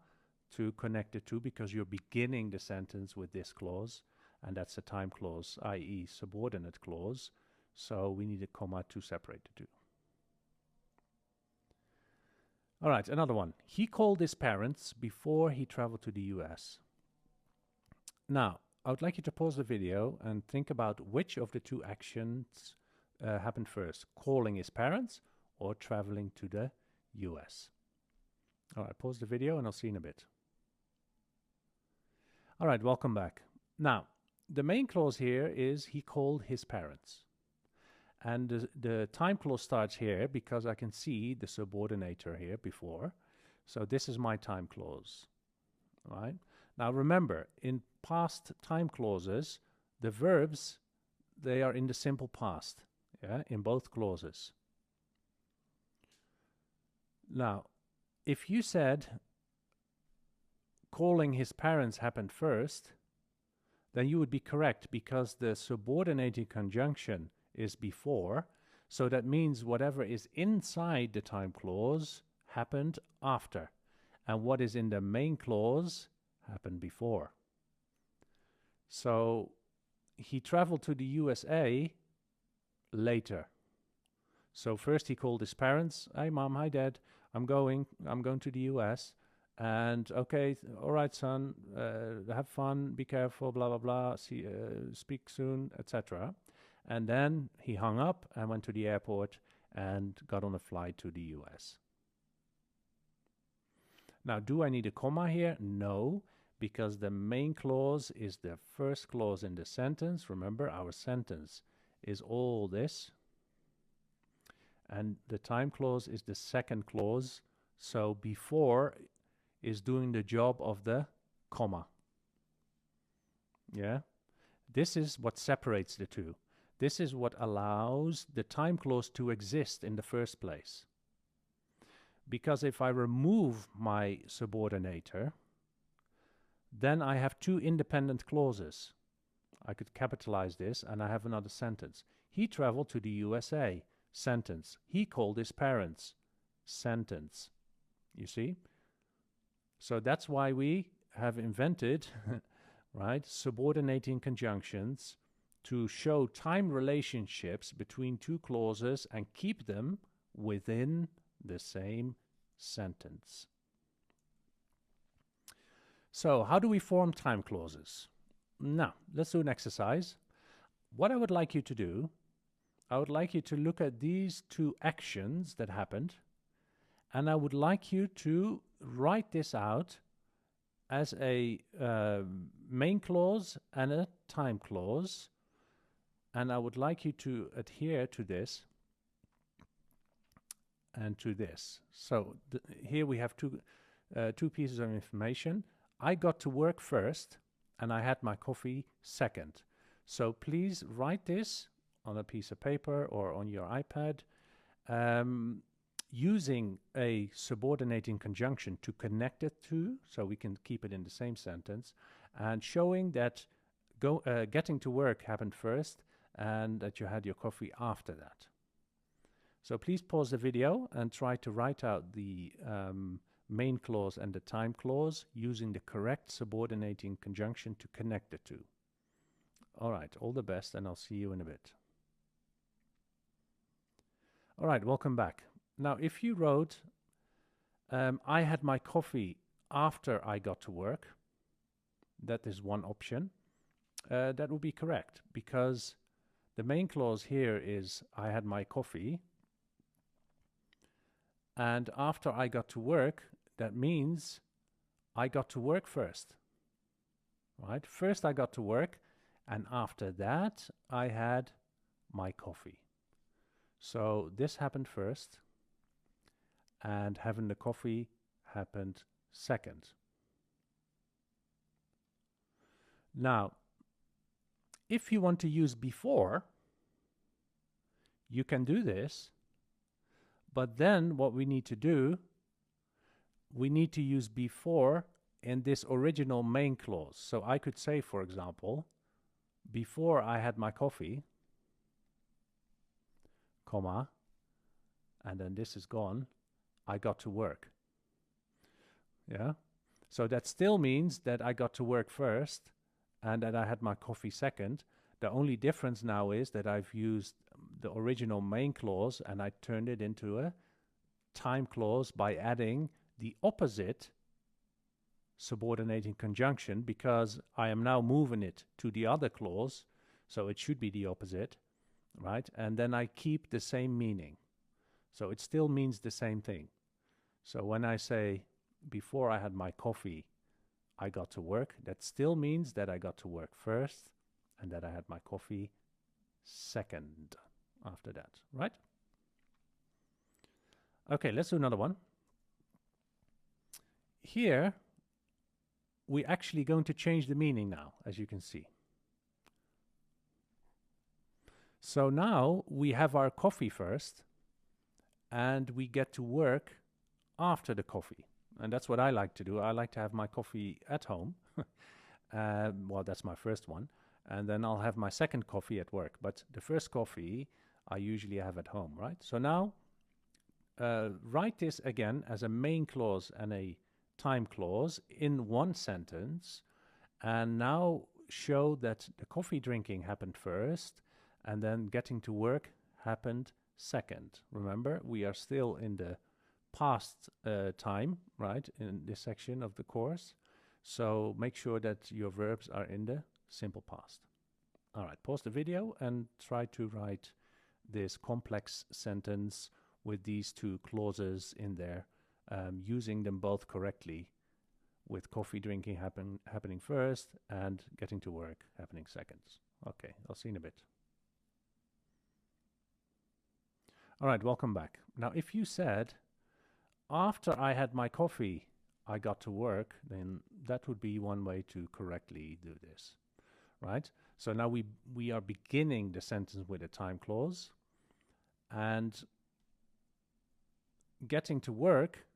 to connect the two because you're beginning the sentence with this clause, and that's a time clause, i.e. subordinate clause. So we need a comma to separate the two. All right, another one. He called his parents before he traveled to the US. Now, I would like you to pause the video and think about which of the two actions happened first, calling his parents or traveling to the US. All right, pause the video and I'll see you in a bit. All right, welcome back. Now, the main clause here is he called his parents. And the time clause starts here because I can see the subordinator here before. So this is my time clause, right? Now remember, in past time clauses, the verbs, they are in the simple past, yeah, in both clauses. Now, if you said calling his parents happened first, then you would be correct because the subordinating conjunction is before, so that means whatever is inside the time clause happened after, and what is in the main clause happened before. So he traveled to the USA later. So first he called his parents, "Hey mom, hi dad, I'm going to the US." And okay, all right, son, have fun, be careful, blah blah blah. See, speak soon, etc. And then he hung up and went to the airport and got on a flight to the US. Now, do I need a comma here? No, because the main clause is the first clause in the sentence. Remember, our sentence is all this. And the time clause is the second clause. So before is doing the job of the comma. Yeah? This is what separates the two. This is what allows the time clause to exist in the first place. Because if I remove my subordinator, then I have two independent clauses. I could capitalize this and I have another sentence. He traveled to the USA. Sentence. He called his parents. Sentence. You see? So that's why we have invented, right, subordinating conjunctions to show time relationships between two clauses and keep them within the same sentence. So how do we form time clauses? Now, let's do an exercise. What I would like you to do, I would like you to look at these two actions that happened, and I would like you to write this out as a main clause and a time clause. And I would like you to adhere to this and to this. So here we have two two pieces of information. I got to work first and I had my coffee second. So please write this on a piece of paper or on your iPad, using a subordinating conjunction to connect it to, so we can keep it in the same sentence, and showing that getting to work happened first and that you had your coffee after that. So please pause the video and try to write out the main clause and the time clause using the correct subordinating conjunction to connect the two. All right, all the best, and I'll see you in a bit. All right, welcome back. Now, if you wrote, I had my coffee after I got to work, that is one option. That would be correct, because the main clause here is I had my coffee, and after I got to work, that means I got to work first, right? First I got to work, and after that I had my coffee. So this happened first, and having the coffee happened second. Now, if you want to use before, you can do this, but then what we need to do, we need to use before in this original main clause. So I could say, for example, before I had my coffee, comma, and then this is gone, I got to work. Yeah? So that still means that I got to work first and that I had my coffee second. The only difference now is that I've used the original main clause and I turned it into a time clause by adding the opposite subordinating conjunction, because I am now moving it to the other clause, so it should be the opposite, right? And then I keep the same meaning. So it still means the same thing. So when I say, before I had my coffee, I got to work, that still means that I got to work first and that I had my coffee second after that, right? Okay, let's do another one. Here, we're actually going to change the meaning now, as you can see. So now we have our coffee first, and we get to work after the coffee. And that's what I like to do. I like to have my coffee at home. Well, that's my first one. And then I'll have my second coffee at work. But the first coffee I usually have at home, right? So now, write this again as a main clause and a time clause in one sentence, and now show that the coffee drinking happened first and then getting to work happened second. Remember, we are still in the past time, right, in this section of the course. So make sure that your verbs are in the simple past. All right, pause the video and try to write this complex sentence with these two clauses in there, using them both correctly, with coffee drinking happening first and getting to work happening second. Okay, I'll see you in a bit. All right, welcome back. Now, if you said, after I had my coffee, I got to work, then that would be one way to correctly do this, right? So now we are beginning the sentence with a time clause, and getting to work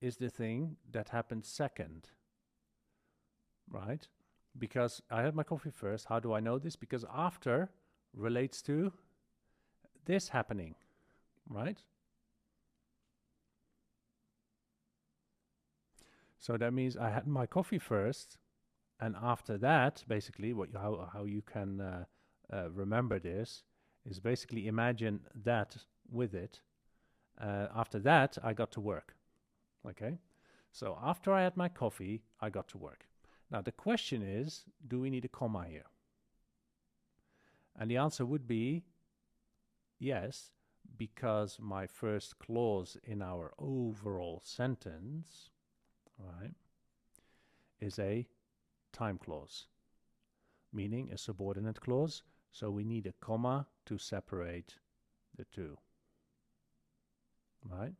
is the thing that happened second, right? Because I had my coffee first. How do I know this? Because after relates to this happening, right? So that means I had my coffee first, and after that, basically, how you can remember this is basically imagine that with it. After that, I got to work. Okay, so after I had my coffee, I got to work. Now the question is, do we need a comma here? And the answer would be yes, because my first clause in our overall sentence, right, is a time clause, meaning a subordinate clause. So we need a comma to separate the two, right?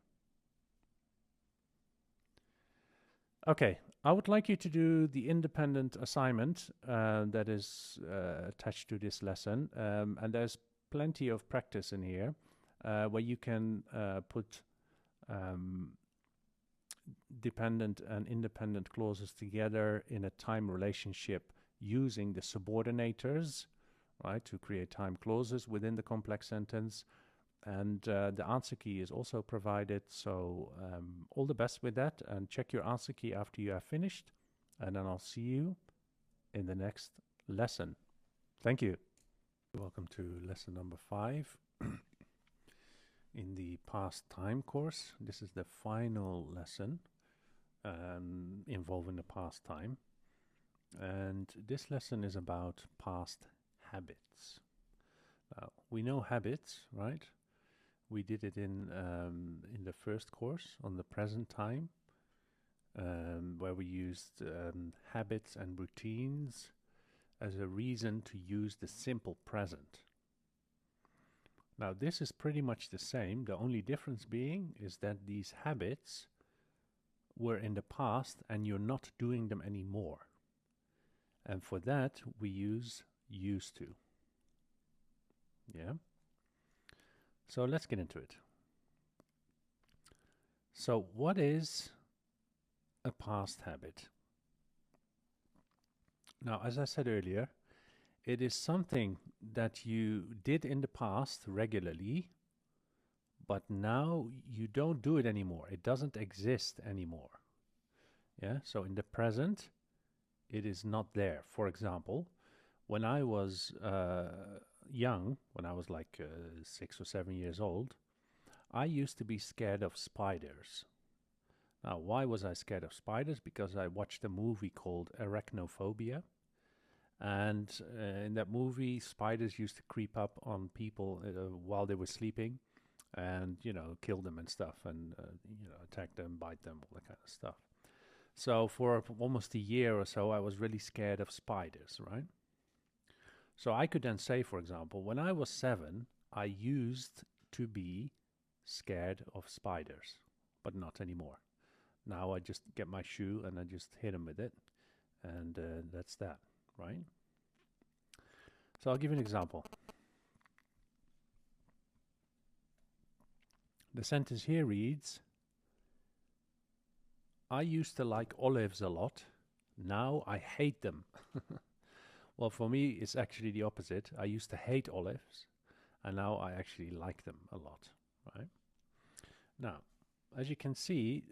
Okay, I would like you to do the independent assignment that is attached to this lesson. And there's plenty of practice in here where you can put um, dependent and independent clauses together in a time relationship using the subordinators, right, to create time clauses within the complex sentence. And the answer key is also provided. So all the best with that, and check your answer key after you have finished. And then I'll see you in the next lesson. Thank you. Welcome to lesson number 5 in the past time course. This is the final lesson involving the past time. And this lesson is about past habits. Now, we know habits, right? We did it in the first course on the present time, where we used habits and routines as a reason to use the simple present. Now this is pretty much the same. The only difference being is that these habits were in the past and you're not doing them anymore. And for that we use used to. Yeah. So let's get into it. So what is a past habit? Now, as I said earlier, it is something that you did in the past regularly, but now you don't do it anymore. It doesn't exist anymore. Yeah, so in the present, it is not there. For example, when I was young, when I was like 6 or 7 years old, I used to be scared of spiders. Now, why was I scared of spiders? Because I watched a movie called Arachnophobia. And in that movie, spiders used to creep up on people while they were sleeping and, you know, kill them and stuff and, you know, attack them, bite them, all that kind of stuff. So for almost a year or so, I was really scared of spiders, right? So I could then say, for example, when I was 7, I used to be scared of spiders, but not anymore. Now I just get my shoe and I just hit them with it, and that's that, right? So I'll give you an example. The sentence here reads, I used to like olives a lot. Now I hate them. Well, for me, it's actually the opposite. I used to hate olives, and now I actually like them a lot, right? Now, as you can see,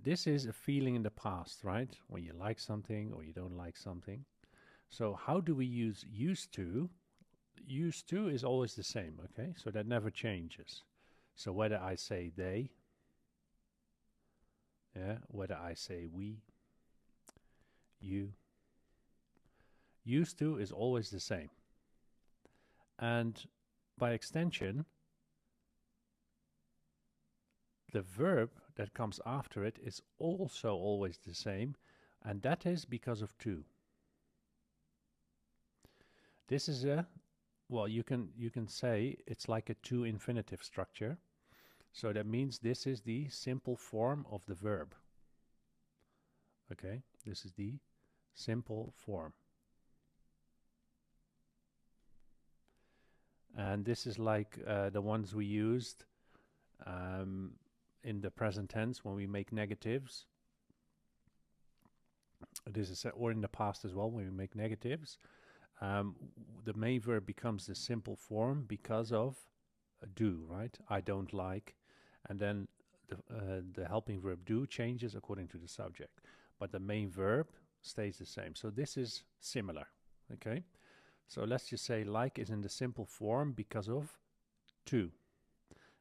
this is a feeling in the past, right? When you like something or you don't like something. So how do we use used to? Used to is always the same, okay? So that never changes. So whether I say they, yeah, whether I say we, you, used to is always the same. And by extension, the verb that comes after it is also always the same, and that is because of to. This is a, well, you can say it's like a to infinitive structure. So that means this is the simple form of the verb. Okay, this is the simple form. And this is like the ones we used in the present tense when we make negatives. This is, or in the past as well when we make negatives. The main verb becomes the simple form because of do, right? I don't like. And then the helping verb do changes according to the subject. But the main verb stays the same. So this is similar, okay? So let's just say like is in the simple form because of to.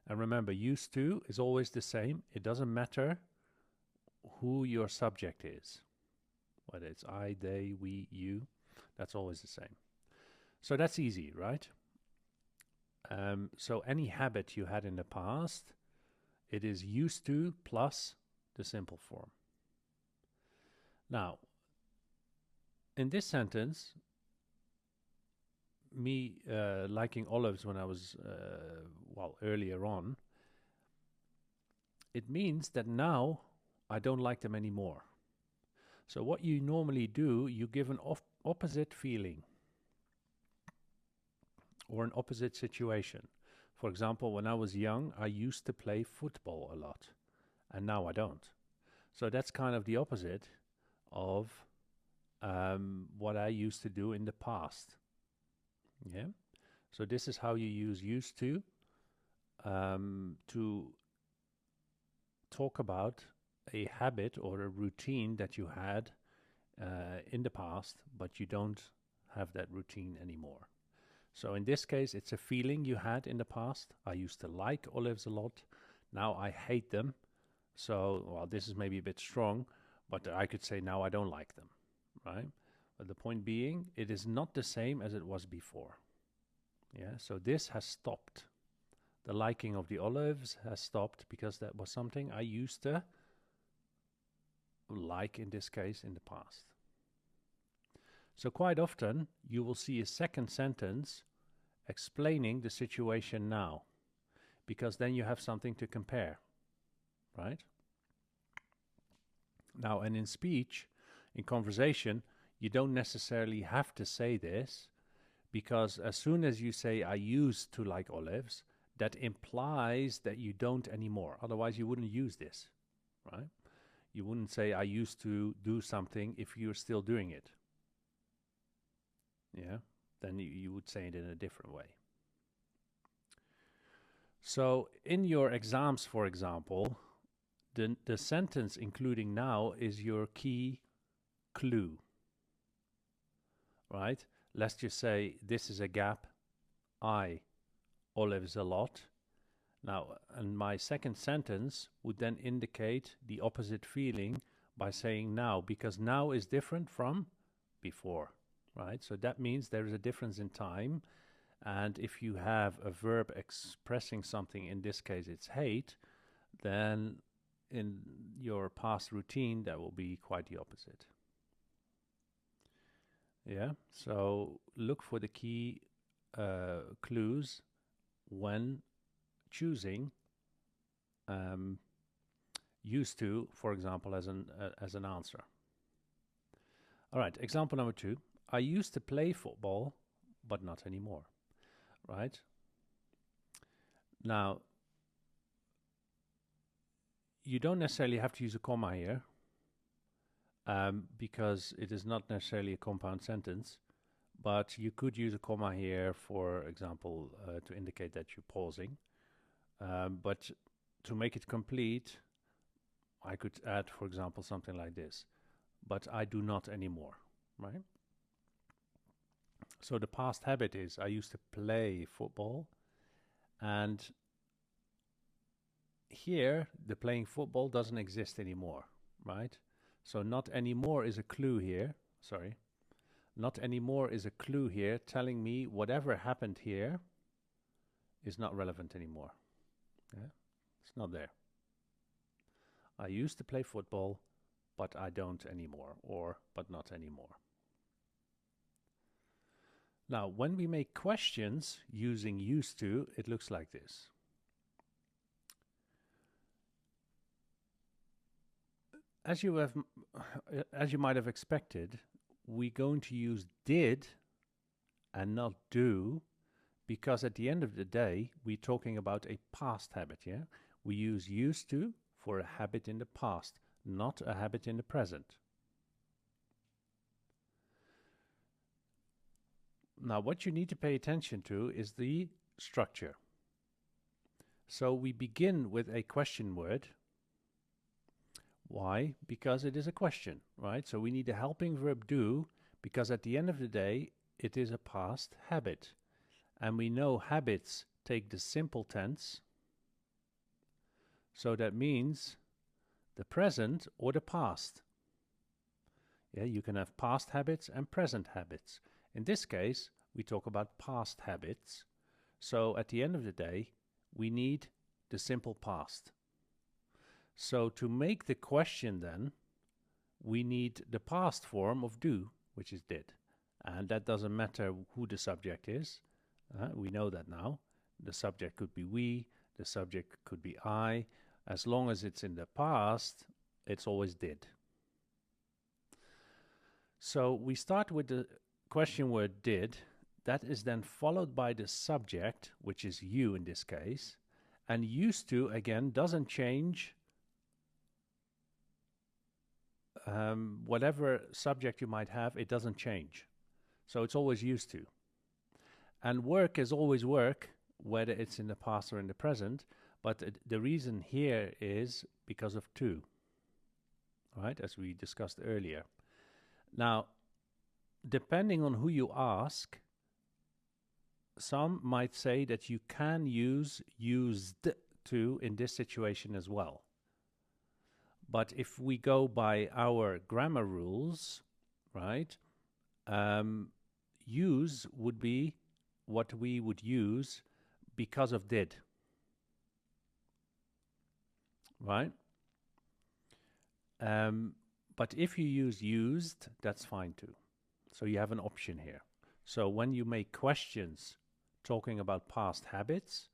And remember, used to is always the same. It doesn't matter who your subject is. Whether it's I, they, we, you, that's always the same. So that's easy, right? So any habit you had in the past, it is used to plus the simple form. Now, in this sentence, me liking olives when I was, well, earlier on, it means that now I don't like them anymore. So what you normally do, you give an opposite feeling or an opposite situation. For example, when I was young, I used to play football a lot, and now I don't. So that's kind of the opposite of what I used to do in the past. Yeah. So this is how you use used to talk about a habit or a routine that you had in the past, but you don't have that routine anymore. So in this case, it's a feeling you had in the past. I used to like olives a lot. Now I hate them. So, well, this is maybe a bit strong, but I could say now I don't like them, right? But the point being, it is not the same as it was before. Yeah, so this has stopped. The liking of the olives has stopped because that was something I used to like, in this case, in the past. So quite often you will see a second sentence explaining the situation now, because then you have something to compare, right? Now, and in speech, in conversation, you don't necessarily have to say this, because as soon as you say, I used to like olives, that implies that you don't anymore. Otherwise, you wouldn't use this, right? You wouldn't say, I used to do something if you're still doing it. Yeah, then you would say it in a different way. So in your exams, for example, the sentence including now is your key clue, right? Let's just say this is a gap. I olives a lot. Now, and my second sentence would then indicate the opposite feeling by saying now, because now is different from before, right? So that means there is a difference in time. And if you have a verb expressing something, in this case it's hate, then in your past routine that will be quite the opposite. Yeah, so look for the key clues when choosing used to, for example, as an answer. All right, example number 2. I used to play football, but not anymore. Right? Now, you don't necessarily have to use a comma here, because it is not necessarily a compound sentence, but you could use a comma here, for example, to indicate that you're pausing. But to make it complete, I could add, for example, something like this. But I do not anymore, right? So the past habit is I used to play football, and here the playing football doesn't exist anymore, right? So not anymore is a clue here. Sorry. Not anymore is a clue here telling me whatever happened here is not relevant anymore. Yeah? It's not there. I used to play football, but I don't anymore, or but not anymore. Now, when we make questions using used to, it looks like this. As you might have expected, we're going to use did and not do, because at the end of the day, we're talking about a past habit, yeah? We use used to for a habit in the past, not a habit in the present. Now, what you need to pay attention to is the structure. So we begin with a question word. Why? Because it is a question, right? So we need a helping verb do, because at the end of the day, it is a past habit. And we know habits take the simple tense. So that means the present or the past. Yeah, you can have past habits and present habits. In this case, we talk about past habits. So at the end of the day, we need the simple past. So to make the question then, we need the past form of do, which is did. And that doesn't matter who the subject is. We know that now. The subject could be we, the subject could be I. As long as it's in the past, it's always did. So we start with the question word did. That is then followed by the subject, which is you in this case. And used to, again, doesn't change. Whatever subject you might have, it doesn't change. So it's always used to. And work is always work, whether it's in the past or in the present. But the reason here is because of to, right? As we discussed earlier. Now, depending on who you ask, some might say that you can use used to in this situation as well. But if we go by our grammar rules, right, use would be what we would use because of did, right? But if you use used, that's fine too. So you have an option here. So when you make questions talking about past habits,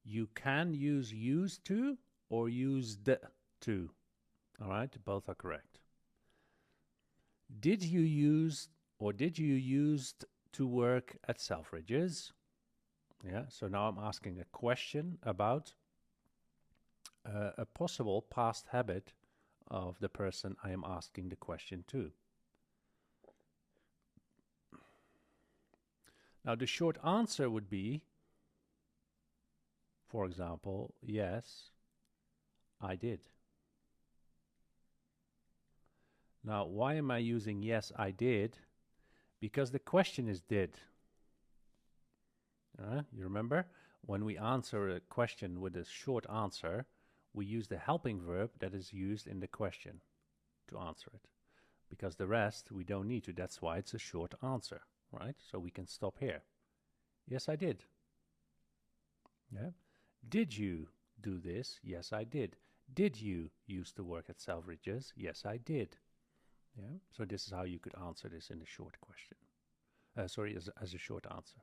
you can use used to or used to. All right, both are correct. Did you use or did you used to work at Selfridges? Yeah, so now I'm asking a question about a possible past habit of the person I am asking the question to. Now, the short answer would be, for example, yes, I did. Now, why am I using yes, I did? Because the question is did. You remember? When we answer a question with a short answer, we use the helping verb that is used in the question to answer it. Because the rest, we don't need to. That's why it's a short answer, right? So we can stop here. Yes, I did. Yeah. Did you do this? Yes, I did. Did you used to work at Selfridges? Yes, I did. Yeah. So this is how you could answer this in a short question. As a short answer.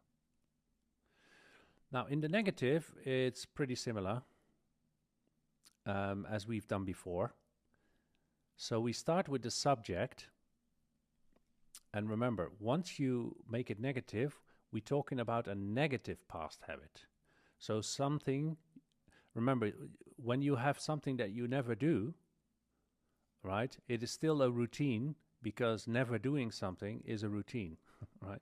Now, in the negative, it's pretty similar as we've done before. So we start with the subject. And remember, once you make it negative, we're talking about a negative past habit. So something, remember, when you have something that you never do, right, it is still a routine because never doing something is a routine, right?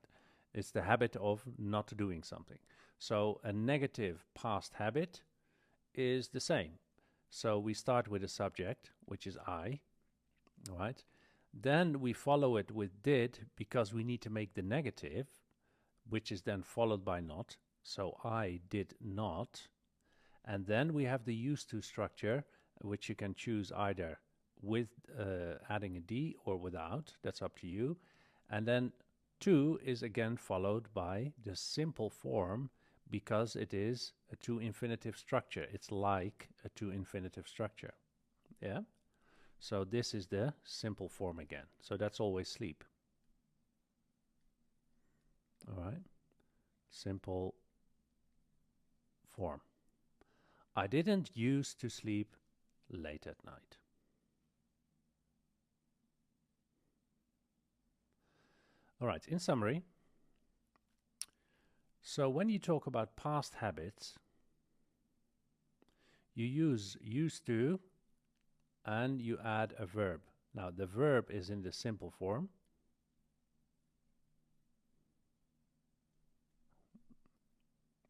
It's the habit of not doing something. So a negative past habit is the same. So we start with a subject, which is I, right? Then we follow it with did because we need to make the negative, which is then followed by not. So I did not. And then we have the used to structure, which you can choose either with adding a D or without. That's up to you. And then to is again followed by the simple form because it is a to infinitive structure. It's like a to infinitive structure. Yeah? So this is the simple form again. So that's always sleep. All right? Simple form. I didn't used to sleep late at night. All right, in summary, so when you talk about past habits, you use used to and you add a verb. Now, the verb is in the simple form.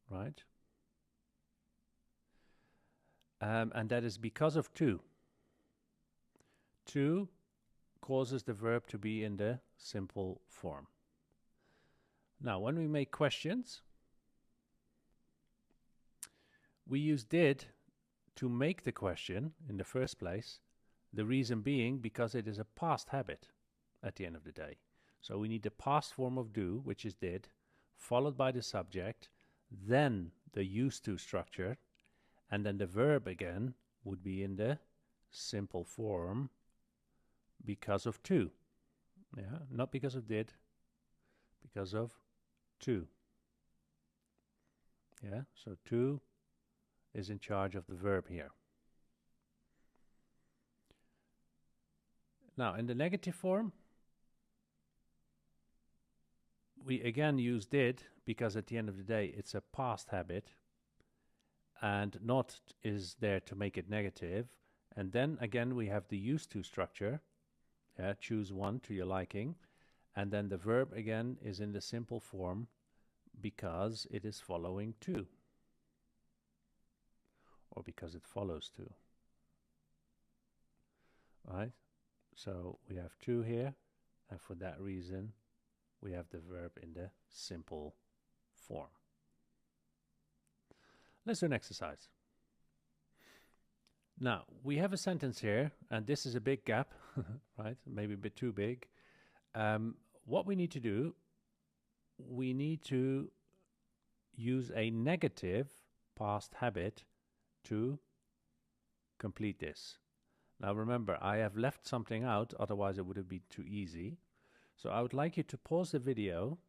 Right? And that is because of to. To causes the verb to be in the simple form. Now, when we make questions, we use did to make the question in the first place. The reason being because it is a past habit at the end of the day. So we need the past form of do, which is did, followed by the subject, then the used to structure, and then the verb again would be in the simple form because of to. Yeah, not because of did, because of to. Yeah, so to is in charge of the verb here. Now, in the negative form, we again use did because at the end of the day, it's a past habit, and not is there to make it negative. And then again, we have the used to structure. Yeah, choose one to your liking. And then the verb again is in the simple form because it is following to, or because it follows to. Right? So we have to here, and for that reason, we have the verb in the simple form. Let's do an exercise. Now, we have a sentence here, and this is a big gap, right? Maybe a bit too big. What we need to do, we need to use a negative past habit to complete this. Now remember, I have left something out, otherwise it would have been too easy. So I would like you to pause the video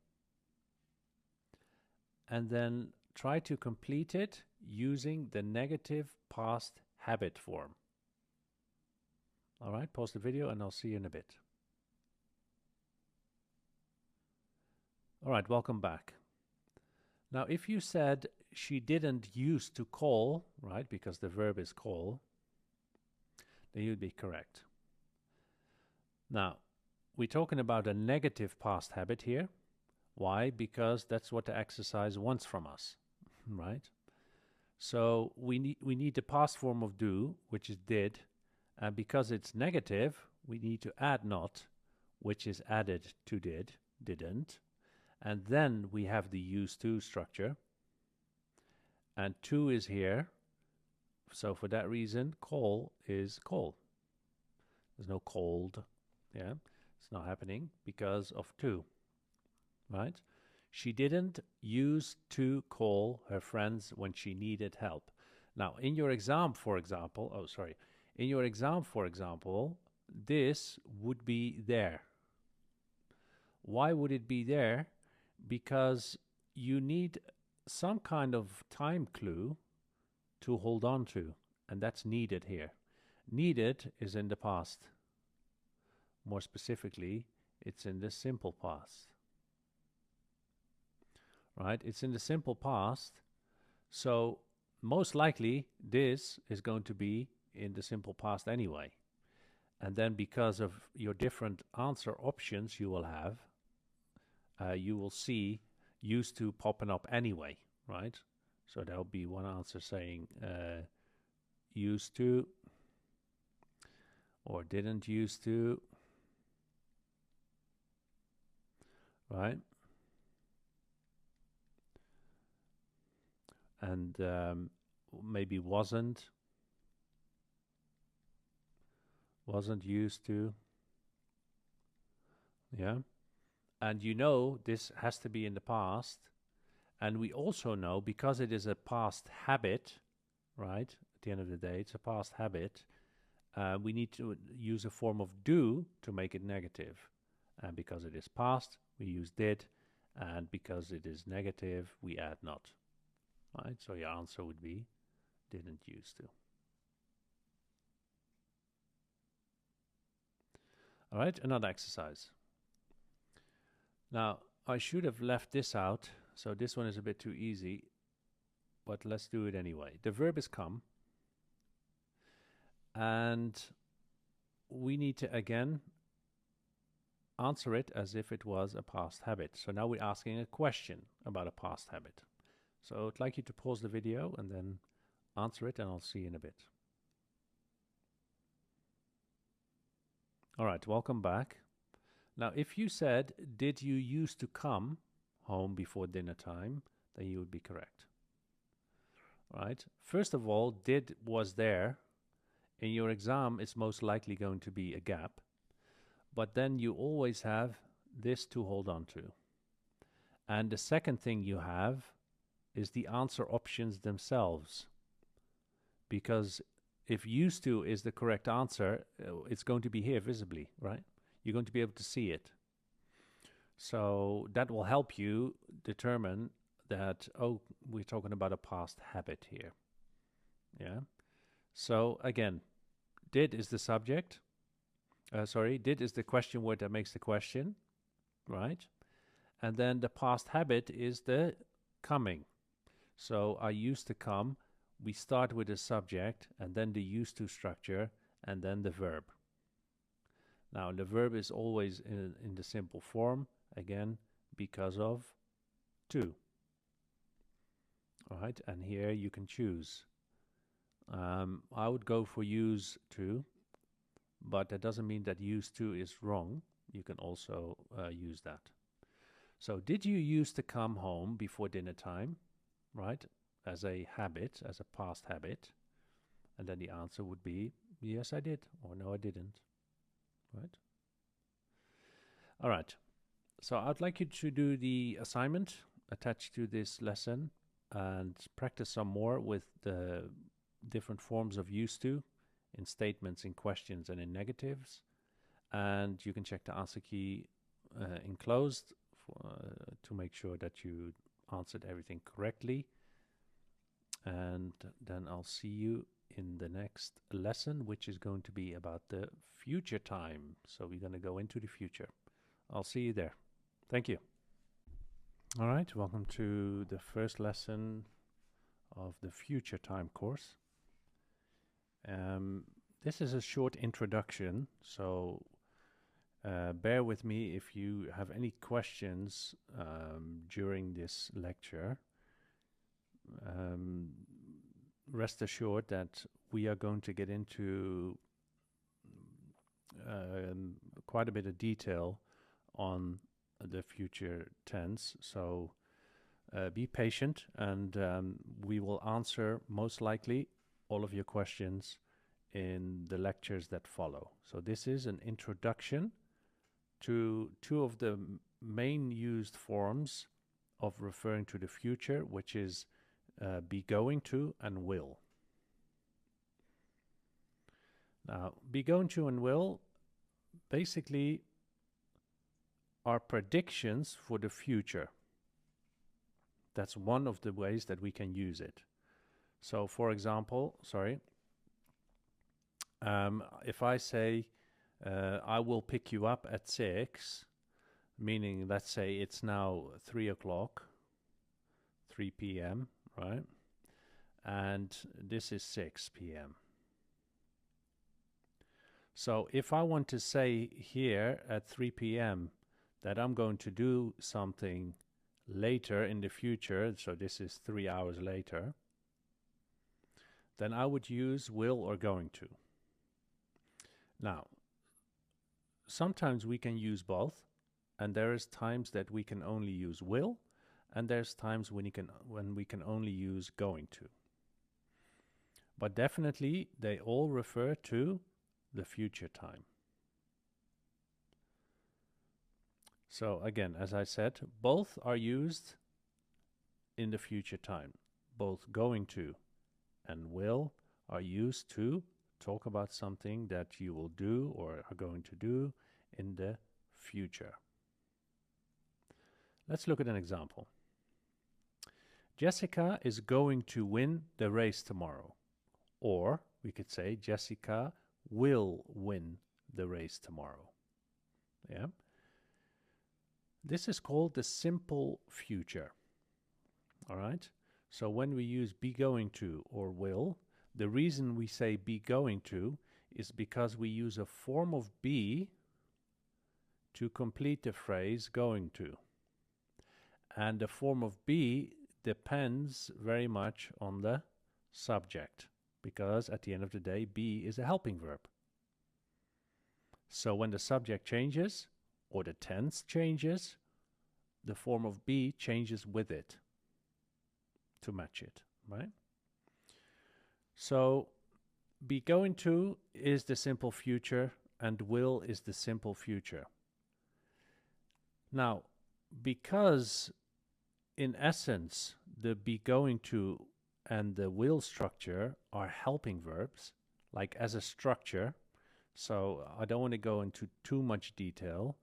and then try to complete it using the negative past habit form. All right, pause the video and I'll see you in a bit. All right, welcome back. Now, if you said she didn't used to call, right, because the verb is call, then you'd be correct. Now, we're talking about a negative past habit here. Why? Because that's what the exercise wants from us, right? So we need the past form of do, which is did, and because it's negative, we need to add not, which is added to did, didn't, and then we have the used to structure, and to is here, so for that reason, call is call. There's no cold, yeah, it's not happening because of to, right? She didn't use to call her friends when she needed help. Now, in your exam, for example, this would be there. Why would it be there? Because you need some kind of time clue to hold on to, and that's needed here. Needed is in the past. More specifically, it's in the simple past. Right? It's in the simple past. So most likely this is going to be in the simple past anyway. And then because of your different answer options you will have, you will see used to popping up anyway, right? So there'll be one answer saying used to or didn't used to, right? And maybe wasn't used to, yeah. And you know this has to be in the past, and we also know because it is a past habit, right? At the end of the day, it's a past habit. We need to use a form of do to make it negative, and because it is past, we use did, and because it is negative, we add not. Right, so your answer would be didn't used to. All right, another exercise. Now, I should have left this out, so this one is a bit too easy, but let's do it anyway. The verb is come, and we need to, again, answer it as if it was a past habit. So now we're asking a question about a past habit. So I'd like you to pause the video and then answer it, and I'll see you in a bit. All right, welcome back. Now, if you said, did you used to come home before dinner time, then you would be correct. All right. First of all, did was there. In your exam, it's most likely going to be a gap. But then you always have this to hold on to. And the second thing you have is the answer options themselves. Because if used to is the correct answer, it's going to be here visibly, right? You're going to be able to see it. So that will help you determine that, oh, we're talking about a past habit here. Yeah. So again, did is the subject. Sorry, did is the question word that makes the question, right? And then the past habit is the coming. So I used to come. We start with the subject and then the used to structure and then the verb. Now the verb is always in the simple form, again, because of to. All right, and here you can choose. I would go for use to, but that doesn't mean that used to is wrong. You can also use that. So did you used to come home before dinner time, right? As a habit, as a past habit. And then the answer would be, yes, I did, or no, I didn't, right? All right. So I'd like you to do the assignment attached to this lesson and practice some more with the different forms of used to in statements, in questions, and in negatives. And you can check the answer key enclosed to make sure that you answered everything correctly. And then I'll see you in the next lesson, which is going to be about the future time. So we're going to go into the future. I'll see you there. Thank you. All right, welcome to the first lesson of the future time course. This is a short introduction, so bear with me if you have any questions during this lecture. Rest assured that we are going to get into quite a bit of detail on the future tense, so be patient, and we will answer most likely all of your questions in the lectures that follow. So this is an introduction to two of the main used forms of referring to the future, which is be going to and will. Now, be going to and will basically are predictions for the future. That's one of the ways that we can use it. So, for example, if I say, I will pick you up at 6, meaning, let's say it's now 3 o'clock, 3 p.m., right? And this is 6 p.m. So if I want to say here at 3 p.m. that I'm going to do something later in the future, so this is 3 hours later, then I would use will or going to. Now, sometimes we can use both, and there is times that we can only use will, and there's times when we can only use going to. But definitely they all refer to the future time. So again, as I said, both are used in the future time. Both going to and will are used to talk about something that you will do or are going to do in the future. Let's look at an example. Jessica is going to win the race tomorrow. Or we could say Jessica will win the race tomorrow. Yeah. This is called the simple future. All right. So when we use be going to or will, the reason we say be going to is because we use a form of be to complete the phrase going to. And the form of be depends very much on the subject, because at the end of the day, be is a helping verb. So when the subject changes or the tense changes, the form of be changes with it to match it, right? So be going to is the simple future and will is the simple future. Now, because in essence, the be going to and the will structure are helping verbs, like as a structure. So I don't want to go into too much detail,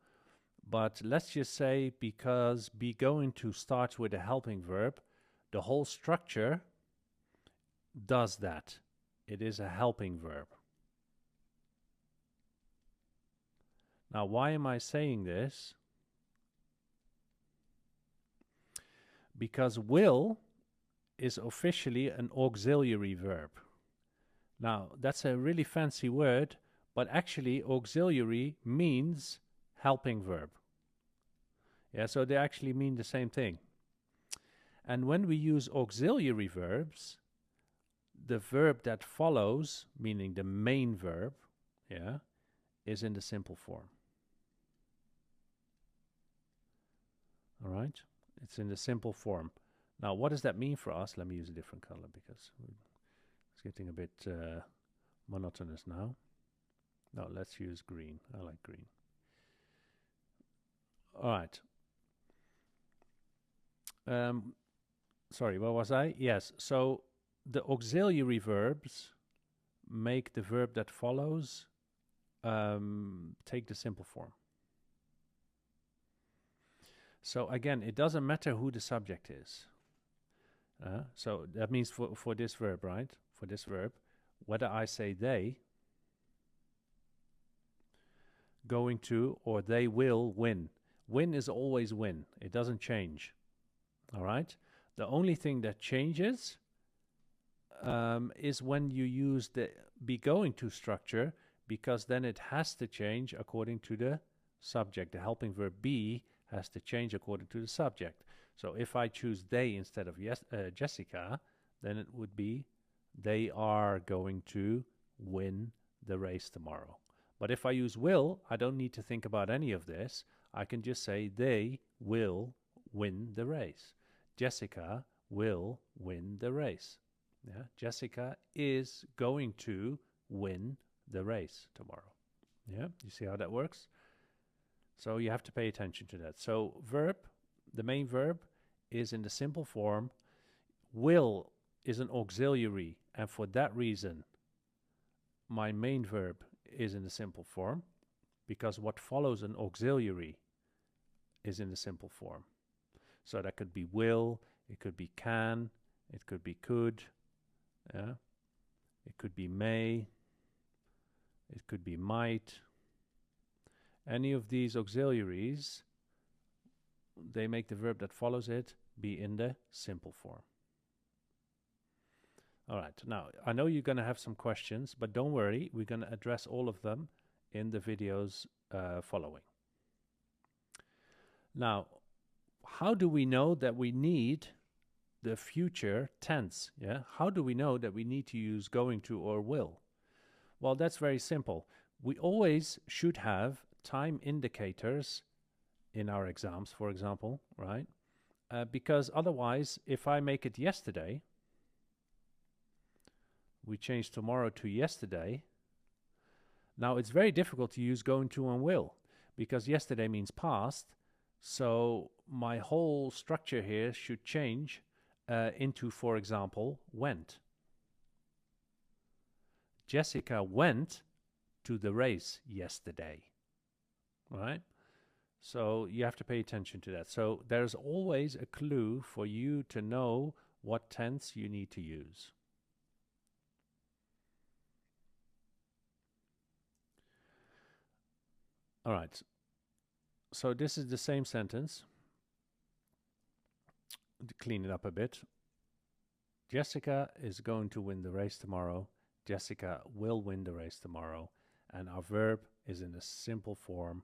but let's just say because be going to starts with a helping verb, the whole structure does that. It is a helping verb. Now, why am I saying this? Because will is officially an auxiliary verb. Now, that's a really fancy word, but actually auxiliary means helping verb. Yeah, so they actually mean the same thing. And when we use auxiliary verbs, the verb that follows, meaning the main verb, yeah, is in the simple form. All right? It's in the simple form. Now, what does that mean for us? Let me use a different color because it's getting a bit monotonous now. No, let's use green. I like green. All right. Sorry, what was I? Yes, so the auxiliary verbs make the verb that follows take the simple form. So again, it doesn't matter who the subject is. So that means for this verb, right? For this verb, whether I say they, going to, or they will win. Win is always win. It doesn't change. All right? The only thing that changes is when you use the be going to structure, because then it has to change according to the subject. The helping verb be has to change according to the subject. So if I choose they instead of Jessica, then it would be they are going to win the race tomorrow. But if I use will, I don't need to think about any of this. I can just say they will win the race. Jessica will win the race. Yeah? Jessica is going to win the race tomorrow. Yeah, you see how that works? So you have to pay attention to that. So verb, the main verb, is in the simple form. Will is an auxiliary, and for that reason, my main verb is in the simple form, because what follows an auxiliary is in the simple form. So that could be will, it could be can, it could be could, yeah? It could be may, it could be might. Any of these auxiliaries, they make the verb that follows it be in the simple form. All right, now I know you're going to have some questions, but don't worry, we're going to address all of them in the videos following. Now, how do we know that we need the future tense? Yeah, how do we know that we need to use going to or will? Well, that's very simple. We always should have time indicators in our exams, for example, right? Because otherwise, if I make it yesterday, we change tomorrow to yesterday. Now, it's very difficult to use going to and will, because yesterday means past. So my whole structure here should change into, for example, went. Jessica went to the race yesterday, right? So you have to pay attention to that. So there's always a clue for you to know what tense you need to use. All right. So this is the same sentence. To clean it up a bit. Jessica is going to win the race tomorrow. Jessica will win the race tomorrow. And our verb is in a simple form.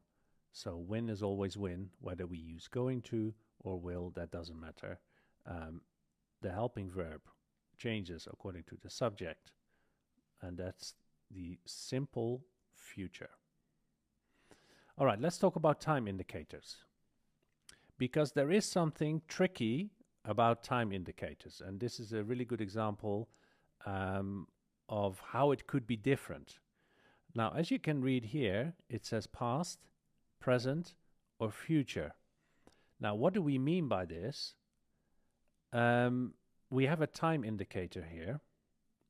So win is always win, whether we use going to or will, that doesn't matter. The helping verb changes according to the subject, and that's the simple future. All right, let's talk about time indicators, because there is something tricky about time indicators, and this is a really good example of how it could be different. Now, as you can read here, it says past, present, or future. Now, what do we mean by this? We have a time indicator here,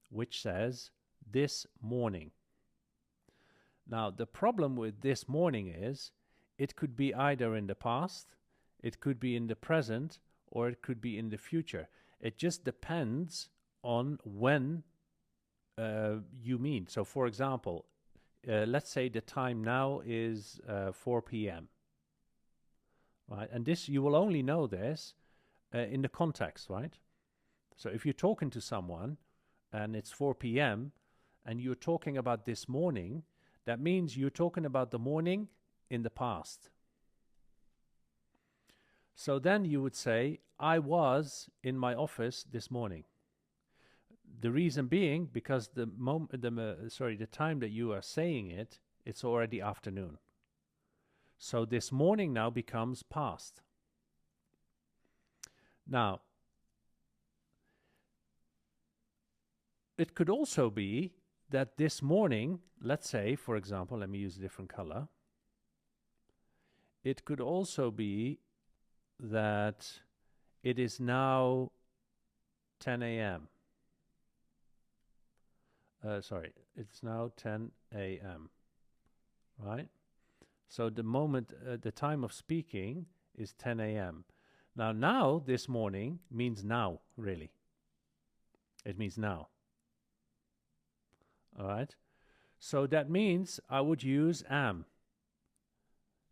which says this morning. Now, the problem with this morning is it could be either in the past, it could be in the present, or it could be in the future. It just depends on when you mean. So, for example, let's say the time now is 4 p.m. Right? And this, you will only know this in the context, right? So if you're talking to someone and it's 4 p.m. and you're talking about this morning, that means you're talking about the morning in the past. So then you would say, I was in my office this morning. The reason being because the time that you are saying it, it's already afternoon. So this morning now becomes past. Now, it could also be that this morning, let's say, for example, let me use a different color. It could also be that it is now 10 a.m. It's now 10 a.m. Right? So the moment, the time of speaking is 10 a.m. Now, this morning means now, really. It means now. All right? So that means I would use am.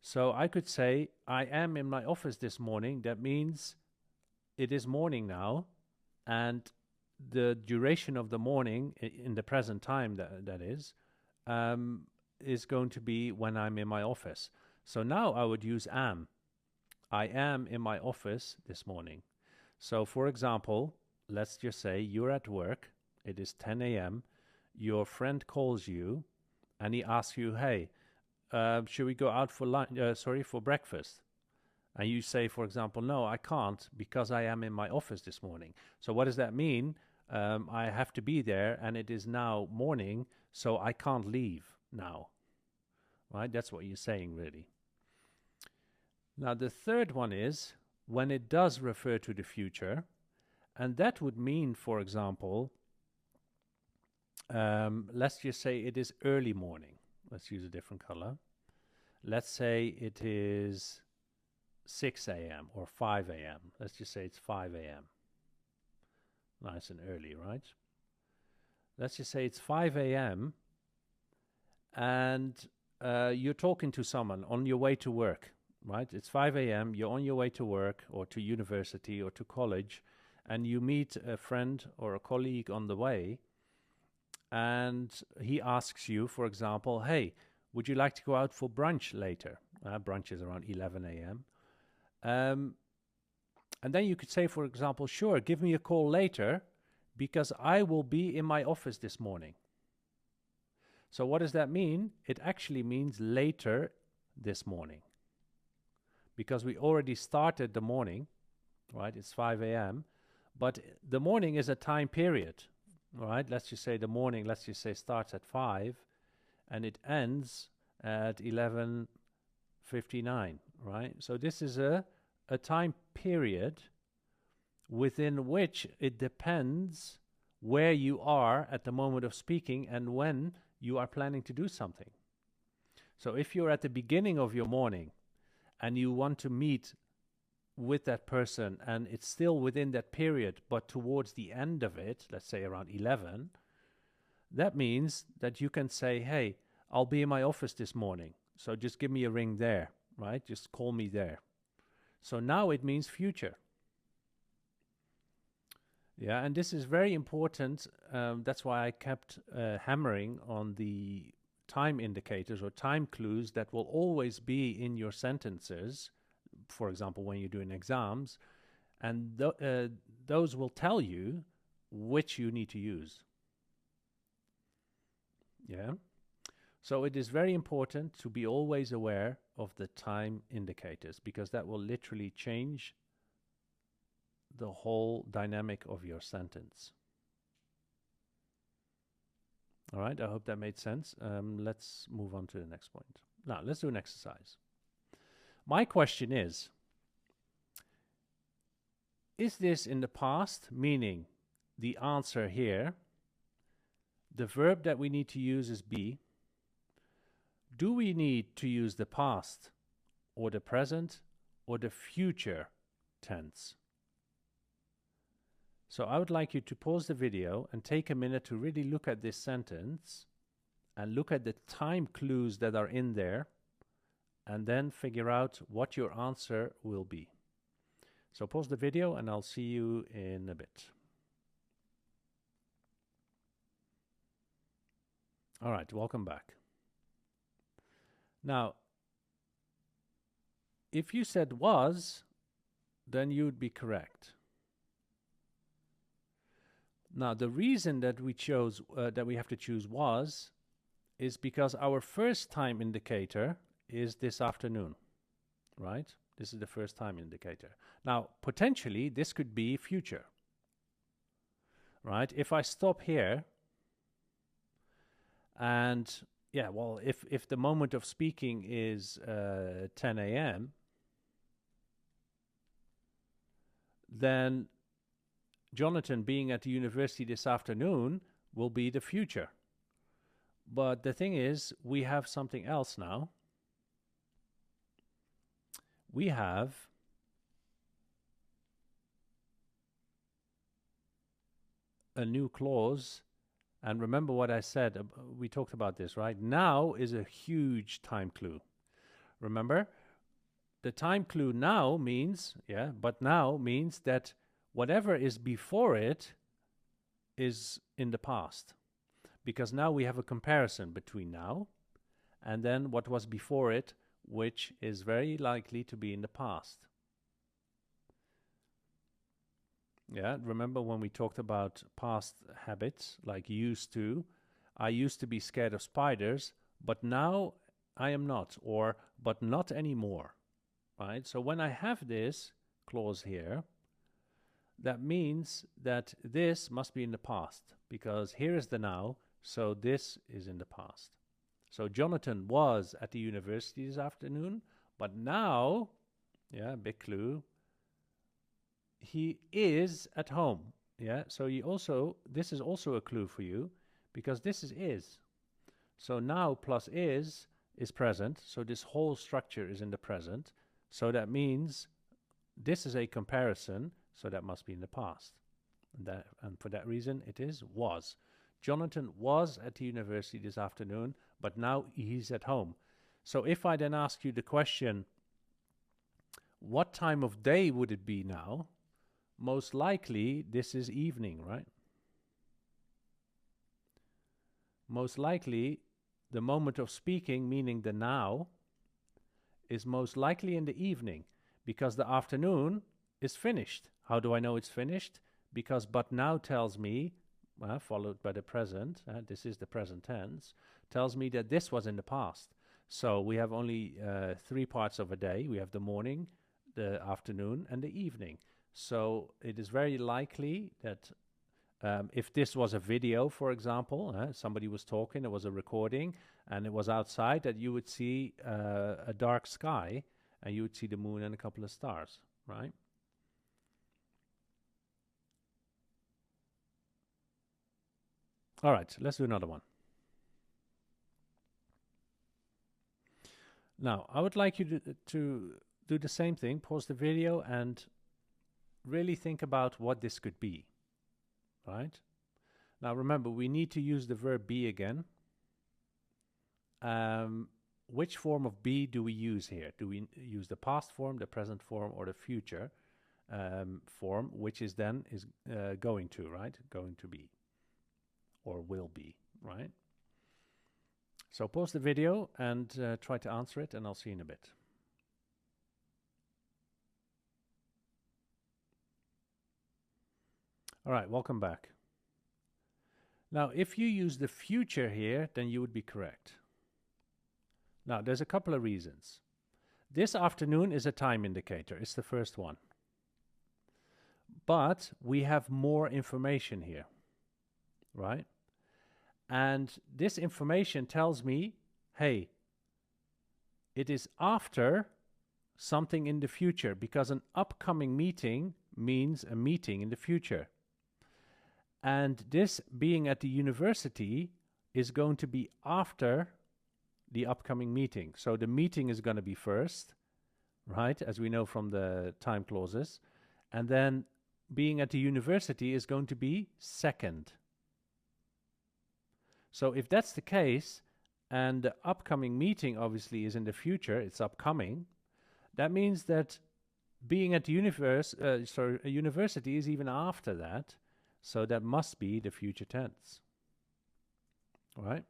So I could say, I am in my office this morning. That means it is morning now. And the duration of the morning, in the present time, that is going to be when I'm in my office. So now I would use am. I am in my office this morning. So for example, let's just say you're at work. It is 10 a.m. Your friend calls you and he asks you, hey, should we go out for for breakfast? And you say, for example, no, I can't because I am in my office this morning. So what does that mean? I have to be there and it is now morning, so I can't leave now. Right? That's what you're saying, really. Now, the third one is when it does refer to the future, and that would mean, for example, let's just say it is early morning. Let's use a different color. Let's say it is 6 a.m. or 5 a.m. Let's just say it's 5 a.m. Nice and early, right? Let's just say it's 5 a.m. and you're talking to someone on your way to work, right? It's 5 a.m. You're on your way to work or to university or to college, and you meet a friend or a colleague on the way, and he asks you, for example, hey, would you like to go out for brunch later? Brunch is around 11 a.m. And then you could say, for example, sure, give me a call later because I will be in my office this morning. So what does that mean? It actually means later this morning. Because we already started the morning, right? It's 5 a.m. But the morning is a time period, right? Let's just say the morning, let's just say starts at 5 and it ends at 11:59, right? So this is a time period within which it depends where you are at the moment of speaking and when you are planning to do something. So if you're at the beginning of your morning and you want to meet with that person and it's still within that period, but towards the end of it, let's say around 11, that means that you can say, hey, I'll be in my office this morning. So just give me a ring there, right? Just call me there. So now it means future. Yeah, and this is very important. That's why I kept hammering on the time indicators or time clues that will always be in your sentences, for example, when you're doing exams, and those will tell you which you need to use. Yeah. So it is very important to be always aware of the time indicators because that will literally change the whole dynamic of your sentence. All right, I hope that made sense. Let's move on to the next point. Now, let's do an exercise. My question is this in the past, meaning the answer here, the verb that we need to use is be? Do we need to use the past or the present or the future tense? So I would like you to pause the video and take a minute to really look at this sentence and look at the time clues that are in there, and then figure out what your answer will be. So pause the video and I'll see you in a bit. All right, welcome back. Now, if you said was, then you'd be correct. Now, the reason that we chose that we have to choose was is because our first time indicator is this afternoon, right? This is the first time indicator. Now, potentially, this could be future, right? If I stop here, and yeah, well, if the moment of speaking is 10 a.m., then Jonathan being at the university this afternoon will be the future. But the thing is, we have something else now. We have a new clause. And remember what I said, we talked about this, right? Now is a huge time clue. Remember? The time clue now means, but now means that whatever is before it is in the past. Because now we have a comparison between now and then what was before it, which is very likely to be in the past. Yeah, remember when we talked about past habits, like used to? I used to be scared of spiders, but now I am not, or but not anymore, right? So when I have this clause here, that means that this must be in the past, because here is the now, so this is in the past. So Jonathan was at the university this afternoon, but now, big clue, he is at home. So this is also a clue for you, because this is. So now plus is present, so this whole structure is in the present. So that means this is a comparison, so that must be in the past. And for that reason, it is was. Jonathan was at the university this afternoon, but now he's at home. So if I then ask you the question, what time of day would it be now? Most likely, this is evening, right? Most likely, the moment of speaking, meaning the now, is most likely in the evening, because the afternoon is finished. How do I know it's finished? Because but now tells me, followed by the present, this is the present tense, tells me that this was in the past. So we have only 3 parts of a day. We have the morning, the afternoon, and the evening. So it is very likely that if this was a video, for example, somebody was talking, there was a recording, and it was outside, that you would see a dark sky, and you would see the moon and a couple of stars, right? All right, let's do another one. Now, I would like you to do the same thing, pause the video, and really think about what this could be, right? Now, remember, we need to use the verb be again. Which form of be do we use here? Do we use the past form, the present form, or the future form, which is then going to, right? Going to be, or will be, right? So pause the video and try to answer it, and I'll see you in a bit. All right, welcome back. Now, if you use the future here, then you would be correct. Now, there's a couple of reasons. This afternoon is a time indicator. It's the first one. But we have more information here, right? And this information tells me, hey, it is after something in the future, because an upcoming meeting means a meeting in the future. And this being at the university is going to be after the upcoming meeting. So the meeting is going to be first, right? As we know from the time clauses. And then being at the university is going to be second. So if that's the case, and the upcoming meeting obviously is in the future, it's upcoming, that means that being at the university is even after that. So that must be the future tense. All right?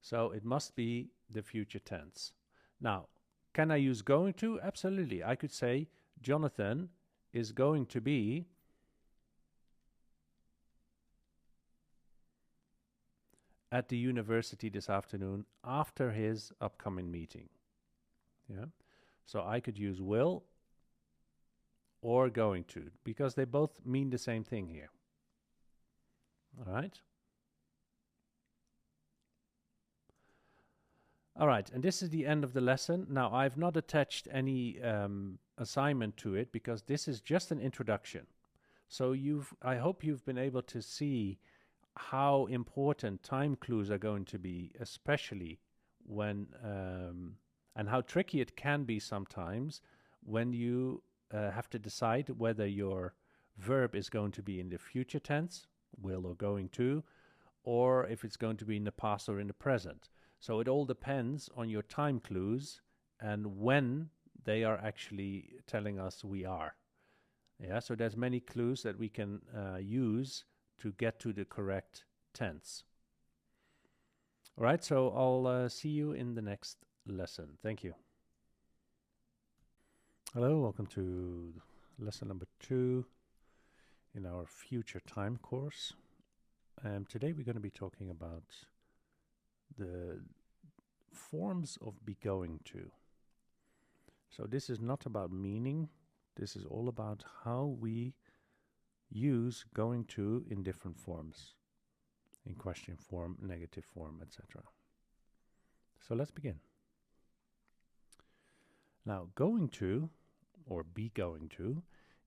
So it must be the future tense. Now, can I use going to? Absolutely. I could say Jonathan is going to be at the university this afternoon after his upcoming meeting. Yeah. So I could use will or going to, because they both mean the same thing here. All right. All right, and this is the end of the lesson. Now, I've not attached any assignment to it because this is just an introduction. So I hope you've been able to see how important time clues are going to be, especially when, and how tricky it can be sometimes when you have to decide whether your verb is going to be in the future tense, will or going to, or if it's going to be in the past or in the present. So it all depends on your time clues and when they are actually telling us we are. Yeah, so there's many clues that we can use to get to the correct tense. All right, so I'll see you in the next lesson. Thank you. Hello, welcome to lesson number 2 in our future time course. Today we're going to be talking about the forms of be going to. So this is not about meaning. This is all about how we use going to in different forms, in question form, negative form, etc. So let's begin. Now, going to, or be going to,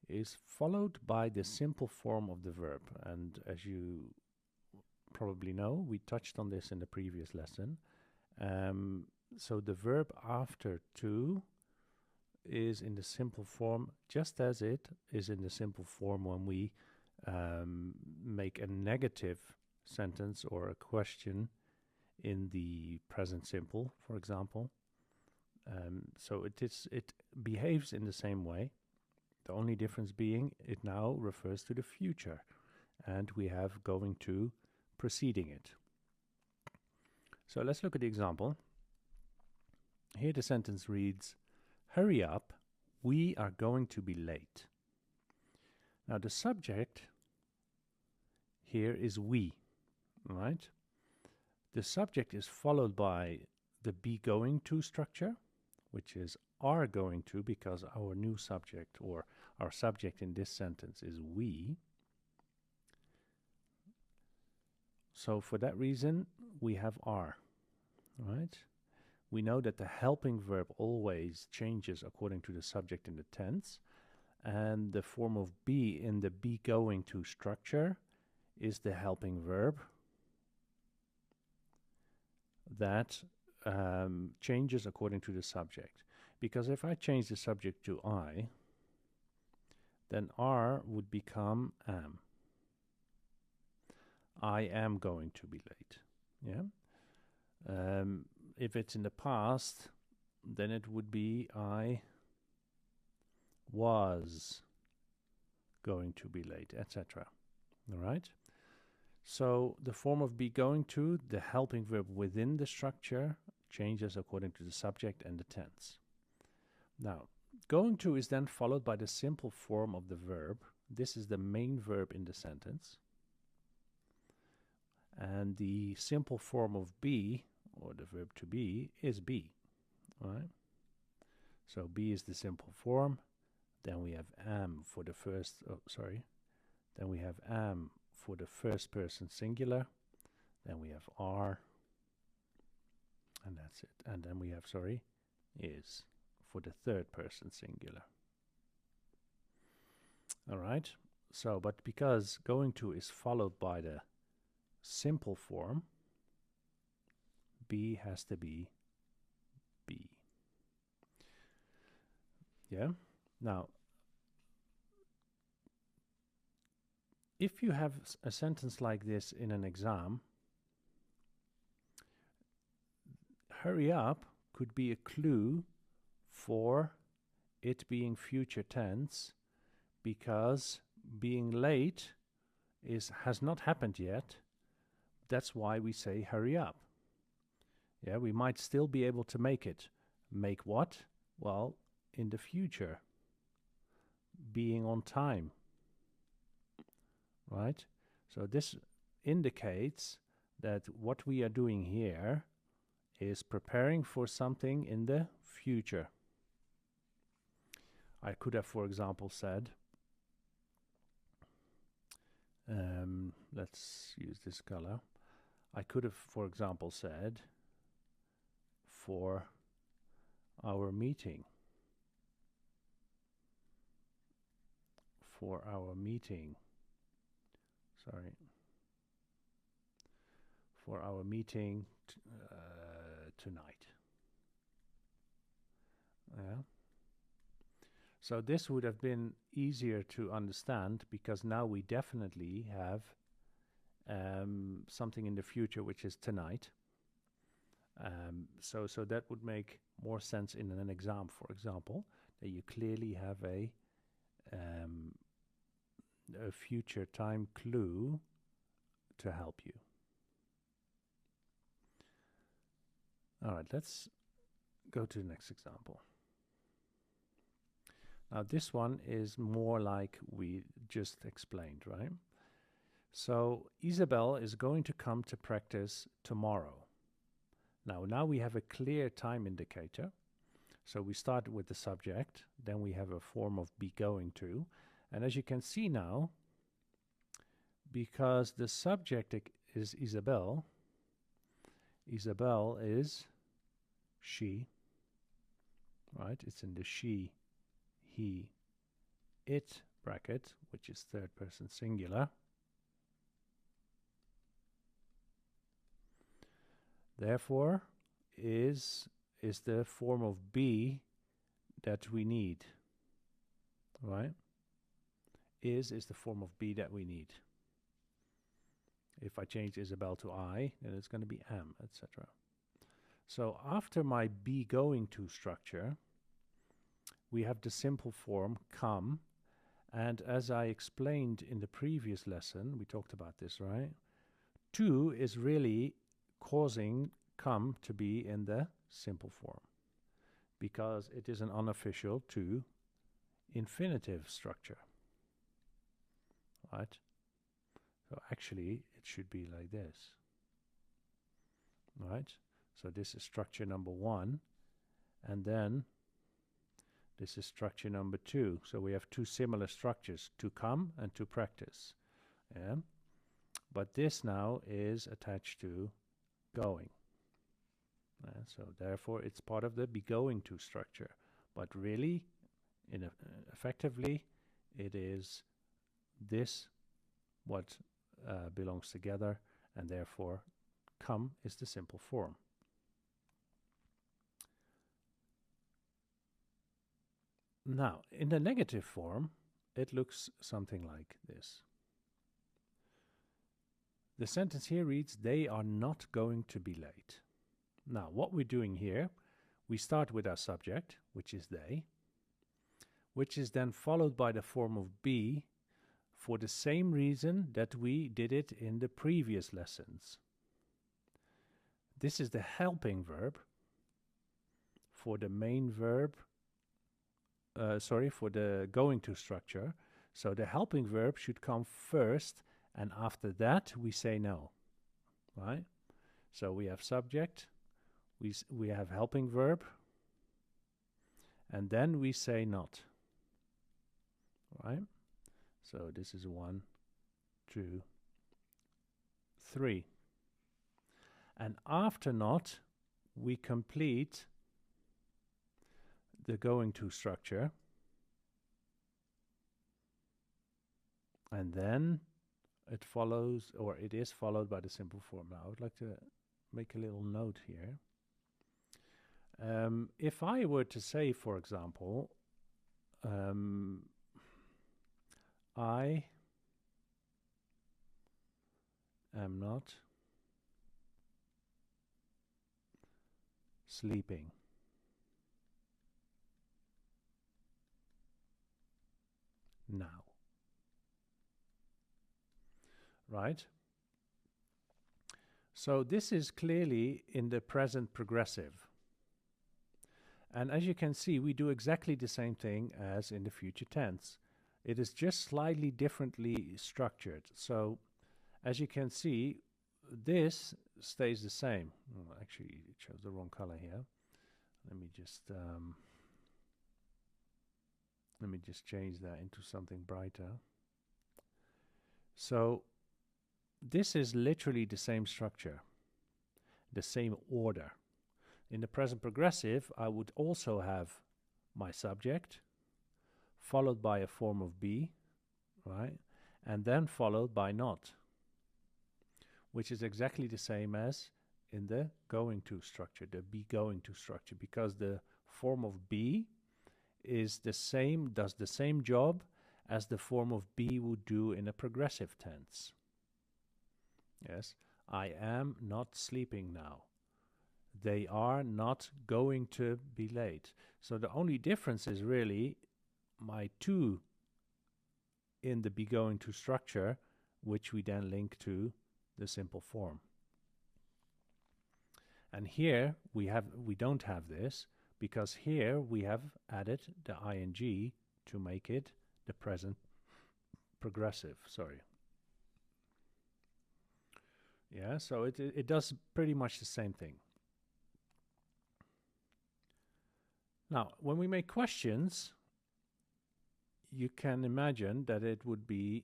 is followed by the simple form of the verb. And as you probably know, we touched on this in the previous lesson. So the verb after to is in the simple form just as it is in the simple form when we make a negative sentence or a question in the present simple, for example. So it behaves in the same way. The only difference being it now refers to the future, and we have going to preceding it. So let's look at the example. Here the sentence reads, "Hurry up, we are going to be late." Now the subject here is we, right? The subject is followed by the be going to structure, which is are going to, because our new subject, or our subject in this sentence, is we. So for that reason, we have are, right? We know that the helping verb always changes according to the subject in the tense, and the form of be in the be going to structure is the helping verb that changes according to the subject. Because if I change the subject to I, then are would become am. I am going to be late. Yeah. If it's in the past, then it would be I was going to be late, etc. All right. So the form of be going to, the helping verb within the structure, changes according to the subject and the tense. Now, going to is then followed by the simple form of the verb. This is the main verb in the sentence. And the simple form of be, or the verb to be, is be. All right? So be is the simple form. Then we have am for the first, Then we have am for the first person singular. Then we have are. And that's it. And then we have, is for the third person singular. All right. So, but because going to is followed by the simple form, be has to be be. Yeah. Now, if you have a sentence like this in an exam, hurry up could be a clue for it being future tense, because being late has not happened yet. That's why we say hurry up. Yeah, we might still be able to make it. Make what? Well, in the future. Being on time. Right? So this indicates that what we are doing here is preparing for something in the future. I could have, for example, said, let's use this color. I could have, for example, said, for our meeting. For our meeting. Sorry. For our meeting tonight. Yeah. So this would have been easier to understand, because now we definitely have something in the future, which is tonight. So that would make more sense in an exam, for example, that you clearly have a future time clue to help you. All right, let's go to the next example. Now this one is more like we just explained, right? So Isabel is going to come to practice tomorrow. Now we have a clear time indicator. So we start with the subject, then we have a form of be going to. And as you can see now, because the subject is Isabel, Isabel is she, right? It's in the she, he, it bracket, which is third person singular. Therefore, is the form of be that we need, right? Is the form of be that we need. If I change Isabel to I, then it's going to be am, etc. So after my be going to structure, we have the simple form come. And as I explained in the previous lesson, we talked about this, right? To is really causing come to be in the simple form, because it is an unofficial to infinitive structure, right? So actually it should be like this, right? So this is structure number 1, and then this is structure number 2. So we have two similar structures, to come and to practice. Yeah? But this now is attached to going. So therefore it's part of the be going to structure. But really, effectively, it is this what belongs together, and therefore come is the simple form. Now, in the negative form, it looks something like this. The sentence here reads, they are not going to be late. Now, what we're doing here, we start with our subject, which is they, which is then followed by the form of be for the same reason that we did it in the previous lessons. This is the helping verb for the main verb, for the going to structure. So the helping verb should come first, and after that we say no, right? So we have subject, we have helping verb, and then we say not, right? So this is 1, 2, 3. And after not, we complete the going to structure, and then it follows, or it is followed by the simple form. Now I would like to make a little note here. If I were to say, for example, I am not sleeping. Now. Right? So this is clearly in the present progressive. And as you can see, we do exactly the same thing as in the future tense. It is just slightly differently structured. So as you can see, this stays the same. Oh, actually, it shows the wrong color here. Let me just change that into something brighter. So this is literally the same structure, the same order. In the present progressive, I would also have my subject, followed by a form of be, right? And then followed by not, which is exactly the same as in the going to structure, the be going to structure, because the form of be is the same, does the same job as the form of be would do in a progressive tense. Yes, I am not sleeping now. They are not going to be late. So the only difference is really my to in the be going to structure, which we then link to the simple form. And here we don't have this, because here we have added the ing to make it the present progressive. Sorry. Yeah, so it does pretty much the same thing. Now, when we make questions, you can imagine that it would be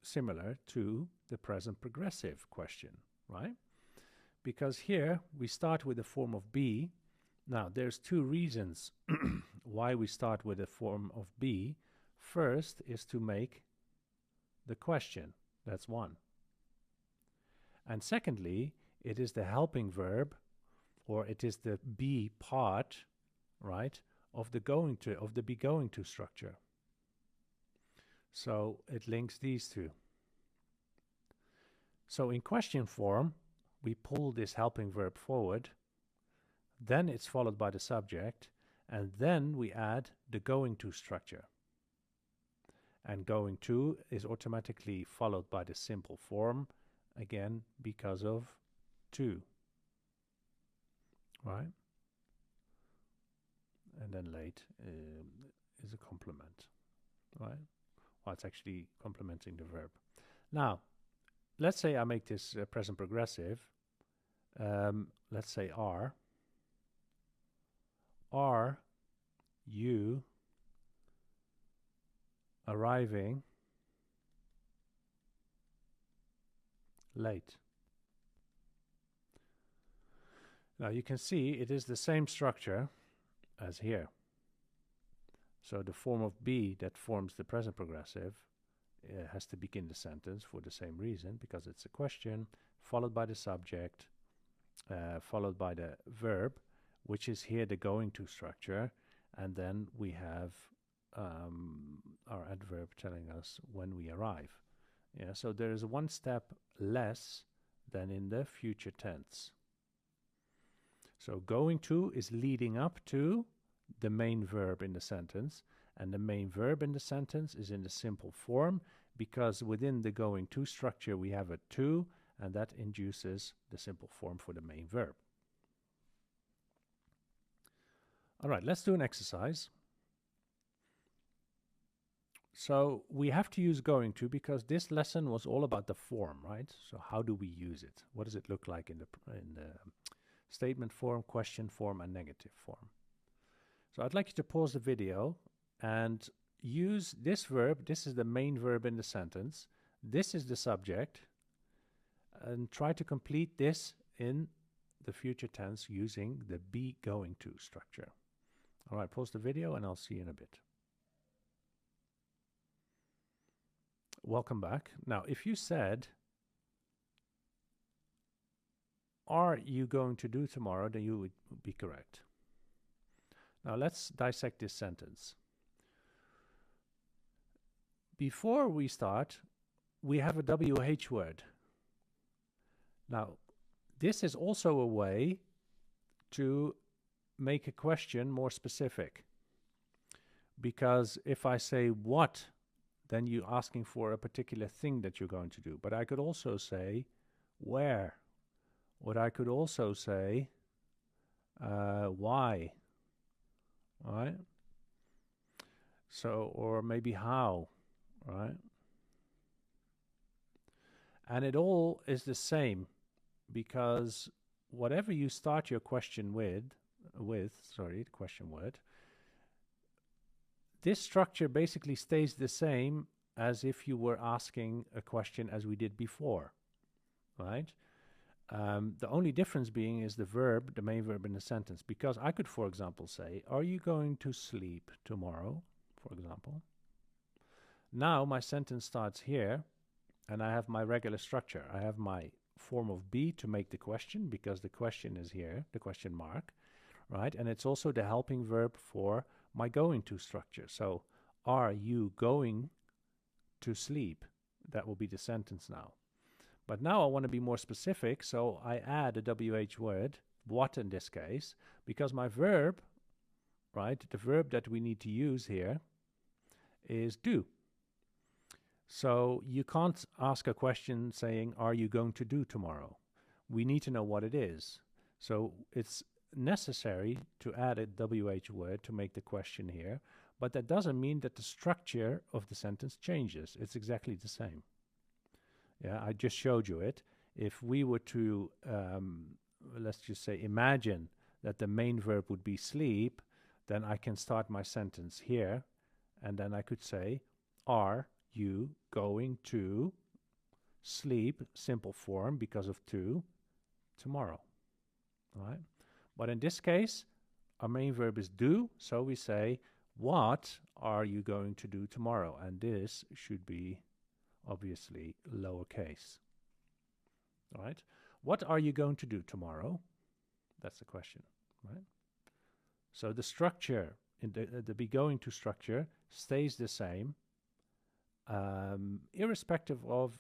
similar to the present progressive question, right? Because here we start with the form of be. Now, there's two reasons why we start with the form of be. First is to make the question. That's one. And secondly, it is the helping verb, or it is the be part, right, of the be going to structure. So it links these two. So in question form, we pull this helping verb forward, then it's followed by the subject, and then we add the going to structure. And going to is automatically followed by the simple form, again because of to, right? And then late is a complement, right? Well, it's actually complementing the verb. Now, let's say I make this present progressive. Let's say are you arriving late? Now you can see it is the same structure as here. So the form of be that forms the present progressive has to begin the sentence for the same reason, because it's a question, followed by the subject, followed by the verb, which is here the going to structure, and then we have our adverb telling us when we arrive. Yeah, so there is one step less than in the future tense. So going to is leading up to the main verb in the sentence, and the main verb in the sentence is in the simple form, because within the going to structure we have a to, and that induces the simple form for the main verb. All right, let's do an exercise. So we have to use going to because this lesson was all about the form, right? So how do we use it? What does it look like in the statement form, question form, and negative form? So I'd like you to pause the video and use this verb. This is the main verb in the sentence. This is the subject. And try to complete this in the future tense using the be going to structure. All right, pause the video and I'll see you in a bit. Welcome back. Now, if you said, are you going to do tomorrow, then you would be correct. Now, let's dissect this sentence. Before we start, we have a WH word. Now, this is also a way to make a question more specific. Because if I say what, then you're asking for a particular thing that you're going to do. But I could also say where. Or I could also say why. All right? So, or maybe how, right? And it all is the same, because whatever you start your question with, the question word, this structure basically stays the same as if you were asking a question as we did before, right? The only difference being is the verb, the main verb in the sentence, because I could, for example, say, are you going to sleep tomorrow, for example? Now my sentence starts here, and I have my regular structure. I have my form of be to make the question, because the question is here, the question mark, right? And it's also the helping verb for my going to structure. So, are you going to sleep? That will be the sentence now. But now I want to be more specific, so I add a WH word, what in this case, because my verb, right, the verb that we need to use here is do. So you can't ask a question saying, are you going to do tomorrow? We need to know what it is. So it's necessary to add a WH word to make the question here, but that doesn't mean that the structure of the sentence changes. It's exactly the same. Yeah, I just showed you it. If we were to, let's just say, imagine that the main verb would be sleep, then I can start my sentence here, and then I could say, are you going to sleep, simple form because of to, tomorrow. All right? But in this case, our main verb is do, so we say, what are you going to do tomorrow? And this should be obviously lowercase. All right? What are you going to do tomorrow? That's the question, right? So the structure, in the be going to structure, stays the same, irrespective of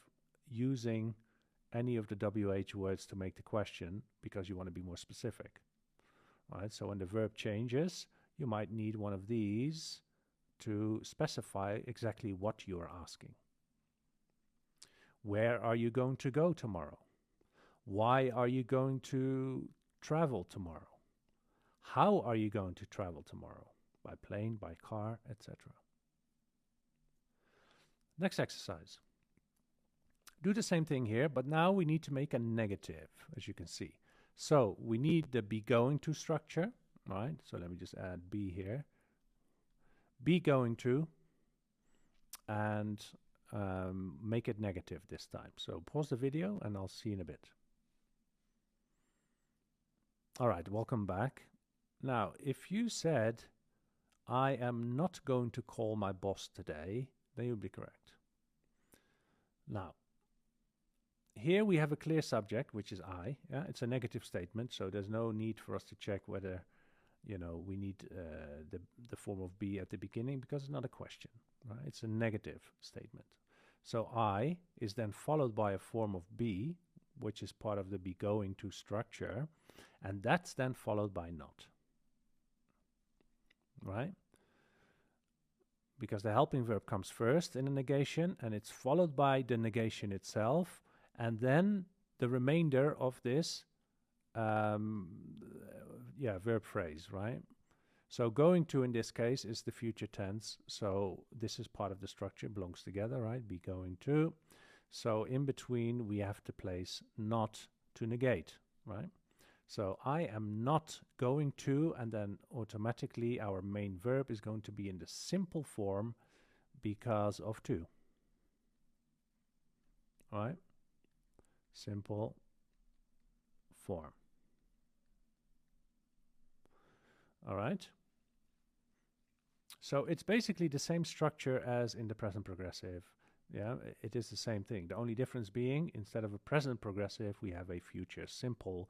using any of the WH words to make the question, because you want to be more specific. All right? So when the verb changes, you might need one of these to specify exactly what you are asking. Where are you going to go tomorrow? Why are you going to travel tomorrow? How are you going to travel tomorrow? By plane, by car, etc. Next exercise. Do the same thing here, but now we need to make a negative, as you can see. So we need the be going to structure, right? So let me just add be here. Be going to, and make it negative this time. So pause the video and I'll see you in a bit. All right, welcome back. Now, if you said, I am not going to call my boss today, then you'll be correct. Now, here we have a clear subject, which is I. Yeah? It's a negative statement, so there's no need for us to check whether, you know, we need the form of be at the beginning, because it's not a question. Right? It's a negative statement. So I is then followed by a form of be, which is part of the be going to structure, and that's then followed by not. Right? Because the helping verb comes first in a negation, and it's followed by the negation itself, and then the remainder of this verb phrase, right? So going to, in this case, is the future tense. So this is part of the structure, belongs together, right? Be going to. So in between, we have to place not to negate, right? So I am not going to, and then automatically our main verb is going to be in the simple form because of to. All right? Simple form. All right? So it's basically the same structure as in the present progressive. Yeah, it is the same thing. The only difference being, instead of a present progressive, we have a future simple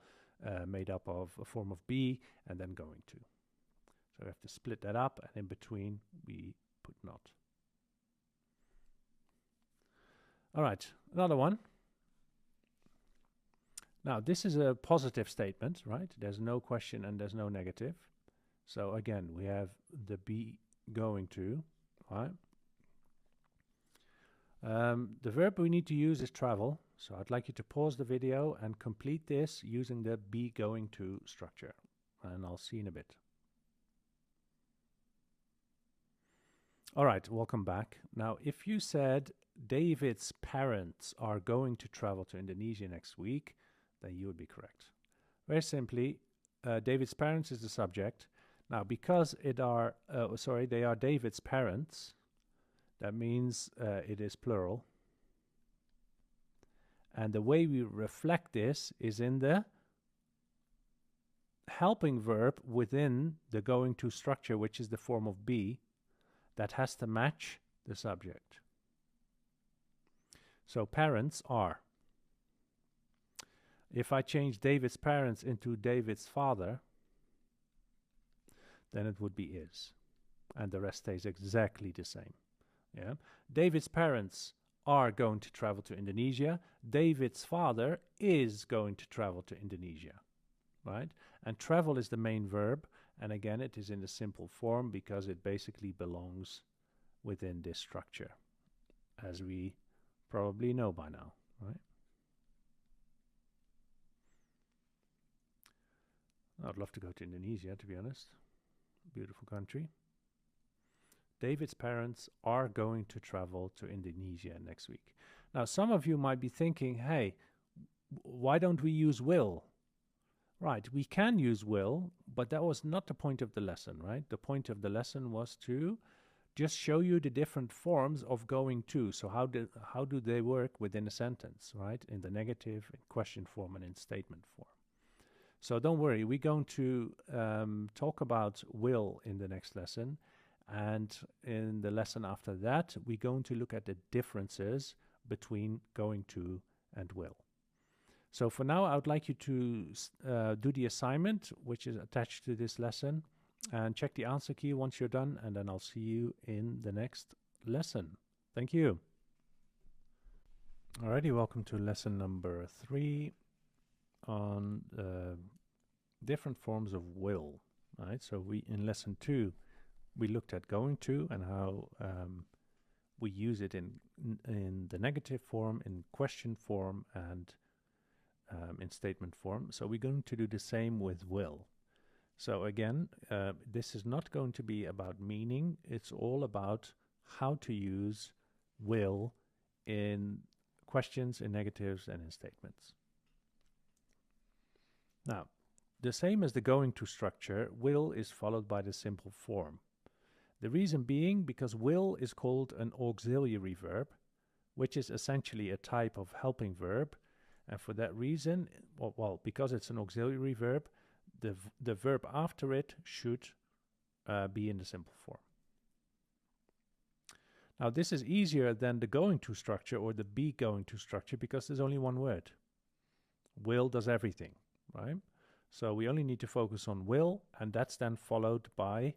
made up of a form of be and then going to. So we have to split that up, and in between we put not. All right, another one. Now, this is a positive statement, right? There's no question and there's no negative. So again, we have the be going to, right? The verb we need to use is travel. So I'd like you to pause the video and complete this using the be going to structure. And I'll see you in a bit. All right, welcome back. Now, if you said David's parents are going to travel to Indonesia next week, then you would be correct. Very simply, David's parents is the subject. Now, because they are David's parents, that means it is plural. And the way we reflect this is in the helping verb within the going to structure, which is the form of be, that has to match the subject. So parents are. If I change David's parents into David's father, then it would be is. And the rest stays exactly the same. Yeah. David's parents are going to travel to Indonesia. David's father is going to travel to Indonesia. Right? And travel is the main verb. And again, it is in the simple form because it basically belongs within this structure, as we probably know by now, right? I'd love to go to Indonesia, to be honest. Beautiful country. David's parents are going to travel to Indonesia next week. Now, some of you might be thinking, hey, why don't we use will? Right, we can use will, but that was not the point of the lesson, right? The point of the lesson was to just show you the different forms of going to. So how do they work within a sentence, right? In the negative, in question form, and in statement form. So don't worry, we're going to talk about will in the next lesson. And in the lesson after that, we're going to look at the differences between going to and will. So for now, I would like you to do the assignment, which is attached to this lesson, and check the answer key once you're done, and then I'll see you in the next lesson. Thank you. Alrighty, welcome to lesson number 3 on different forms of will. Right. So in lesson 2, we looked at going to and how we use it in the negative form, in question form, and in statement form. So we're going to do the same with will. So again, this is not going to be about meaning. It's all about how to use will in questions, in negatives, and in statements. Now, the same as the going to structure, will is followed by the simple form. The reason being because will is called an auxiliary verb, which is essentially a type of helping verb. And for that reason, well, because it's an auxiliary verb, the verb after it should be in the simple form. Now, this is easier than the going to structure or the be going to structure because there's only one word. Will does everything, right? So we only need to focus on will, and that's then followed by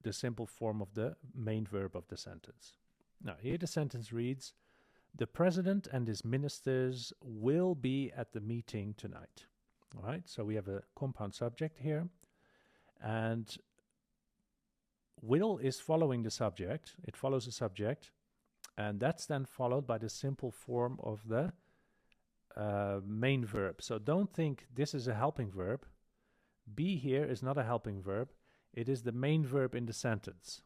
the simple form of the main verb of the sentence. Now, here the sentence reads, the president and his ministers will be at the meeting tonight. All right, so we have a compound subject here, and will is following the subject. It follows the subject, and that's then followed by the simple form of the main verb. So don't think this is a helping verb. Be here is not a helping verb. It is the main verb in the sentence.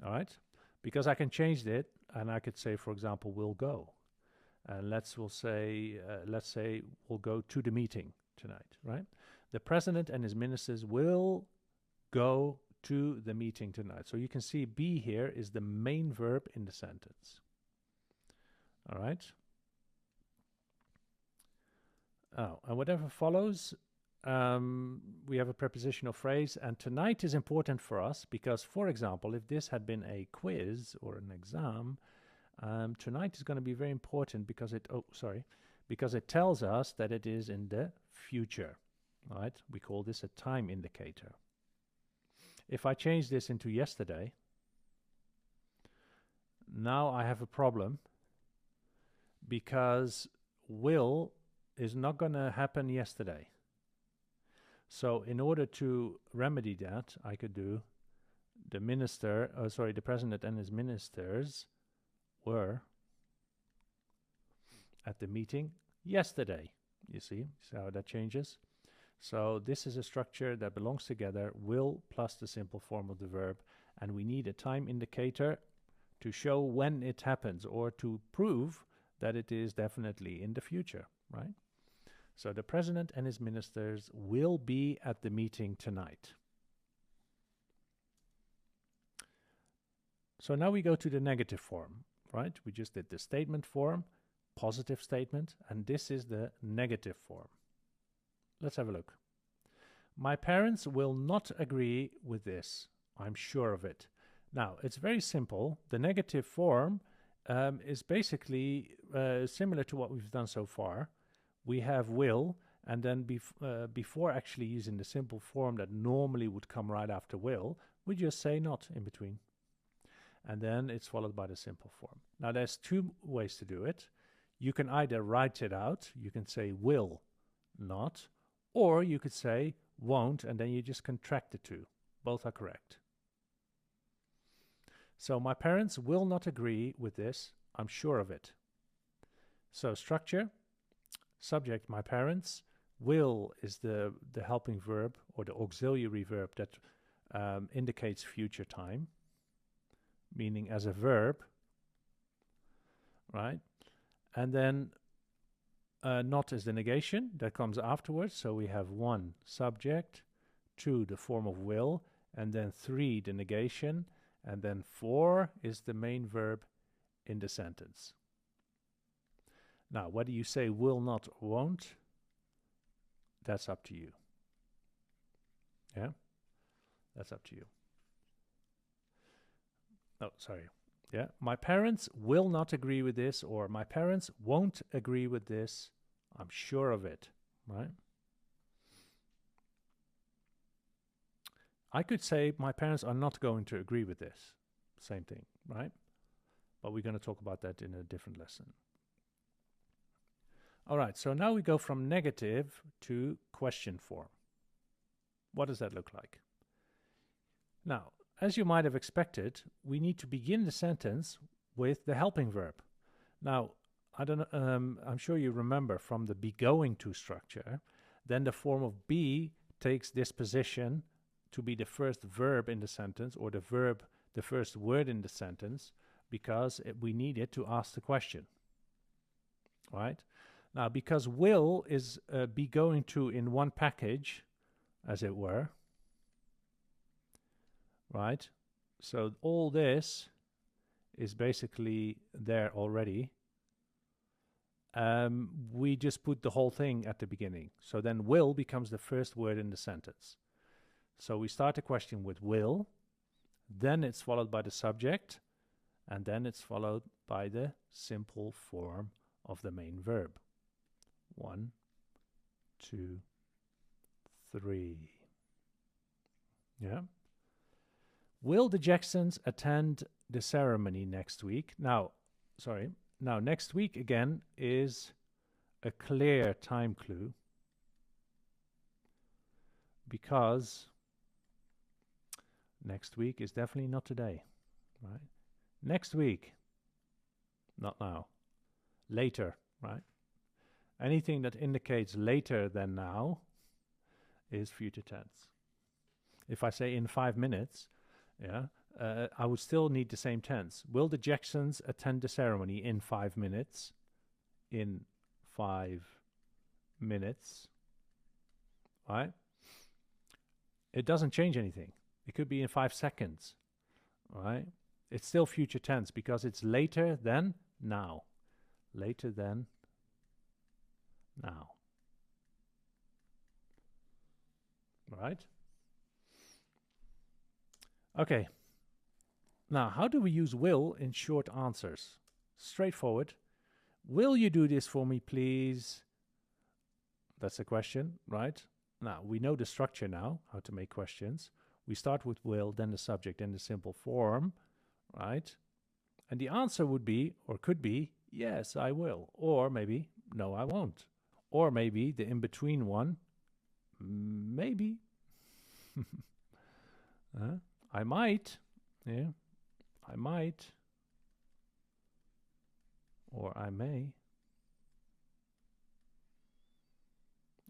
All right, because I can change it, and I could say, for example, will go. And let's say we'll go to the meeting tonight, right? The president and his ministers will go to the meeting tonight. So you can see be here is the main verb in the sentence. All right. Oh, and whatever follows, we have a prepositional phrase, and tonight is important for us because, for example, if this had been a quiz or an exam, tonight is going to be very important because it tells us that it is in the future, right? We call this a time indicator. If I change this into yesterday, now I have a problem because will is not going to happen yesterday. So in order to remedy that, I could do the the president and his ministers were at the meeting yesterday. You see how that changes? So this is a structure that belongs together, will plus the simple form of the verb, and we need a time indicator to show when it happens or to prove that it is definitely in the future, right? So the president and his ministers will be at the meeting tonight. So now we go to the negative form, right? We just did the statement form, positive statement, and this is the negative form. Let's have a look. My parents will not agree with this. I'm sure of it. Now, it's very simple. The negative form is basically similar to what we've done so far. We have will, and then before actually using the simple form that normally would come right after will, we just say not in between. And then it's followed by the simple form. Now, there's two ways to do it. You can either write it out, you can say will not, or you could say won't, and then you just contract the two. Both are correct. So my parents will not agree with this. I'm sure of it. So structure, subject my parents, will is the helping verb or the auxiliary verb that indicates future time, meaning as a verb, right? And then not is the negation that comes afterwards. So we have 1 subject, 2 the form of will, and then 3 the negation, and then 4 is the main verb in the sentence. Now, whether you say will not or won't, that's up to you. Yeah? That's up to you. Oh, sorry. Yeah, my parents will not agree with this, or my parents won't agree with this. I'm sure of it, right? I could say my parents are not going to agree with this. Same thing, right? But we're going to talk about that in a different lesson. All right, so now we go from negative to question form. What does that look like? Now, as you might have expected, we need to begin the sentence with the helping verb. Now, I don't know, I'm sure you remember from the be going to structure, then the form of be takes this position to be the first verb in the sentence, or the first word in the sentence, because we need it to ask the question, right? Now, because will is be going to in one package, as it were, right? So all this is basically there already. We just put the whole thing at the beginning. So then will becomes the first word in the sentence. So we start the question with will, then it's followed by the subject, and then it's followed by the simple form of the main verb. 1, 2, 3. Yeah. Will the Jacksons attend the ceremony next week? Now, next week again is a clear time clue, because next week is definitely not today, right? Next week, not now. Later, right? Anything that indicates later than now is future tense. If I say in 5 minutes, yeah, I would still need the same tense. Will the Jacksons attend the ceremony in 5 minutes? In 5 minutes, right? It doesn't change anything. It could be in 5 seconds, right? It's still future tense because it's later than now. Later than now. Right? Okay. Now, how do we use will in short answers? Straightforward. Will you do this for me, please? That's a question, right? Now, we know the structure now, how to make questions. We start with will, then the subject, then the simple form, right? And the answer would be, or could be, yes, I will. Or maybe, no, I won't. Or maybe the in-between one, Maybe. I might. Yeah. I might. Or I may.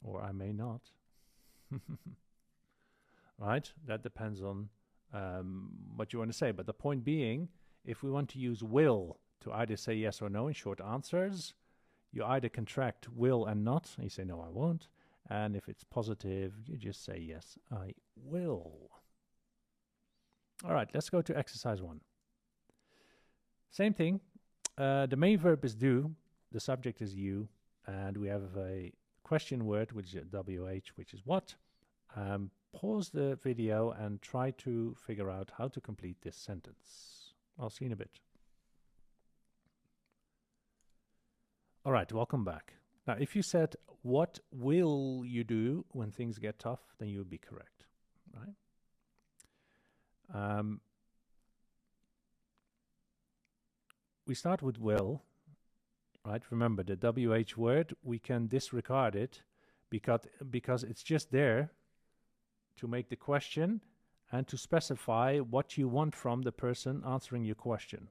Or I may not. Right? That depends on what you want to say. But the point being, if we want to use will to either say yes or no in short answers, you either contract will and not, and you say no, I won't. And if it's positive, you just say yes, I will. All right, let's go to exercise 1. Same thing. The main verb is do, the subject is you, and we have a question word, which is WH, which is what. Pause the video and try to figure out how to complete this sentence. I'll see you in a bit. All right, welcome back. Now, if you said, what will you do when things get tough, then you would be correct, right? We start with will, right? Remember, the WH word, we can disregard it because it's just there to make the question and to specify what you want from the person answering your question.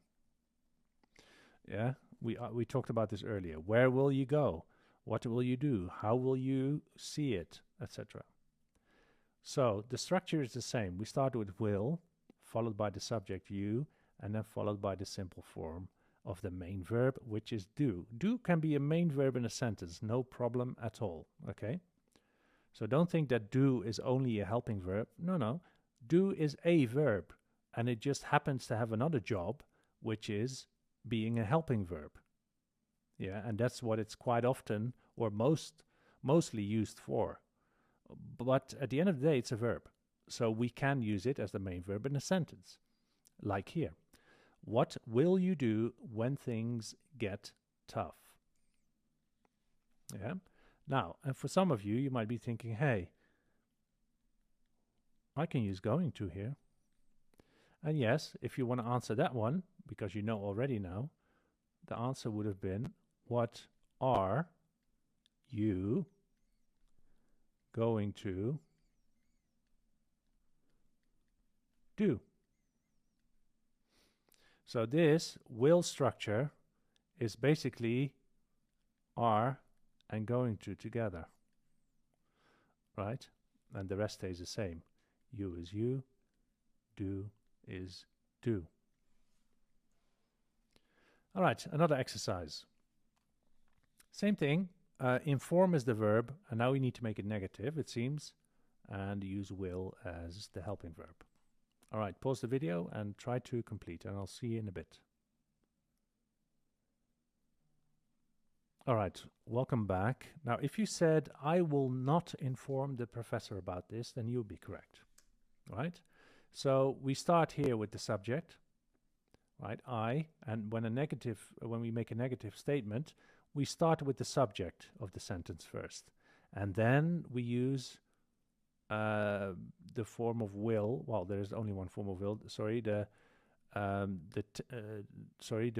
Yeah, we talked about this earlier. Where will you go? What will you do? How will you see it? Etc. So the structure is the same. We start with will, followed by the subject you, and then followed by the simple form of the main verb, which is do. Do can be a main verb in a sentence, no problem at all, okay? So don't think that do is only a helping verb. No. Do is a verb, and it just happens to have another job, which is being a helping verb. Yeah, and that's what it's quite often or mostly used for. But at the end of the day, it's a verb. So we can use it as the main verb in a sentence, like here. What will you do when things get tough? Yeah. Now, and for some of you, you might be thinking, hey, I can use going to here. And yes, if you want to answer that one, because you know already now, the answer would have been, what are you going to do? So this will structure is basically are and going to together, right? And the rest stays the same. You is you, do is do. All right, another exercise. Same thing. Inform is the verb, and now we need to make it negative, it seems, and use will as the helping verb. All right, pause the video and try to complete, and I'll see you in a bit. All right, welcome back. Now, if you said, I will not inform the professor about this, then you'll be correct, right? So we start here with the subject, right? I, and when we make a negative statement, we start with the subject of the sentence first, and then we use the form of will. Well, there is only one form of will. Sorry, the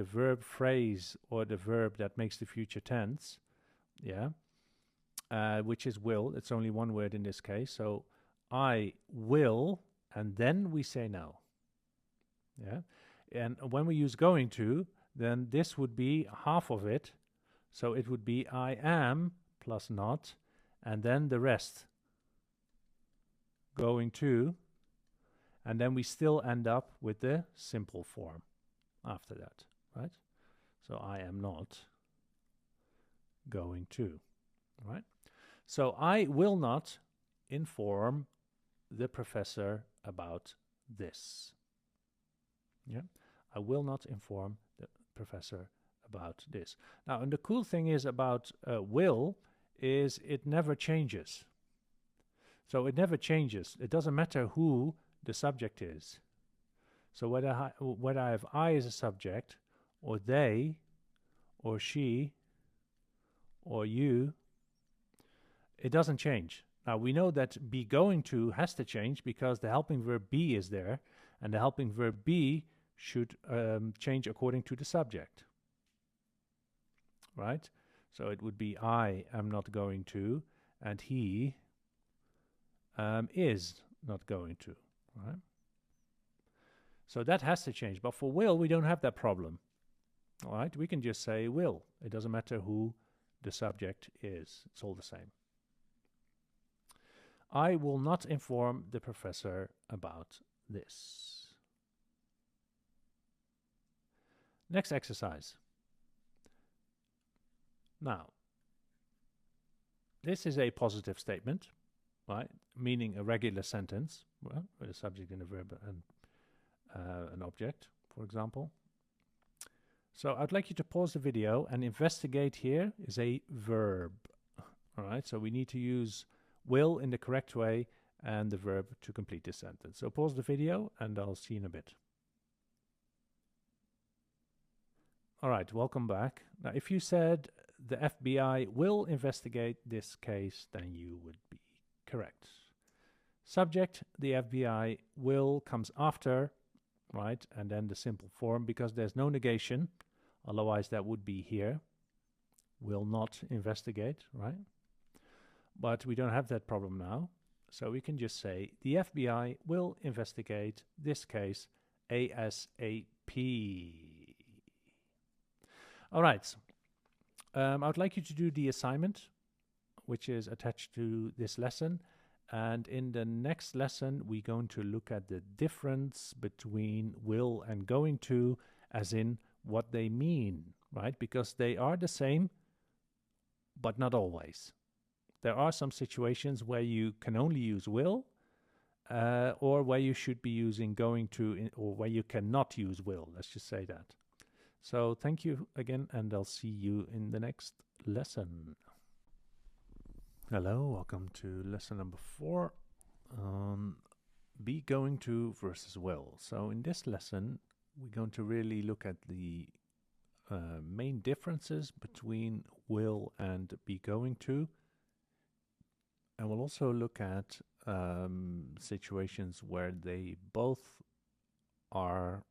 verb phrase or the verb that makes the future tense. Yeah, which is will. It's only one word in this case. So I will, and then we say no. Yeah, and when we use going to, then this would be half of it. So it would be I am plus not, and then the rest. Going to, and then we still end up with the simple form after that, right? So I am not going to, right? So I will not inform the professor about this. Yeah, I will not inform the professor about this. Now, and the cool thing is about will is it never changes. So it never changes. It doesn't matter who the subject is. So whether I have I as a subject, or they, or she, or you, it doesn't change. Now we know that be going to has to change because the helping verb be is there, and the helping verb be should change according to the subject. Right? So it would be I am not going to, and he is not going to, right? So that has to change. But for will, we don't have that problem. All right, we can just say will. It doesn't matter who the subject is. It's all the same. I will not inform the professor about this. Next exercise. Now, this is a positive statement, right? Meaning a regular sentence, well, with a subject and a verb and an object, for example. So I'd like you to pause the video and investigate. Here is a verb. All right, so we need to use will in the correct way and the verb to complete this sentence. So pause the video and I'll see you in a bit. All right, welcome back. Now, if you said the FBI will investigate this case, then you would be correct. Subject, the FBI, will comes after, right? And then the simple form, because there's no negation. Otherwise, that would be here. Will not investigate, right? But we don't have that problem now. So we can just say the FBI will investigate this case ASAP. All right. I would like you to do the assignment, which is attached to this lesson. And in the next lesson, we're going to look at the difference between will and going to, as in what they mean, right? Because they are the same, but not always. There are some situations where you can only use will, or where you should be using going to, or where you cannot use will. Let's just say that. So thank you again, and I'll see you in the next lesson. Hello, welcome to lesson number 4 on be going to versus will. So in this lesson, we're going to really look at the main differences between will and be going to. And we'll also look at situations where they both are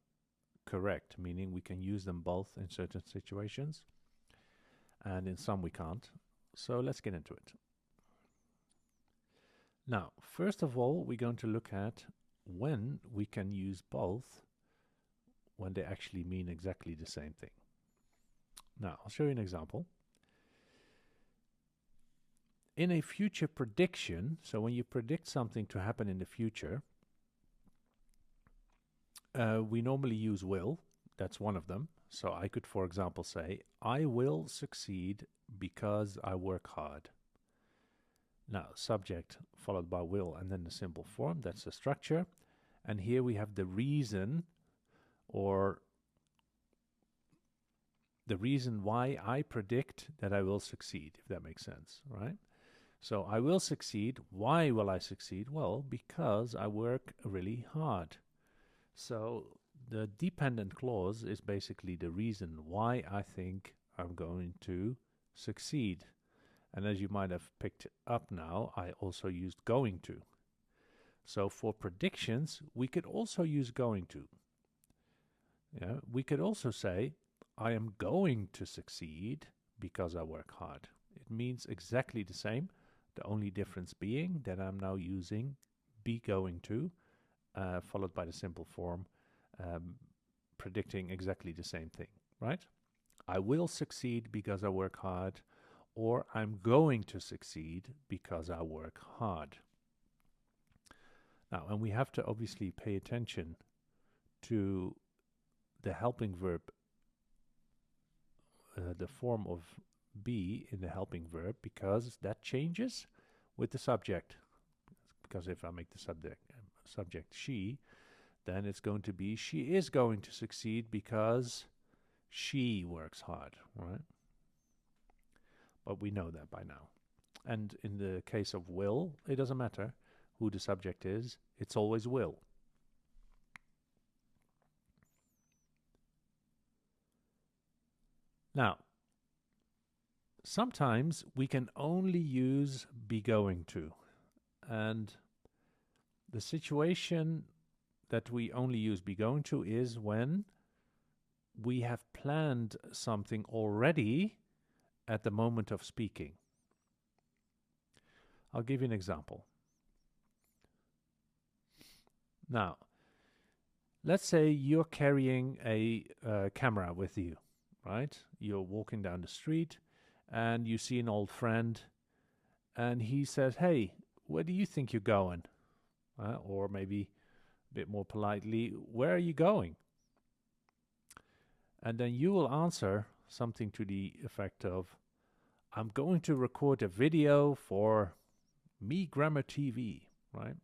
correct, meaning we can use them both in certain situations, and in some we can't. So let's get into it. Now, first of all, we're going to look at when we can use both, when they actually mean exactly the same thing. Now, I'll show you an example. In a future prediction, so when you predict something to happen in the future, we normally use will. That's one of them. So I could, for example, say, I will succeed because I work hard. Now, subject followed by will and then the simple form. That's the structure. And here we have the reason, or the reason why I predict that I will succeed, if that makes sense, right? So I will succeed. Why will I succeed? Well, because I work really hard. So the dependent clause is basically the reason why I think I'm going to succeed. And as you might have picked up now, I also used going to. So for predictions, we could also use going to. Yeah, we could also say, I am going to succeed because I work hard. It means exactly the same. The only difference being that I'm now using be going to, followed by the simple form, predicting exactly the same thing, right? I will succeed because I work hard, or I'm going to succeed because I work hard. Now, and we have to obviously pay attention to the helping verb, the form of be in the helping verb, because that changes with the subject. Because if I make the subject she, then it's going to be she is going to succeed because she works hard, right? But we know that by now. And in the case of will, it doesn't matter who the subject is, it's always will. Now, sometimes we can only use be going to. And the situation that we only use be going to is when we have planned something already at the moment of speaking. I'll give you an example. Now, let's say you're carrying a camera with you, right? You're walking down the street and you see an old friend and he says, "Hey, where do you think you're going?" Or maybe a bit more politely, "Where are you going?" And then you will answer something to the effect of, "I'm going to record a video for Me Grammar TV," right?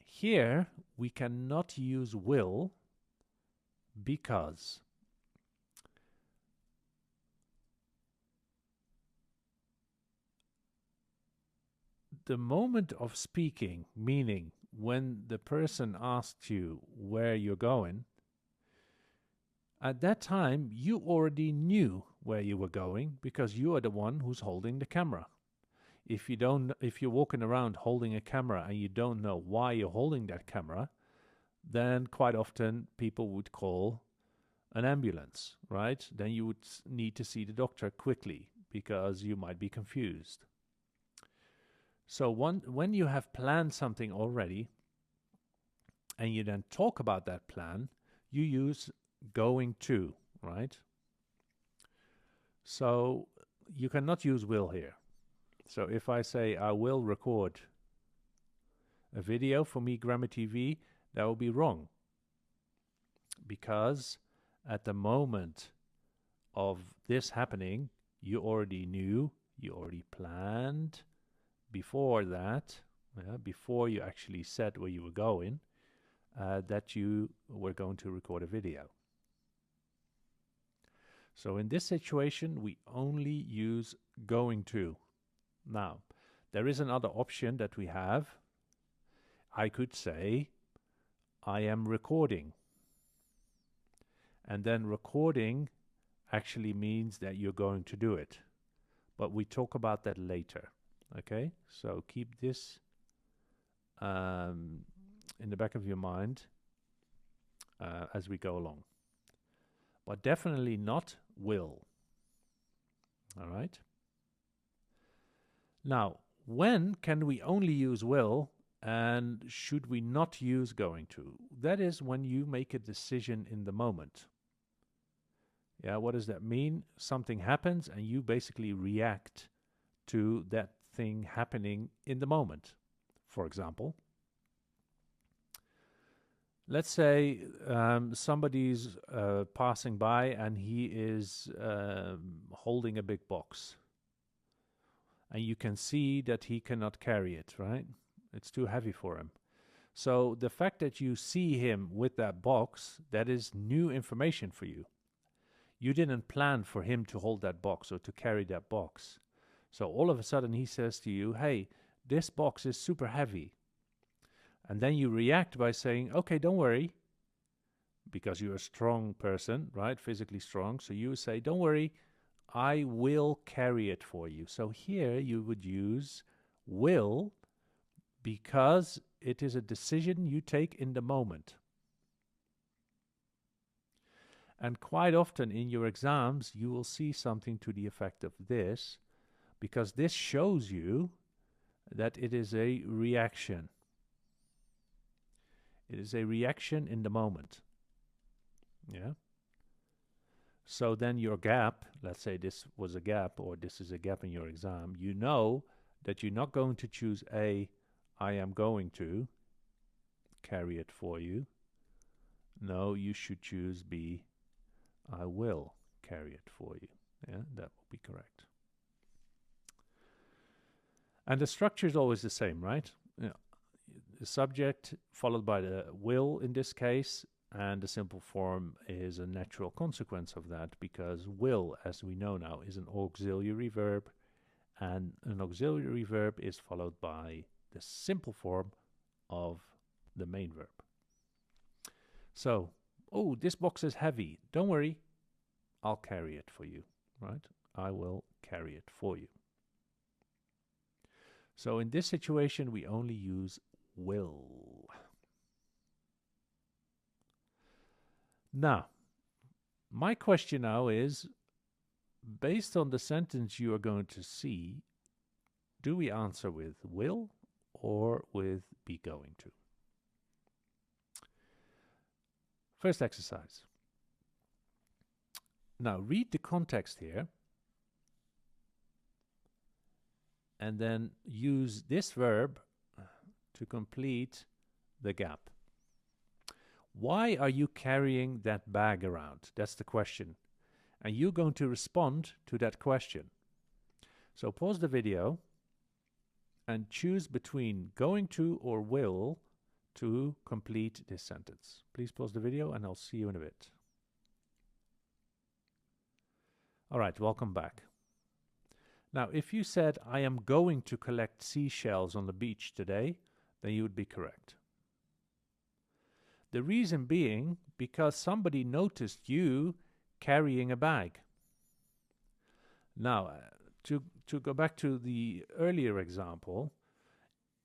Here, we cannot use will because the moment of speaking, meaning when the person asks you where you're going, at that time you already knew where you were going because you are the one who's holding the camera. If you're walking around holding a camera and you don't know why you're holding that camera, then quite often people would call an ambulance, right? Then you would need to see the doctor quickly because you might be confused. So when you have planned something already and you then talk about that plan, you use going to, right? So you cannot use will here. So if I say I will record a video for Me Grammar TV, that will be wrong. Because at the moment of this happening, you already knew, you already planned before that, before you actually said where you were going, that you were going to record a video. So in this situation, we only use going to. Now, there is another option that we have. I could say, I am recording. And then recording actually means that you're going to do it. But we talk about that later. Okay? So keep this in the back of your mind as we go along. But definitely not will. All right? Now, when can we only use will and should we not use going to? That is when you make a decision in the moment. Yeah, what does that mean? Something happens and you basically react to that thing happening in the moment. For example, let's say somebody's passing by and he is holding a big box. And you can see that he cannot carry it, right? It's too heavy for him. So the fact that you see him with that box, that is new information for you. You didn't plan for him to hold that box or to carry that box. So all of a sudden he says to you, "Hey, this box is super heavy." And then you react by saying, "Okay, don't worry," because you're a strong person, right? Physically strong. So you say, "Don't worry, I will carry it for you." So here you would use will because it is a decision you take in the moment. And quite often in your exams, you will see something to the effect of this, because this shows you that it is a reaction. It is a reaction in the moment. Yeah. So then your gap, let's say this was a gap or this is a gap in your exam, you know that you're not going to choose A, I am going to carry it for you. No, you should choose B, I will carry it for you. Yeah, that will be correct. And the structure is always the same, right? Yeah. The subject followed by the will in this case, and the simple form is a natural consequence of that because will, as we know now, is an auxiliary verb, and an auxiliary verb is followed by the simple form of the main verb. So, oh, this box is heavy. Don't worry, I'll carry it for you, right? I will carry it for you. So in this situation, we only use will. Now, my question now is, based on the sentence you are going to see, do we answer with will or with be going to? First exercise. Now read the context here and then use this verb to complete the gap. Why are you carrying that bag around? That's the question. And you're going to respond to that question. So pause the video and choose between going to or will to complete this sentence. Please pause the video and I'll see you in a bit. All right, welcome back. Now, if you said, I am going to collect seashells on the beach today, then you would be correct. The reason being because somebody noticed you carrying a bag. Now, to go back to the earlier example,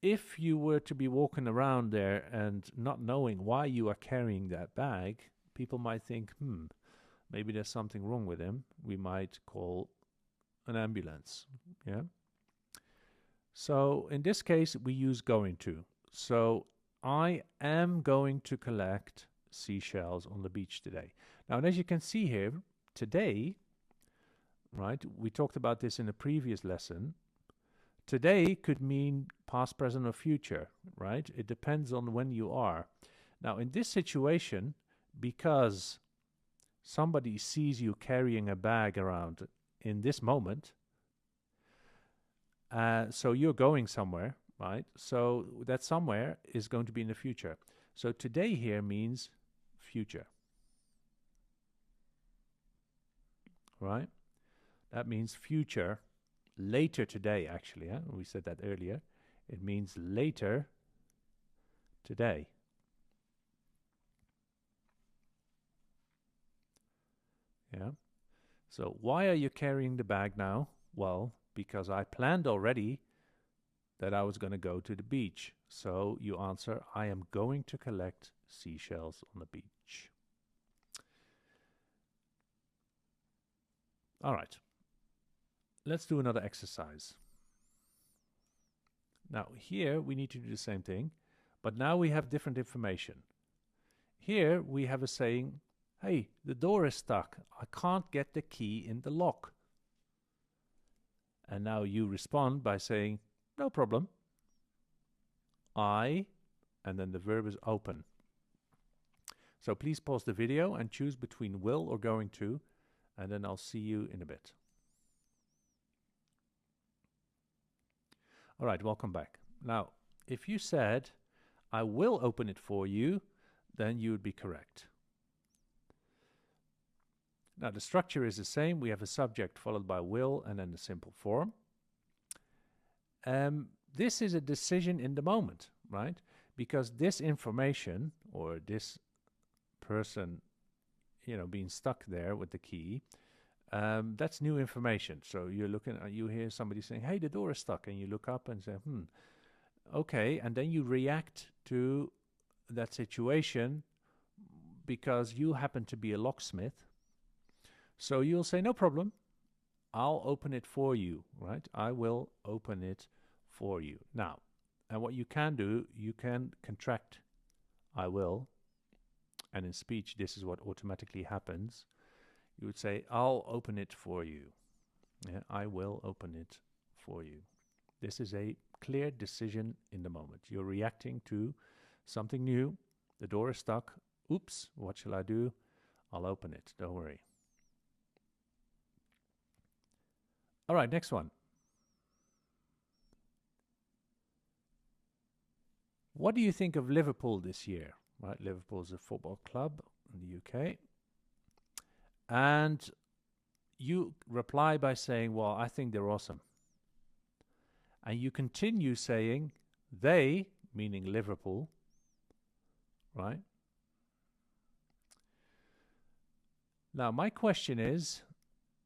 if you were to be walking around there and not knowing why you are carrying that bag, people might think, maybe there's something wrong with him. We might call an ambulance. Yeah. So in this case, we use going to. So I am going to collect seashells on the beach today. Now, and as you can see here, today, right, we talked about this in a previous lesson. Today could mean past, present, or future, right? It depends on when you are. Now, in this situation, because somebody sees you carrying a bag around in this moment, so you're going somewhere, right? So that somewhere is going to be in the future. So today here means future, right? That means future, later today, actually. We said that earlier. It means later today. Yeah. So why are you carrying the bag now? Well, because I planned already that I was going to go to the beach. So you answer, I am going to collect seashells on the beach. All right. Let's do another exercise. Now here we need to do the same thing, but now we have different information. Here we have a saying, hey, the door is stuck. I can't get the key in the lock. And now you respond by saying, no problem. And then the verb is open. So please pause the video and choose between will or going to, and then I'll see you in a bit. All right, welcome back. Now, if you said, I will open it for you, then you would be correct. Now, the structure is the same. We have a subject followed by will and then the simple form. This is a decision in the moment, right? Because this information or this person, being stuck there with the key, that's new information. So you're looking, you hear somebody saying, hey, the door is stuck. And you look up and say, okay. And then you react to that situation because you happen to be a locksmith. So you'll say, no problem. I'll open it for you, right? I will open it for you. Now, and what you can do, you can contract I will. And in speech, this is what automatically happens. You would say, I'll open it for you. Yeah, I will open it for you. This is a clear decision in the moment. You're reacting to something new. The door is stuck. Oops, what shall I do? I'll open it. Don't worry. All right, next one. What do you think of Liverpool this year? Right, Liverpool is a football club in the UK. And you reply by saying, well, I think they're awesome. And you continue saying, they, meaning Liverpool, right? Now, my question is,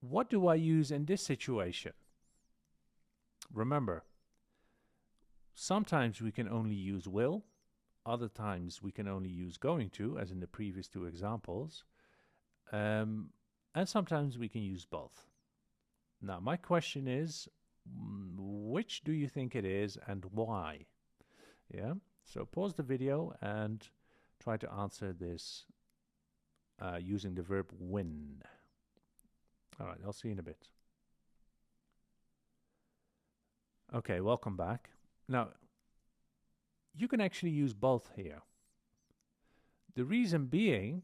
what do I use in this situation? Remember, sometimes we can only use will. Other times we can only use going to, as in the previous two examples. And sometimes we can use both. Now, my question is, which do you think it is and why? Yeah, so pause the video and try to answer this using the verb win. All right, I'll see you in a bit. Okay, welcome back. Now, you can actually use both here. The reason being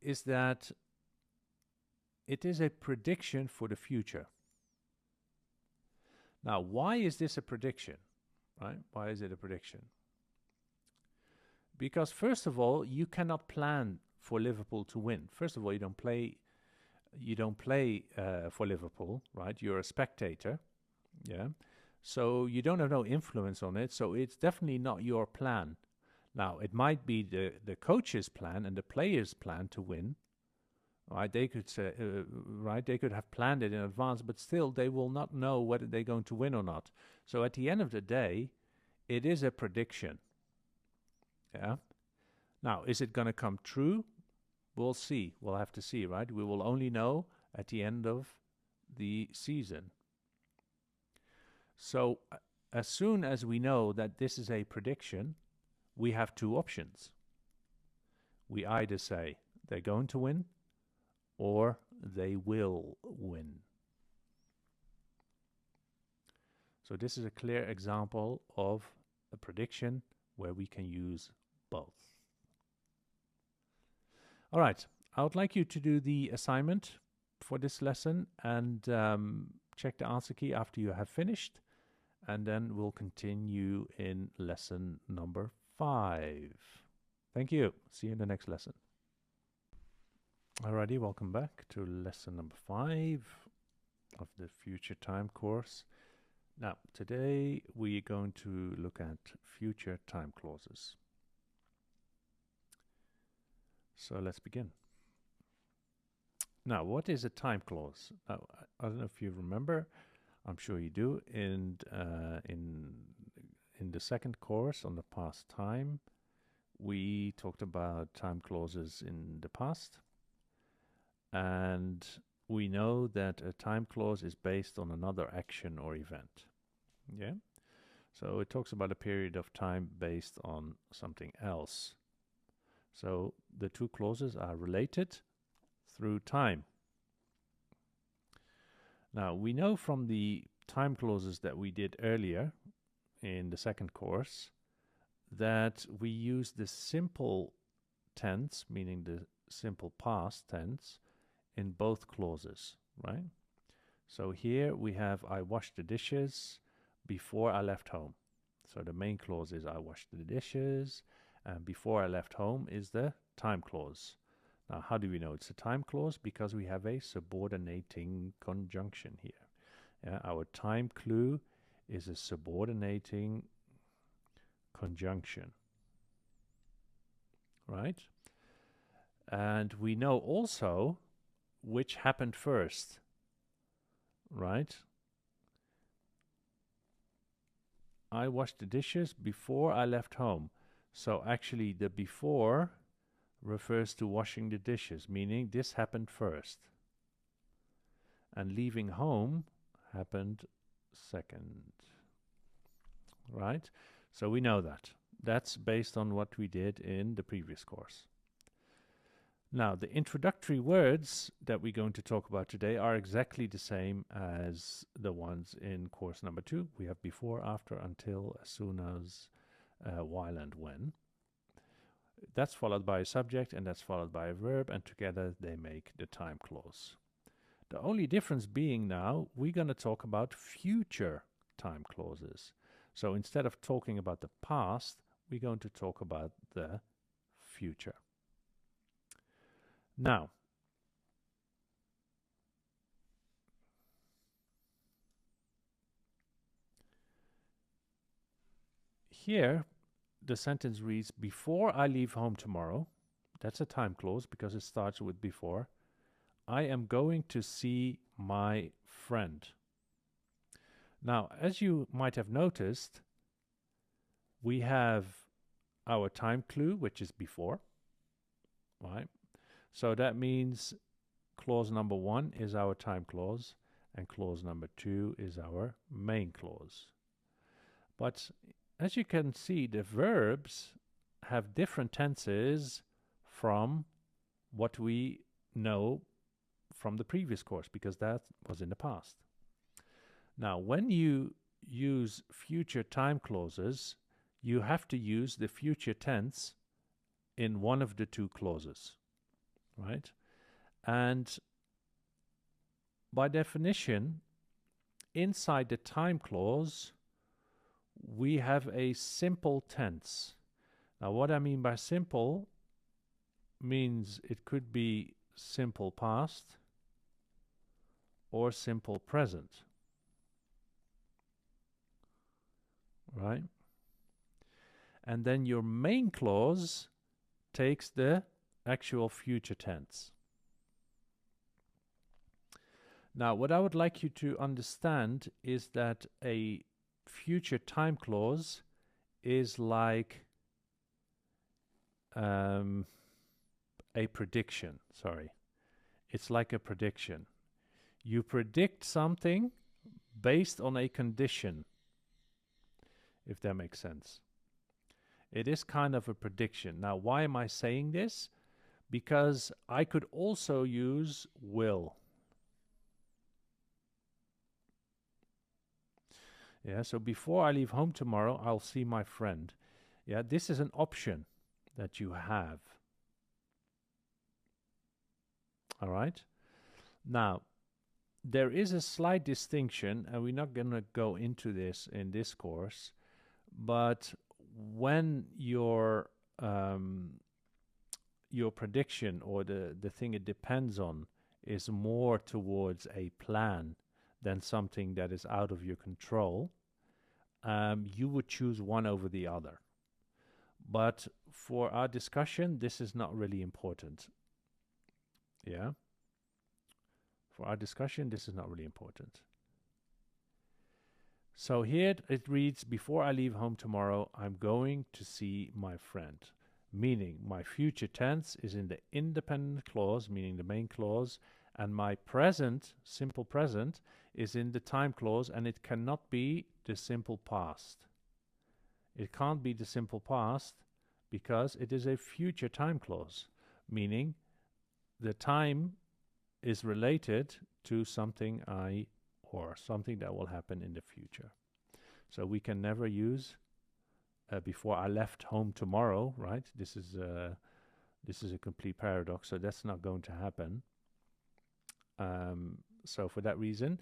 is that it is a prediction for the future. Now, why is this a prediction? Right? Why is it a prediction? Because first of all, you cannot plan for Liverpool to win. First of all, you don't play for Liverpool, right? You're a spectator, yeah. So you don't have no influence on it. So it's definitely not your plan. Now, it might be the coach's plan and the player's plan to win, right? They could say, right? They could have planned it in advance, but still, they will not know whether they're going to win or not. So at the end of the day, it is a prediction. Yeah. Now, is it going to come true? We'll see. We'll have to see, right? We will only know at the end of the season. So as soon as we know that this is a prediction, we have two options. We either say they're going to win or they will win. So this is a clear example of a prediction where we can use both. All right, I would like you to do the assignment for this lesson and check the answer key after you have finished. And then we'll continue in lesson number 5. Thank you. See you in the next lesson. Alrighty, welcome back to lesson number 5 of the Future Time course. Now, today we're going to look at future time clauses. So let's begin. Now, what is a time clause? Now, I don't know if you remember. I'm sure you do. In the second course on the past time, we talked about time clauses in the past. And we know that a time clause is based on another action or event. Yeah? So it talks about a period of time based on something else. So the two clauses are related through time. Now, we know from the time clauses that we did earlier in the second course that we use the simple tense, meaning the simple past tense, in both clauses, right? So here we have I washed the dishes before I left home. So the main clause is I washed the dishes, and before I left home is the time clause. Now, how do we know it's a time clause? Because we have a subordinating conjunction here. Yeah, our time clue is a subordinating conjunction, right? And we know also which happened first, right? I washed the dishes before I left home. So actually the before refers to washing the dishes, meaning this happened first. And leaving home happened second. Right? So we know that. That's based on what we did in the previous course. Now, the introductory words that we're going to talk about today are exactly the same as the ones in course number 2. We have before, after, until, as soon as, while, and when. That's followed by a subject, and that's followed by a verb, and together they make the time clause. The only difference being now, we're going to talk about future time clauses. So instead of talking about the past, we're going to talk about the future. Now, here the sentence reads, before I leave home tomorrow, that's a time clause because it starts with before, I am going to see my friend. Now, as you might have noticed, we have our time clue, which is before, right? So that means clause number 1 is our time clause, and clause number 2 is our main clause. But as you can see, the verbs have different tenses from what we know from the previous course, because that was in the past. Now, when you use future time clauses, you have to use the future tense in one of the two clauses, right? And by definition, inside the time clause, we have a simple tense. Now, what I mean by simple means it could be simple past or simple present, right? And then your main clause takes the actual future tense. Now, what I would like you to understand is that a future time clause is like a prediction. Sorry. It's like a prediction. You predict something based on a condition, if that makes sense. It is kind of a prediction. Now, why am I saying this? Because I could also use will. Yeah, so before I leave home tomorrow, I'll see my friend. Yeah, this is an option that you have. All right? Now, there is a slight distinction, and we're not going to go into this in this course, but when your prediction or the thing it depends on is more towards a plan than something that is out of your control, you would choose one over the other. But for our discussion, this is not really important. Yeah? For our discussion, this is not really important. So here it reads, before I leave home tomorrow, I'm going to see my friend. Meaning my future tense is in the independent clause, meaning the main clause, and my present, simple present, is in the time clause, and it cannot be the simple past. It can't be the simple past because it is a future time clause, meaning the time is related to something or something that will happen in the future. So we can never use before I left home tomorrow, right? This is a complete paradox, so that's not going to happen. So for that reason,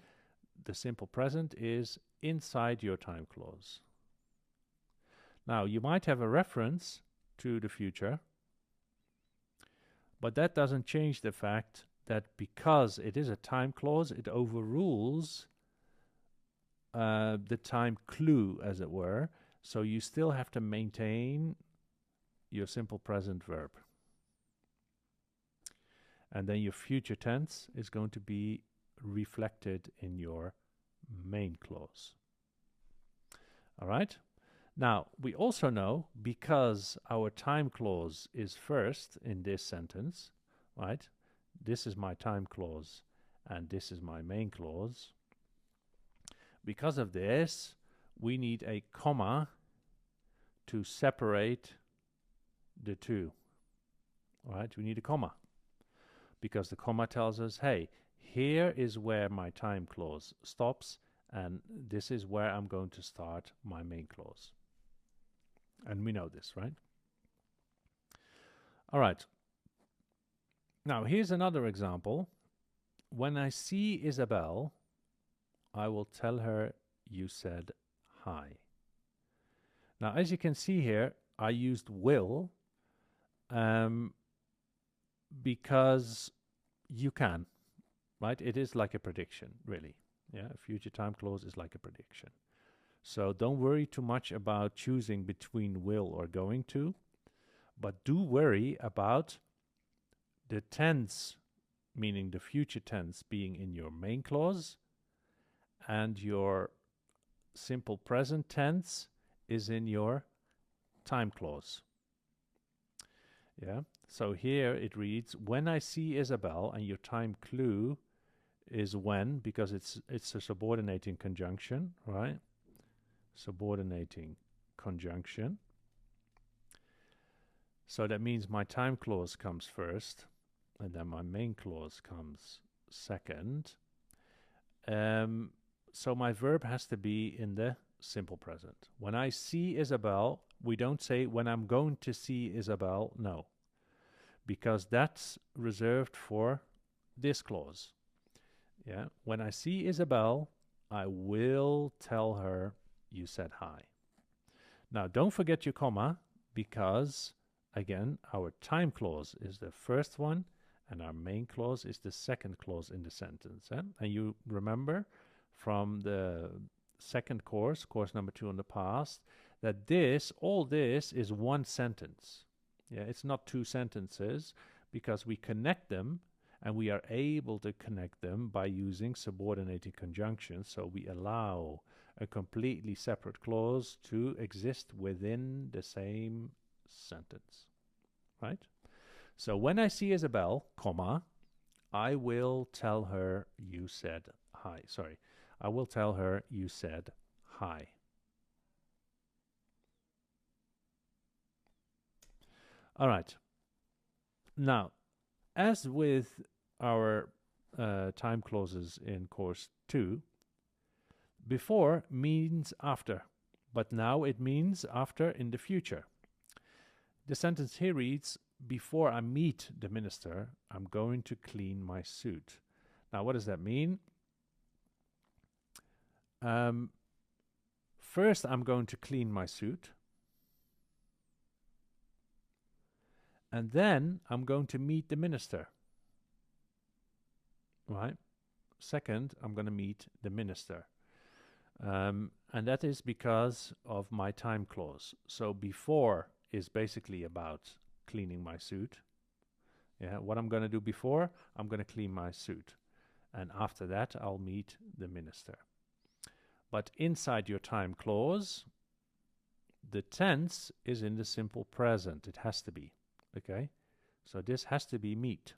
the simple present is inside your time clause. Now, you might have a reference to the future, but that doesn't change the fact that because it is a time clause, it overrules the time clue, as it were. So you still have to maintain your simple present verb. And then your future tense is going to be reflected in your main clause. All right? Now, we also know, because our time clause is first in this sentence, right? This is my time clause, and this is my main clause. Because of this, we need a comma to separate the two. All right? We need a comma, because the comma tells us, hey, here is where my time clause stops, and this is where I'm going to start my main clause. And we know this, right? All right. Now, here's another example. When I see Isabel, I will tell her you said hi. Now, as you can see here, I used will because you can, right? It is like a prediction, really. Yeah, a future time clause is like a prediction. So don't worry too much about choosing between will or going to, but do worry about the tense, meaning the future tense, being in your main clause, and your simple present tense is in your time clause. Yeah, so here it reads, when I see Isabel, and your time clue is when, because it's a subordinating conjunction, right? Subordinating conjunction. So that means my time clause comes first, and then my main clause comes second. So my verb has to be in the simple present. When I see Isabel, we don't say when I'm going to see Isabel, no, because that's reserved for this clause. Yeah, when I see Isabel, I will tell her you said hi. Now, don't forget your comma, because, again, our time clause is the first one, and our main clause is the second clause in the sentence. And you remember from the second course number 2 on the past, that all this is one sentence. Yeah, it's not two sentences, because we connect them, and we are able to connect them by using subordinating conjunctions. So we allow a completely separate clause to exist within the same sentence, right? So when I see Isabel, comma, I will tell her you said hi. Sorry, I will tell her you said hi. All right. Now, as with our time clauses in course 2, before means after, but now it means after in the future. The sentence here reads, before I meet the minister, I'm going to clean my suit. Now, what does that mean? First, I'm going to clean my suit. And then I'm going to meet the minister. Right? Second, I'm going to meet the minister. And that is because of my time clause. So before is basically about cleaning my suit. Yeah, what I'm going to do before, I'm going to clean my suit. And after that, I'll meet the minister. But inside your time clause, the tense is in the simple present. It has to be. Okay? So this has to be meet.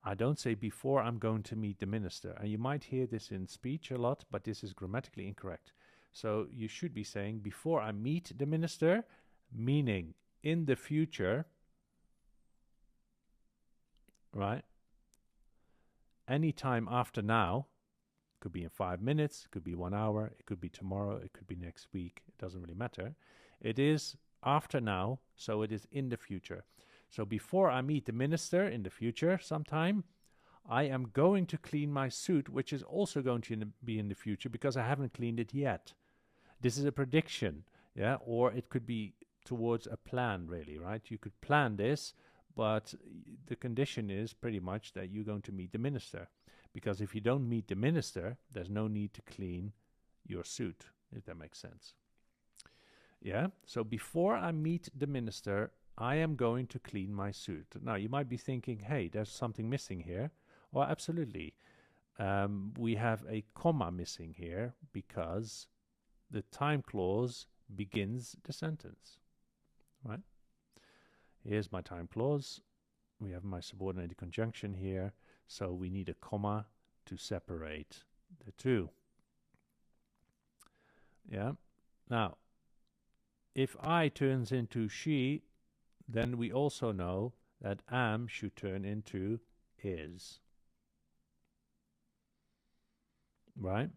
I don't say before I'm going to meet the minister. And you might hear this in speech a lot, but this is grammatically incorrect. So you should be saying before I meet the minister, meaning in the future, right? Any time after now, could be in 5 minutes, could be 1 hour, it could be tomorrow, it could be next week, it doesn't really matter. It is after now, so it is in the future. So before I meet the minister in the future sometime, I am going to clean my suit, which is also going to be in the future because I haven't cleaned it yet. This is a prediction, yeah, or it could be towards a plan, really, right? You could plan this, but the condition is pretty much that you're going to meet the minister. Because if you don't meet the minister, there's no need to clean your suit, if that makes sense. Yeah, so before I meet the minister, I am going to clean my suit. Now, you might be thinking, hey, there's something missing here. Well, absolutely. We have a comma missing here because the time clause begins the sentence, right? Here's my time clause. We have my subordinated conjunction here. So we need a comma to separate the two. Yeah. Now, if I turns into she, then we also know that am should turn into is. Right?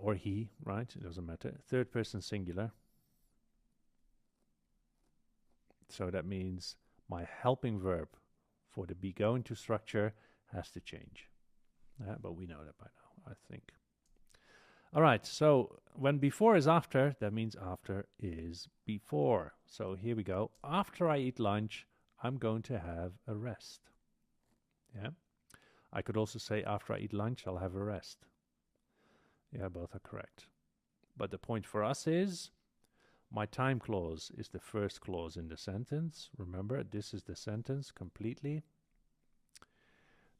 Or he, right? It doesn't matter. Third person singular. So that means my helping verb for the be going to structure has to change. But we know that by now, I think. All right, so when before is after, that means after is before. So here we go. After I eat lunch, I'm going to have a rest. Yeah. I could also say after I eat lunch, I'll have a rest. Yeah, both are correct. But the point for us is my time clause is the first clause in the sentence. Remember, this is the sentence completely.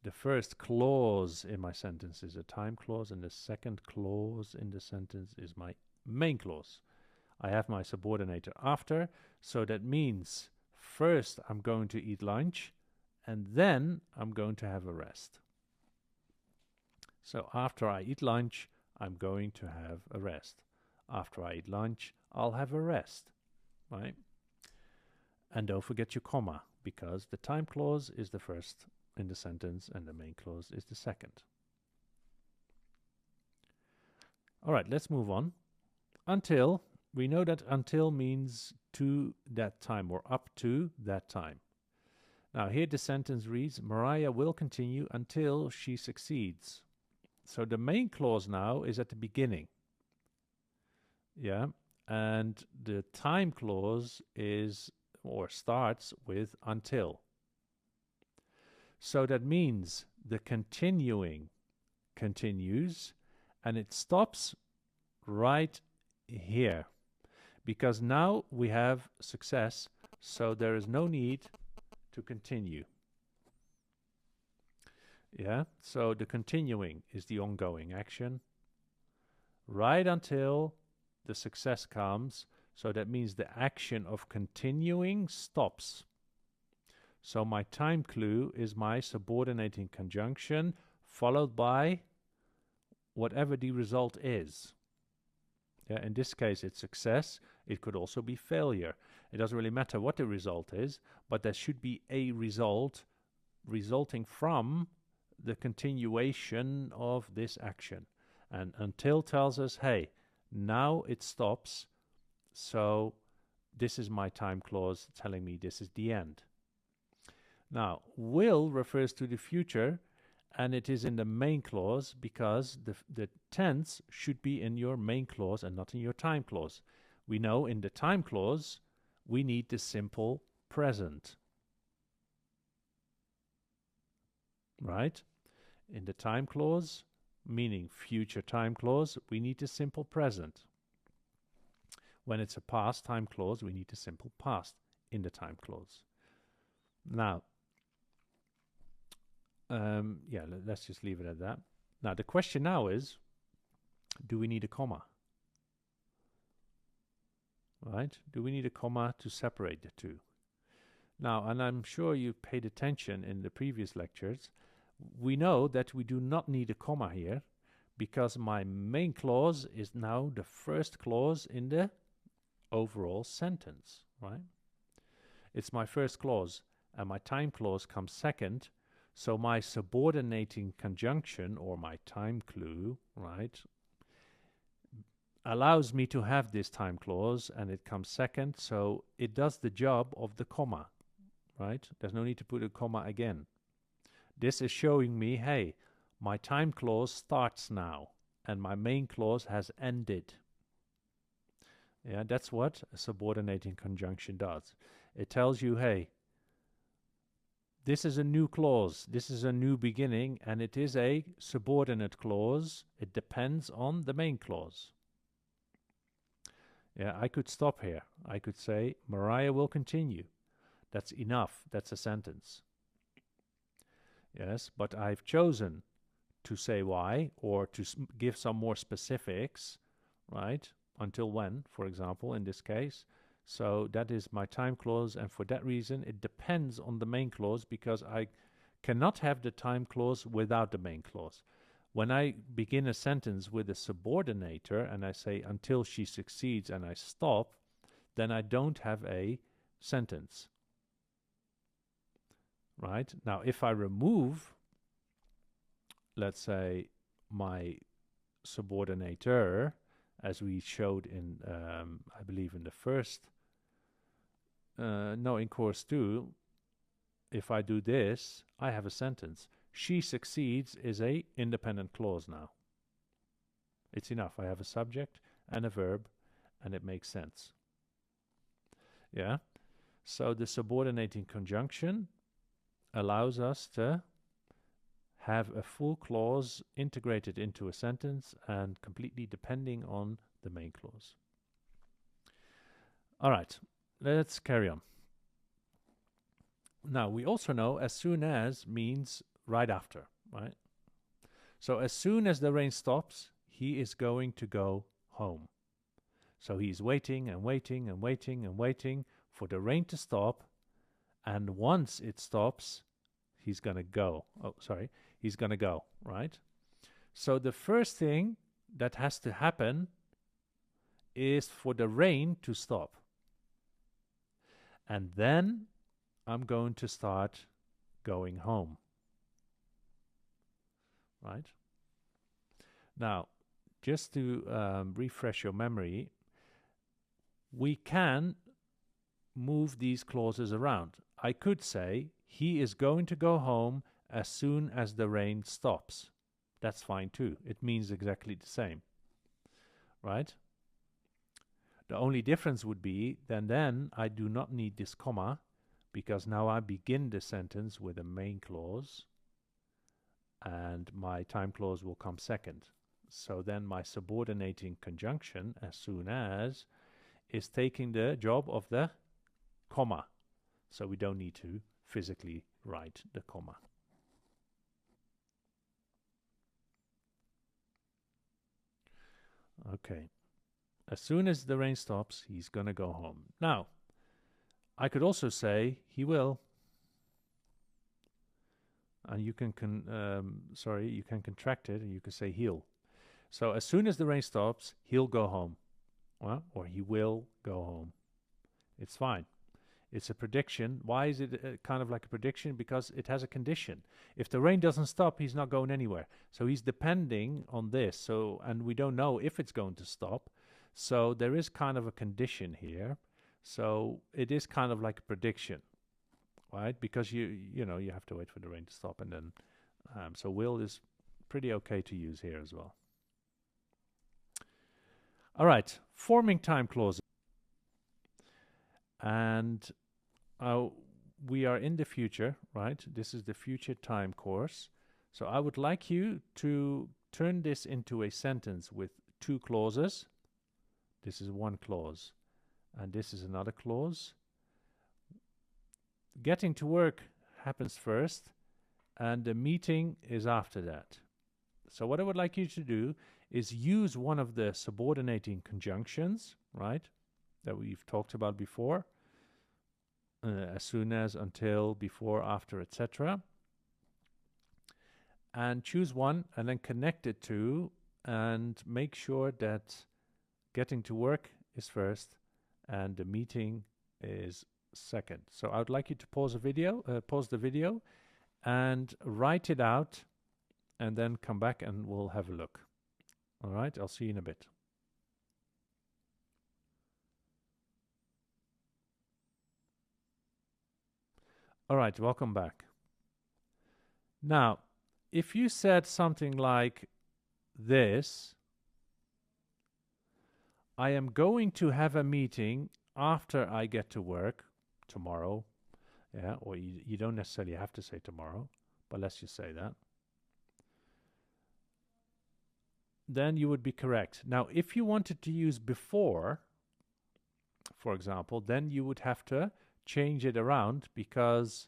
The first clause in my sentence is a time clause, and the second clause in the sentence is my main clause. I have my subordinator after, so that means first I'm going to eat lunch, and then I'm going to have a rest. So after I eat lunch, I'm going to have a rest. After I eat lunch, I'll have a rest, right? And don't forget your comma, because the time clause is the first in the sentence and the main clause is the second. All right, let's move on. Until, we know that until means to that time or up to that time. Now here the sentence reads, Mariah will continue until she succeeds. So the main clause now is at the beginning. Yeah, and the time clause is or starts with until. So that means the continuing continues and it stops right here, because now we have success, so there is no need to continue. Yeah, so the continuing is the ongoing action right until the success comes, so that means the action of continuing stops. So my time clue is my subordinating conjunction followed by whatever the result is. Yeah, in this case it's success. It could also be failure. It doesn't really matter what the result is, but there should be a result resulting from the continuation of this action. And until tells us, hey, now it stops, so this is my time clause telling me this is the end. Now, will refers to the future, and it is in the main clause because the tense should be in your main clause and not in your time clause. We know in the time clause we need the simple present. Right? In the time clause, meaning future time clause, we need the simple present. When it's a past time clause, we need the simple past in the time clause. Now, yeah, let's just leave it at that. Now, the question now is, do we need a comma? Right? Do we need a comma to separate the two? Now, and I'm sure you paid attention in the previous lectures, we know that we do not need a comma here because my main clause is now the first clause in the overall sentence, right? It's my first clause and my time clause comes second, so my subordinating conjunction or my time clue, right, allows me to have this time clause and it comes second, so it does the job of the comma, right? There's no need to put a comma again. This is showing me, hey, my time clause starts now and my main clause has ended. Yeah, that's what a subordinating conjunction does. It tells you, hey, this is a new clause, this is a new beginning, and it is a subordinate clause. It depends on the main clause. Yeah, I could stop here. I could say, Mariah will continue. That's enough. That's a sentence. Yes, but I've chosen to say why or to give some more specifics, right? Until when, for example, in this case. So that is my time clause, and for that reason, it depends on the main clause because I cannot have the time clause without the main clause. When I begin a sentence with a subordinator and I say until she succeeds and I stop, then I don't have a sentence. Right? Now, if I remove, let's say, my subordinator, as we showed in, I believe, in the first, in course 2, if I do this, I have a sentence. She succeeds is a independent clause now. It's enough. I have a subject and a verb, and it makes sense. Yeah? So the subordinating conjunction allows us to have a full clause integrated into a sentence and completely depending on the main clause. All right, let's carry on. Now, we also know as soon as means right after, right? So as soon as the rain stops, he is going to go home. So he's waiting and waiting and waiting and waiting for the rain to stop. And once it stops, he's going to go. Oh, sorry. He's going to go, right? So the first thing that has to happen is for the rain to stop. And then I'm going to start going home. Right? Now, just to refresh your memory, we can move these clauses around. I could say, he is going to go home as soon as the rain stops. That's fine too. It means exactly the same. Right? The only difference would be then I do not need this comma, because now I begin the sentence with a main clause and my time clause will come second. So then my subordinating conjunction, as soon as, is taking the job of the comma. So we don't need to physically write the comma. Okay. As soon as the rain stops, he's going to go home. Now, I could also say he will. And you can you can contract it and you can say he'll. So as soon as the rain stops, he'll go home. Well, or he will go home. It's fine. It's a prediction. Why is it kind of like a prediction? Because it has a condition. If the rain doesn't stop, he's not going anywhere. So he's depending on this. So, and we don't know if it's going to stop. So there is kind of a condition here. So it is kind of like a prediction, right? Because you know you have to wait for the rain to stop, and then so will is pretty okay to use here as well. All right, forming time clauses. And we are in the future, right? This is the future time course. So I would like you to turn this into a sentence with two clauses. This is one clause, and this is another clause. Getting to work happens first, and the meeting is after that. So what I would like you to do is use one of the subordinating conjunctions, right, that we've talked about before, as soon as, until, before, after, etc. And choose one and then connect it to, and make sure that getting to work is first and the meeting is second. So I would like you to pause the video and write it out, and then come back and we'll have a look. All right, I'll see you in a bit. All right, welcome back. Now, if you said something like this, I am going to have a meeting after I get to work tomorrow, yeah, or you don't necessarily have to say tomorrow, but let's just say that, then you would be correct. Now, if you wanted to use before, for example, then you would have to change it around, because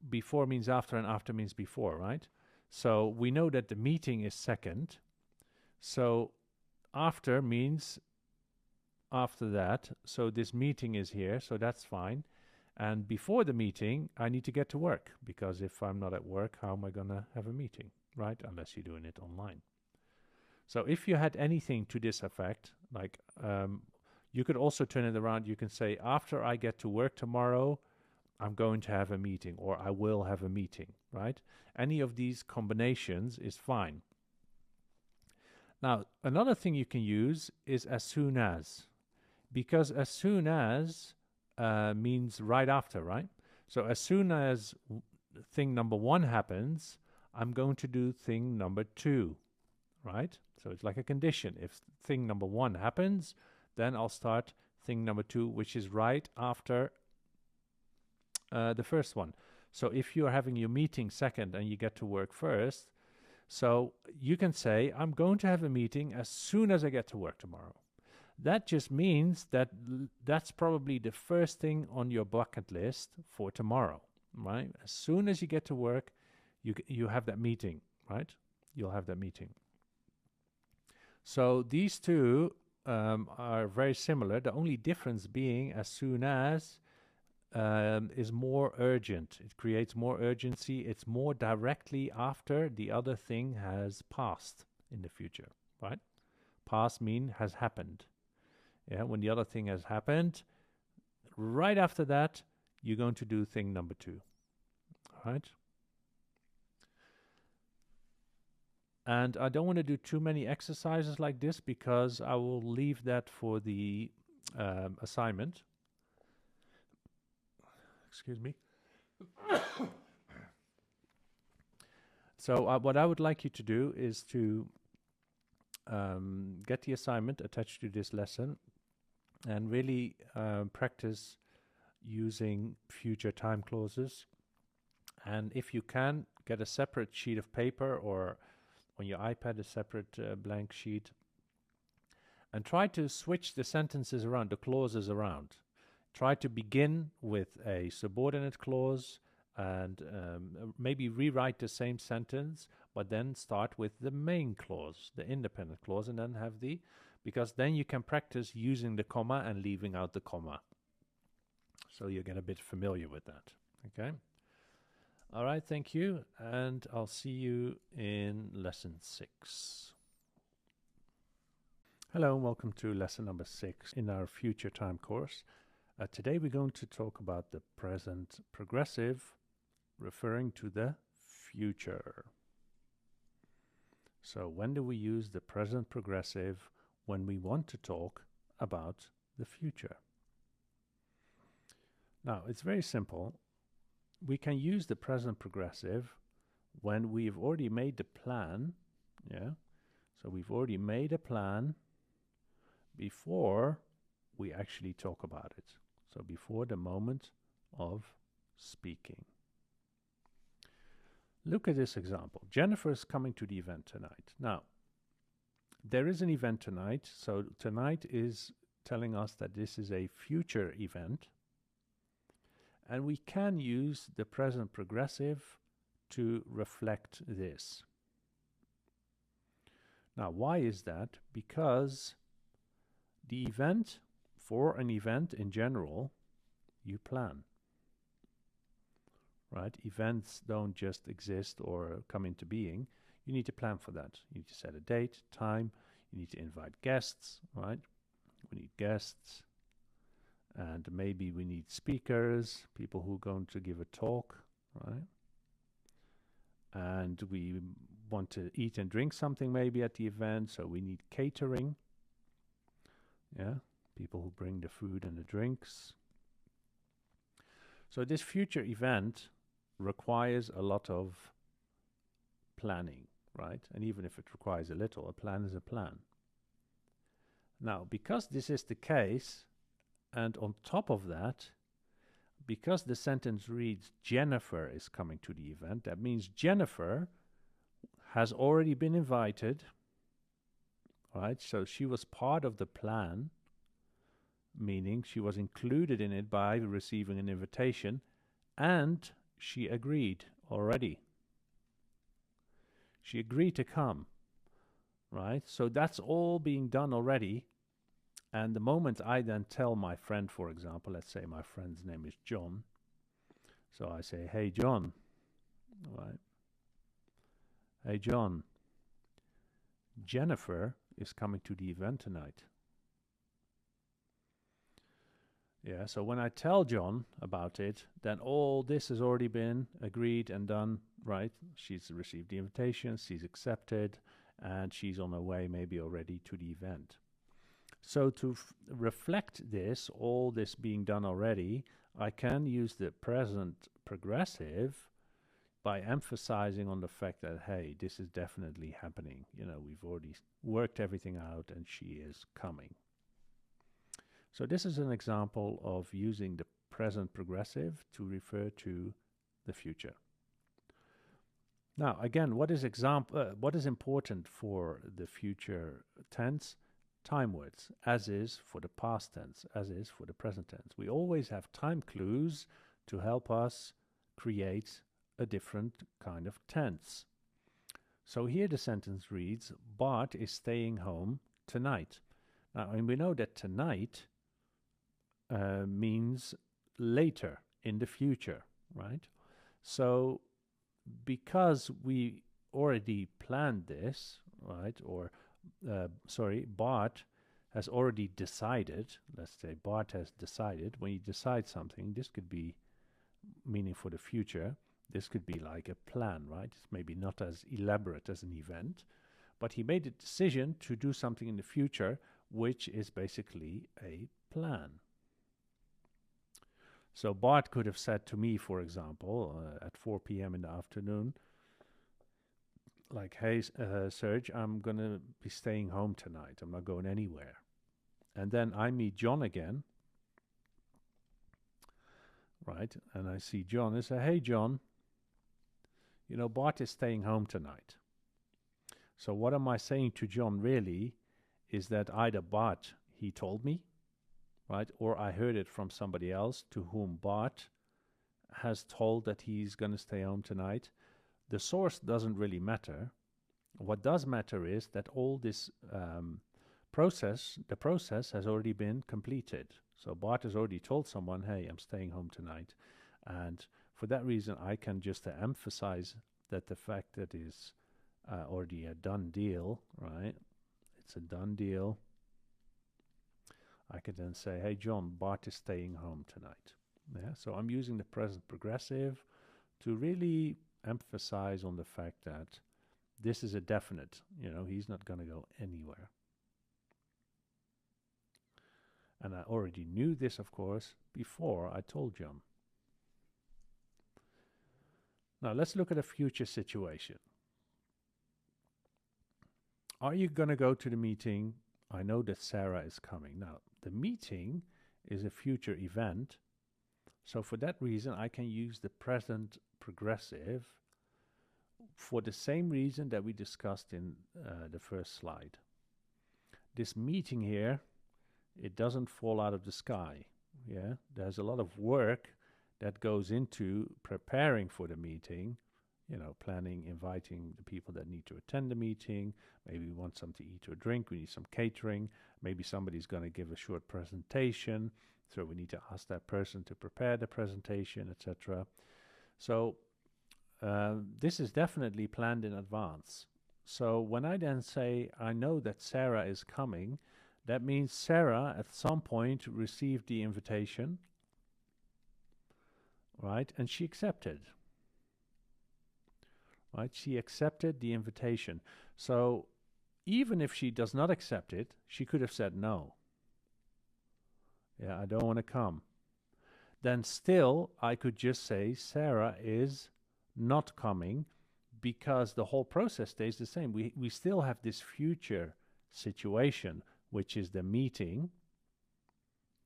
before means after and after means before, right? So we know that the meeting is second. So after means after that. So this meeting is here, so that's fine. And before the meeting, I need to get to work, because if I'm not at work, how am I going to have a meeting, right? Unless you're doing it online. So if you had anything to this effect, like you could also turn it around. You can say, after I get to work tomorrow, I'm going to have a meeting, or I will have a meeting, right? Any of these combinations is fine. Now, another thing you can use is as soon as, because as soon as means right after, right? So as soon as thing number one happens, I'm going to do thing number two, right? So it's like a condition. If thing number one happens, then I'll start thing number two, which is right after the first one. So if you're having your meeting second and you get to work first, so you can say, I'm going to have a meeting as soon as I get to work tomorrow. That just means that that's probably the first thing on your bucket list for tomorrow, right? As soon as you get to work, you have that meeting, right? You'll have that meeting. So these two are very similar. The only difference being as soon as is more urgent. It creates more urgency. It's more directly after the other thing has passed in the future, right? Past mean has happened. Yeah, when the other thing has happened, Right after that, you're going to do thing number 2. All right? And I don't want to do too many exercises like this because I will leave that for the assignment. Excuse me. So what I would like you to do is to get the assignment attached to this lesson and really practice using future time clauses. And if you can, get a separate sheet of paper or on your iPad a separate blank sheet and try to switch the sentences around, the clauses around. Try to begin with a subordinate clause and maybe rewrite the same sentence, but then start with the main clause, the independent clause, and then have the, because then you can practice using the comma and leaving out the comma. So you get a bit familiar with that, okay? All right, thank you, and I'll see you in lesson 6. Hello, and welcome to lesson number 6 in our future time course. Today we're going to talk about the present progressive referring to the future. So when do we use the present progressive when we want to talk about the future? Now, it's very simple. We can use the present progressive when we've already made the plan. Yeah. So we've already made a plan before we actually talk about it. So before the moment of speaking. Look at this example. Jennifer is coming to the event tonight. Now, there is an event tonight. So tonight is telling us that this is a future event. And we can use the present progressive to reflect this. Now, why is that? Because the event, for an event in general, you plan. Right? Events don't just exist or come into being. You need to plan for that. You need to set a date, time. You need to invite guests, right? We need guests. And maybe we need speakers, people who are going to give a talk, right? And we want to eat and drink something maybe at the event, so we need catering. Yeah, people who bring the food and the drinks. So this future event requires a lot of planning, right? And even if it requires a little, a plan is a plan. Now, because this is the case, and on top of that, because the sentence reads Jennifer is coming to the event, that means Jennifer has already been invited, right? So she was part of the plan, meaning she was included in it by receiving an invitation, and she agreed already. She agreed to come, right? So that's all being done already. And the moment I then tell my friend, for example, let's say my friend's name is John. So I say, hey, John, right? Hey, John, Jennifer is coming to the event tonight. Yeah, so when I tell John about it, then all this has already been agreed and done, right? She's received the invitation, she's accepted, and she's on her way maybe already to the event. So to reflect this, all this being done already, I can use the present progressive by emphasizing on the fact that, hey, this is definitely happening. You know, we've already worked everything out and she is coming. So this is an example of using the present progressive to refer to the future. Now, again, what is important for the future tense? Time words, as is for the past tense, as is for the present tense. We always have time clues to help us create a different kind of tense. So here the sentence reads, Bart is staying home tonight. Now, and we know that tonight means later, in the future, right? So because we already planned this, right, or Bart has already decided, let's say Bart has decided, when you decide something, this could be meaning for the future, this could be like a plan, right? It's maybe not as elaborate as an event, but he made a decision to do something in the future, which is basically a plan. So Bart could have said to me, for example, at 4 p.m. in the afternoon, like, hey, Serge, I'm going to be staying home tonight. I'm not going anywhere. And then I meet John again, right? And I see John and say, hey, John, you know, Bart is staying home tonight. So what am I saying to John really is that either Bart, he told me, right? Or I heard it from somebody else to whom Bart has told that he's going to stay home tonight. The source doesn't really matter. What does matter is that all this the process has already been completed. So Bart has already told someone, hey, I'm staying home tonight. And for that reason, I can just emphasize that the fact that is already a done deal, right? It's a done deal. I could then say, hey, John, Bart is staying home tonight. Yeah, so I'm using the present progressive to really emphasize on the fact that this is a definite, you know, he's not going to go anywhere. And I already knew this, of course, before I told John. Now let's look at a future situation. Are you going to go to the meeting? I know that Sarah is coming. Now, the meeting is a future event. So for that reason, I can use the present progressive for the same reason that we discussed in the first slide. This meeting here, it doesn't fall out of the sky. Yeah, there's a lot of work that goes into preparing for the meeting, you know, planning, inviting the people that need to attend the meeting. Maybe we want some to eat or drink. We need some catering. Maybe somebody's going to give a short presentation. So we need to ask that person to prepare the presentation, etc. So this is definitely planned in advance. So when I then say, I know that Sarah is coming, that means Sarah at some point received the invitation, right? And she accepted. Right? She accepted the invitation. So even if she does not accept it, she could have said no. Yeah, I don't want to come. Then still, I could just say Sarah is not coming because the whole process stays the same. We still have this future situation, which is the meeting.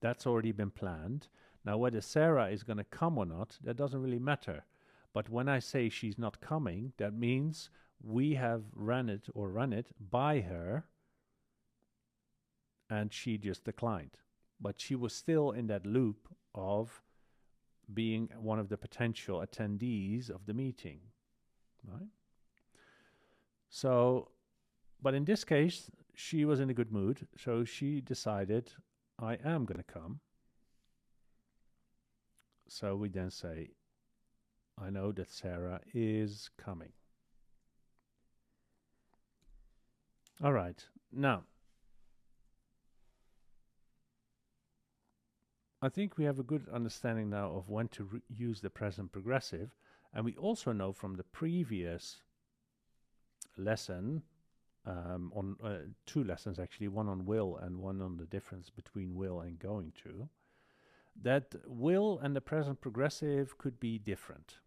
That's already been planned. Now, whether Sarah is going to come or not, that doesn't really matter. But when I say she's not coming, that means we have run it by her and she just declined. But she was still in that loop of being one of the potential attendees of the meeting, right? So, but in this case, she was in a good mood, so she decided, I am going to come. So we then say, I know that Sarah is coming. All right, now, I think we have a good understanding now of when to use the present progressive, and we also know from the previous lesson, on 2 lessons actually, one on will and one on the difference between will and going to, that will and the present progressive could be different.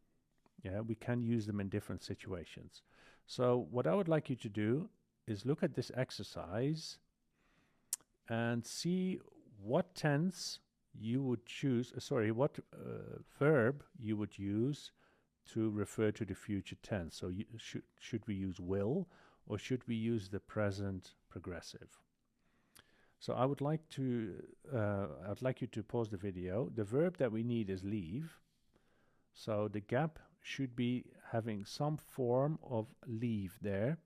Yeah, we can use them in different situations. So what I would like you to do is look at this exercise and see what tense you would choose, what verb you would use to refer to the future tense. So should we use will or should we use the present progressive? So I would like you to pause the video. The verb that we need is leave. So the gap should be having some form of leave there.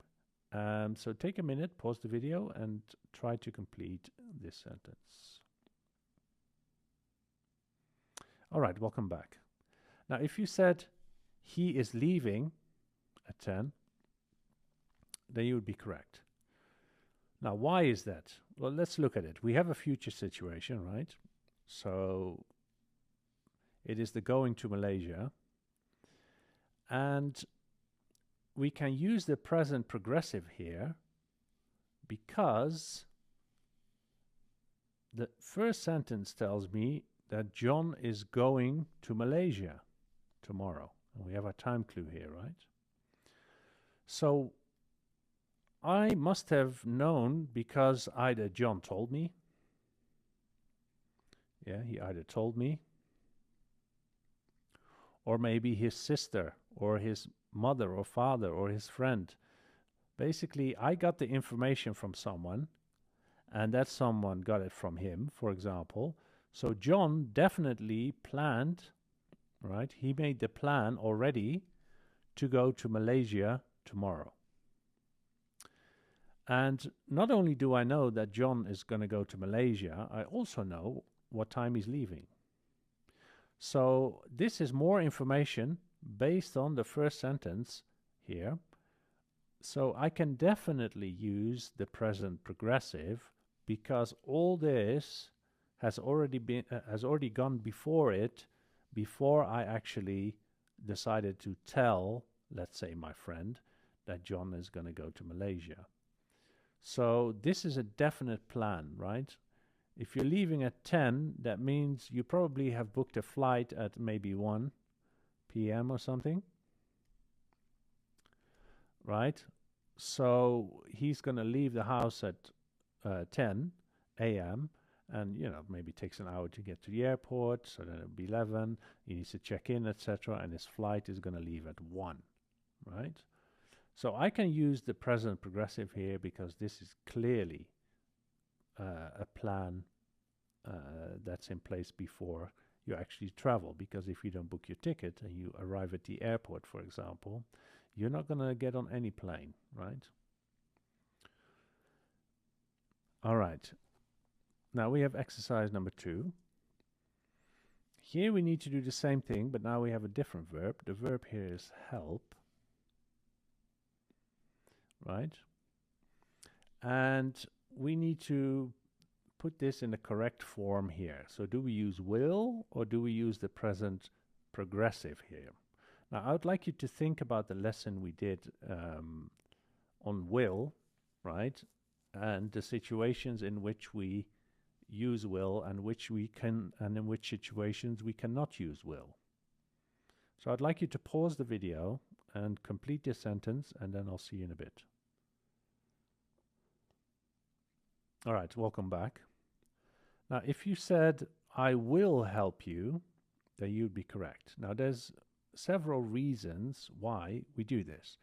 So take a minute, pause the video, and try to complete this sentence. All right, welcome back. Now, if you said he is leaving at 10, then you would be correct. Now, why is that? Well, let's look at it. We have a future situation, right? So it is the going to Malaysia. And we can use the present progressive here because the first sentence tells me that John is going to Malaysia tomorrow. And we have a time clue here, right? So I must have known because either John told me, yeah, he either told me, or maybe his sister, or his mother, or father, or his friend. Basically, I got the information from someone, and that someone got it from him, for example. So John definitely planned, right? He made the plan already to go to Malaysia tomorrow. And not only do I know that John is going to go to Malaysia, I also know what time he's leaving. So this is more information based on the first sentence here. So I can definitely use the present progressive because all this has already gone before it, before I actually decided to tell, let's say, my friend that John is going to go to Malaysia. So this is a definite plan, right? If you're leaving at 10, that means you probably have booked a flight at maybe 1 p.m. or something, right? So he's going to leave the house at 10 a.m. and, you know, maybe takes an hour to get to the airport, so then it'll be 11. He needs to check in, etc. And his flight is going to leave at 1, right? So I can use the present progressive here because this is clearly a plan that's in place before you actually travel. Because if you don't book your ticket and you arrive at the airport, for example, you're not going to get on any plane, right? All right. Now we have exercise number 2. Here we need to do the same thing, but now we have a different verb. The verb here is help, right? And we need to put this in the correct form here. So do we use will or do we use the present progressive here? Now I would like you to think about the lesson we did on will, right? And the situations in which we use will and which we can, and in which situations we cannot use will. So I'd like you to pause the video and complete this sentence, and then I'll see you in a bit. All right, welcome back. Now, if you said, I will help you, then you'd be correct. Now, there's several reasons why we do this.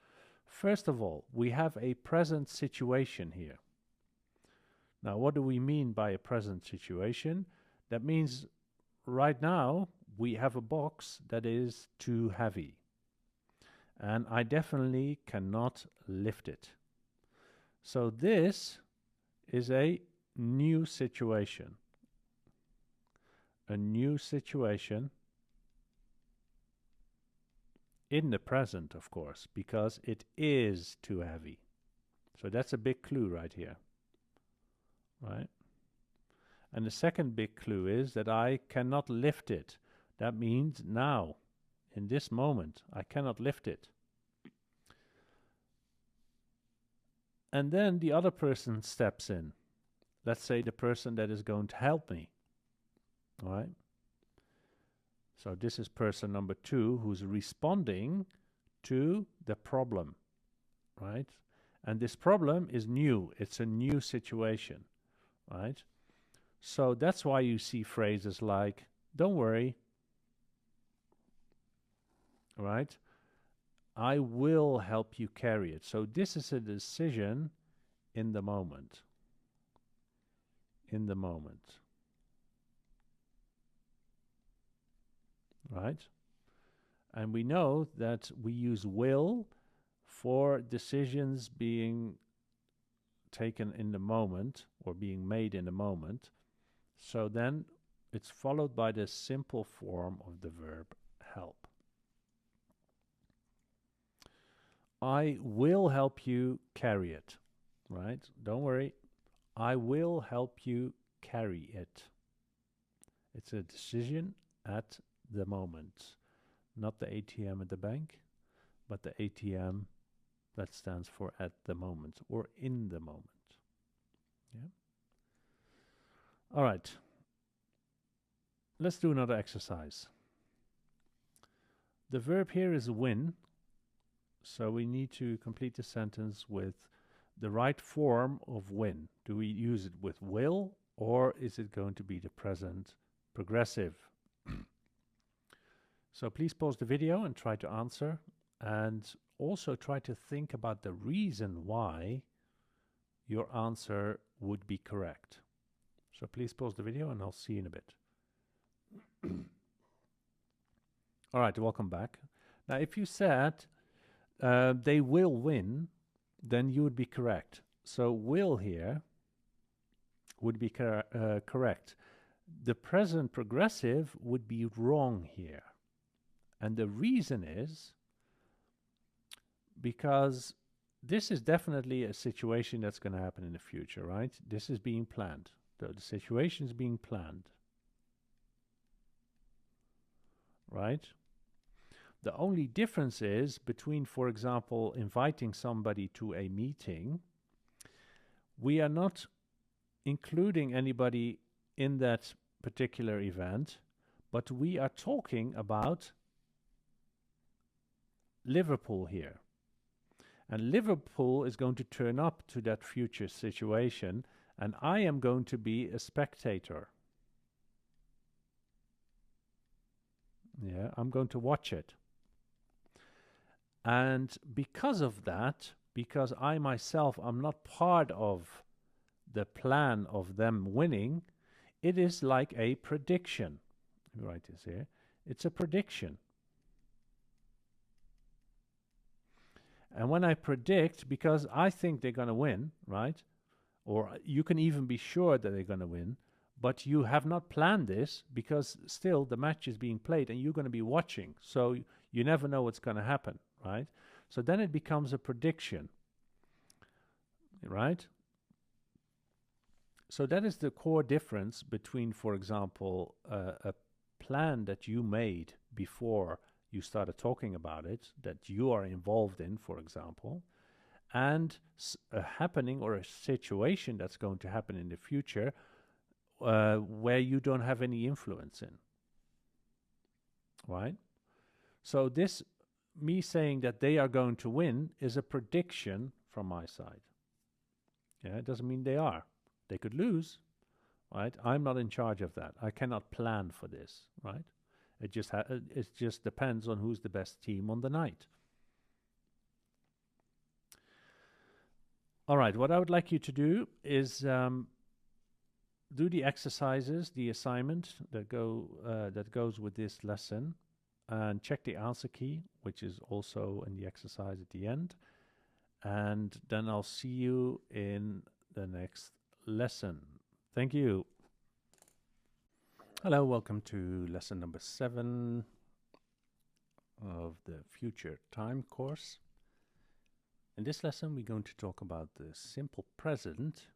First of all, we have a present situation here. Now, what do we mean by a present situation? That means right now we have a box that is too heavy, and I definitely cannot lift it. So this is a new situation. A new situation in the present, of course, because it is too heavy. So that's a big clue right here, right? And the second big clue is that I cannot lift it. That means now, in this moment, I cannot lift it. And then the other person steps in. Let's say the person that is going to help me. All right. So this is person number 2 who's responding to the problem, right? And this problem is new. It's a new situation, right? So that's why you see phrases like, don't worry, right? I will help you carry it. So this is a decision in the moment. In the moment. Right? And we know that we use will for decisions being taken in the moment or being made in the moment. So then it's followed by the simple form of the verb help. I will help you carry it, right? Don't worry, I will help you carry it. It's a decision at the moment, not the ATM at the bank, but the ATM that stands for at the moment or in the moment. Yeah. All right. Let's do another exercise. The verb here is win, so we need to complete the sentence with the right form of win. Do we use it with will, or is it going to be the present progressive? So please pause the video and try to answer, and also try to think about the reason why your answer would be correct. So please pause the video and I'll see you in a bit. All right, welcome back. Now, if you said they will win, then you would be correct. So will here would be correct. The present progressive would be wrong here. And the reason is because this is definitely a situation that's going to happen in the future, right? This is being planned. The situation is being planned, right? The only difference is between, for example, inviting somebody to a meeting. We are not including anybody in that particular event, but we are talking about Liverpool here. And Liverpool is going to turn up to that future situation, and I am going to be a spectator. Yeah, I'm going to watch it. And because of that, because I myself am not part of the plan of them winning, it is like a prediction. Let me write this here. It's a prediction. And when I predict, because I think they're going to win, right? Or you can even be sure that they're going to win, but you have not planned this because still the match is being played and you're going to be watching. So you never know what's going to happen, right? So then it becomes a prediction, right? So that is the core difference between, for example, a plan that you made before you started talking about it, that you are involved in, for example, and a happening or a situation that's going to happen in the future where you don't have any influence in, right? So this, me saying that they are going to win, is a prediction from my side. Yeah, it doesn't mean they are. They could lose, right? I'm not in charge of that. I cannot plan for this, right? It just depends on who's the best team on the night. All right, what I would like you to do is do the exercises, the assignment that goes with this lesson, and check the answer key, which is also in the exercise at the end. And then I'll see you in the next lesson. Thank you. Hello, welcome to lesson number 7 of the Future Time course. In this lesson, we're going to talk about the simple present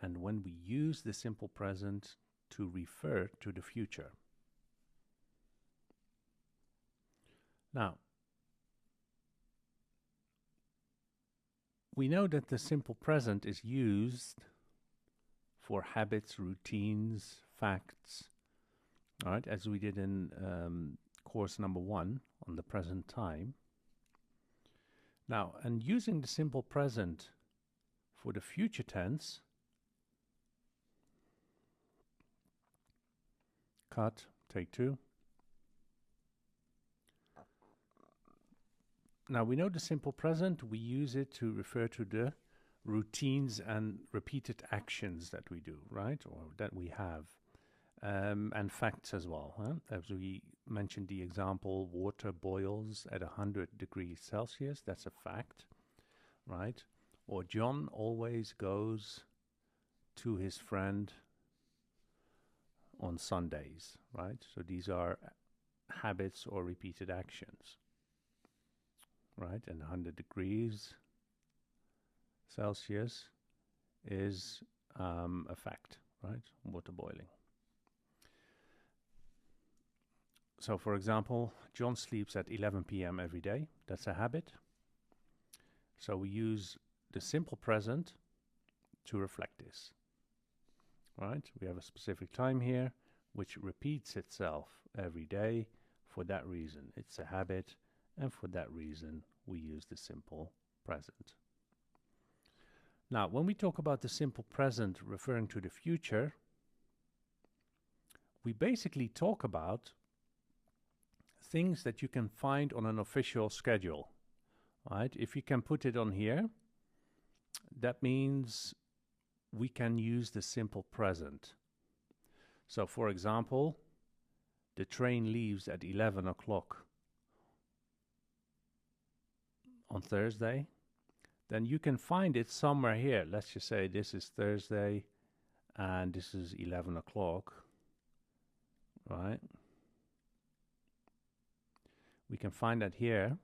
and when we use the simple present to refer to the future. Now, we know that the simple present is used for habits, routines, facts, all right, as we did in course number 1 on the present time. Now, and using the simple present for the future tense, cut, take 2. Now, we know the simple present, we use it to refer to the routines and repeated actions that we do, right, or that we have. And facts as well. As we mentioned the example, water boils at 100 degrees Celsius. That's a fact, right? Or John always goes to his friend on Sundays, right? So these are habits or repeated actions, right? And 100 degrees Celsius is a fact, right? Water boiling. So for example, John sleeps at 11 p.m. every day. That's a habit. So we use the simple present to reflect this, right? We have a specific time here which repeats itself every day. For that reason, it's a habit, and for that reason, we use the simple present. Now, when we talk about the simple present referring to the future, we basically talk about things that you can find on an official schedule, right? If you can put it on here, that means we can use the simple present. So, for example, the train leaves at 11 o'clock on Thursday. Then you can find it somewhere here. Let's just say this is Thursday and this is 11 o'clock, right? We can find that here.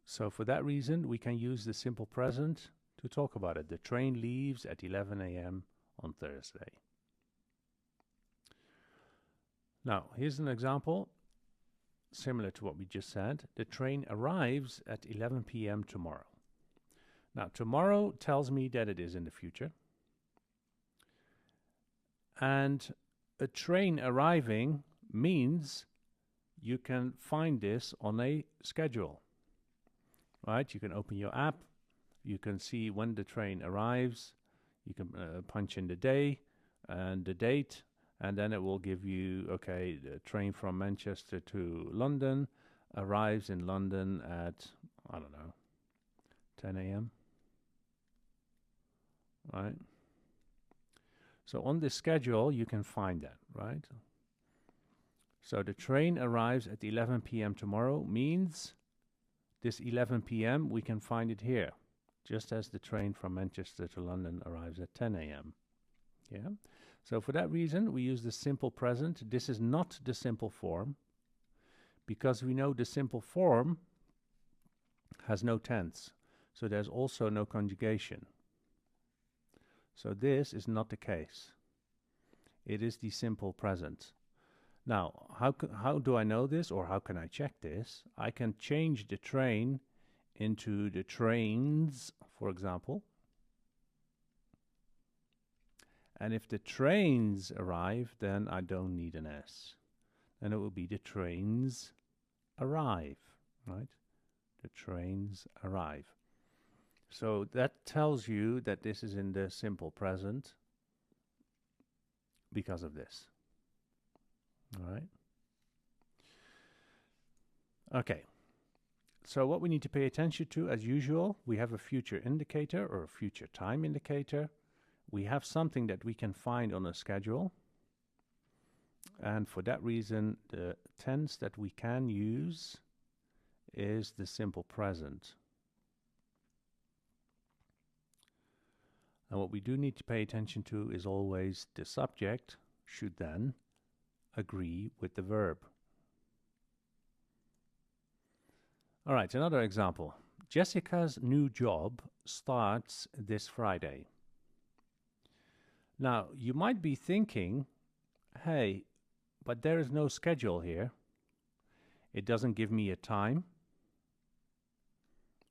So for that reason, we can use the simple present to talk about it. The train leaves at 11 a.m. on Thursday. Now, here's an example similar to what we just said. The train arrives at 11 p.m. tomorrow. Now, tomorrow tells me that it is in the future. And a train arriving means you can find this on a schedule, right? You can open your app. You can see when the train arrives. You can punch in the day and the date, and then it will give you, okay, the train from Manchester to London arrives in London at, I don't know, 10 a.m., right? So on this schedule, you can find that, right? So the train arrives at 11 p.m. tomorrow means this 11 p.m. we can find it here, just as the train from Manchester to London arrives at 10 a.m. Yeah. So for that reason, we use the simple present. This is not the simple form, because we know the simple form has no tense. So there's also no conjugation. So this is not the case. It is the simple present. Now, how do I know this, or how can I check this? I can change the train into the trains, for example. And if the trains arrive, then I don't need an S. Then it will be the trains arrive, right? The trains arrive. So that tells you that this is in the simple present because of this. All right. Okay. So what we need to pay attention to, as usual, we have a future indicator or a future time indicator. We have something that we can find on a schedule. And for that reason, the tense that we can use is the simple present. And what we do need to pay attention to is always the subject should then agree with the verb. All right, another example. Jessica's new job starts this Friday. Now, you might be thinking, hey, but there is no schedule here. It doesn't give me a time,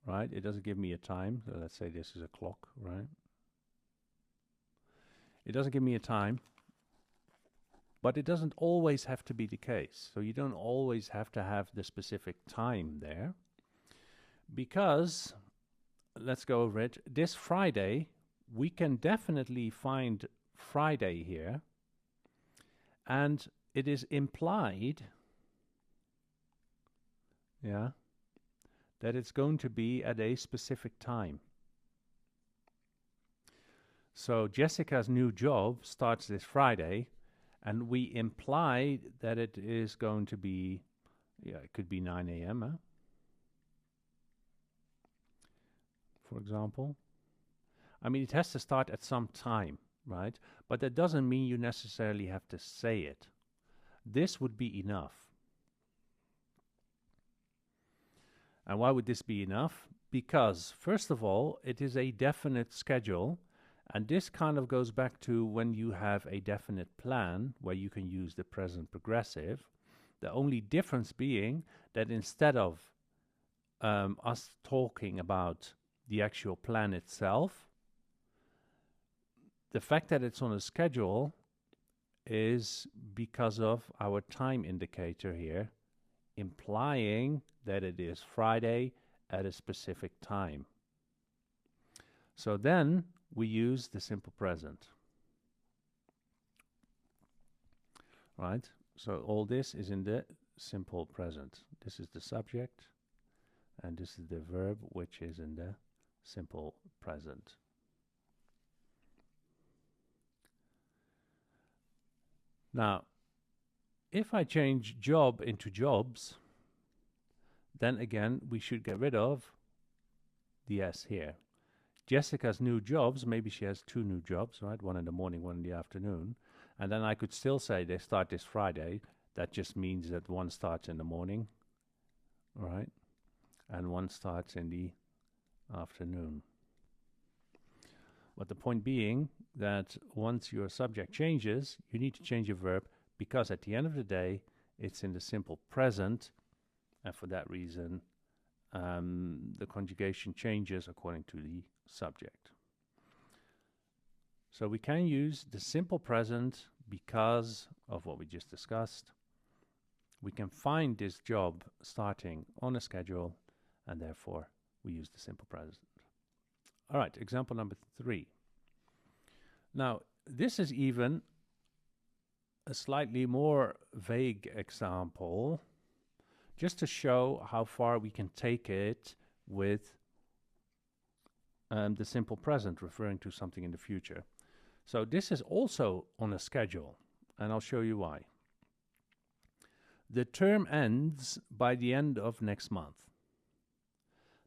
right? It doesn't give me a time. So let's say this is a clock, right? It doesn't give me a time, but it doesn't always have to be the case. So you don't always have to have the specific time there, because, let's go over it, this Friday, we can definitely find Friday here, and it is implied, yeah, that it's going to be at a specific time. So Jessica's new job starts this Friday, and we imply that it is going to be, yeah, it could be 9 a.m., huh? For example. I mean, it has to start at some time, right? But that doesn't mean you necessarily have to say it. This would be enough. And why would this be enough? Because, first of all, it is a definite schedule, and this kind of goes back to when you have a definite plan where you can use the present progressive. The only difference being that instead of us talking about the actual plan itself, the fact that it's on a schedule is because of our time indicator here, implying that it is Friday at a specific time. So then we use the simple present. Right? So all this is in the simple present. This is the subject, and this is the verb, which is in the simple present. Now, if I change job into jobs, then again, we should get rid of the S here. Jessica's new jobs, maybe she has 2 new jobs, right? One in the morning, one in the afternoon. And then I could still say they start this Friday. That just means that one starts in the morning, right? And one starts in the afternoon. But the point being that once your subject changes, you need to change your verb, because at the end of the day, it's in the simple present, and for that reason, the conjugation changes according to the subject. So we can use the simple present because of what we just discussed. We can find this job starting on a schedule, and therefore we use the simple present. All right, example number 3. Now, this is even a slightly more vague example, just to show how far we can take it with the simple present, referring to something in the future. So this is also on a schedule, and I'll show you why. The term ends by the end of next month.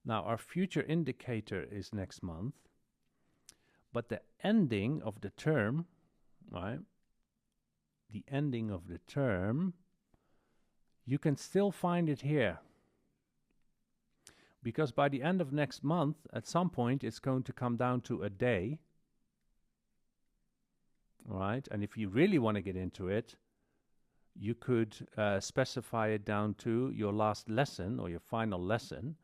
Now, our future indicator is next month, but the ending of the term, right? The ending of the term, you can still find it here. Because by the end of next month, at some point, it's going to come down to a day, right? And if you really want to get into it, you could specify it down to your last lesson or your final lesson,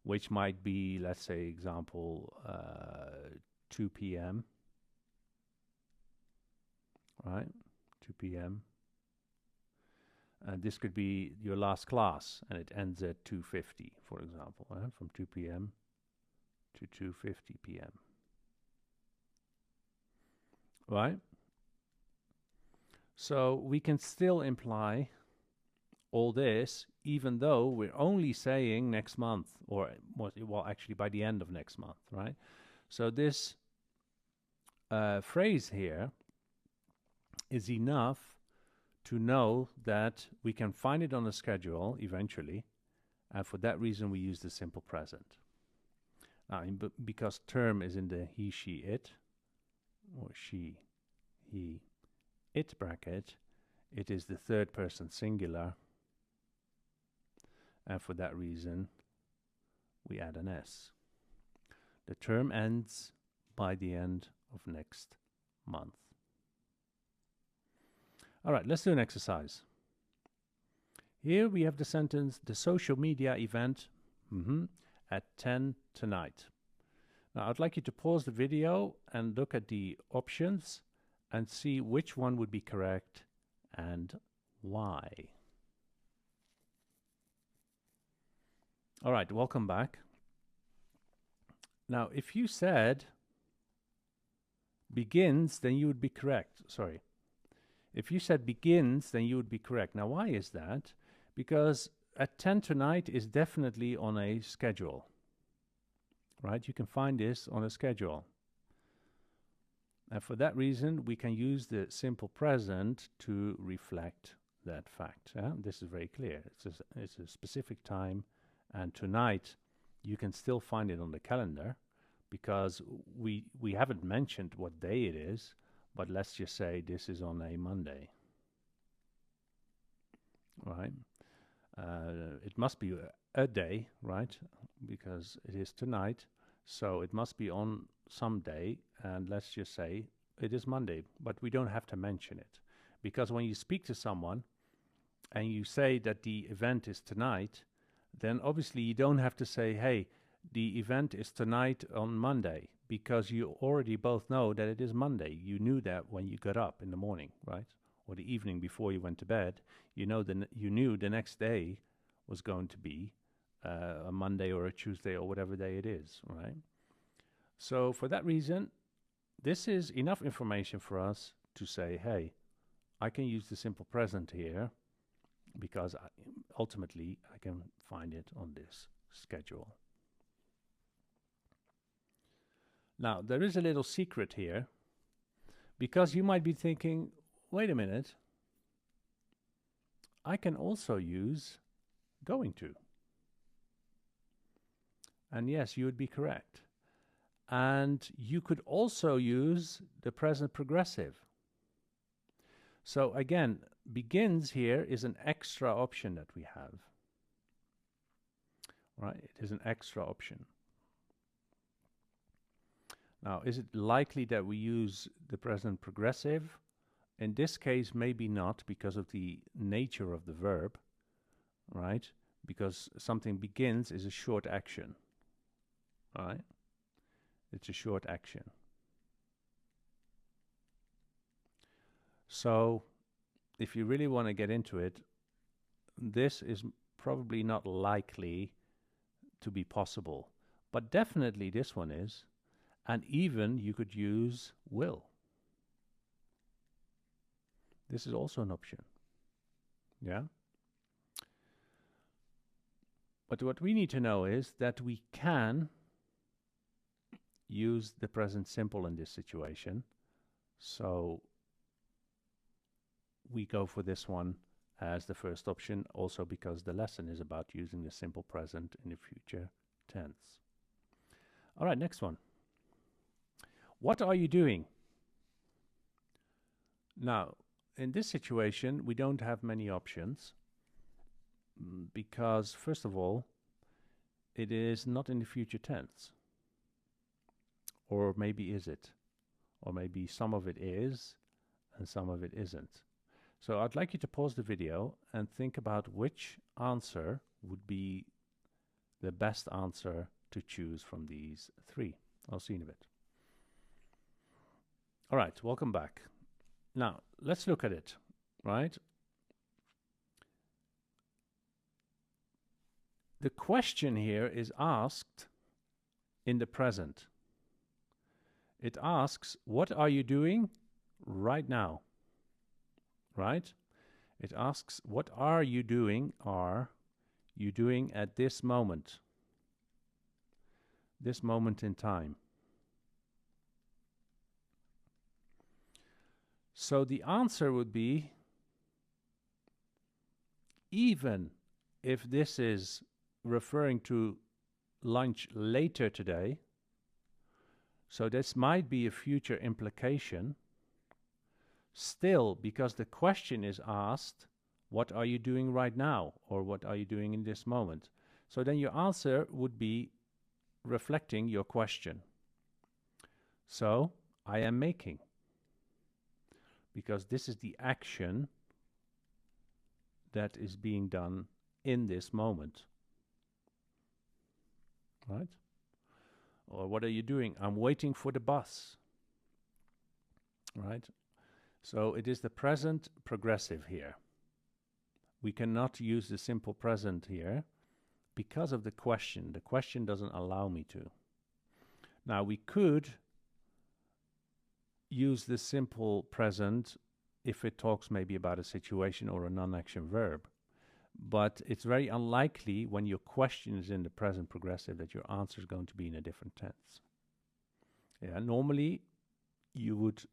which might be, let's say, example, 2 p.m., right? 2 p.m. And this could be your last class, and it ends at 2:50, for example, from 2 p.m. to 2:50 p.m. Right? So we can still imply all this, even though we're only saying next month, or well, actually by the end of next month, right? So this phrase here is enough to know that we can find it on a schedule eventually, and for that reason we use the simple present. Now, because term is in the he, she, it, or she, he, it bracket, it is the third person singular, and for that reason we add an S. The term ends by the end of next month. All right, let's do an exercise. Here we have the sentence, the social media event at 10 tonight. Now, I'd like you to pause the video and look at the options and see which one would be correct and why. All right, welcome back. Now, if you said begins, then you would be correct. Sorry. If you said begins, then you would be correct. Now, why is that? Because at 10 tonight is definitely on a schedule, right? You can find this on a schedule. And for that reason, we can use the simple present to reflect that fact. This is very clear. It's a specific time, and tonight you can still find it on the calendar, because we haven't mentioned what day it is, but let's just say this is on a Monday, right? It must be a day, right? because it is tonight, so it must be on some day, and let's just say it is Monday, but we don't have to mention it. Because when you speak to someone and you say that the event is tonight, then obviously you don't have to say, hey, the event is tonight on Monday, because you already both know that it is Monday. You knew that when you got up in the morning, right? Or the evening before you went to bed. You knew the next day was going to be a Monday or a Tuesday or whatever day it is, right? So for that reason, this is enough information for us to say, hey, I can use the simple present here because ultimately I can find it on this schedule. Now, there is a little secret here, because you might be thinking, wait a minute, I can also use going to. And yes, you would be correct. And you could also use the present progressive. So again, begins here is an extra option that we have. Right? It is an extra option. Now, is it likely that we use the present progressive? In this case, maybe not, because of the nature of the verb, right? Because something begins is a short action, right? It's a short action. So, if you really want to get into it, this is probably not likely to be possible. But definitely this one is. And even you could use will. This is also an option. Yeah? But what we need to know is that we can use the present simple in this situation. So we go for this one as the first option, also because the lesson is about using the simple present in the future tense. All right, next one. What are you doing? Now, in this situation, we don't have many options because, first of all, it is not in the future tense. Or maybe is it? Or maybe some of it is and some of it isn't. So I'd like you to pause the video and think about which answer would be the best answer to choose from these three. I'll see you in a bit. All right, welcome back. Now, let's look at it, right? The question here is asked in the present. It asks, what are you doing right now? Right? It asks, what are you doing at this moment? This moment in time. So the answer would be, even if this is referring to lunch later today, so this might be a future implication, still, because the question is asked, what are you doing right now? Or what are you doing in this moment? So then your answer would be reflecting your question. So, I am making. Because this is the action that is being done in this moment. Right? Or what are you doing? I'm waiting for the bus. Right? So it is the present progressive here. We cannot use the simple present here because of the question. The question doesn't allow me to. Now we could use the simple present if it talks maybe about a situation or a non-action verb. But it's very unlikely when your question is in the present progressive that your answer is going to be in a different tense. Yeah, normally you would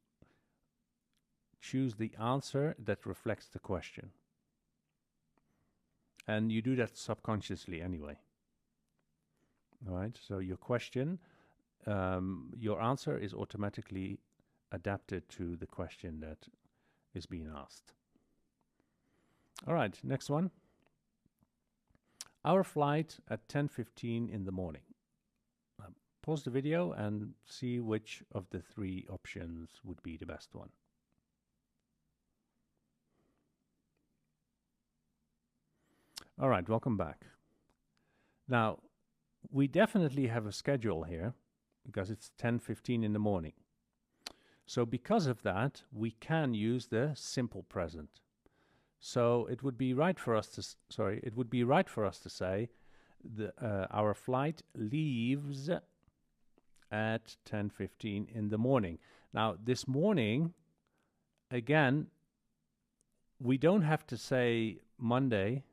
choose the answer that reflects the question. And you do that subconsciously anyway. All right, so your question, your answer is automatically adapted to the question that is being asked. All right, next one. our flight at 10:15 in the morning. Pause the video and see which of the three options would be the best one. All right, welcome back. Now, we definitely have a schedule here because it's 10:15 in the morning. So because of that, we can use the simple present. So it would be right for us to say our flight leaves at 10:15 in the morning. Now, this morning, again, we don't have to say Monday,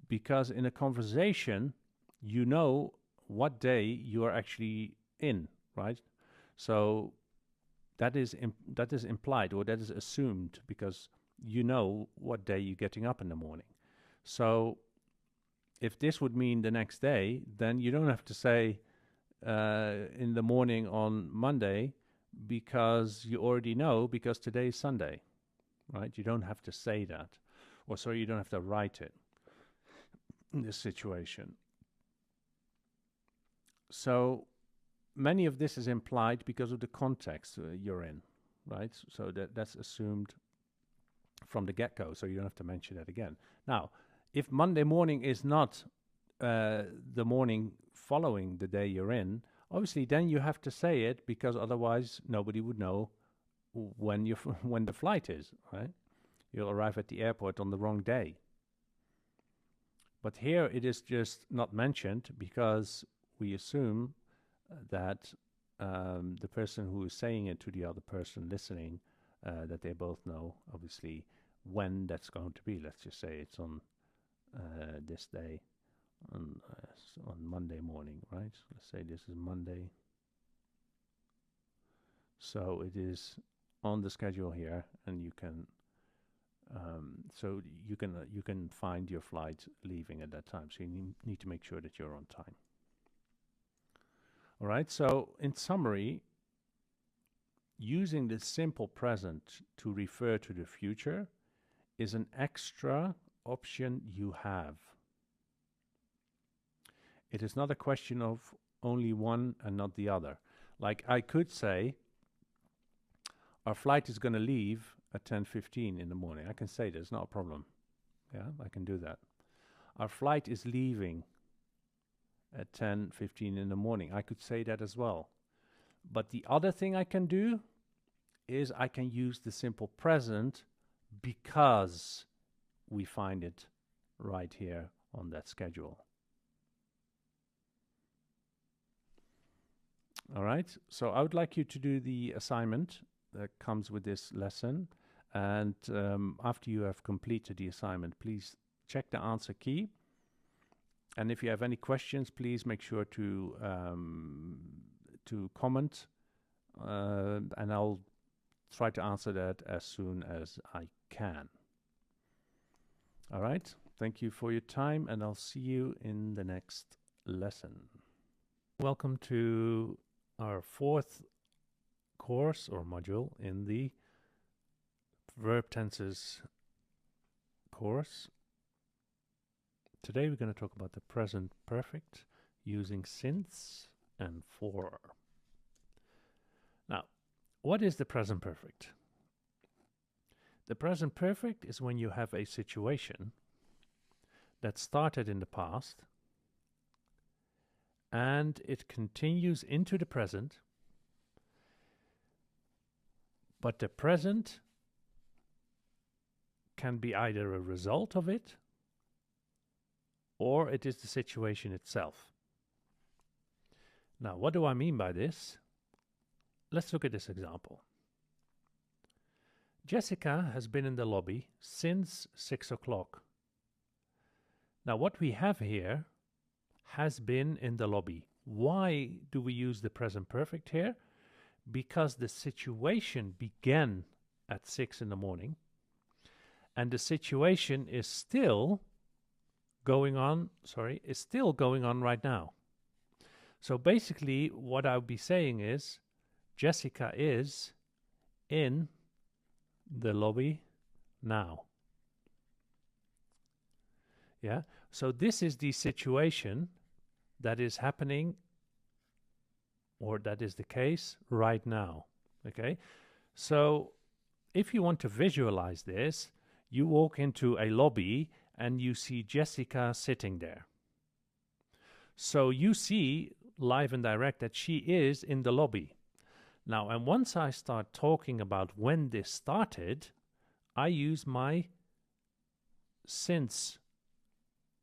because in a conversation, you know what day you are actually in, right? So that is implied, or that is assumed, because you know what day you're getting up in the morning. So if this would mean the next day, then you don't have to say in the morning on Monday, because you already know, because today is Sunday, right? You don't have to say that, or sorry, you don't have to write it in this situation. So many of this is implied because of the context you're in, right? So that's assumed from the get-go, so you don't have to mention that again. Now, if Monday morning is not the morning following the day you're in, obviously then you have to say it, because otherwise nobody would know when when the flight is, right? You'll arrive at the airport on the wrong day. But here it is just not mentioned because we assume that the person who is saying it to the other person listening, that they both know, obviously, when that's going to be. Let's just say it's on this day, on Monday morning, right? Let's say this is Monday. So it is on the schedule here, and you can you can find your flight leaving at that time. So you need to make sure that you're on time. All right. So in summary, using the simple present to refer to the future is an extra option you have. It is not a question of only one and not the other. Like I could say, our flight is going to leave at 10:15 in the morning. I can say that, it's not a problem. Yeah, I can do that. Our flight is leaving at 10:15 in the morning. I could say that as well. But the other thing I can do is I can use the simple present because we find it right here on that schedule. All right, so I would like you to do the assignment that comes with this lesson. And after you have completed the assignment, please check the answer key. And if you have any questions, please make sure to comment, and I'll try to answer that as soon as I can. All right, thank you for your time, and I'll see you in the next lesson. Welcome to our fourth course or module in the verb tenses course. Today we're going to talk about the present perfect using since and for. Now, what is the present perfect? The present perfect is when you have a situation that started in the past and it continues into the present, but the present can be either a result of it or it is the situation itself. Now, what do I mean by this? Let's look at this example. Jessica has been in the lobby since 6 o'clock. Now, what we have here, has been in the lobby. Why do we use the present perfect here? Because the situation began at 6 in the morning, and the situation is still going on, right now. So basically what I'll be saying is Jessica is in the lobby now. Yeah. So this is the situation that is happening, or that is the case right now. Okay. So if you want to visualize this, you walk into a lobby and you see Jessica sitting there. So you see live and direct that she is in the lobby. Now, and once I start talking about when this started, I use my since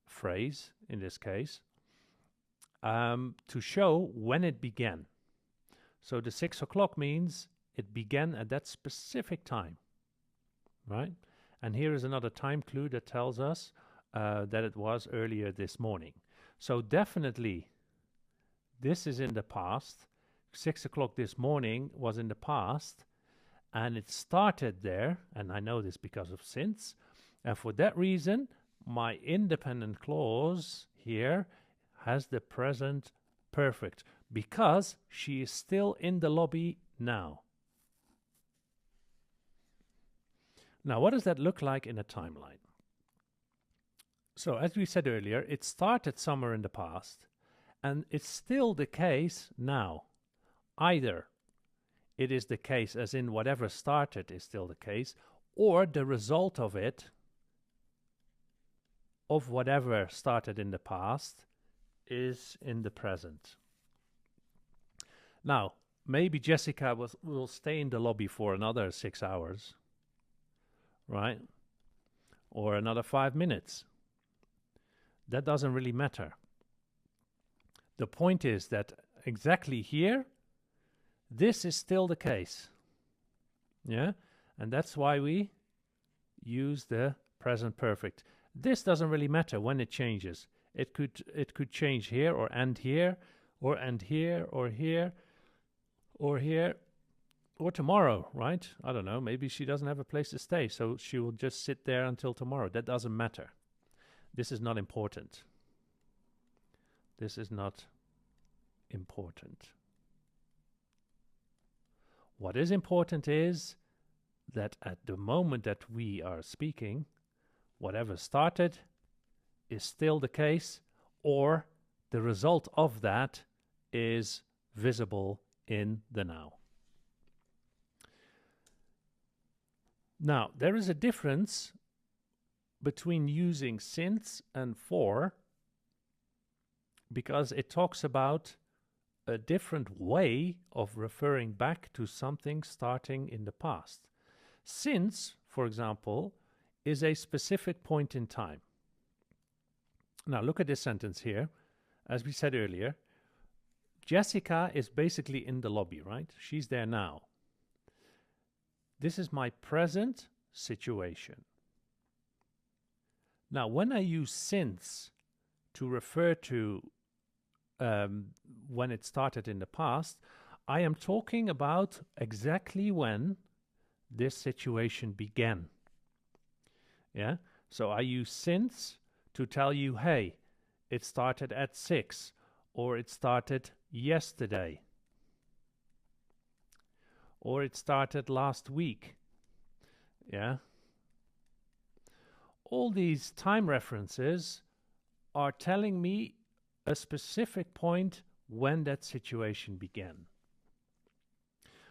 phrase, in this case, to show when it began. So the 6 o'clock means it began at that specific time, right? And here is another time clue that tells us that it was earlier this morning. So definitely this is in the past. 6 o'clock this morning was in the past, and it started there, and I know this because of since, and for that reason my independent clause here has the present perfect, because she is still in the lobby now. Now, what does that look like in a timeline? So, as we said earlier, it started somewhere in the past, and it's still the case now. Either it is the case, as in whatever started is still the case, or the result of it, of whatever started in the past, is in the present. Now, maybe Jessica will stay in the lobby for another 6 hours, right? Or another 5 minutes. That doesn't really matter. The point is that exactly here, this is still the case. Yeah? And that's why we use the present perfect. This doesn't really matter when it changes. It could change here, or end here, or end here, or here, or here, or tomorrow, right? I don't know. Maybe she doesn't have a place to stay, so she will just sit there until tomorrow. That doesn't matter. This is not important. This is not important. What is important is that at the moment that we are speaking, whatever started is still the case, or the result of that is visible in the now. Now, there is a difference between using since and for, because it talks about a different way of referring back to something starting in the past. Since, for example, is a specific point in time. Now, look at this sentence here. As we said earlier, Jessica is basically in the lobby, right? She's there now. This is my present situation. Now, when I use since to refer to when it started in the past, I am talking about exactly when this situation began. Yeah? So I use since to tell you, hey, it started at 6, or it started yesterday, or it started last week. Yeah? All these time references are telling me a specific point when that situation began.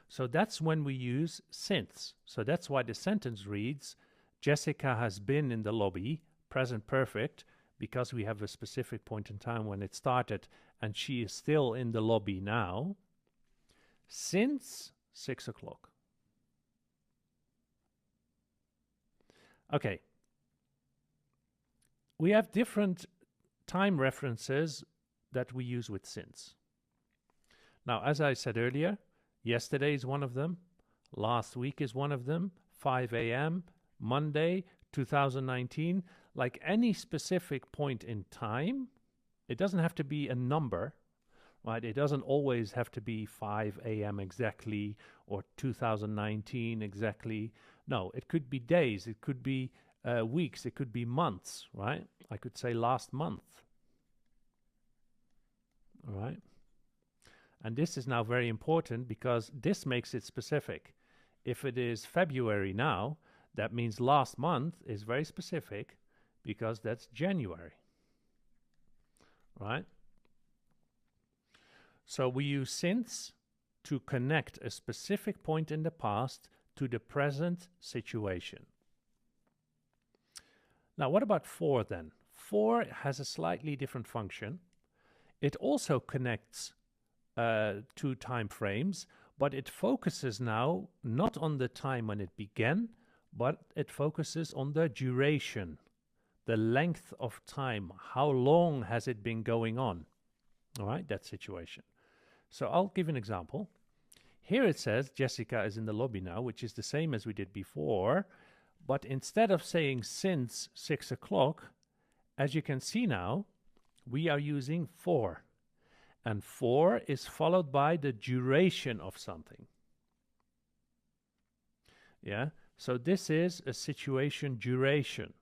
So that's when we use since. So that's why the sentence reads, Jessica has been in the lobby, present perfect, because we have a specific point in time when it started, and she is still in the lobby now, since 6 o'clock. Okay. We have different time references that we use with since. Now, as I said earlier, yesterday is one of them, last week is one of them, 5 a.m., Monday, 2019, like any specific point in time. It doesn't have to be a number, right? It doesn't always have to be 5 a.m. exactly or 2019 exactly. No, it could be days, it could be weeks, it could be months, right? I could say last month. All right. And this is now very important because this makes it specific. If it is February now, that means last month is very specific because that's January, right? So we use since to connect a specific point in the past to the present situation. Now, what about for then? For has a slightly different function. It also connects two time frames, but it focuses now not on the time when it began, but it focuses on the duration, the length of time. How long has it been going on? All right, that situation. So I'll give an example. Here it says Jessica is in the lobby now, which is the same as we did before, but instead of saying since 6 o'clock, as you can see now, we are using for. And for is followed by the duration of something. Yeah, so this is a situation duration.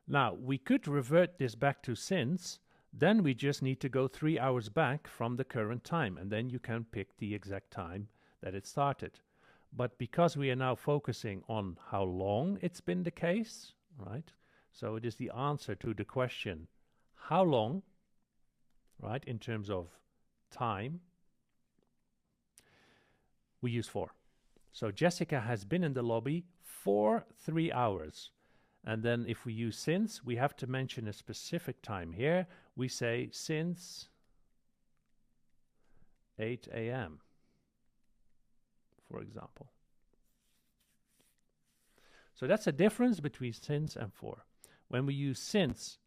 Now, we could revert this back to since, then we just need to go 3 hours back from the current time, and then you can pick the exact time that it started. But because we are now focusing on how long it's been the case, right? So it is the answer to the question, how long, right, in terms of time, we use for. So Jessica has been in the lobby for 3 hours. And then if we use since, we have to mention a specific time here. We say since 8 a.m., for example. So that's a difference between since and for. When we use since,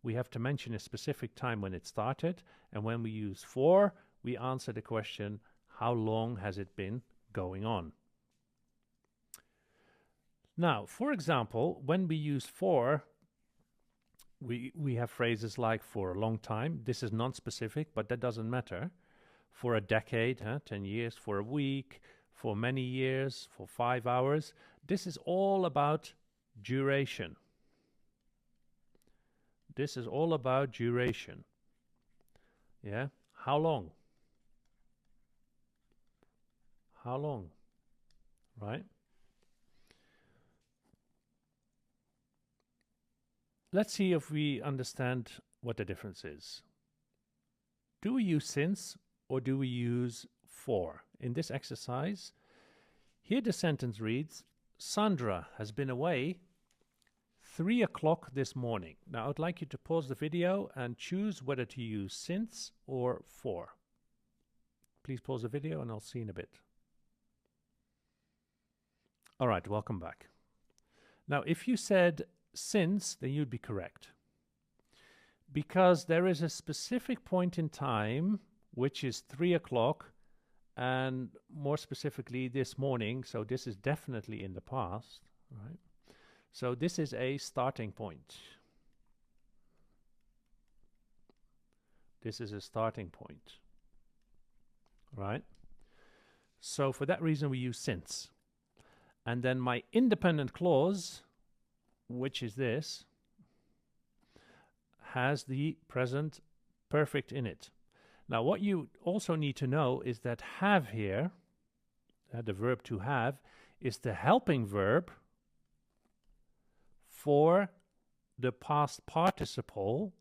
we have to mention a specific time when it started. And when we use for, we answer the question, how long has it been going on? Now, for example, when we use for, we have phrases like for a long time. This is non-specific, but that doesn't matter. For a decade, 10 years, for a week, for many years, for 5 hours. This is all about duration. This is all about duration. Yeah? How long? How long? Right? Let's see if we understand what the difference is. Do we use since or do we use for? In this exercise, here the sentence reads, Sandra has been away 3 o'clock this morning. Now I'd like you to pause the video and choose whether to use since or for. Please pause the video and I'll see you in a bit. All right, welcome back. Now if you said since, then you'd be correct. Because there is a specific point in time, which is 3 o'clock, and more specifically this morning, so this is definitely in the past, right? So this is a starting point. This is a starting point, right? So for that reason we use since. And then my independent clause, which is this, has the present perfect in it. Now what you also need to know is that have here, the verb to have, is the helping verb for the past participle,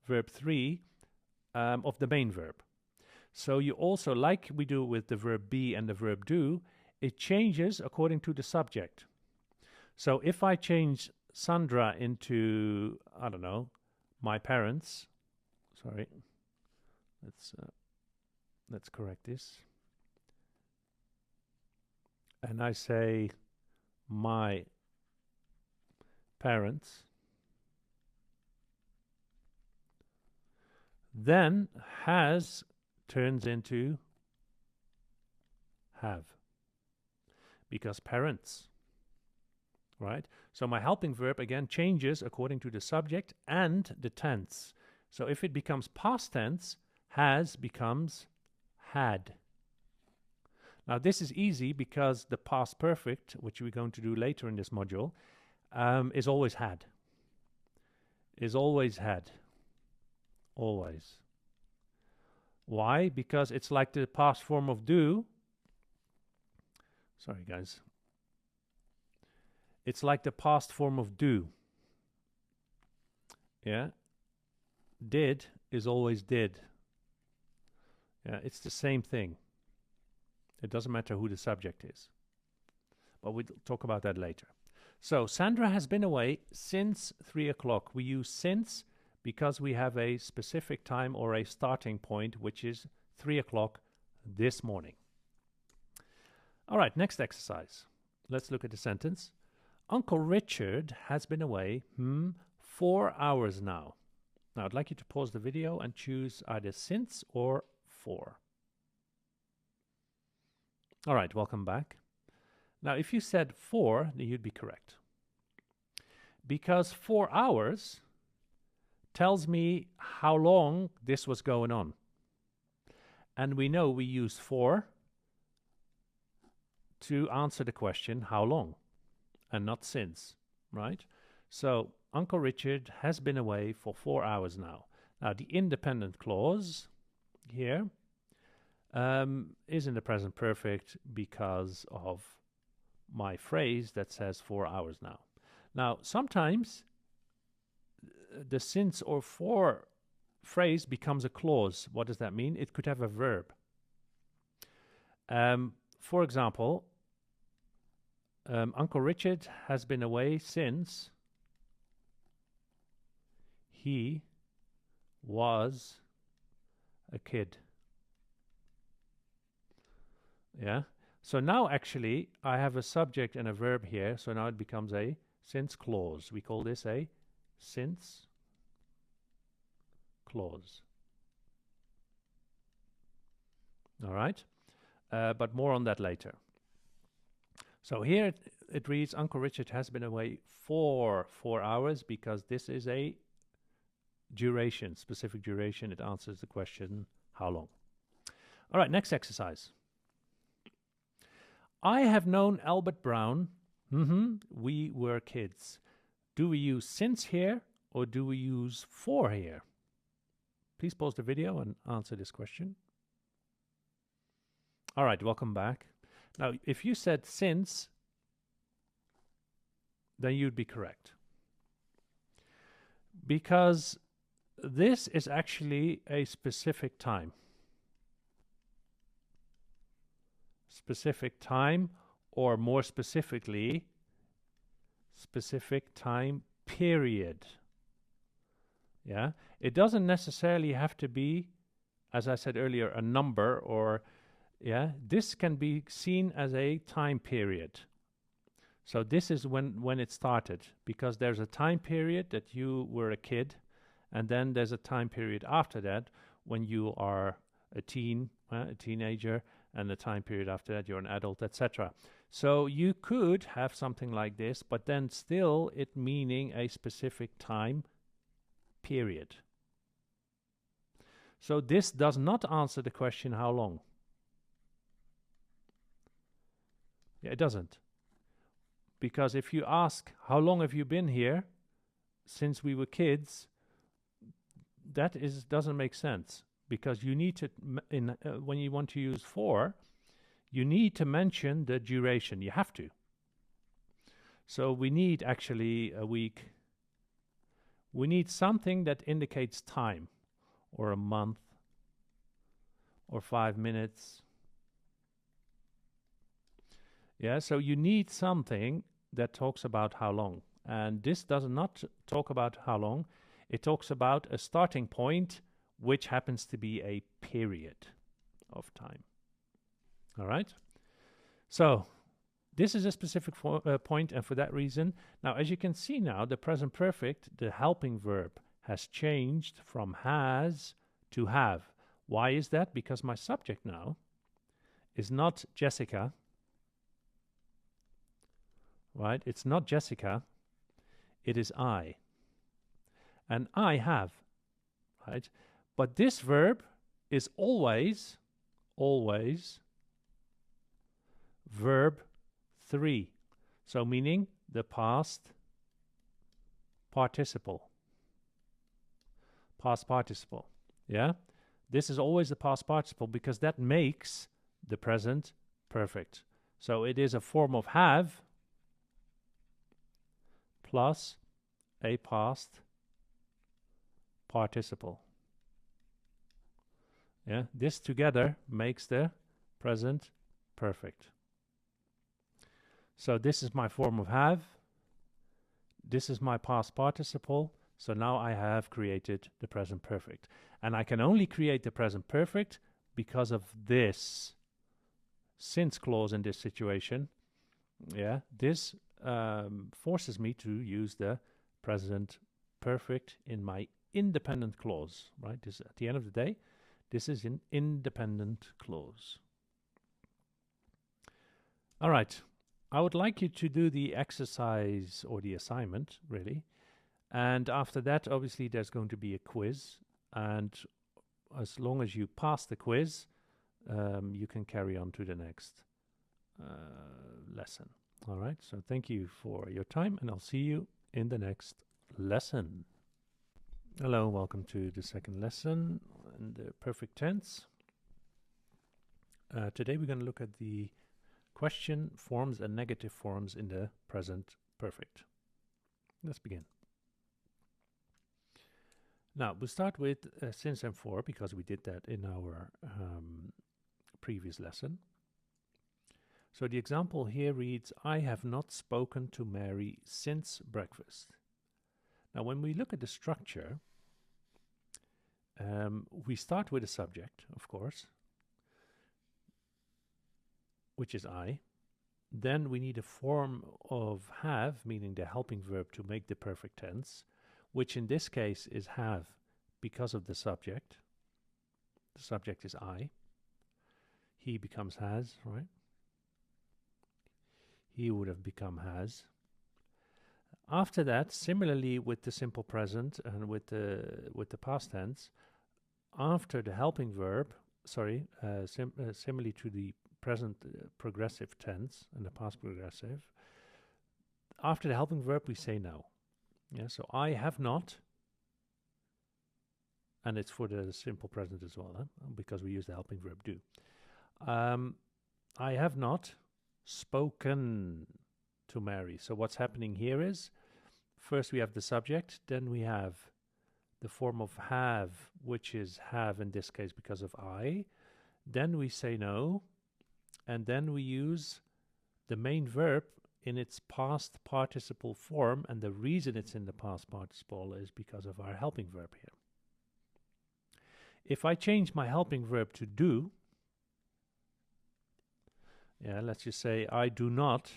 verb 3, of the main verb. So you also, like we do with the verb be and the verb do, it changes according to the subject. So if I change Sandra into, I don't know, my parents, sorry, let's correct this. And I say my parents, then has turns into have, because parents, right? So my helping verb again changes according to the subject and the tense. So if it becomes past tense, has becomes had. Now this is easy because the past perfect, which we're going to do later in this module, is always had. Is always had. Always. Why? Because it's like the past form of do. Sorry guys. It's like the past form of do. Yeah. Did is always did. Yeah, it's the same thing. It doesn't matter who the subject is. But we'll talk about that later. So Sandra has been away since 3 o'clock. We use since because we have a specific time or a starting point, which is 3 o'clock this morning. All right, next exercise. Let's look at the sentence. Uncle Richard has been away 4 hours now. Now, I'd like you to pause the video and choose either since or for. All right, welcome back. Now, if you said for, then you'd be correct. Because 4 hours tells me how long this was going on. And we know we use for to answer the question, how long? And not since, right? So, Uncle Richard has been away for 4 hours now. Now, the independent clause here is in the present perfect because of my phrase that says 4 hours now. Now, sometimes the since or for phrase becomes a clause. What does that mean? It could have a verb. For example, Uncle Richard has been away since he was a kid. Yeah. So now actually I have a subject and a verb here. So now it becomes a since clause. We call this a since clause. All right. But more on that later. So here it reads Uncle Richard has been away for 4 hours because this is a duration, specific duration. It answers the question, how long? All right, next exercise. I have known Albert Brown. We were kids. Do we use since here or do we use for here? Please pause the video and answer this question. All right, welcome back. Now, if you said since, then you'd be correct. Because this is actually a specific time. Specific time, or more specifically, specific time period. Yeah, it doesn't necessarily have to be, as I said earlier, a number or, yeah, this can be seen as a time period. So this is when it started, because there's a time period that you were a kid, and then there's a time period after that when you are a teenager, and the time period after that you're an adult, etc. So you could have something like this, but then still it meaning a specific time period. So this does not answer the question how long. Yeah, it doesn't. Because if you ask how long have you been here since we were kids, that doesn't make sense. Because you need to, when you want to use for, you need to mention the duration. You have to. So we need actually a week. We need something that indicates time, or a month, or 5 minutes. Yeah, so you need something that talks about how long. And this does not talk about how long. It talks about a starting point, which happens to be a period of time. All right? So, this is a specific point, and for that reason, now as you can see now, the present perfect, the helping verb, has changed from has to have. Why is that? Because my subject now is not Jessica, right? It's not Jessica, it is I. And I have, right? But this verb is always verb 3. So meaning the past participle. Past participle. Yeah? This is always the past participle because that makes the present perfect. So it is a form of have, plus a past participle. Yeah, this together makes the present perfect. So this is my form of have. This is my past participle. So now I have created the present perfect. And I can only create the present perfect because of this since clause in this situation. Yeah, this forces me to use the present perfect in my independent clause, right? This, at the end of the day, this is an independent clause. All right. I would like you to do the exercise or the assignment, really. And after that, obviously, there's going to be a quiz. And as long as you pass the quiz, you can carry on to the next lesson. All right. So thank you for your time, and I'll see you in the next lesson. Hello, welcome to the second lesson in the perfect tense. Today we're going to look at the question forms and negative forms in the present perfect. Let's begin. Now, we'll start with since and for, because we did that in our previous lesson. So the example here reads, I have not spoken to Mary since breakfast. Now, when we look at the structure, we start with a subject, of course, which is I. Then we need a form of have, meaning the helping verb to make the perfect tense, which in this case is have because of the subject. The subject is I. He becomes has, right? He would have become has. After that, similarly with the simple present and with the past tense, after the helping verb, similarly to the present progressive tense and the past progressive, after the helping verb we say now. Yeah, so I have not, and it's for the simple present as well, because we use the helping verb do. I have not spoken to Mary. So what's happening here is, first we have the subject, then we have the form of have, which is have in this case because of I. Then we say no, and then we use the main verb in its past participle form, and the reason it's in the past participle is because of our helping verb here. If I change my helping verb to do, yeah, let's just say I do not,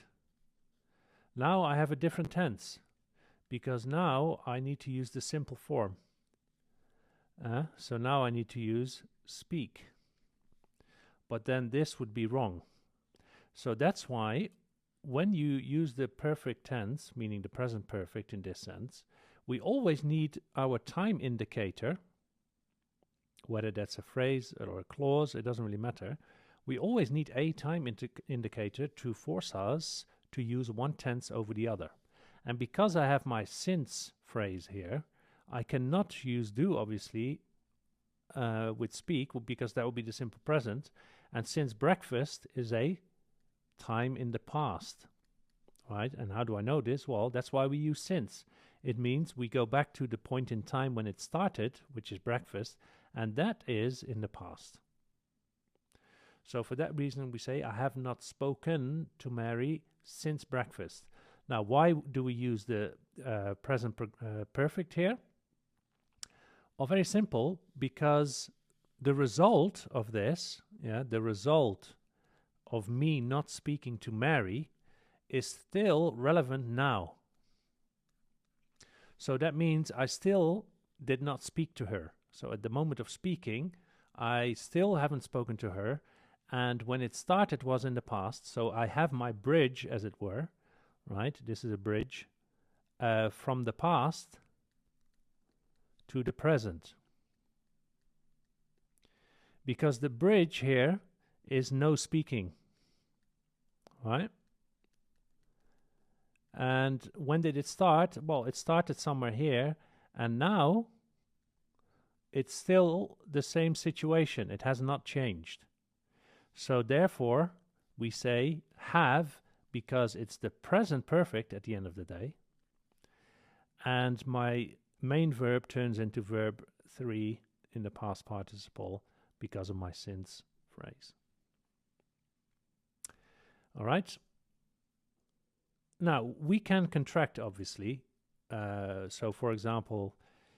now I have a different tense, because now I need to use the simple form. So now I need to use speak. But then this would be wrong. So that's why when you use the perfect tense, meaning the present perfect in this sense, we always need our time indicator, whether that's a phrase or a clause, it doesn't really matter. We always need a time indicator to force us to use one tense over the other. And because I have my since phrase here, I cannot use do, obviously, with speak, because that would be the simple present. And since breakfast is a time in the past, right? And how do I know this? Well, that's why we use since. It means we go back to the point in time when it started, which is breakfast, and that is in the past. So for that reason, we say, I have not spoken to Mary since breakfast. Now, why do we use the present perfect here? Well, very simple, because the result of this, the result of me not speaking to Mary is still relevant now. So that means I still did not speak to her. So at the moment of speaking, I still haven't spoken to her. And when it started was in the past. So I have my bridge, as it were, right? This is a bridge from the past to the present. Because the bridge here is no speaking, right? And when did it start? Well, it started somewhere here, and now it's still the same situation. It has not changed. So therefore, we say have, because it's the present perfect at the end of the day. and my main verb turns into verb 3 in the past participle because of my since phrase. All right. Now, we can contract, obviously. So, for example,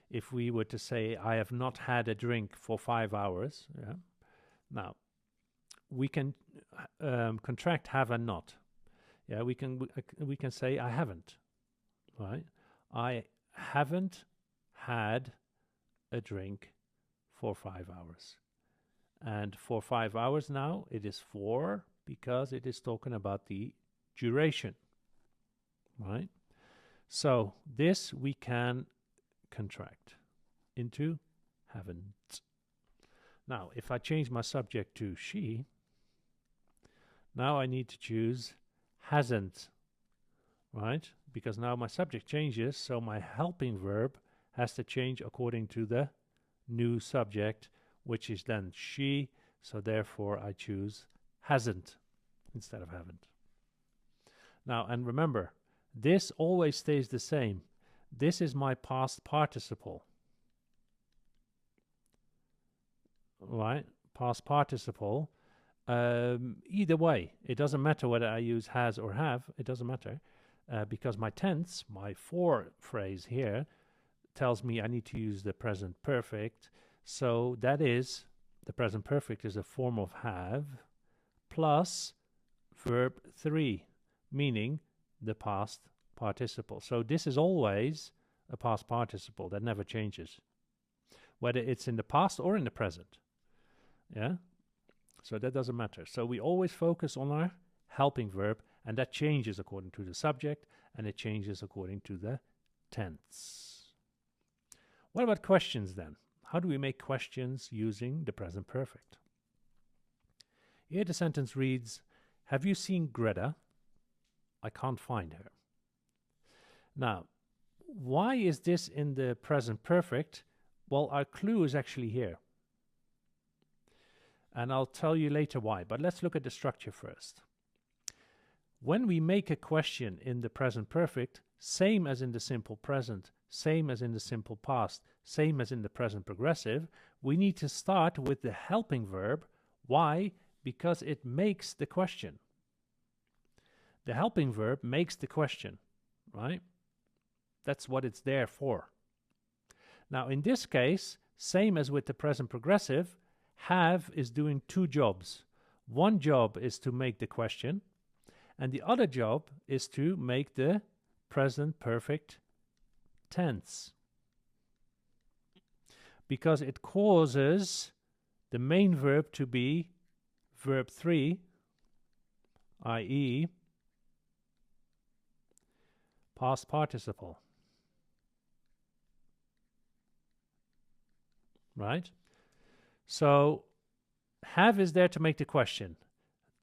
if we were to say, I have not had a drink for 5 hours, yeah. Now, we can contract have and not. Yeah, we can say, I haven't, right? I haven't had a drink for 5 hours. And for 5 hours now, it is 4 because it is talking about the duration, right? So this we can contract into haven't. Now, if I change my subject to she, now I need to choose hasn't, right? Because now my subject changes, so my helping verb has to change according to the new subject, which is then she, so therefore I choose hasn't instead of haven't. Now, and remember, this always stays the same. This is my past participle, right? Past participle. Either way, it doesn't matter whether I use has or have, it doesn't matter, because my tense, my for phrase here, tells me I need to use the present perfect. So that is, the present perfect is a form of have plus verb 3, meaning the past participle. So this is always a past participle that never changes, whether it's in the past or in the present. Yeah? So that doesn't matter. So we always focus on our helping verb, and that changes according to the subject, and it changes according to the tense. What about questions then? How do we make questions using the present perfect? Here the sentence reads, have you seen Greta? I can't find her. Now, why is this in the present perfect? Well, our clue is actually here. And I'll tell you later why, but let's look at the structure first. When we make a question in the present perfect, same as in the simple present, same as in the simple past, same as in the present progressive, we need to start with the helping verb. Why? Because it makes the question. The helping verb makes the question, right? That's what it's there for. Now, in this case, same as with the present progressive, have is doing two jobs. One job is to make the question, and the other job is to make the present perfect tense. Because it causes the main verb to be verb 3, i.e., past participle. Right? So have is there to make the question.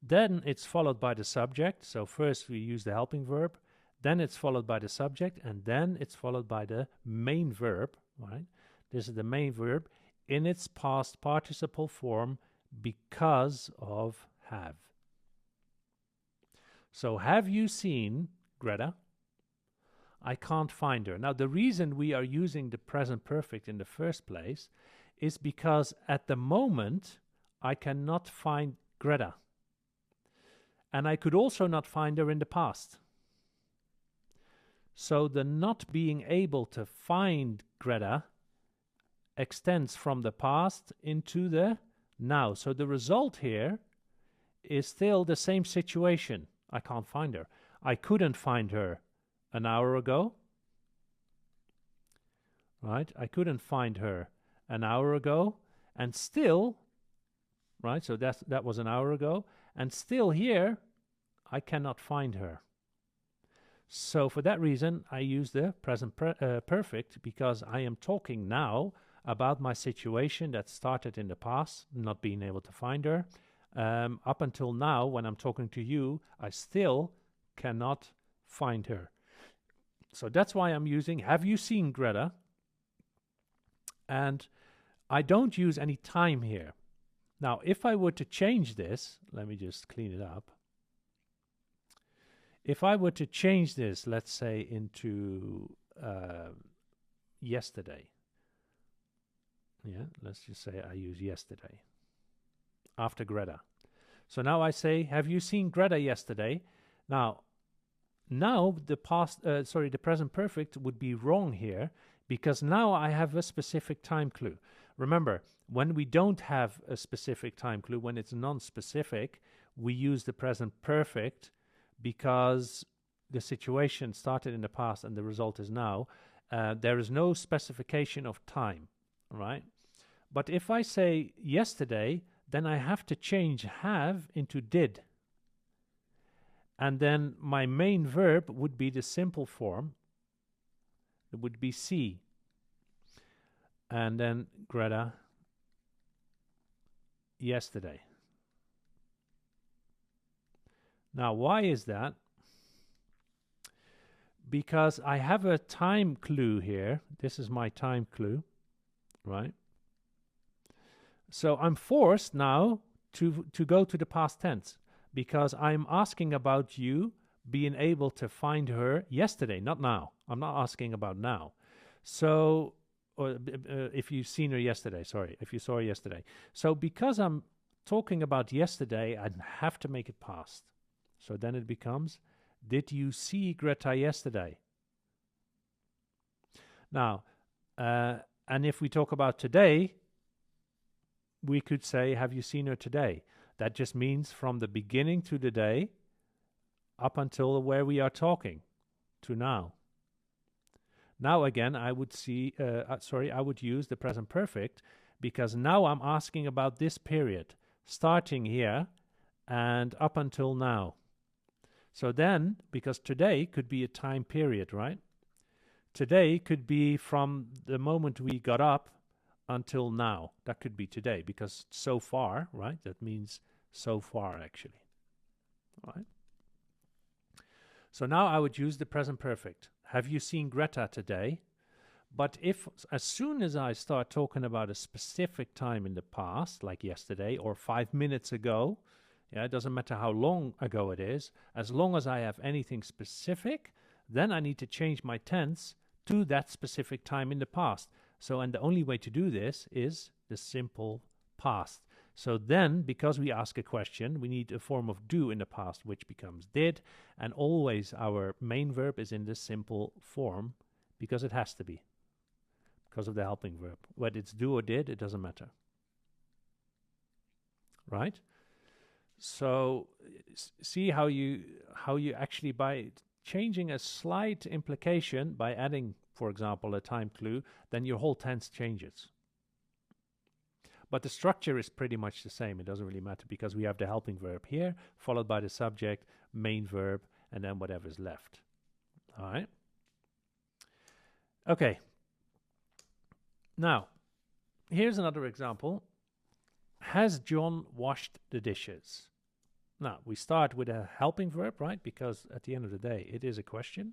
Then it's followed by the subject. So first we use the helping verb, then it's followed by the subject, and then it's followed by the main verb, right? This is the main verb in its past participle form because of have. So have you seen Greta? I can't find her. Now the reason we are using the present perfect in the first place is because at the moment I cannot find Greta. And I could also not find her in the past. So the not being able to find Greta extends from the past into the now. So the result here is still the same situation. I can't find her. I couldn't find her an hour ago. Right? I couldn't find her an hour ago, and still, right, so that was an hour ago, and still here I cannot find her. So for that reason I use the present perfect, because I am talking now about my situation that started in the past, not being able to find her. Up until now, when I'm talking to you, I still cannot find her. So that's why I'm using have you seen Greta? And I don't use any time here. Now, if I were to change this, let me just clean it up. If I were to change this, let's say into yesterday. Yeah, let's just say I use yesterday after Greta. So now I say, have you seen Greta yesterday? Now the present perfect would be wrong here, because now I have a specific time clue. Remember, when we don't have a specific time clue, when it's non-specific, we use the present perfect because the situation started in the past and the result is now. There is no specification of time, right? But if I say yesterday, then I have to change have into did. And then my main verb would be the simple form. It would be see. And then Greta yesterday. Now, why is that? Because I have a time clue here. This is my time clue, right? So I'm forced now to go to the past tense, because I'm asking about you being able to find her yesterday, not now. I'm not asking about now. So, or if you've seen her yesterday, sorry, if you saw her yesterday. So because I'm talking about yesterday, I have to make it past. So then it becomes, did you see Greta yesterday? Now, and if we talk about today, we could say, have you seen her today? That just means from the beginning to the day up until where we are talking to now. Now again, I would I would use the present perfect, because now I'm asking about this period, starting here and up until now. So then, because today could be a time period, right? Today could be from the moment we got up until now. That could be today, because so far, right? That means so far, actually. Right? So now I would use the present perfect. Have you seen Greta today? But if, as soon as I start talking about a specific time in the past, like yesterday or 5 minutes ago, yeah, it doesn't matter how long ago it is, as long as I have anything specific, then I need to change my tense to that specific time in the past. So, and the only way to do this is the simple past. So then, because we ask a question, we need a form of do in the past, which becomes did, and always our main verb is in the simple form, because it has to be, because of the helping verb. Whether it's do or did, it doesn't matter. Right? So see how you actually, by changing a slight implication, by adding, for example, a time clue, then your whole tense changes. But the structure is pretty much the same. It doesn't really matter, because we have the helping verb here, followed by the subject, main verb, and then whatever's left. All right? Okay. Now, here's another example. Has John washed the dishes? Now, we start with a helping verb, right? Because at the end of the day, it is a question.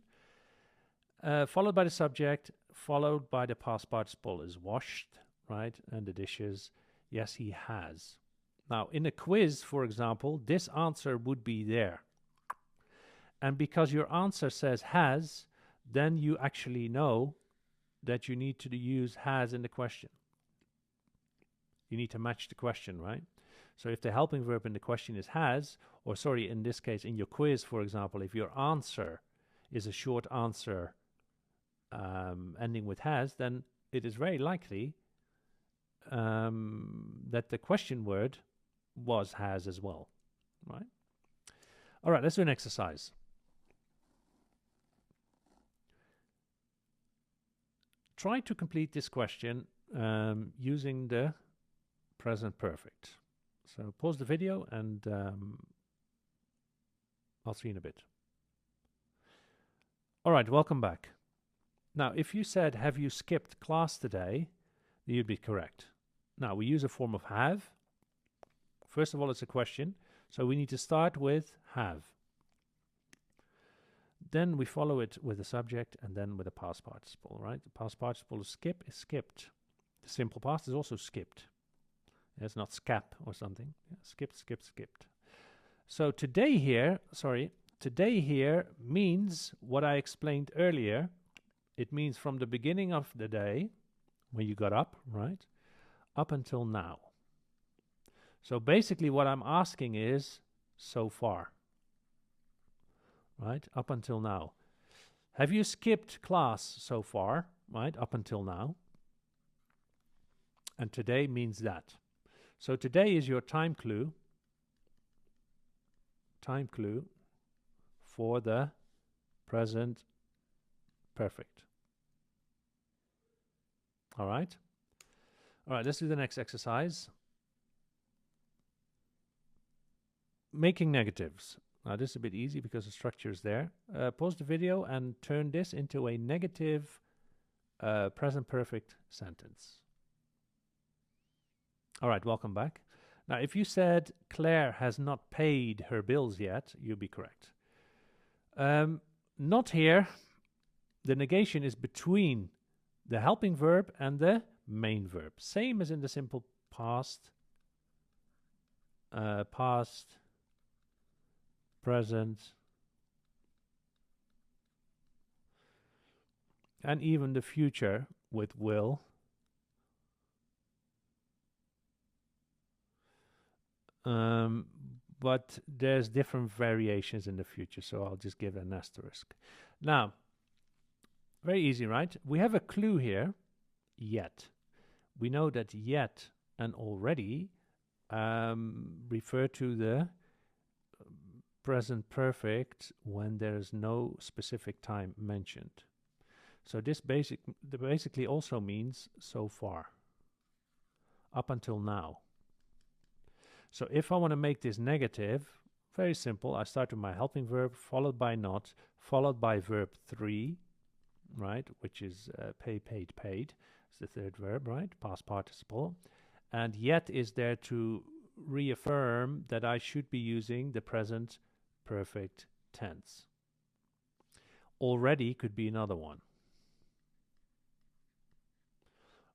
Followed by the subject, followed by the past participle is washed, right? And the dishes, yes, he has. Now, in a quiz, for example, this answer would be there. And because your answer says has, then you actually know that you need to use has in the question. You need to match the question, right? So if the helping verb in the question is has, or sorry, in this case, in your quiz, for example, if your answer is a short answer ending with has, then it is very likely that the question word was has as well, right? All right, let's do an exercise. Try to complete this question using the present perfect. So pause the video and I'll see you in a bit. All right, welcome back. Now, if you said, have you skipped class today? You'd be correct. Now, we use a form of have. First of all, it's a question. So we need to start with have. Then we follow it with a subject and then with a past participle, right? The past participle of skip is skipped. The simple past is also skipped. It's not scap or something. Yeah, skipped, skipped, skipped. So today here means what I explained earlier It means from the beginning of the day, when you got up, right, up until now. So basically what I'm asking is, so far, right, up until now. Have you skipped class so far, right, up until now? And today means that. So today is your time clue for the present perfect. All right? All right, let's do the next exercise. Making negatives. Now this is a bit easy because the structure is there. Pause the video and turn this into a negative present perfect sentence. All right, welcome back. Now if you said Claire has not paid her bills yet, you'd be correct. Not here. The negation is between the helping verb and the main verb. Same as in the simple past. Past, present, and even the future with will. But there's different variations in the future, so I'll just give an asterisk. Now, very easy, right? We have a clue here, yet. We know that yet and already refer to the present perfect when there is no specific time mentioned. So this basically also means so far, up until now. So if I want to make this negative, very simple. I start with my helping verb, followed by not, followed by verb 3, right, which is pay, paid, paid. It's the third verb, right, past participle. And yet is there to reaffirm that I should be using the present perfect tense. Already could be another one,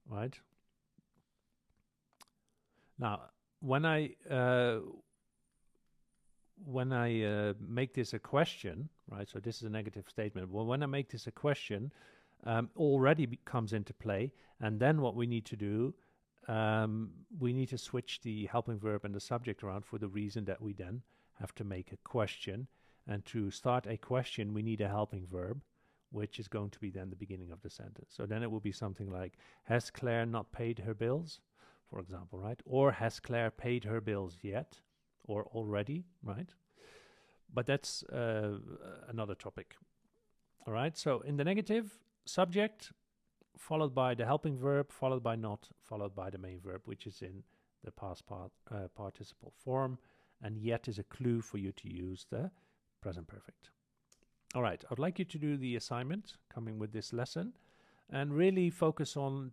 right? Now, when I make this a question, right? So this is a negative statement. Well, when I make this a question, already comes into play, and then what we need to do, we need to switch the helping verb and the subject around for the reason that we then have to make a question. And to start a question, we need a helping verb, which is going to be then the beginning of the sentence. So then it will be something like, has Claire not paid her bills? For example, right? Or has Claire paid her bills yet? Or already, right? But that's another topic. All right, so in the negative, subject, followed by the helping verb, followed by not, followed by the main verb, which is in the past participle form. And yet is a clue for you to use the present perfect. All right, I'd like you to do the assignment coming with this lesson and really focus on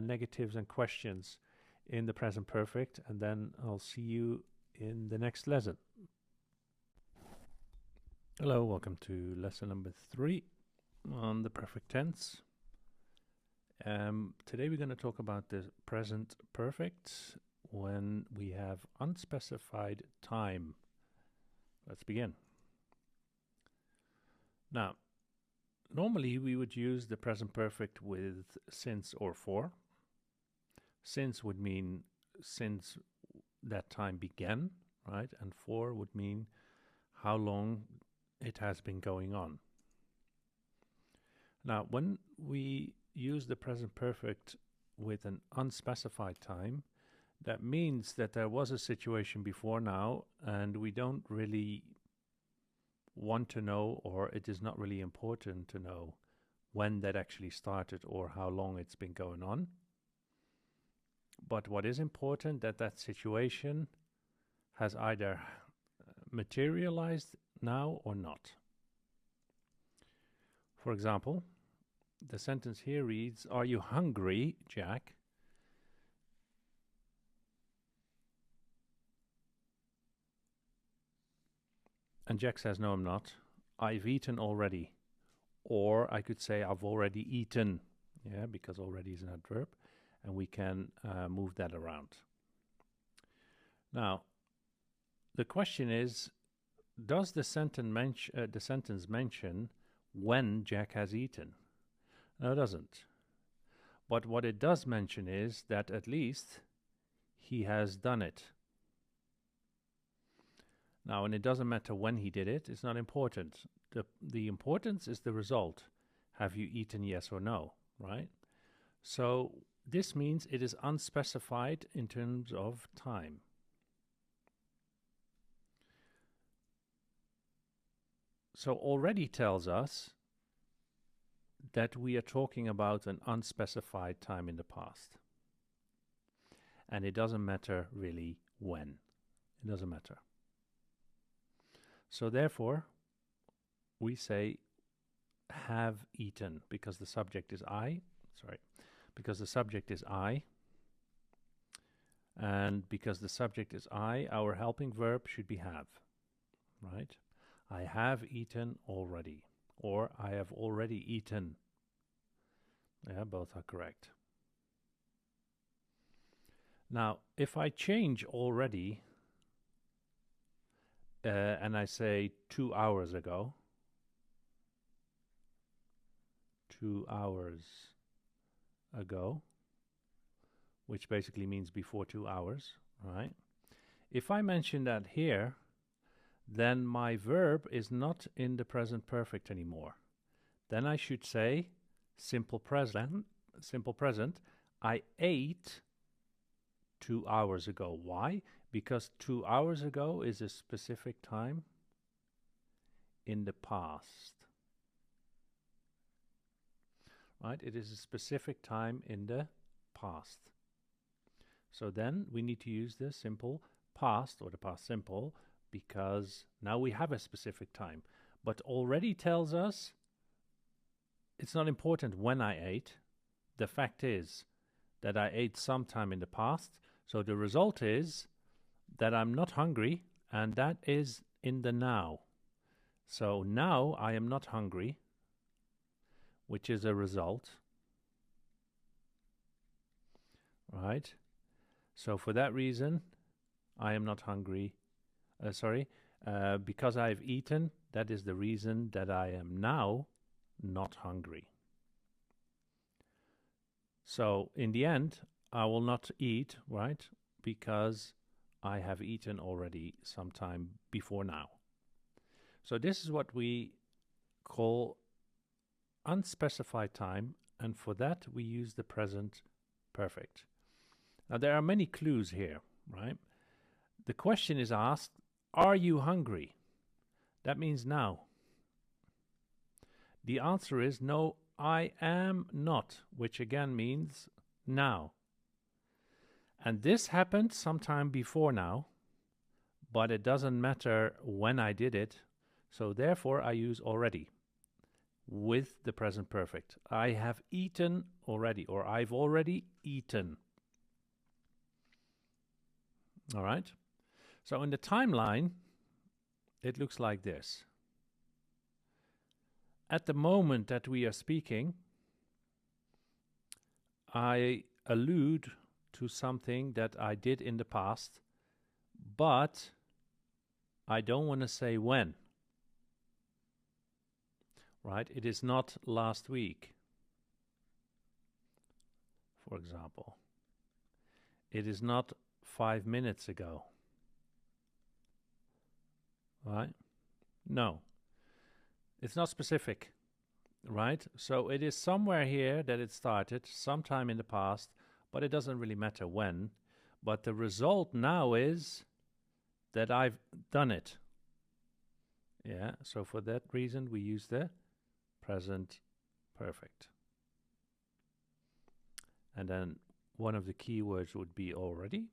negatives and questions in the present perfect, and then I'll see you in the next lesson. Hello, welcome to lesson number 3 on the perfect tense. Today we're going to talk about the present perfect when we have unspecified time. Let's begin. Now, normally we would use the present perfect with since or for. Since would mean since that time began, right? And for would mean how long it has been going on. Now, when we use the present perfect with an unspecified time, that means that there was a situation before now, and we don't really want to know, or it is not really important to know when that actually started or how long it's been going on. But what is important, that that situation has either materialized now or not. For example, the sentence here reads, "Are you hungry, Jack?" And Jack says, "No, I'm not. I've eaten already." Or I could say, "I've already eaten." Yeah, because already is an adverb. And we can move that around. Now, the question is, does the sentence mention when Jack has eaten? No, it doesn't. But what it does mention is that at least he has done it. Now, and it doesn't matter when he did it, it's not important. The importance is the result. Have you eaten, yes or no, right? So this means it is unspecified in terms of time. So already tells us that we are talking about an unspecified time in the past. And it doesn't matter really when. It doesn't matter. So therefore, we say have eaten because the subject is I. Because the subject is I. And because the subject is I, our helping verb should be have. Right? I have eaten already. Or I have already eaten. Yeah, both are correct. Now, if I change already and I say 2 hours ago, 2 hours ago, which basically means before 2 hours, right? If I mention that here, then my verb is not in the present perfect anymore. Then I should say simple present, I ate 2 hours ago. Why? Because 2 hours ago is a specific time in the past. Right? It is a specific time in the past. So then we need to use the simple past or the past simple because now we have a specific time. But already tells us it's not important when I ate. The fact is that I ate sometime in the past. So the result is that I'm not hungry, and that is in the now. So now I am not hungry, which is a result. Right? So for that reason, I am not hungry. Because I've eaten, that is the reason that I am now not hungry. So in the end, I will not eat, right? Because I have eaten already sometime before now. So this is what we call unspecified time, and for that we use the present perfect. Now there are many clues here, right? The question is asked, are you hungry? That means now. The answer is no, I am not, which again means now. And this happened sometime before now, but it doesn't matter when I did it, so therefore I use already with the present perfect. I have eaten already, or I've already eaten. All right? So in the timeline, it looks like this. At the moment that we are speaking, I allude to something that I did in the past, but I don't want to say when. Right? It is not last week, for example. It is not 5 minutes ago. Right? No. It's not specific. Right? So it is somewhere here that it started, sometime in the past, but it doesn't really matter when. But the result now is that I've done it. Yeah, so for that reason we use the present perfect. And then one of the key words would be already.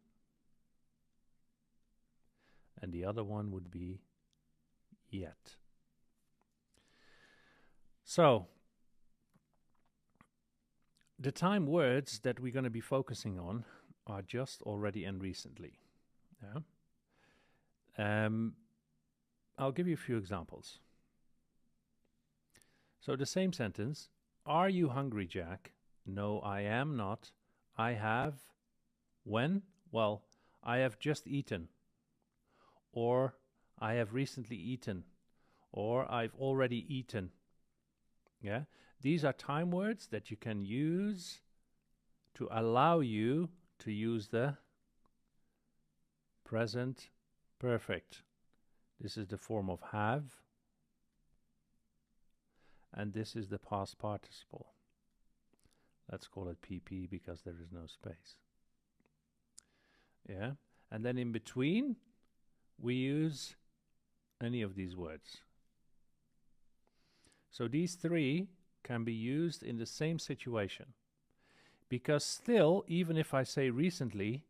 And the other one would be yet. So, the time words that we're going to be focusing on are just, already, and recently. Yeah. I'll give you a few examples. So the same sentence, are you hungry, Jack? No, I am not. I have, when? Well, I have just eaten. Or I have recently eaten. Or I've already eaten. Yeah. These are time words that you can use to allow you to use the present perfect. This is the form of have, and this is the past participle. Let's call it PP because there is no space. Yeah, and then in between we use any of these words. So these three can be used in the same situation, because still, even if I say recently,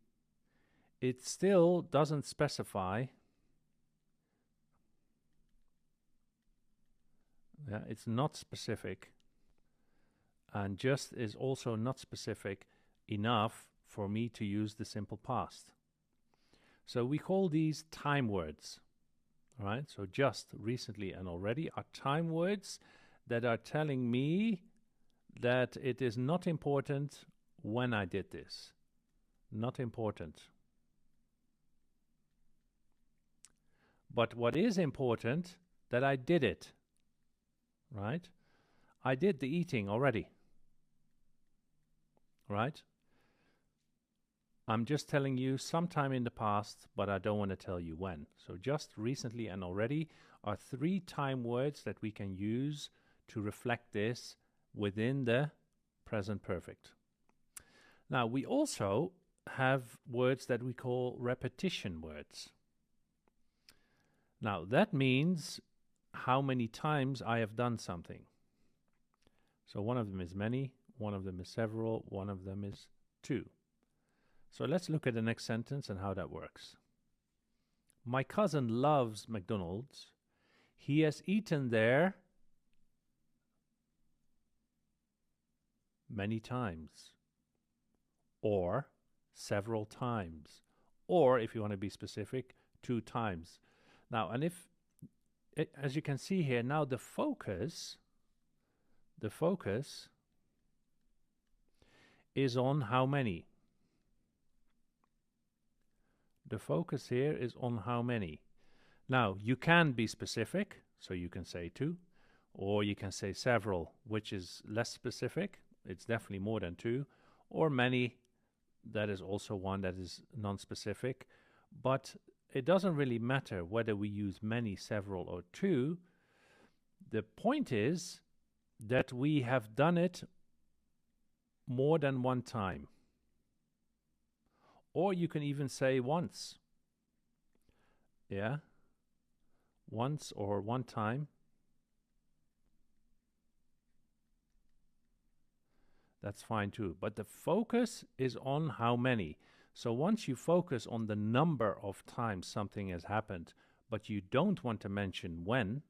it still doesn't specify. Yeah, it's not specific, and just is also not specific enough for me to use the simple past. So we call these time words. All right, so just, recently, and already are time words that are telling me that it is not important when I did this. Not important. But what is important, that I did it. Right? I did the eating already. Right? I'm just telling you sometime in the past, but I don't want to tell you when. So just, recently, and already are three time words that we can use to reflect this within the present perfect. Now, we also have words that we call repetition words. Now, that means how many times I have done something. So one of them is many, one of them is several, one of them is two. So let's look at the next sentence and how that works. My cousin loves McDonald's. He has eaten there many times, or several times, or if you want to be specific, 2 times. Now, and if, as you can see here, now the focus is on how many. The focus here is on how many. Now, you can be specific, so you can say 2, or you can say several, which is less specific. It's definitely more than 2, or many, that is also one that is non-specific. But it doesn't really matter whether we use many, several, or 2. The point is that we have done it more than one time. Or you can even say once. Yeah? Once or one time. That's fine too. But the focus is on how many. So once you focus on the number of times something has happened, but you don't want to mention when,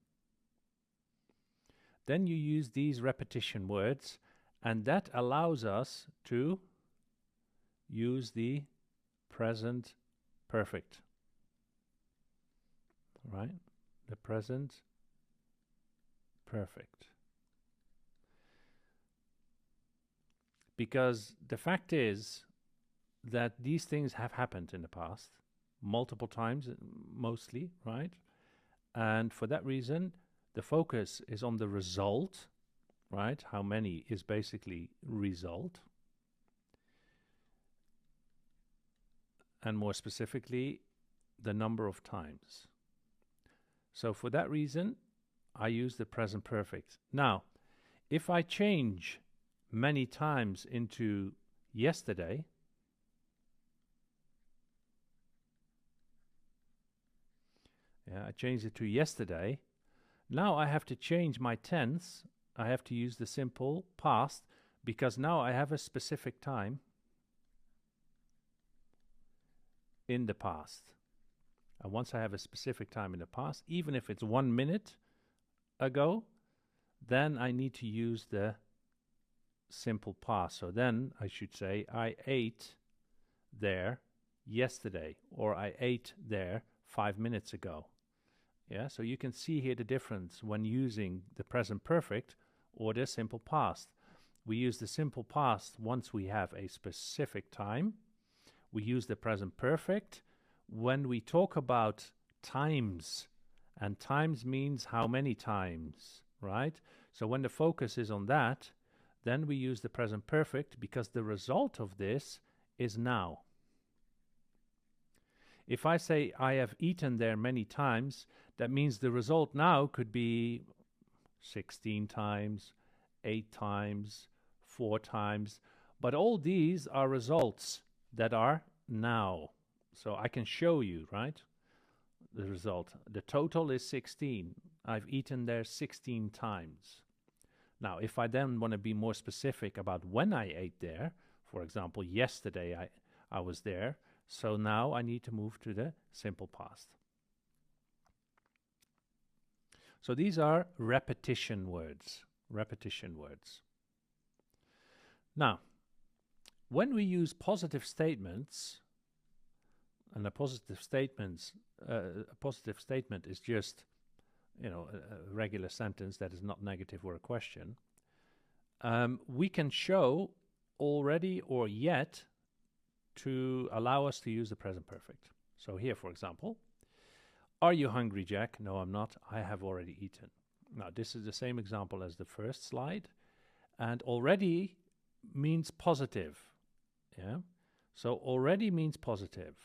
then you use these repetition words, and that allows us to use the present perfect. Right? The present perfect. Because the fact is that these things have happened in the past, multiple times, mostly, right? And for that reason, the focus is on the result, right? How many is basically result. And more specifically, the number of times. So for that reason, I use the present perfect. Now, if I change many times into yesterday, I changed it to yesterday. Now I have to change my tense. I have to use the simple past, because now I have a specific time in the past. And once I have a specific time in the past, even if it's 1 minute ago, then I need to use the simple past. So then I should say, I ate there yesterday, or I ate there 5 minutes ago. Yeah, so you can see here the difference when using the present perfect or the simple past. We use the simple past once we have a specific time. We use the present perfect when we talk about times, and times means how many times, right? So when the focus is on that, then we use the present perfect because the result of this is now. If I say I have eaten there many times, that means the result now could be 16 times, 8 times, 4 times. But all these are results that are now. So I can show you, right? The result. The total is 16. I've eaten there 16 times. Now, if I then want to be more specific about when I ate there, for example, yesterday I was there, so now I need to move to the simple past. So these are repetition words. Repetition words. Now, when we use positive statements, and a positive statement is just, you know, a regular sentence that is not negative or a question, we can show already or yet to allow us to use the present perfect. So here, for example, are you hungry, Jack? No, I'm not. I have already eaten. Now, this is the same example as the first slide. And already means positive. Yeah. So already means positive.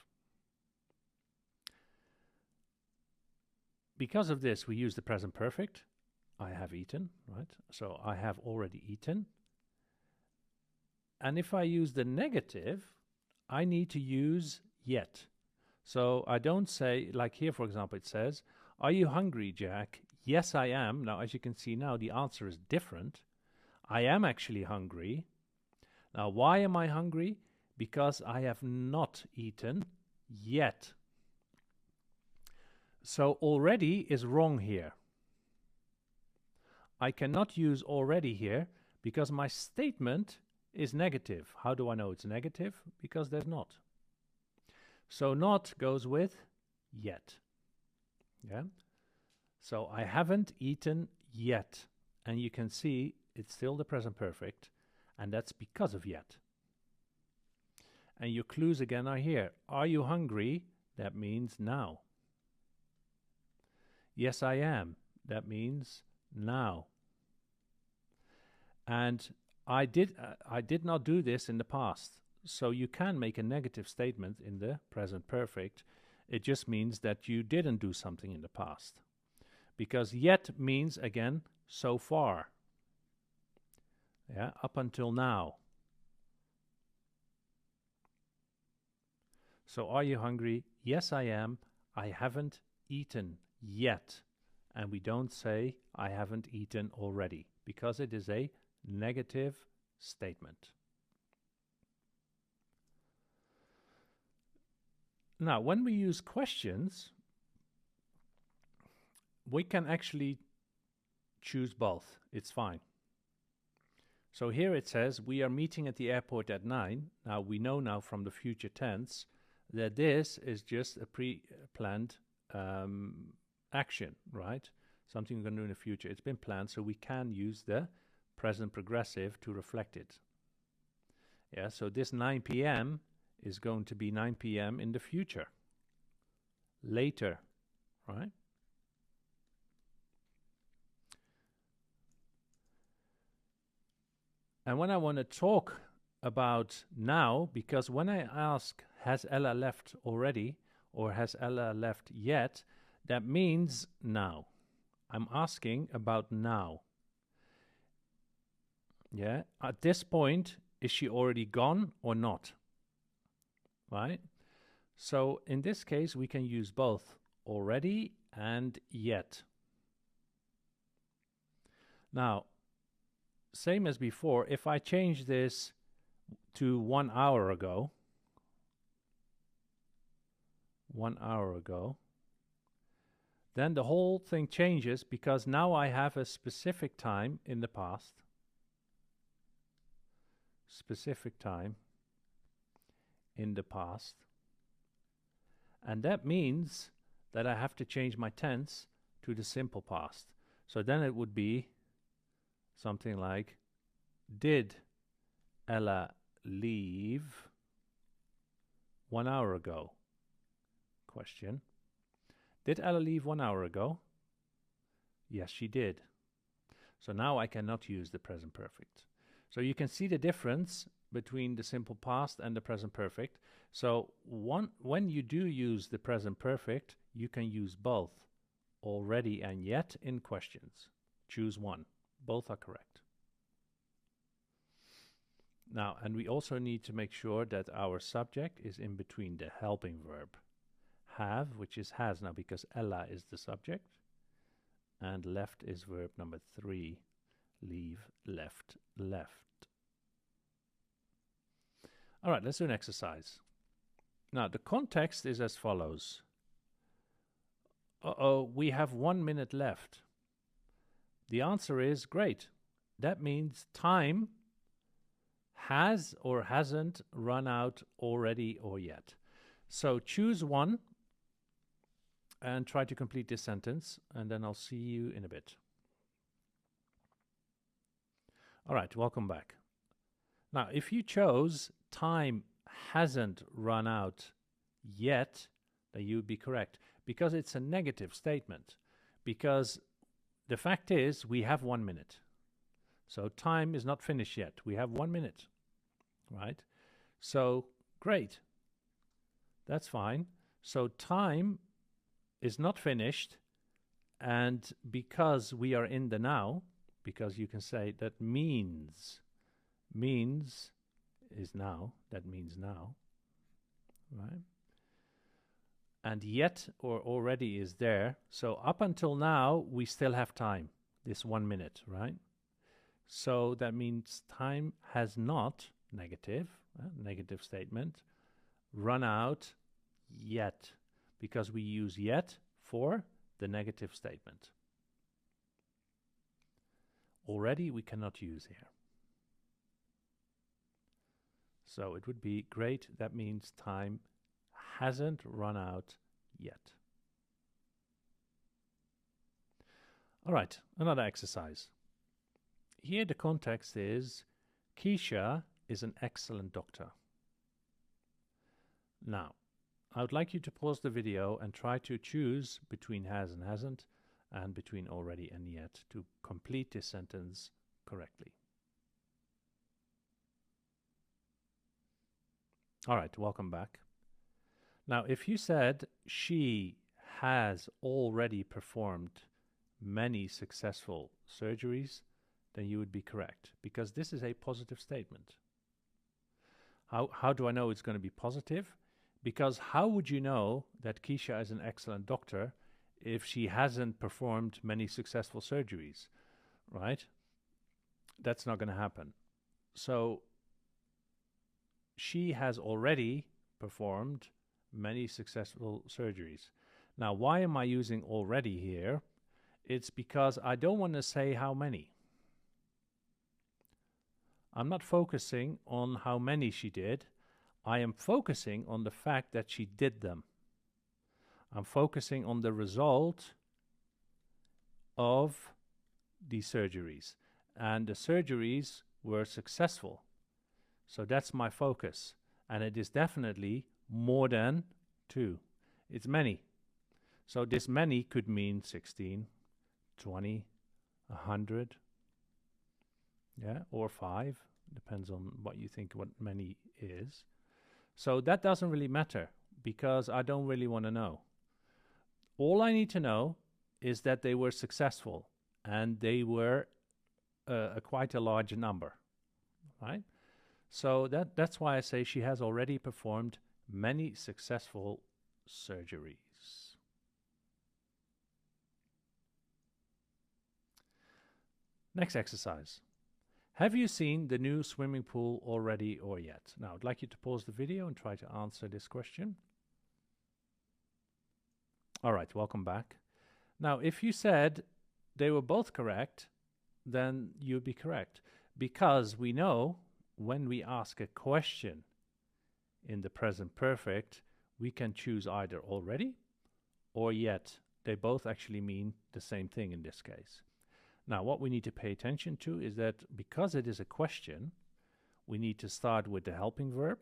Because of this, we use the present perfect. I have eaten, right? So I have already eaten. And if I use the negative, I need to use yet. So I don't say, like here, for example, it says, are you hungry, Jack? Yes, I am. Now, as you can see now, the answer is different. I am actually hungry. Now, why am I hungry? Because I have not eaten yet. So already is wrong here. I cannot use already here because my statement is negative. How do I know it's negative? Because there's not. So not goes with yet. Yeah. So I haven't eaten yet. And you can see it's still the present perfect. And that's because of yet. And your clues again are here. Are you hungry? That means now. Yes, I am. That means now. And I did not do this in the past. So you can make a negative statement in the present perfect. It just means that you didn't do something in the past. Because yet means, again, so far. Yeah, up until now. So are you hungry? Yes, I am. I haven't eaten yet. And we don't say I haven't eaten already because it is a negative statement. Now, when we use questions, we can actually choose both. It's fine. So here it says, we are meeting at the airport at 9. Now, we know now from the future tense that this is just a pre-planned action, right? Something we're going to do in the future. It's been planned, so we can use the present progressive to reflect it. Yeah, so this 9 p.m. is going to be 9 p.m. in the future. Later, right? And when I want to talk about now, because when I ask, has Ella left already, or has Ella left yet, that means now. I'm asking about now. Yeah, at this point, is she already gone or not? Right? So in this case, we can use both already and yet. Now, same as before, if I change this to 1 hour ago, 1 hour ago, then the whole thing changes because now I have a specific time in the past. Specific time in the past. And that means that I have to change my tense to the simple past. So then it would be something like, did Ella leave 1 hour ago? Question. Did Ella leave 1 hour ago? Yes, she did. So now I cannot use the present perfect. So you can see the difference between the simple past and the present perfect. So when you do use the present perfect, you can use both already and yet in questions. Choose one. Both are correct. Now, and we also need to make sure that our subject is in between the helping verb have, which is has now because Ella is the subject, and left is verb number 3, leave, left, left. All right, let's do an exercise. Now, the context is as follows. We have 1 minute left. The answer is great. That means time has or hasn't run out already or yet. So choose one and try to complete this sentence, and then I'll see you in a bit. All right, welcome back. Now, if you chose time hasn't run out yet, then you would be correct, because it's a negative statement. Because the fact is, we have 1 minute. So time is not finished yet. We have 1 minute, right? So great. That's fine. So time is not finished, and because we are in the now, because you can say that means is now, that means now, right? And yet or already is there. So up until now, we still have time, this 1 minute, right? So that means time has not, negative statement, run out yet, because we use yet for the negative statement. Already we cannot use here. So it would be great. That means time hasn't run out yet. All right, another exercise. Here the context is Keisha is an excellent doctor. Now, I would like you to pause the video and try to choose between has and hasn't and between already and yet to complete this sentence correctly. All right, welcome back. Now, if you said she has already performed many successful surgeries, then you would be correct, because this is a positive statement. How do I know it's going to be positive? Because how would you know that Keisha is an excellent doctor if she hasn't performed many successful surgeries, right? That's not going to happen. So she has already performed many successful surgeries. Now, why am I using already here? It's because I don't want to say how many. I'm not focusing on how many she did. I am focusing on the fact that she did them. I'm focusing on the result of the surgeries. And the surgeries were successful. So that's my focus. And it is definitely more than 2. It's many. So this many could mean 16, 20, 100, yeah, or 5. Depends on what you think what many is. So that doesn't really matter, because I don't really want to know. All I need to know is that they were successful, and they were quite a large number, right? So that's why I say she has already performed many successful surgeries. Next exercise. Have you seen the new swimming pool already or yet? Now, I'd like you to pause the video and try to answer this question. All right, welcome back. Now, if you said they were both correct, then you'd be correct, because we know when we ask a question in the present perfect, we can choose either already or yet. They both actually mean the same thing in this case. Now, what we need to pay attention to is that because it is a question, we need to start with the helping verb,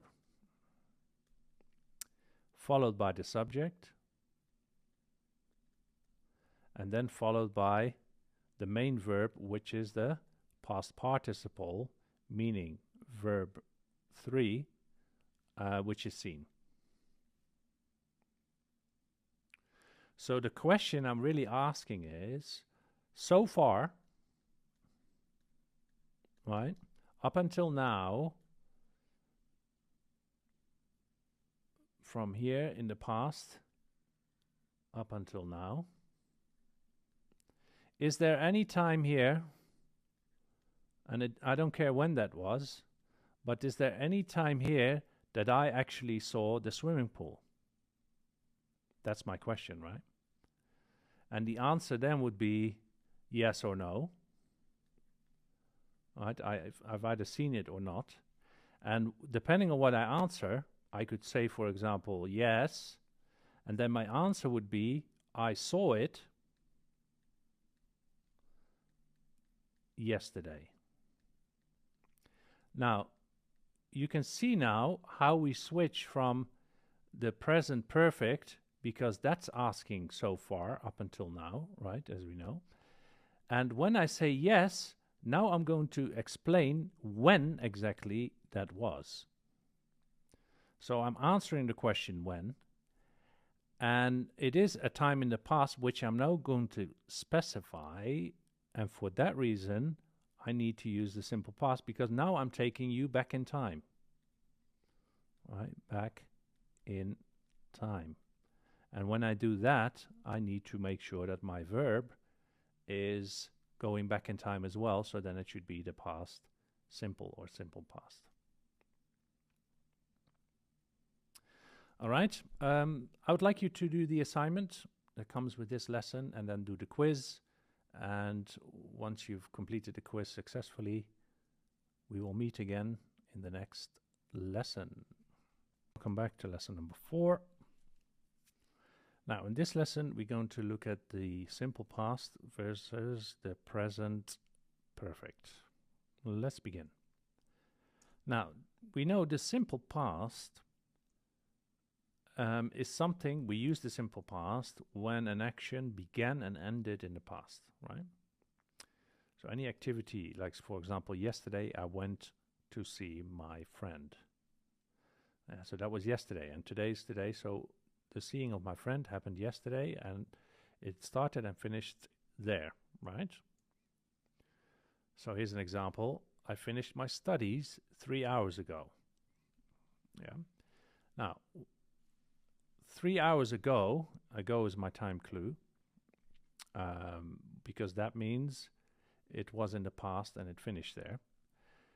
followed by the subject, and then followed by the main verb, which is the past participle, meaning verb 3, which is seen. So the question I'm really asking is, so far, right, up until now, from here in the past, up until now, is there any time here, and I don't care when that was, but is there any time here that I actually saw the swimming pool? That's my question, right? And the answer then would be yes or no. Right? I've either seen it or not. And depending on what I answer, I could say, for example, yes. And then my answer would be, I saw it yesterday. Now, you can see now how we switch from the present perfect, because that's asking so far up until now, right, as we know. And when I say yes, now I'm going to explain when exactly that was. So I'm answering the question when, and it is a time in the past which I'm now going to specify, and for that reason I need to use the simple past, because now I'm taking you back in time. Right, back in time. And when I do that, I need to make sure that my verb is going back in time as well, so then it should be the past simple or simple past. All right, I would like you to do the assignment that comes with this lesson and then do the quiz. And once you've completed the quiz successfully, we will meet again in the next lesson. Welcome back to lesson number 4. Now, in this lesson, we're going to look at the simple past versus the present perfect. Let's begin. Now, we know the simple past is something, we use the simple past when an action began and ended in the past, right? So any activity, like for example, yesterday I went to see my friend. So that was yesterday, and today's today, so the seeing of my friend happened yesterday, and it started and finished there, right? So here's an example. I finished my studies 3 hours ago. Yeah. Now, 3 hours ago is my time clue, because that means it was in the past and it finished there.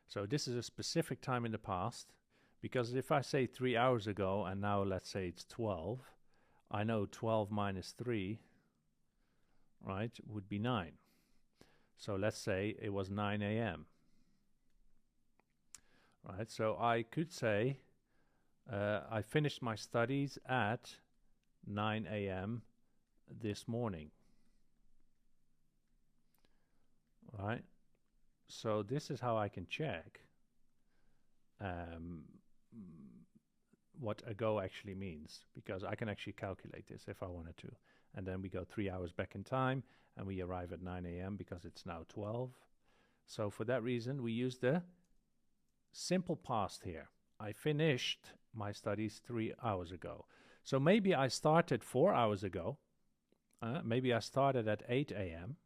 So this is a specific time in the past, because if I say 3 hours ago and now let's say it's 12, I know 12 minus 3, right, would be 9. So let's say it was 9 a.m. Right, so I could say I finished my studies at 9 a.m. this morning. Right, so this is how I can check what ago actually means, because I can actually calculate this if I wanted to. And then we go 3 hours back in time and we arrive at 9 a.m. because it's now 12. So for that reason, we use the simple past here. I finished my studies 3 hours ago. So maybe I started 4 hours ago. Maybe I started at 8 a.m.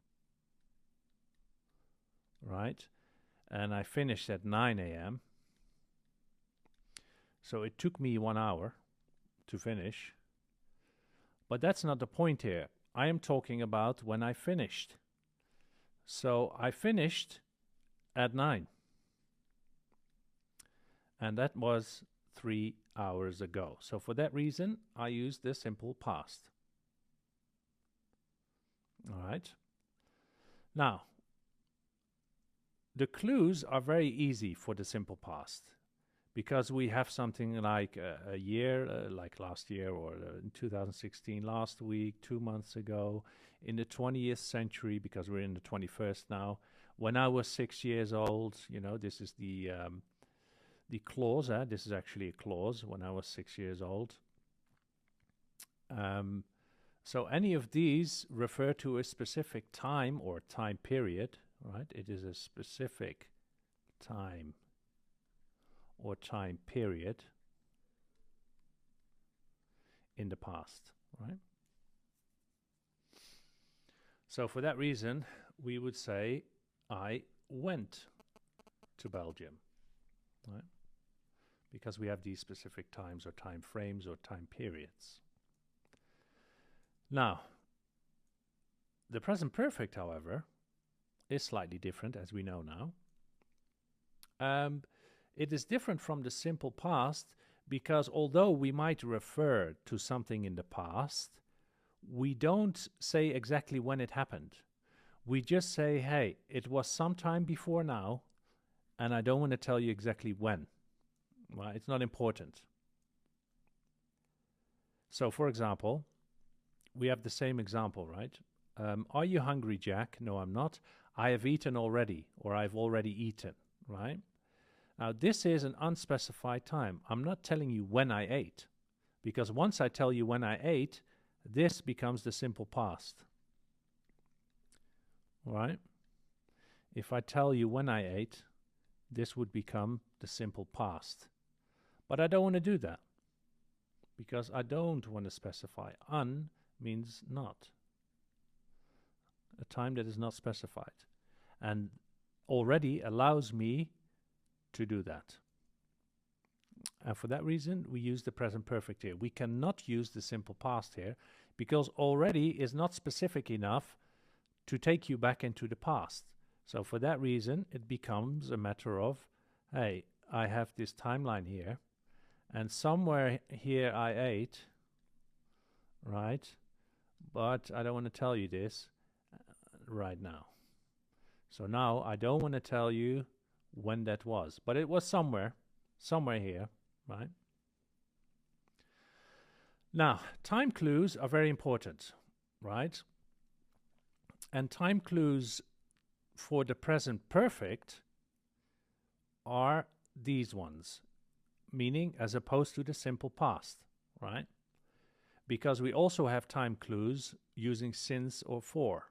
Right? And I finished at 9 a.m. So it took me 1 hour to finish. But that's not the point here. I am talking about when I finished. So I finished at 9. And that was 3 hours ago. So for that reason, I use the simple past. All right. Now, the clues are very easy for the simple past, because we have something like a year, like last year, or in 2016, last week, 2 months ago, in the 20th century, because we're in the 21st now. When I was 6 years old, you know, this is the clause. This is actually a clause. When I was 6 years old. So any of these refer to a specific time or time period, right? It is a specific time or time period in the past, right? So for that reason, we would say, I went to Belgium, right? Because we have these specific times or time frames or time periods. Now, the present perfect, however, is slightly different, as we know now. It is different from the simple past because although we might refer to something in the past, we don't say exactly when it happened. We just say, hey, it was sometime before now, and I don't want to tell you exactly when. Well, it's not important. So, for example, we have the same example, right? Are you hungry, Jack? No, I'm not. I have eaten already, or I've already eaten, right? Now, this is an unspecified time. I'm not telling you when I ate, because once I tell you when I ate, this becomes the simple past, right? If I tell you when I ate, this would become the simple past. But I don't want to do that, because I don't want to specify. Un means not. A time that is not specified. And already allows me to do that. And for that reason, we use the present perfect here. We cannot use the simple past here, because already is not specific enough to take you back into the past. So for that reason, it becomes a matter of, hey, I have this timeline here, and somewhere here I ate, right? But I don't want to tell you this right now. So now I don't want to tell you when that was, but it was somewhere here, right? Now, time clues are very important, right? And time clues for the present perfect are these ones, meaning as opposed to the simple past, right? Because we also have time clues using since or for,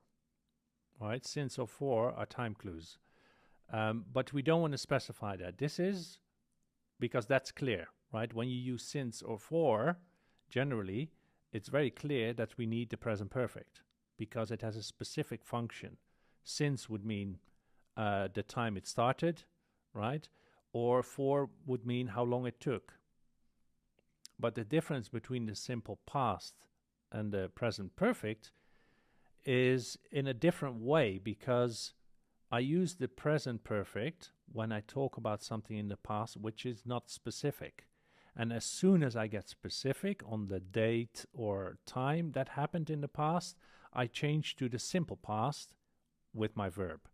right? Since or for are time clues. But we don't want to specify that. This is because that's clear, right? When you use since or for, generally, it's very clear that we need the present perfect because it has a specific function. Since would mean the time it started, right? Or for would mean how long it took. But the difference between the simple past and the present perfect is in a different way, because I use the present perfect when I talk about something in the past which is not specific. And as soon as I get specific on the date or time that happened in the past, I change to the simple past with my verb.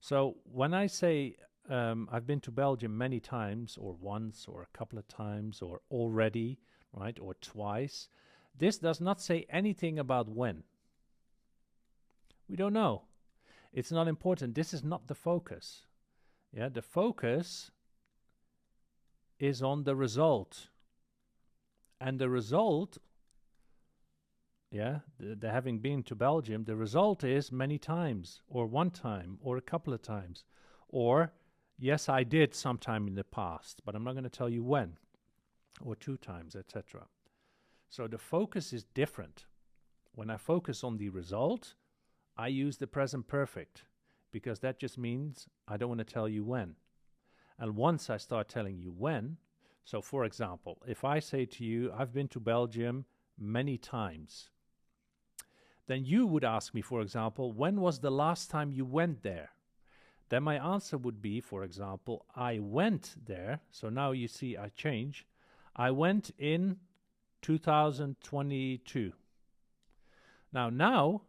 So when I say I've been to Belgium many times, or once, or a couple of times, or already, right, or twice, this does not say anything about when. We don't know. It's not important. This is not the focus. Yeah, the focus is on the result. And the result, yeah, the having been to Belgium, the result is many times, or one time, or a couple of times, or yes, I did sometime in the past, but I'm not going to tell you when, or 2 times, etc. So the focus is different. When I focus on the result, I use the present perfect, because that just means I don't want to tell you when. And once I start telling you when, so for example, if I say to you, I've been to Belgium many times, then you would ask me, for example, when was the last time you went there? Then my answer would be, for example, I went there. So now you see I change. I went in 2022. Now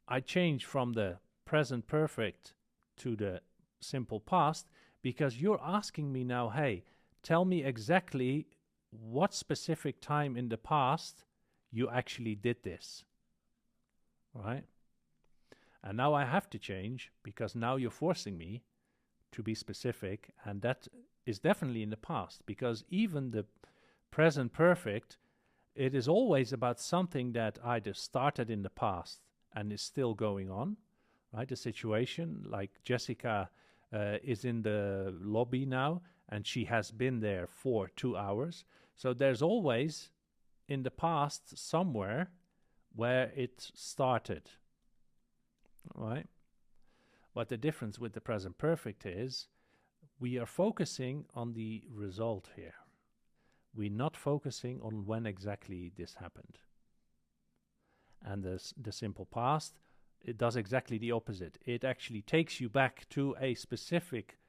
I change from the present perfect to the simple past, because you're asking me now, hey, tell me exactly what specific time in the past you actually did this, right? And now I have to change, because now you're forcing me to be specific, and that is definitely in the past, because even the present perfect it is always about something that either started in the past and is still going on, right? A situation like Jessica is in the lobby now and she has been there for 2 hours. So there's always in the past somewhere where it started, right? But the difference with the present perfect is we are focusing on the result here. We're not focusing on when exactly this happened. And the simple past, it does exactly the opposite. It actually takes you back to a specific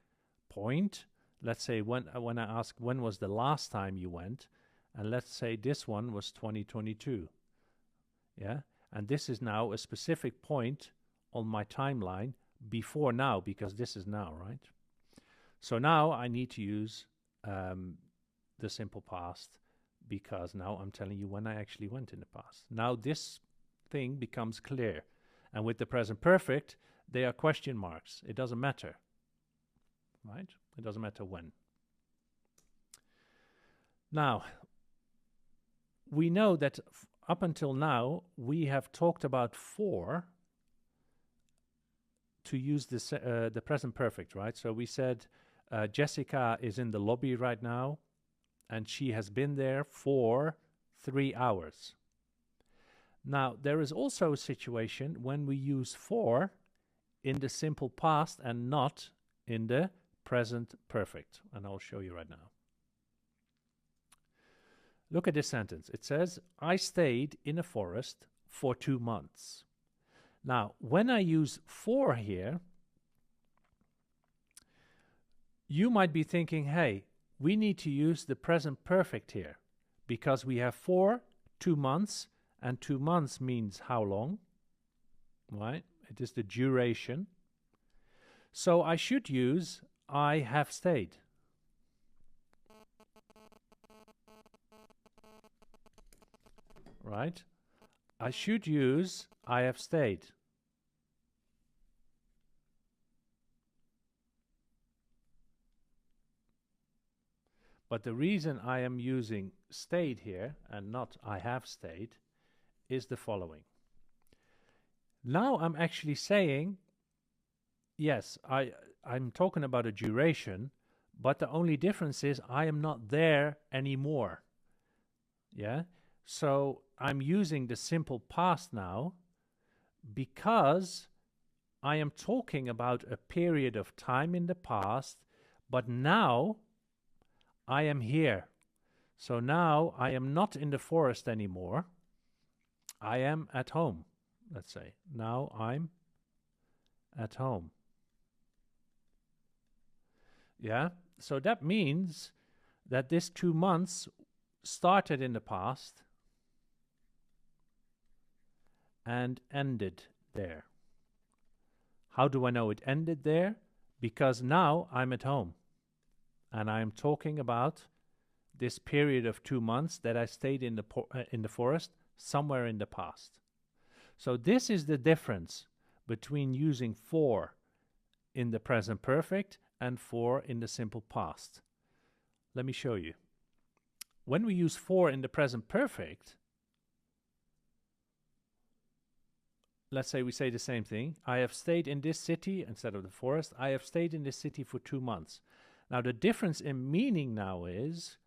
point. Let's say when I ask when was the last time you went, and let's say this one was 2022. Yeah, and this is now a specific point on my timeline before now, because this is now, right? So now I need to use the simple past, because now I'm telling you when I actually went in the past. Now this thing becomes clear. And with the present perfect, they are question marks. It doesn't matter, right? It doesn't matter when. Now, we know that up until now, we have talked about for to use this, the present perfect, right? So we said Jessica is in the lobby right now, and she has been there for 3 hours. Now, there is also a situation when we use for in the simple past and not in the present perfect. And I'll show you right now. Look at this sentence. It says, I stayed in a forest for 2 months. Now, when I use for here, you might be thinking, hey, we need to use the present perfect here because we have for 2 months, and 2 months means how long, right? It is the duration. So I should use I have stayed. Right? I should use I have stayed. But the reason I am using stayed here and not I have stayed is the following. Now I'm actually saying, yes, I'm talking about a duration, but the only difference is I am not there anymore. Yeah? So I'm using the simple past now because I am talking about a period of time in the past, but now I am here. So now I am not in the forest anymore. I am at home, let's say. Now I'm at home. Yeah? So that means that this 2 months started in the past and ended there. How do I know it ended there? Because now I'm at home. And I'm talking about this period of 2 months that I stayed in the forest somewhere in the past. So this is the difference between using for in the present perfect and for in the simple past. Let me show you. When we use for in the present perfect, let's say we say the same thing. I have stayed in this city instead of the forest. I have stayed in this city for 2 months. Now the difference in meaning now is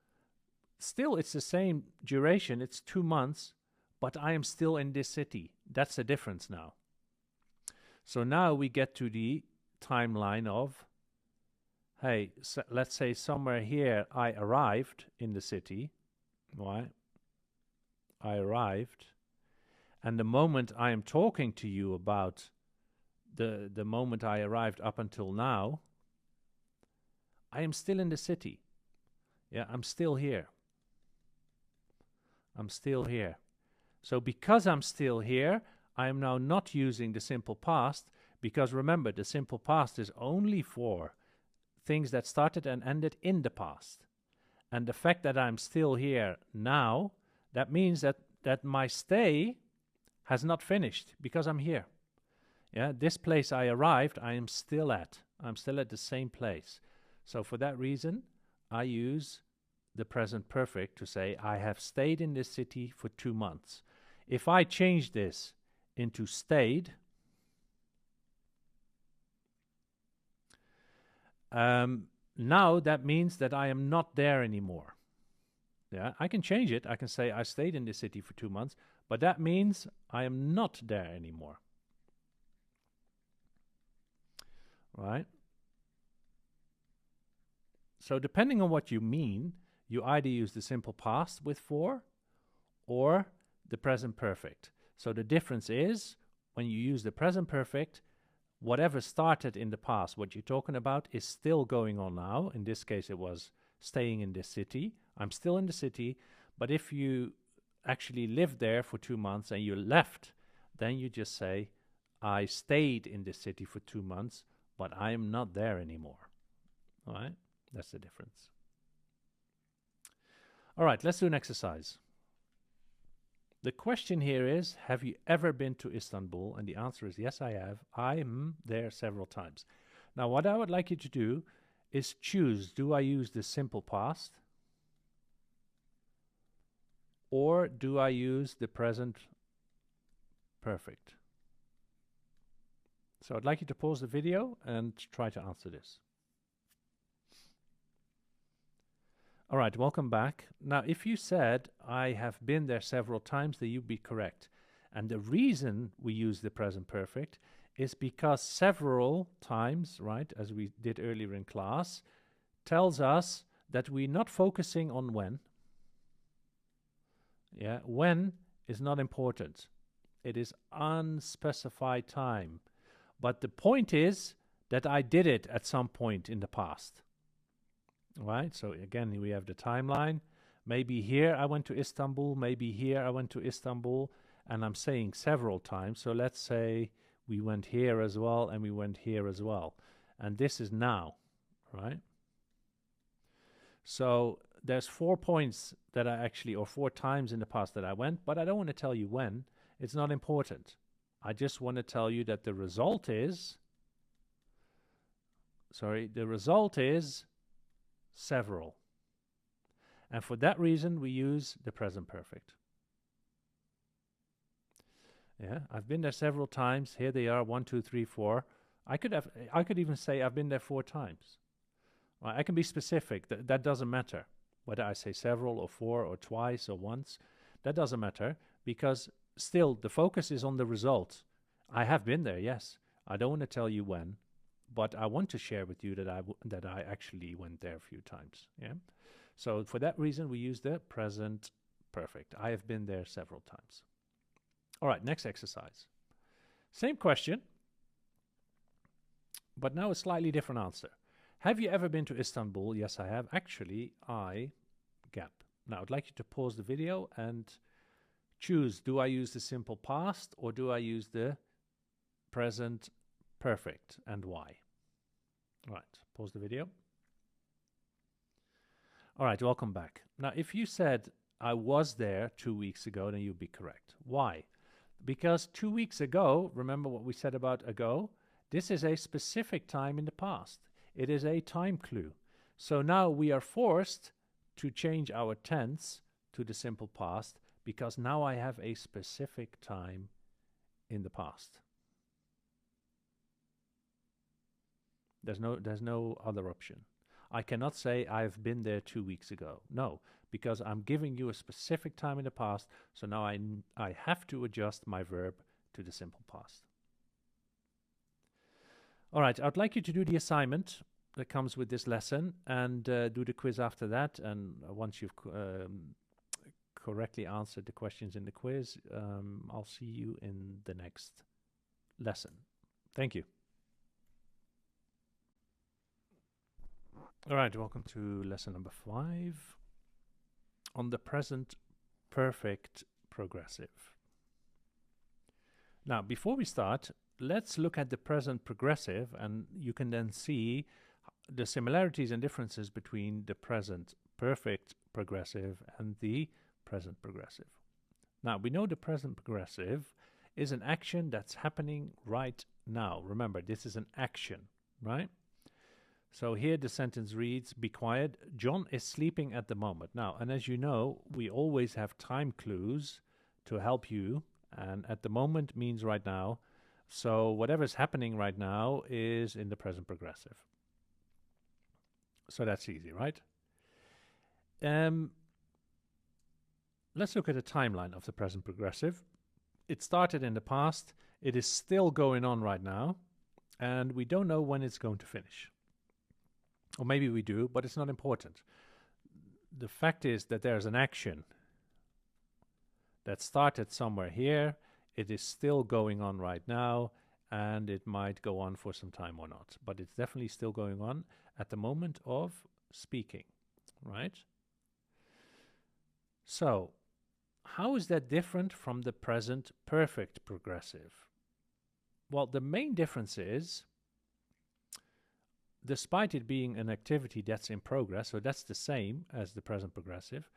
still it's the same duration. It's 2 months, but I am still in this city. That's the difference now. So now we get to the timeline of, hey, so let's say somewhere here I arrived in the city. Right? I arrived. And the moment I am talking to you about the moment I arrived up until now, I am still in the city. Yeah, I'm still here. I'm still here. So because I'm still here, I am now not using the simple past, because remember, the simple past is only for things that started and ended in the past. And the fact that I'm still here now, that means that my stay has not finished because I'm here. Yeah, this place I arrived, I am still at. I'm still at the same place. So for that reason, I use the present perfect to say, I have stayed in this city for 2 months. If I change this into stayed, now that means that I am not there anymore. Yeah, I can change it. I can say I stayed in this city for 2 months, but that means I am not there anymore. Right? So depending on what you mean, you either use the simple past with for or the present perfect. So the difference is when you use the present perfect, whatever started in the past, what you're talking about is still going on now. In this case, it was staying in this city. I'm still in the city, but if you actually lived there for 2 months and you left, then you just say, I stayed in this city for 2 months, but I am not there anymore. All right? That's the difference. All right, let's do an exercise. The question here is, have you ever been to Istanbul? And the answer is yes, I have. I'm there several times. Now, what I would like you to do is choose, do I use the simple past or do I use the present perfect? So I'd like you to pause the video and try to answer this. All right, welcome back. Now, if you said, I have been there several times, then you'd be correct. And the reason we use the present perfect is because several times, right, as we did earlier in class, tells us that we're not focusing on when. Yeah, when is not important. It is unspecified time. But the point is that I did it at some point in the past. Right, so again, we have the timeline. Maybe here I went to Istanbul, maybe here I went to Istanbul, and I'm saying several times. So let's say we went here as well, and we went here as well. And this is now, right? So there's 4 points that I actually, or 4 times in the past that I went, but I don't want to tell you when. It's not important. I just want to tell you that the result is, the result is several. And for that reason, we use the present perfect. Yeah, I've been there several times. Here they are, 1, 2, 3, 4. I could even say I've been there 4 times. Right? I can be specific. That doesn't matter. Whether I say several or 4 or twice or once, that doesn't matter because still the focus is on the result. I have been there, yes. I don't want to tell you when, but I want to share with you that I actually went there a few times. Yeah. So for that reason, we use the present perfect. I have been there several times. All right, next exercise. Same question, but now a slightly different answer. Have you ever been to Istanbul? Yes, I have. Actually, gap. Now, I'd like you to pause the video and choose, do I use the simple past or do I use the present perfect and why? All right, pause the video. All right, welcome back. Now, if you said I was there 2 weeks ago, then you'd be correct. Why? Because 2 weeks ago, remember what we said about ago? This is a specific time in the past. It is a time clue. So now we are forced to change our tense to the simple past because now I have a specific time in the past. There's no other option. I cannot say I've been there 2 weeks ago. No, because I'm giving you a specific time in the past, so now I have to adjust my verb to the simple past. All right, I'd like you to do the assignment that comes with this lesson and do the quiz after that. And once you've correctly answered the questions in the quiz, I'll see you in the next lesson. Thank you. All right, welcome to lesson number 5 on the present perfect progressive. Now, before we start, let's look at the present progressive, and you can then see the similarities and differences between the present perfect progressive and the present progressive. Now, we know the present progressive is an action that's happening right now. Remember, this is an action, right? So here the sentence reads, be quiet, John is sleeping at the moment. Now, and as you know, we always have time clues to help you, and at the moment means right now. So whatever's happening right now is in the present progressive. So that's easy, right? Let's look at a timeline of the present progressive. It started in the past, it is still going on right now, and we don't know when it's going to finish. Or maybe we do, but it's not important. The fact is that there's an action that started somewhere here, it is still going on right now, and it might go on for some time or not, but it's definitely still going on at the moment of speaking, right? So, how is that different from the present perfect progressive? Well, the main difference is, despite it being an activity that's in progress, so that's the same as the present progressive,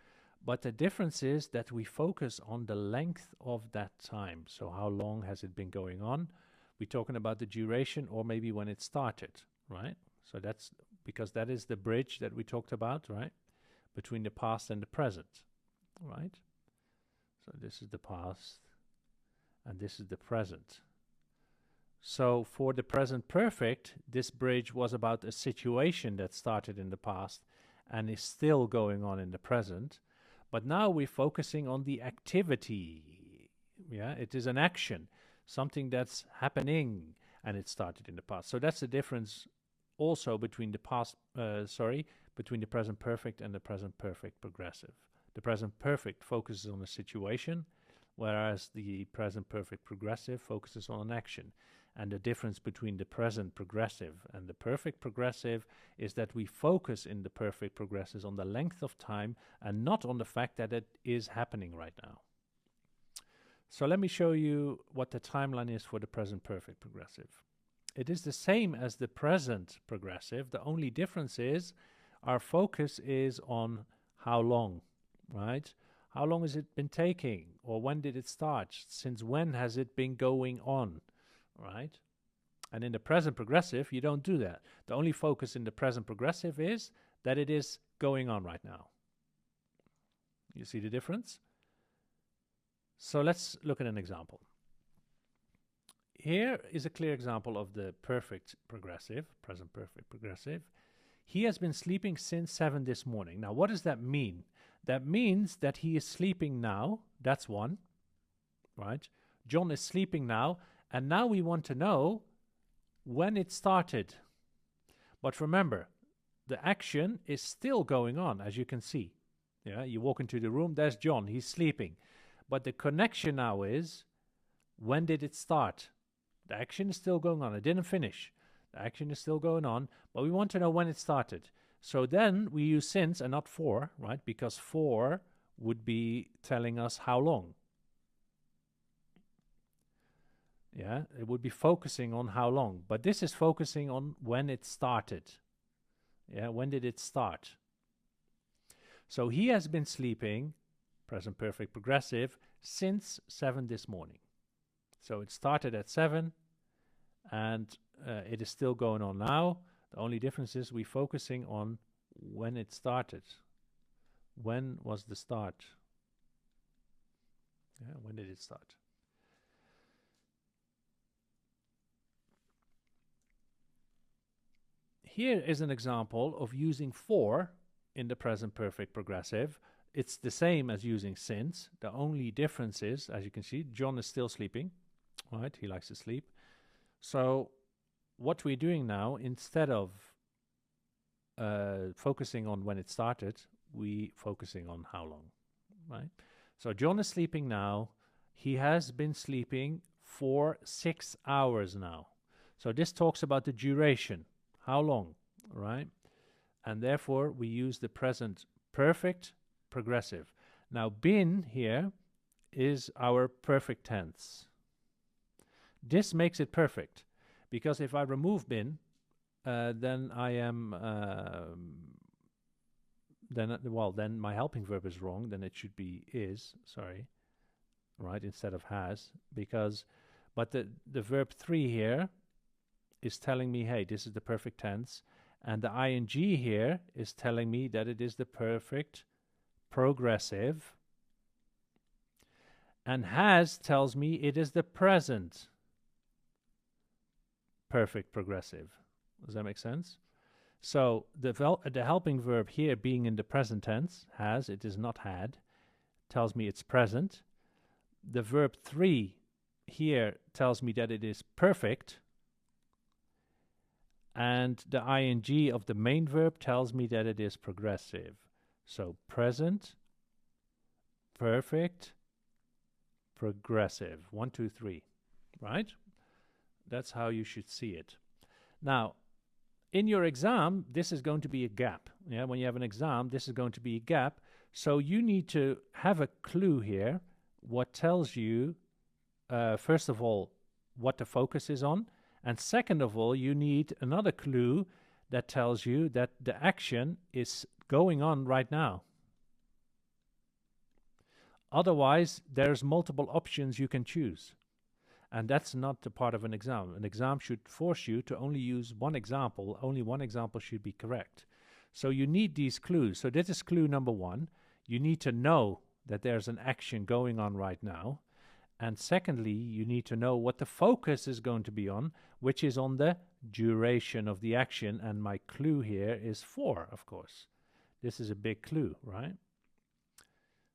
but the difference is that we focus on the length of that time. So how long has it been going on? We're talking about the duration or maybe when it started, right? So that's because that is the bridge that we talked about, right? Between the past and the present, right? So this is the past and this is the present. So for the present perfect, this bridge was about a situation that started in the past and is still going on in the present. But now we're focusing on the activity. Yeah, it is an action, something that's happening and it started in the past. So that's the difference also between the between the present perfect and the present perfect progressive. The present perfect focuses on a situation, whereas the present perfect progressive focuses on an action. And the difference between the present progressive and the perfect progressive is that we focus in the perfect progressives on the length of time and not on the fact that it is happening right now. So let me show you what the timeline is for the present perfect progressive. It is the same as the present progressive. The only difference is our focus is on how long, right? How long has it been taking? Or when did it start? Since when has it been going on? Right? And in the present progressive, you don't do that. The only focus in the present progressive is that it is going on right now. You see the difference? So let's look at an example. Here is a clear example of the perfect progressive, present perfect progressive. He has been sleeping since 7 this morning. Now, what does that mean? That means that he is sleeping now. That's one, right? John is sleeping now. And now we want to know when it started. But remember, the action is still going on, as you can see. Yeah, you walk into the room, there's John, he's sleeping. But the connection now is, when did it start? The action is still going on. It didn't finish. The action is still going on, but we want to know when it started. So then we use since and not for, right? Because for would be telling us how long. Yeah, it would be focusing on how long, but this is focusing on when it started. Yeah, when did it start? So he has been sleeping, present perfect progressive, since 7 this morning. So it started at 7 and it is still going on now. The only difference is we're focusing on when it started. When was the start? Yeah, when did it start? Here is an example of using for in the present perfect progressive. It's the same as using since. The only difference is, as you can see, John is still sleeping. Right? He likes to sleep. So what we're doing now, instead of focusing on when it started, we focusing on how long. Right? So John is sleeping now. He has been sleeping for 6 hours now. So this talks about the duration. How long, right? And therefore, we use the present perfect progressive. Now, been here is our perfect tense. This makes it perfect, because if I remove been, then I am, then my helping verb is wrong. Then it should be is, sorry, right, instead of has, but the verb 3 here is telling me, hey, this is the perfect tense, And the ing here is telling me that it is the perfect progressive. And has tells me it is the present perfect progressive. Does that make sense? So the helping verb here being in the present tense, has, it is not had, tells me it's present. The verb 3 here tells me that it is perfect. And the ing of the main verb tells me that it is progressive. So present, perfect, progressive. 1, 2, 3. Right? That's how you should see it. Now, in your exam, this is going to be a gap. Yeah, when you have an exam, this is going to be a gap. So you need to have a clue here, what tells you, first of all, what the focus is on. And second of all, you need another clue that tells you that the action is going on right now. Otherwise, there's multiple options you can choose. And that's not the part of an exam. An exam should force you to only use one example. Only one example should be correct. So you need these clues. So this is clue number 1. You need to know that there's an action going on right now. And secondly, you need to know what the focus is going to be on, which is on the duration of the action. And my clue here is 4, of course. This is a big clue, right?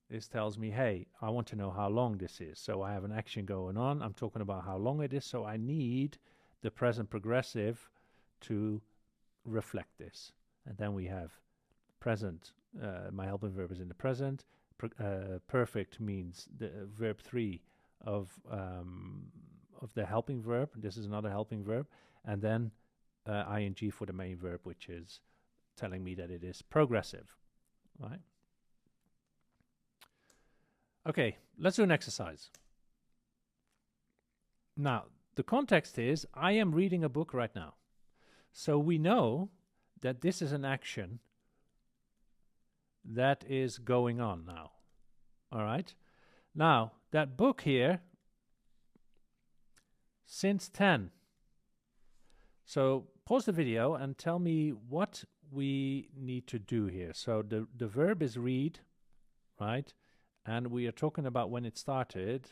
This tells me, hey, I want to know how long this is. So I have an action going on. I'm talking about how long it is. So I need the present progressive to reflect this. And then we have present. My helping verb is in the present. Perfect means the verb 3 of the helping verb. This is another helping verb. And then ing for the main verb, which is telling me that it is progressive, right? Okay, let's do an exercise. Now, the context is, I am reading a book right now. So we know that this is an action that is going on now. All right? Now, that book here, since 10. So pause the video and tell me what we need to do here. So the verb is read, right? And we are talking about when it started,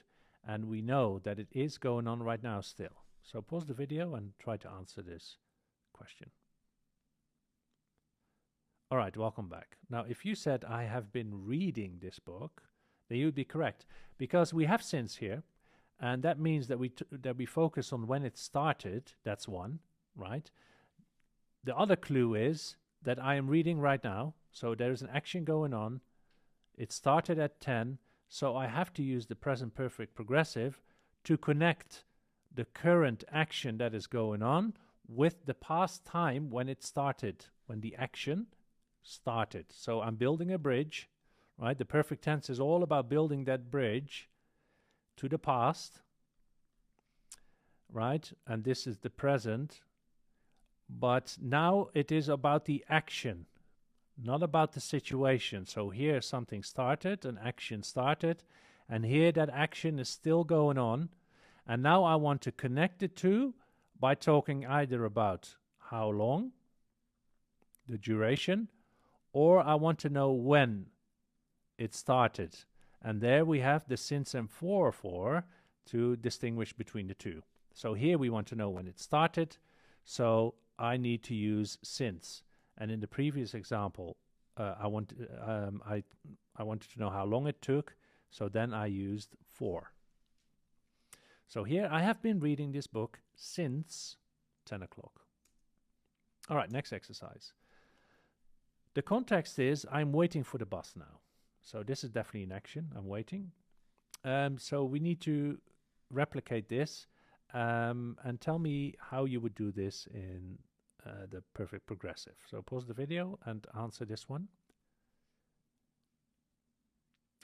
and we know that it is going on right now still. So pause the video and try to answer this question. All right, welcome back. Now, if you said, I have been reading this book, then you'd be correct, because we have since here, and that means that we focus on when it started. That's one, right? The other clue is that I am reading right now, so there is an action going on. It started at 10, so I have to use the present perfect progressive to connect the current action that is going on with the past time when it started, when the action started. So I'm building a bridge, right? The perfect tense is all about building that bridge to the past, right? And this is the present. But now it is about the action, not about the situation. So here something started, an action started, and here that action is still going on. And now I want to connect the two by talking either about how long, the duration, or I want to know when it started. And there we have the since and for to distinguish between the two. So here we want to know when it started, so I need to use since. And in the previous example, I wanted to know how long it took, so then I used for. So here I have been reading this book since 10 o'clock. All right, next exercise. The context is I'm waiting for the bus now. So this is definitely an action. I'm waiting. So we need to replicate this and tell me how you would do this in the perfect progressive. So pause the video and answer this one.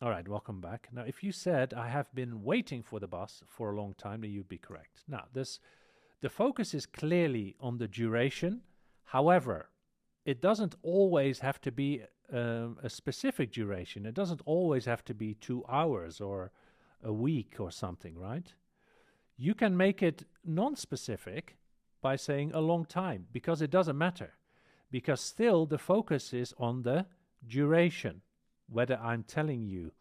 All right, welcome back. Now, if you said I have been waiting for the bus for a long time, then you'd be correct. Now, the focus is clearly on the duration. However, it doesn't always have to be a specific duration. It doesn't always have to be 2 hours or a week or something, right? You can make it non-specific by saying a long time, because it doesn't matter. because still the focus is on the duration. Whether I'm telling you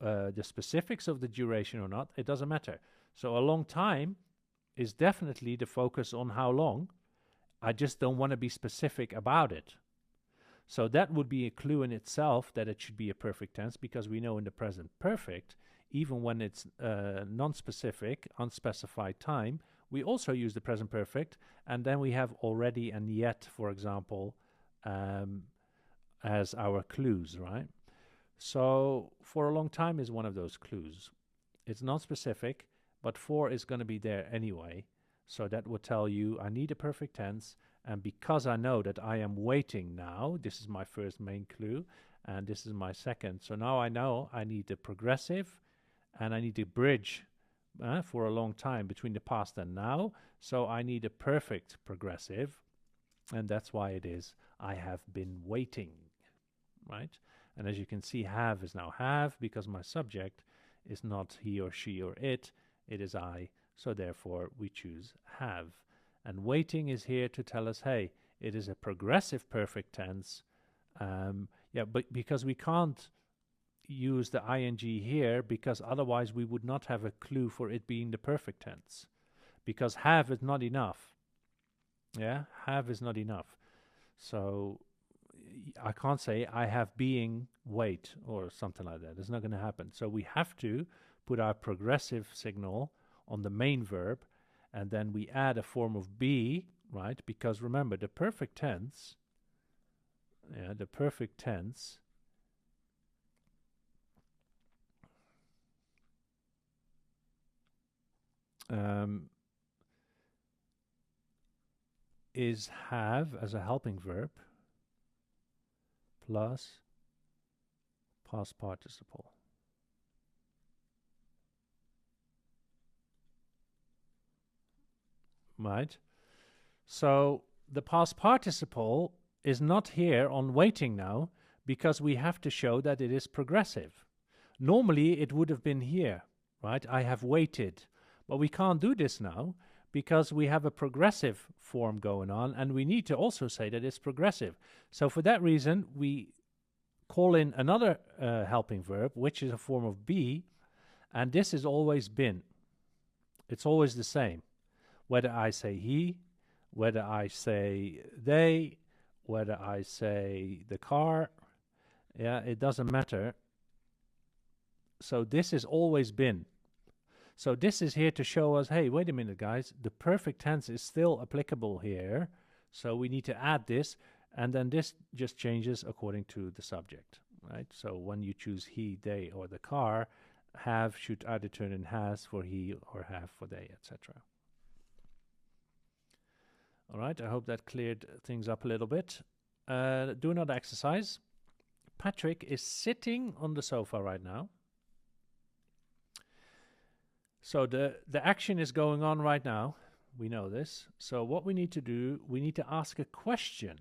the specifics of the duration or not, it doesn't matter. So a long time is definitely the focus on how long. I just don't want to be specific about it. So that would be a clue in itself that it should be a perfect tense, because we know in the present perfect, even when it's non-specific, unspecified time, we also use the present perfect, and then we have already and yet, for example, as our clues, right? So for a long time is one of those clues. It's non-specific, but for is going to be there anyway. So that would tell you I need a perfect tense, and because I know that I am waiting now, this is my first main clue, and this is my second. So now I know I need a progressive, and I need a bridge for a long time between the past and now. So I need a perfect progressive, and that's why it is I have been waiting, right? And as you can see, have is now have, because my subject is not he or she or it is I. So therefore we choose have. And waiting is here to tell us, hey, it is a progressive perfect tense. But because we can't use the ing here, because otherwise we would not have a clue for it being the perfect tense. Because have is not enough. Yeah, have is not enough. So I can't say I have being wait or something like that. It's not going to happen. So we have to put our progressive signal on the main verb, and then we add a form of be, right? Because remember, the perfect tense, is have as a helping verb plus past participle. Right? So the past participle is not here on waiting now, because we have to show that it is progressive. Normally it would have been here, right? I have waited. But we can't do this now because we have a progressive form going on, and we need to also say that it's progressive. So for that reason, we call in another helping verb, which is a form of be, and this has always been. It's always the same. Whether I say he, whether I say they, whether I say the car, it doesn't matter. So this has always been. So this is here to show us, hey, wait a minute, guys, the perfect tense is still applicable here. So we need to add this, and then this just changes according to the subject, right? So when you choose he, they, or the car, have should either turn in has for he or have for they, etc. All right, I hope that cleared things up a little bit. Do another exercise. Patrick is sitting on the sofa right now. So the action is going on right now. We know this. So what we need to do, we need to ask a question.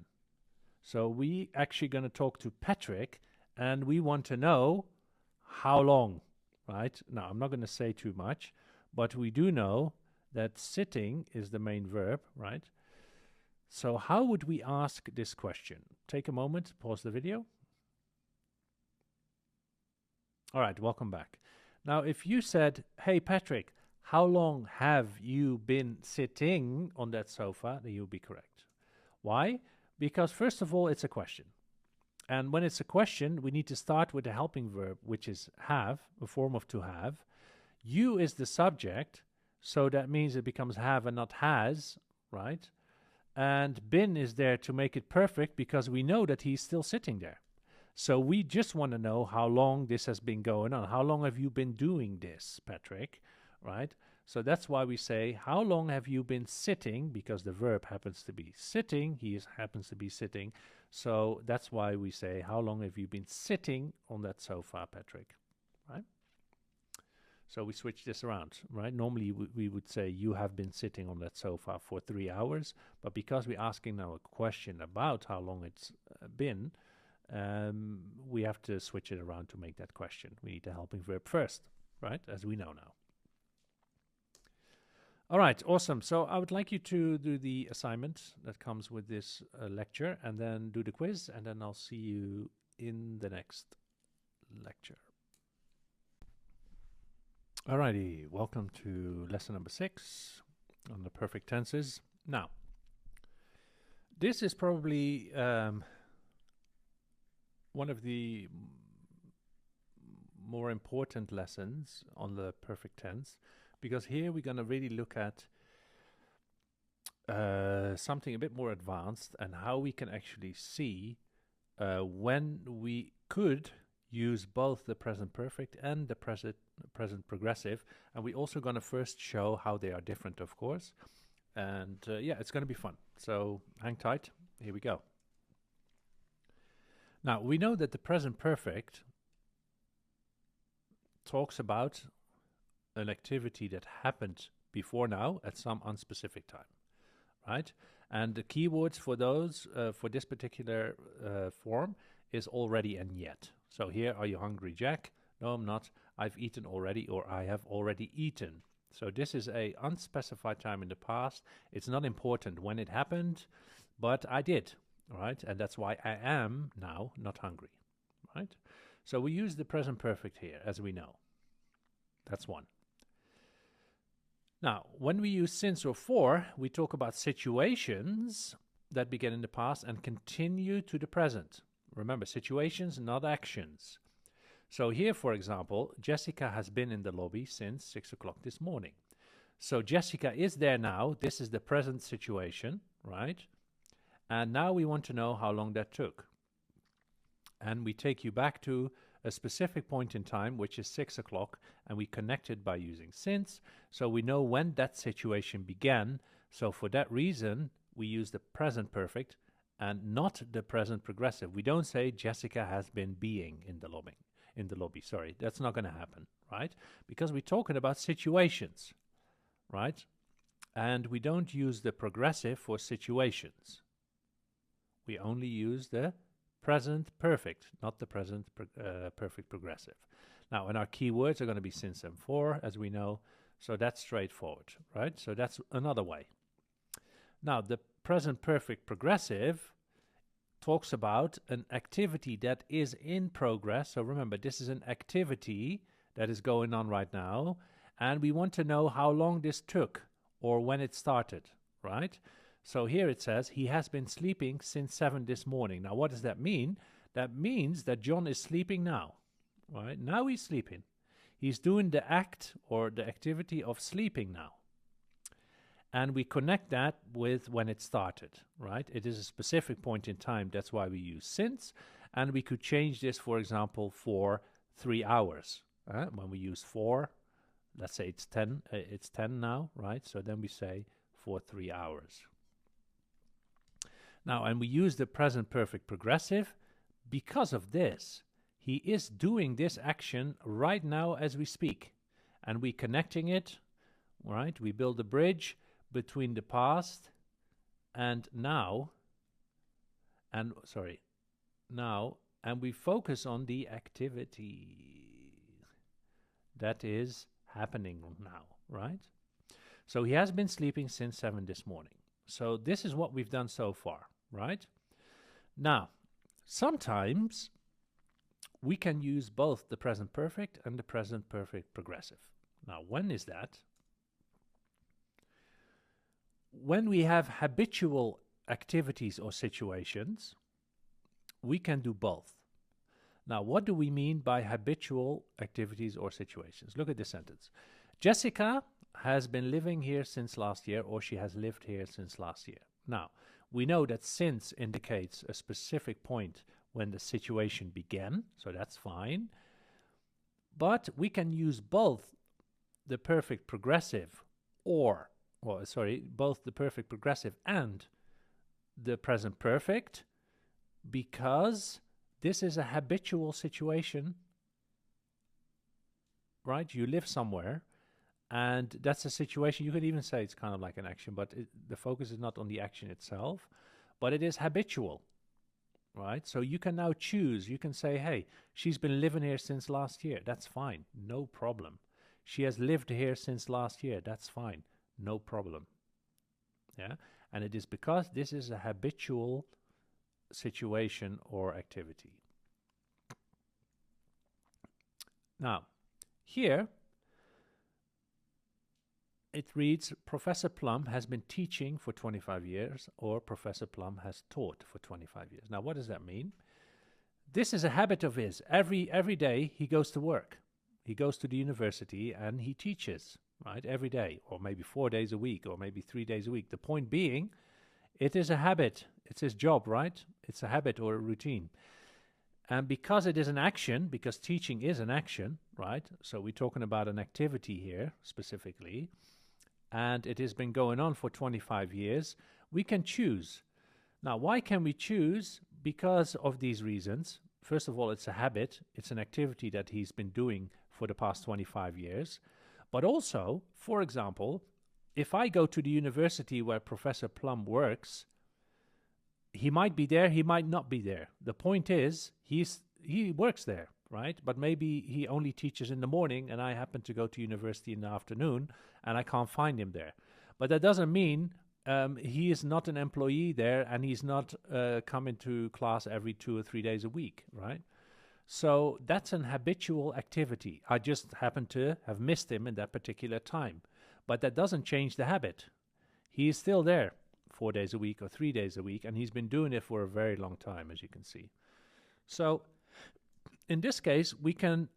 So we actually going to talk to Patrick, and we want to know how long, right? Now, I'm not going to say too much, but we do know that sitting is the main verb, right? So how would we ask this question? Take a moment, pause the video. All right, welcome back. Now, if you said, hey, Patrick, how long have you been sitting on that sofa? Then you'll be correct. Why? Because first of all, it's a question. And when it's a question, we need to start with the helping verb, which is have, a form of to have. You is the subject, so that means it becomes have and not has, right? And been is there to make it perfect because we know that he's still sitting there. So we just want to know how long this has been going on. How long have you been doing this, Patrick? Right? So that's why we say, how long have you been sitting? Because the verb happens to be sitting. Happens to be sitting. So that's why we say, how long have you been sitting on that sofa, Patrick? Right? So we switch this around, right? Normally we would say you have been sitting on that sofa for 3 hours. But because we're asking now a question about how long it's been, we have to switch it around to make that question. We need the helping verb first, right? As we know now. All right, awesome. So I would like you to do the assignment that comes with this lecture and then do the quiz, and then I'll see you in the next lecture. Alrighty, welcome to lesson number 6 on the perfect tenses. Now, this is probably one of the more important lessons on the perfect tense, because here we're going to really look at something a bit more advanced and how we can actually see when we could use both the present perfect and the present progressive, and we're also going to first show how they are different, of course. And yeah, it's going to be fun, so hang tight. Here we go. Now, we know that the present perfect talks about an activity that happened before now at some unspecific time, right? And the keywords for those, for this particular form, is already and yet. So here, are you hungry, Jack? No, I'm not. I've eaten already, or I have already eaten. So this is a unspecified time in the past. It's not important when it happened, but I did, right? And that's why I am now not hungry, right? So we use the present perfect here, as we know. That's one. Now, when we use since or for, we talk about situations that began in the past and continue to the present. Remember, situations, not actions. So here, for example, Jessica has been in the lobby since 6 o'clock this morning. So Jessica is there now. This is the present situation, right? And now we want to know how long that took. And we take you back to a specific point in time, which is 6 o'clock, and we connect it by using since, so we know when that situation began. So for that reason, we use the present perfect and not the present progressive. We don't say Jessica has been being in the lobby. Sorry, that's not going to happen, right? Because we're talking about situations, right? And we don't use the progressive for situations. We only use the present perfect, not the present perfect progressive. Now, and our keywords are going to be since and for, as we know, so that's straightforward, right? So that's another way. Now, the present perfect progressive talks about an activity that is in progress. So remember, this is an activity that is going on right now, and we want to know how long this took or when it started, right? So here it says, he has been sleeping since 7 this morning. Now, what does that mean? That means that John is sleeping now, right? Now he's sleeping. He's doing the act or the activity of sleeping now. And we connect that with when it started, right? It is a specific point in time. That's why we use since. And we could change this, for example, for 3 hours. When we use for, let's say it's 10 now, right? So then we say for 3 hours. Now, and we use the present perfect progressive because of this. He is doing this action right now as we speak. And we're connecting it, right? We build a bridge between the past and now. And, now. And we focus on the activity that is happening now, right? So he has been sleeping since 7 this morning. So this is what we've done so far, right? Now, sometimes we can use both the present perfect and the present perfect progressive. Now, when is that? When we have habitual activities or situations, we can do both. Now, what do we mean by habitual activities or situations? Look at this sentence. Jessica has been living here since last year, or she has lived here since last year. Now, we know that since indicates a specific point when the situation began, so that's fine. But we can use both the perfect progressive both the perfect progressive and the present perfect, because this is a habitual situation, right? You live somewhere, and that's a situation. You could even say it's kind of like an action, but the focus is not on the action itself, but it is habitual, right? So you can now choose. You can say, hey, she's been living here since last year. That's fine. No problem. She has lived here since last year. That's fine. no problem. Yeah, and it is because this is a habitual situation or activity. Now, here it reads, Professor Plum has been teaching for 25 years, or Professor Plum has taught for 25 years. Now, what does that mean? This is a habit of his. Every day he goes to work. He goes to the university and he teaches, right? Every day, or maybe 4 days a week, or maybe 3 days a week. The point being, it is a habit. It's his job, right? It's a habit or a routine. And because it is an action, because teaching is an action, right? So we're talking about an activity here specifically, and it has been going on for 25 years, we can choose. Now, why can we choose? Because of these reasons. First of all, it's a habit. It's an activity that he's been doing for the past 25 years. But also, for example, if I go to the university where Professor Plum works, he might be there, he might not be there. The point is, he works there, right? But maybe he only teaches in the morning and I happen to go to university in the afternoon and I can't find him there. But that doesn't mean he is not an employee there and he's not coming to class every 2 or 3 days a week, right? So that's an habitual activity. I just happen to have missed him in that particular time. But that doesn't change the habit. He is still there 4 days a week or 3 days a week, and he's been doing it for a very long time, as you can see. So in this case, we can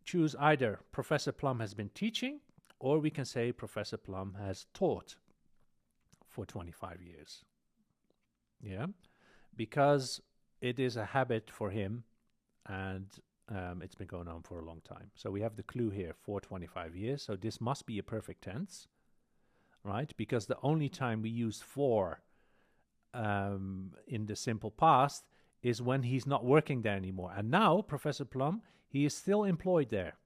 choose either Professor Plum has been teaching, or we can say Professor Plum has taught for 25 years. Yeah, because it is a habit for him, and it's been going on for a long time. So we have the clue here for 25 years. So this must be a perfect tense, right? Because the only time we use for in the simple past is when he's not working there anymore. And now, Professor Plum, he is still employed there.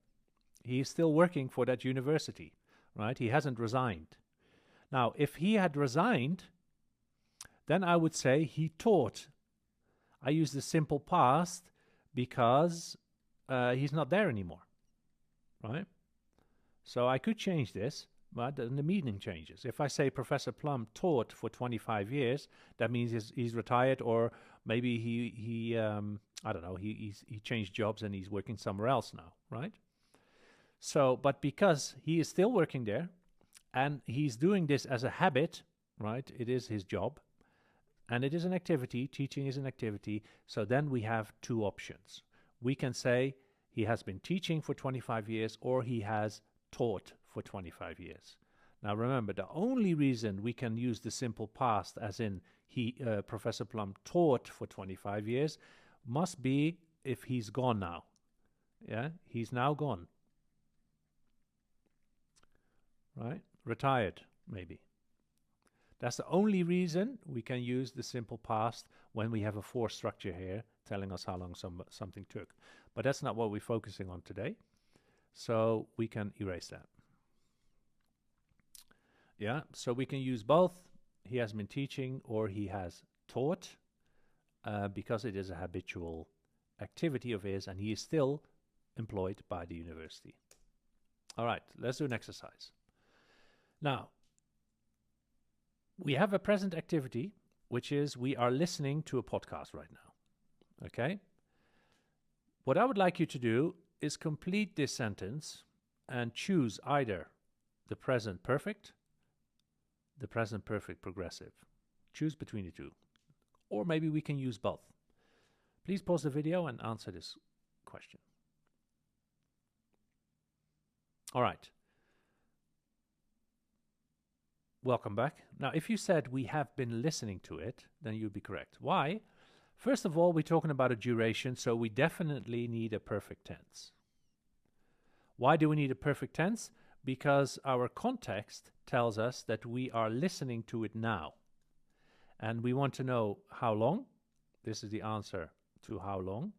He is still working for that university, right? He hasn't resigned. Now, if he had resigned, then I would say he taught. I use the simple past because he's not there anymore, right? So I could change this, but then the meaning changes. If I say Professor Plum taught for 25 years, that means he's retired, or maybe he I don't know, he changed jobs and he's working somewhere else now, right? So, but because he is still working there, and he's doing this as a habit, right? It is his job, and it is an activity. Teaching is an activity. So then we have two options. We can say he has been teaching for 25 years, or he has taught for 25 years. Now remember, the only reason we can use the simple past, as in Professor Plum taught for 25 years, must be if he's gone now. Yeah, he's now gone. Right? Retired, maybe. That's the only reason we can use the simple past when we have a for structure here telling us how long something took. But that's not what we're focusing on today. So we can erase that. Yeah, so we can use both. He has been teaching or he has taught because it is a habitual activity of his and he is still employed by the university. All right, let's do an exercise. Now, we have a present activity, which is we are listening to a podcast right now. Okay? What I would like you to do is complete this sentence and choose either the present perfect, the present perfect progressive. Choose between the two. Or maybe we can use both. Please pause the video and answer this question. All right. Welcome back. Now, if you said we have been listening to it, then you'd be correct. Why? First of all, we're talking about a duration, so we definitely need a perfect tense. Why do we need a perfect tense? Because our context tells us that we are listening to it now. And we want to know how long. This is the answer to how long.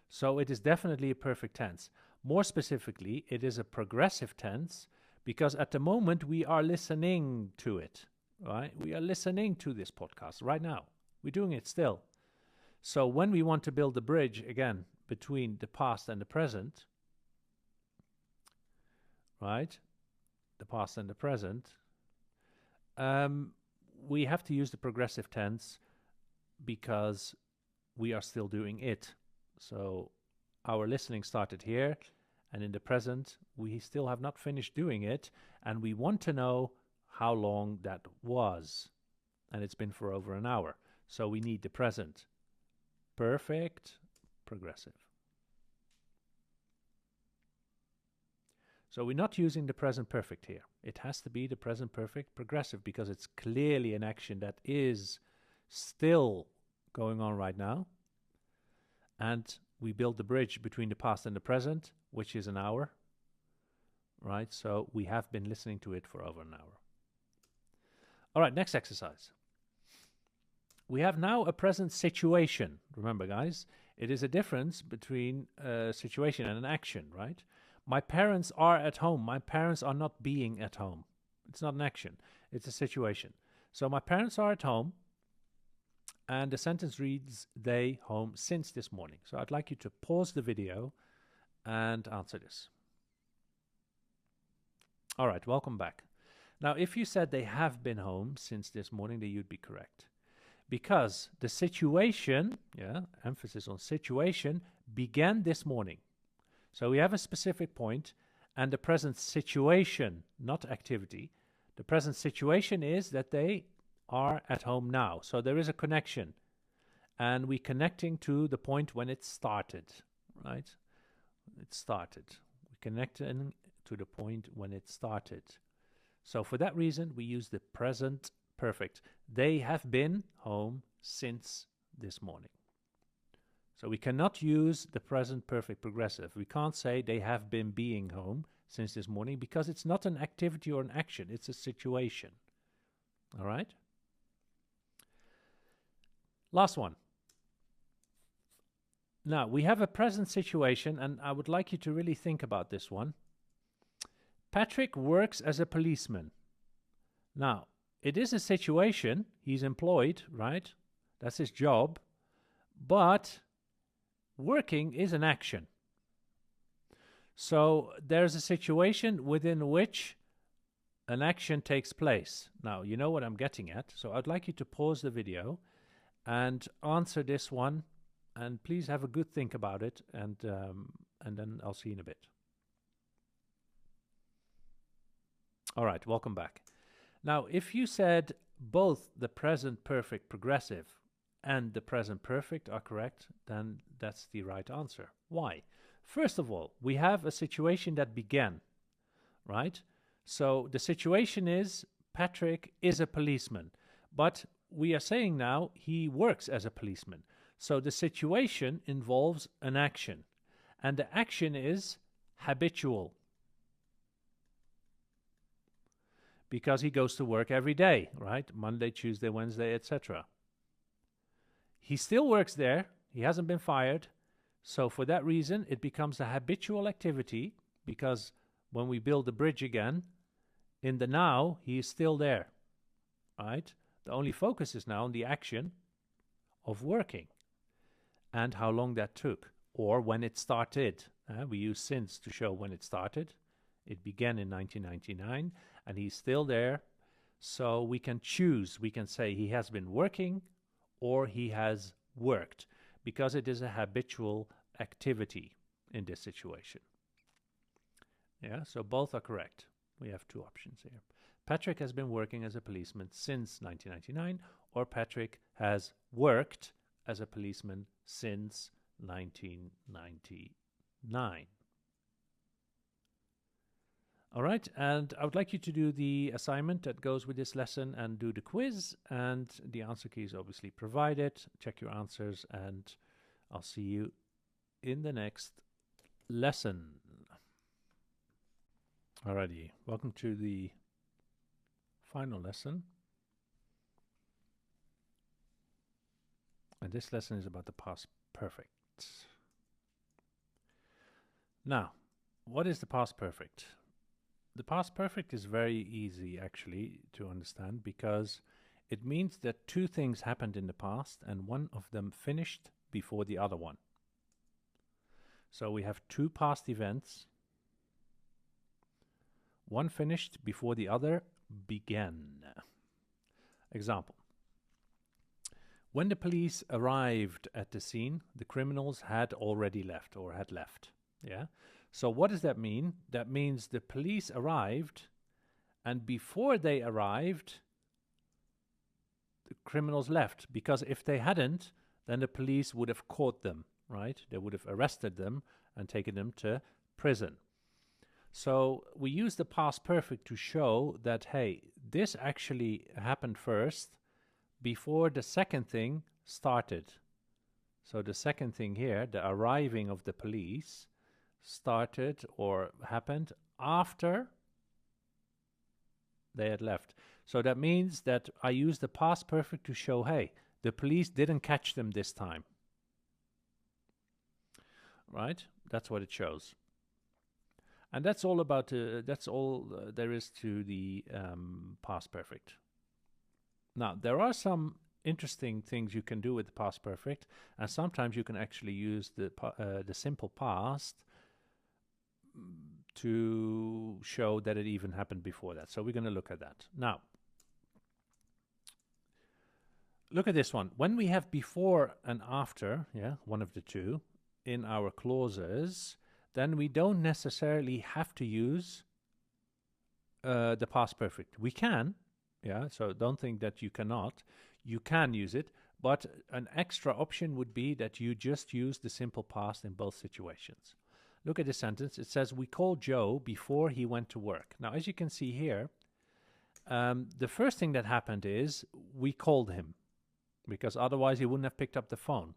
So it is definitely a perfect tense. More specifically, it is a progressive tense, because at the moment we are listening to it, right? We are listening to this podcast right now. We're doing it still. So when we want to build the bridge, again, between the past and the present, right? the past and the present, we have to use the progressive tense because we are still doing it. So our listening started here, and in the present, we still have not finished doing it, and we want to know how long that was. And it's been for over an hour. So we need the present perfect progressive. So we're not using the present perfect here. It has to be the present perfect progressive because it's clearly an action that is still going on right now. And we build the bridge between the past and the present, which is an hour, right? So we have been listening to it for over an hour. All right, next exercise. We have now a present situation. Remember, guys, it is a difference between a situation and an action, right? My parents are at home. My parents are not being at home. It's not an action. It's a situation. So my parents are at home, and the sentence reads, they home since this morning. So I'd like you to pause the video and answer this. All right, welcome back. Now, if you said they have been home since this morning, then you'd be correct. Because the situation, emphasis on situation, began this morning. So we have a specific point, and the present situation, not activity. The present situation is that they are at home now. So there is a connection. And we're connecting to the point when it started, right? It started. We're connecting to the point when it started. So for that reason, we use the present perfect. They have been home since this morning. So we cannot use the present perfect progressive. We can't say they have been being home since this morning because it's not an activity or an action. It's a situation. All right? Last one. Now, we have a present situation, and I would like you to really think about this one. Patrick works as a policeman. Now, it is a situation. He's employed, right? That's his job. But working is an action. So there's a situation within which an action takes place. Now, you know what I'm getting at. So I'd like you to pause the video and answer this one. And please have a good think about it. And then I'll see you in a bit. All right, welcome back. Now, if you said both the present perfect progressive and the present perfect are correct, then that's the right answer. Why? First of all, we have a situation that began, right? So the situation is Patrick is a policeman, but we are saying now he works as a policeman. So the situation involves an action, and the action is habitual because he goes to work every day, right? Monday, Tuesday, Wednesday, etc. He still works there. He hasn't been fired. So for that reason, it becomes a habitual activity because when we build the bridge again, in the now, he is still there, right? The only focus is now on the action of working and how long that took or when it started. We use since to show when it started. It began in 1999 and he's still there. So we can choose. We can say he has been working or he has worked because it is a habitual activity in this situation. Yeah, so both are correct. We have two options here. Patrick has been working as a policeman since 1999, or Patrick has worked as a policeman since 1999. All right, and I would like you to do the assignment that goes with this lesson and do the quiz, and the answer key is obviously provided. Check your answers, and I'll see you in the next lesson. Alrighty, welcome to the final lesson. And this lesson is about the past perfect. Now, what is the past perfect? The past perfect is very easy actually to understand because it means that two things happened in the past and one of them finished before the other one. So we have two past events. One finished before the other began. Example. When the police arrived at the scene, the criminals had already left or had left. Yeah. So what does that mean? That means the police arrived, and before they arrived, the criminals left. Because if they hadn't, then the police would have caught them, right? They would have arrested them and taken them to prison. So we use the past perfect to show that, hey, this actually happened first before the second thing started. So the second thing here, the arriving of the police, started or happened after they had left. So that means that I use the past perfect to show, hey, the police didn't catch them this time. Right? That's what it shows. And that's all about, that's all there is to the past perfect. Now, there are some interesting things you can do with the past perfect, and sometimes you can actually use the simple past to show that it even happened before that. So we're going to look at that. Now, look at this one. When we have before and after, yeah, one of the two, in our clauses, then we don't necessarily have to use the past perfect. We can, yeah, so don't think that you cannot. You can use it, but an extra option would be that you just use the simple past in both situations. Look at this sentence. It says, we called Joe before he went to work. Now, as you can see here, the first thing that happened is we called him, because otherwise he wouldn't have picked up the phone,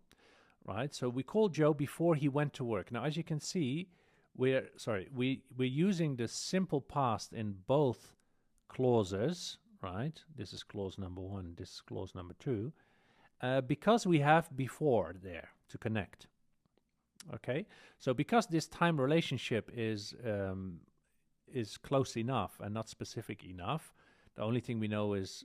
right? So we called Joe before he went to work. Now, as you can see, we're using the simple past in both clauses, right? This is clause number 1, this is clause number 2, because we have before there to connect. Okay, so because this time relationship is close enough and not specific enough, the only thing we know is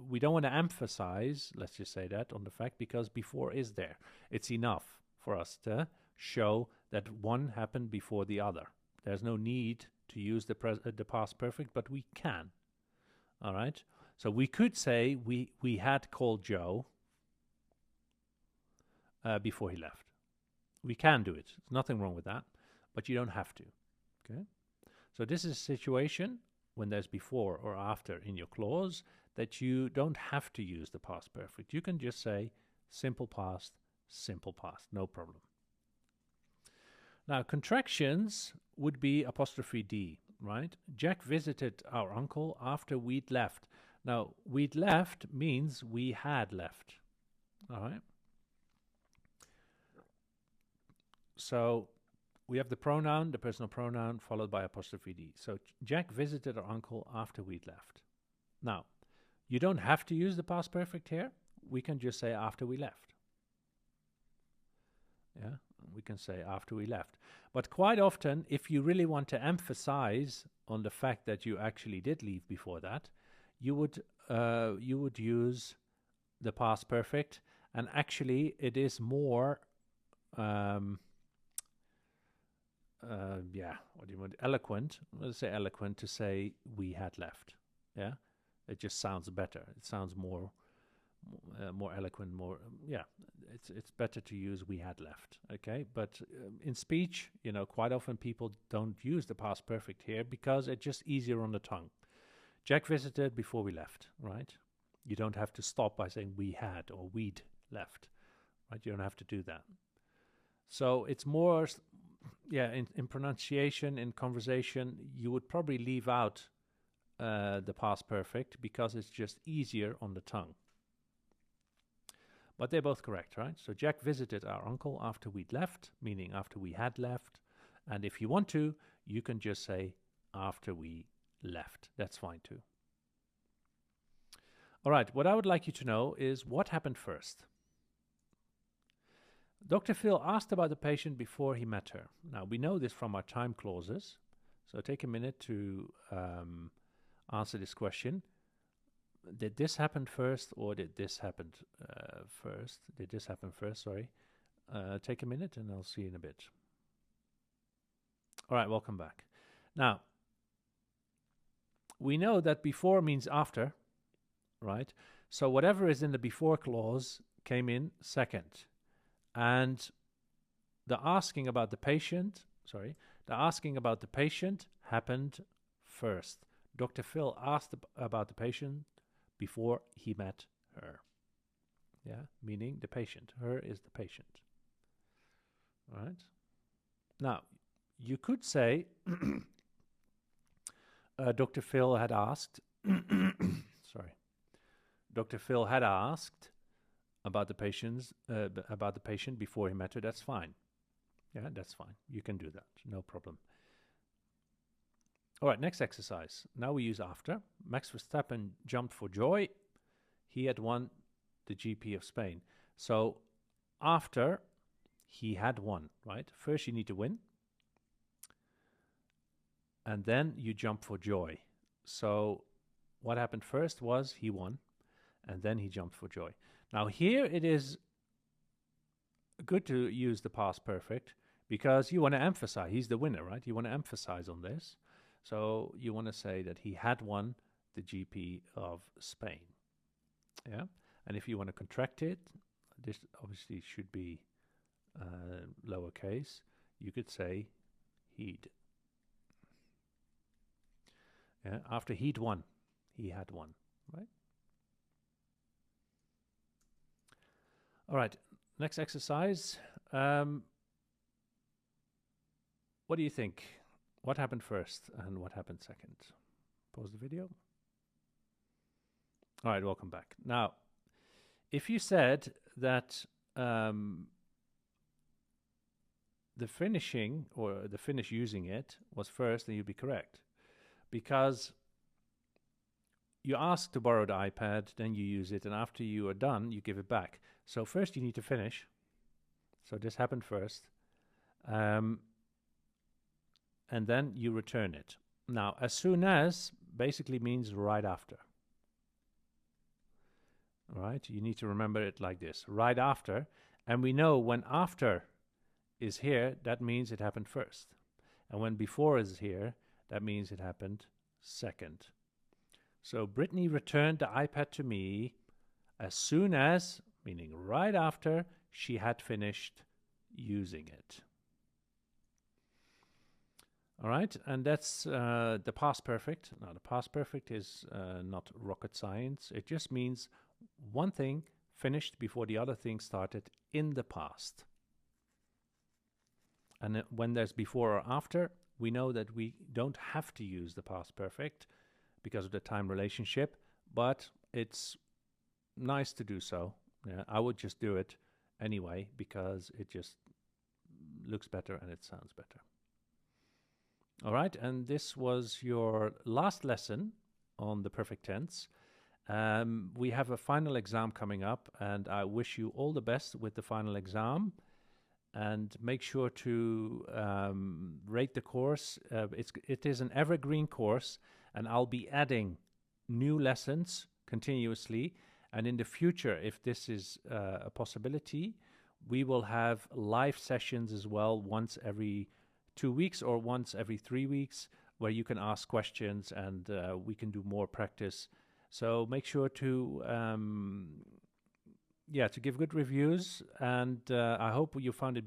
we don't want to emphasize, let's just say that, on the fact, because before is there. It's enough for us to show that one happened before the other. There's no need to use the past perfect, but we can. All right, so we could say we had called Joe before he left. We can do it. There's nothing wrong with that, but you don't have to. Okay, so this is a situation when there's before or after in your clause that you don't have to use the past perfect. You can just say simple past, no problem. Now, contractions would be apostrophe D, right? Jack visited our uncle after we'd left. Now, we'd left means we had left, all right? So we have the pronoun, the personal pronoun, followed by apostrophe D. So Jack visited our uncle after we'd left. Now, you don't have to use the past perfect here. We can just say after we left. Yeah, we can say after we left. But quite often, if you really want to emphasize on the fact that you actually did leave before that, you would use the past perfect. And actually, it is more what do you want? Eloquent. Let's say eloquent to say we had left. Yeah, it just sounds better. It sounds more eloquent. It's better to use we had left. Okay, but in speech, quite often people don't use the past perfect here because it's just easier on the tongue. Jack visited before we left. Right? You don't have to stop by saying we had or we'd left. Right? You don't have to do that. So it's more. Yeah, in pronunciation, in conversation, you would probably leave out the past perfect because it's just easier on the tongue. But they're both correct, right? So Jack visited our uncle after we'd left, meaning after we had left. And if you want to, you can just say after we left. That's fine too. All right, what I would like you to know is what happened first. Dr. Phil asked about the patient before he met her. Now, we know this from our time clauses, so take a minute to answer this question. Did this happen first, or did this happen first? Did this happen first, sorry. Take a minute, and I'll see you in a bit. All right, welcome back. Now, we know that before means after, right? So whatever is in the before clause came in second. And the asking about the patient happened first. Dr. Phil asked about the patient before he met her. Yeah, meaning the patient. Her is the patient. All right? Now, you could say Dr. Phil had asked, sorry, Dr. Phil had asked about the patient before he met her. That's fine. Yeah, that's fine. You can do that. No problem. All right, next exercise. Now we use after. Max Verstappen jumped for joy. He had won the GP of Spain. So after he had won, right? First you need to win. And then you jump for joy. So what happened first was he won. And then he jumped for joy. Now here it is good to use the past perfect because you want to emphasize. He's the winner, right? You want to emphasize on this. So you want to say that he had won the GP of Spain. Yeah. And if you want to contract it, this obviously should be lowercase. You could say he'd. Yeah. After he'd won, he had won, right? All right. Next exercise. What do you think? What happened first and what happened second? Pause the video. All right, welcome back. Now, if you said that the finishing or the finish using it was first, then you'd be correct. Because you ask to borrow the iPad, then you use it, and after you are done, you give it back. So first you need to finish. So this happened first. And then you return it. Now, as soon as basically means right after. All right, you need to remember it like this, right after. And we know when after is here, that means it happened first. And when before is here, that means it happened second. So Brittany returned the iPad to me as soon as, meaning right after, she had finished using it. All right, and that's the past perfect. Now, the past perfect is not rocket science. It just means one thing finished before the other thing started in the past. And when there's before or after, we know that we don't have to use the past perfect because of the time relationship, but it's nice to do so. Yeah, I would just do it anyway because it just looks better and it sounds better. All right, and this was your last lesson on the perfect tense. We have a final exam coming up, and I wish you all the best with the final exam. And make sure to rate the course. It is an evergreen course, and I'll be adding new lessons continuously. And in the future, if this is a possibility, we will have live sessions as well once every 2 weeks or once every 3 weeks where you can ask questions and we can do more practice. So make sure to give good reviews, and I hope you found it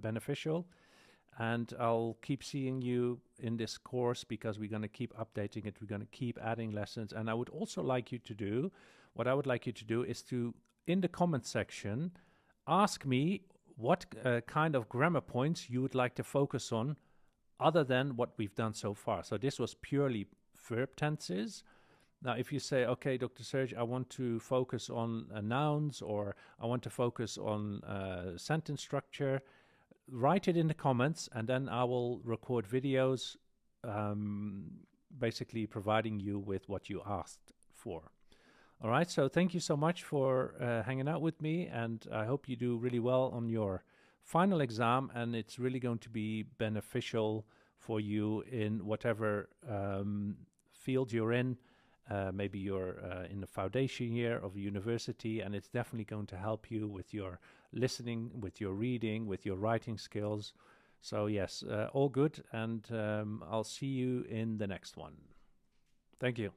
beneficial. And I'll keep seeing you in this course because we're going to keep updating it. We're going to keep adding lessons. And I would also like you to do, what I would like you to do is to, in the comment section, ask me what kind of grammar points you would like to focus on other than what we've done so far. So this was purely verb tenses. Now, if you say, okay, Dr. Serge, I want to focus on nouns, or I want to focus on sentence structure, write it in the comments, and then I will record videos basically providing you with what you asked for. All right, so thank you so much for hanging out with me, and I hope you do really well on your final exam, and it's really going to be beneficial for you in whatever field you're in. Maybe you're in the foundation year of university, and it's definitely going to help you with your listening, with your reading, with your writing skills. So yes, all good, and I'll see you in the next one. Thank you.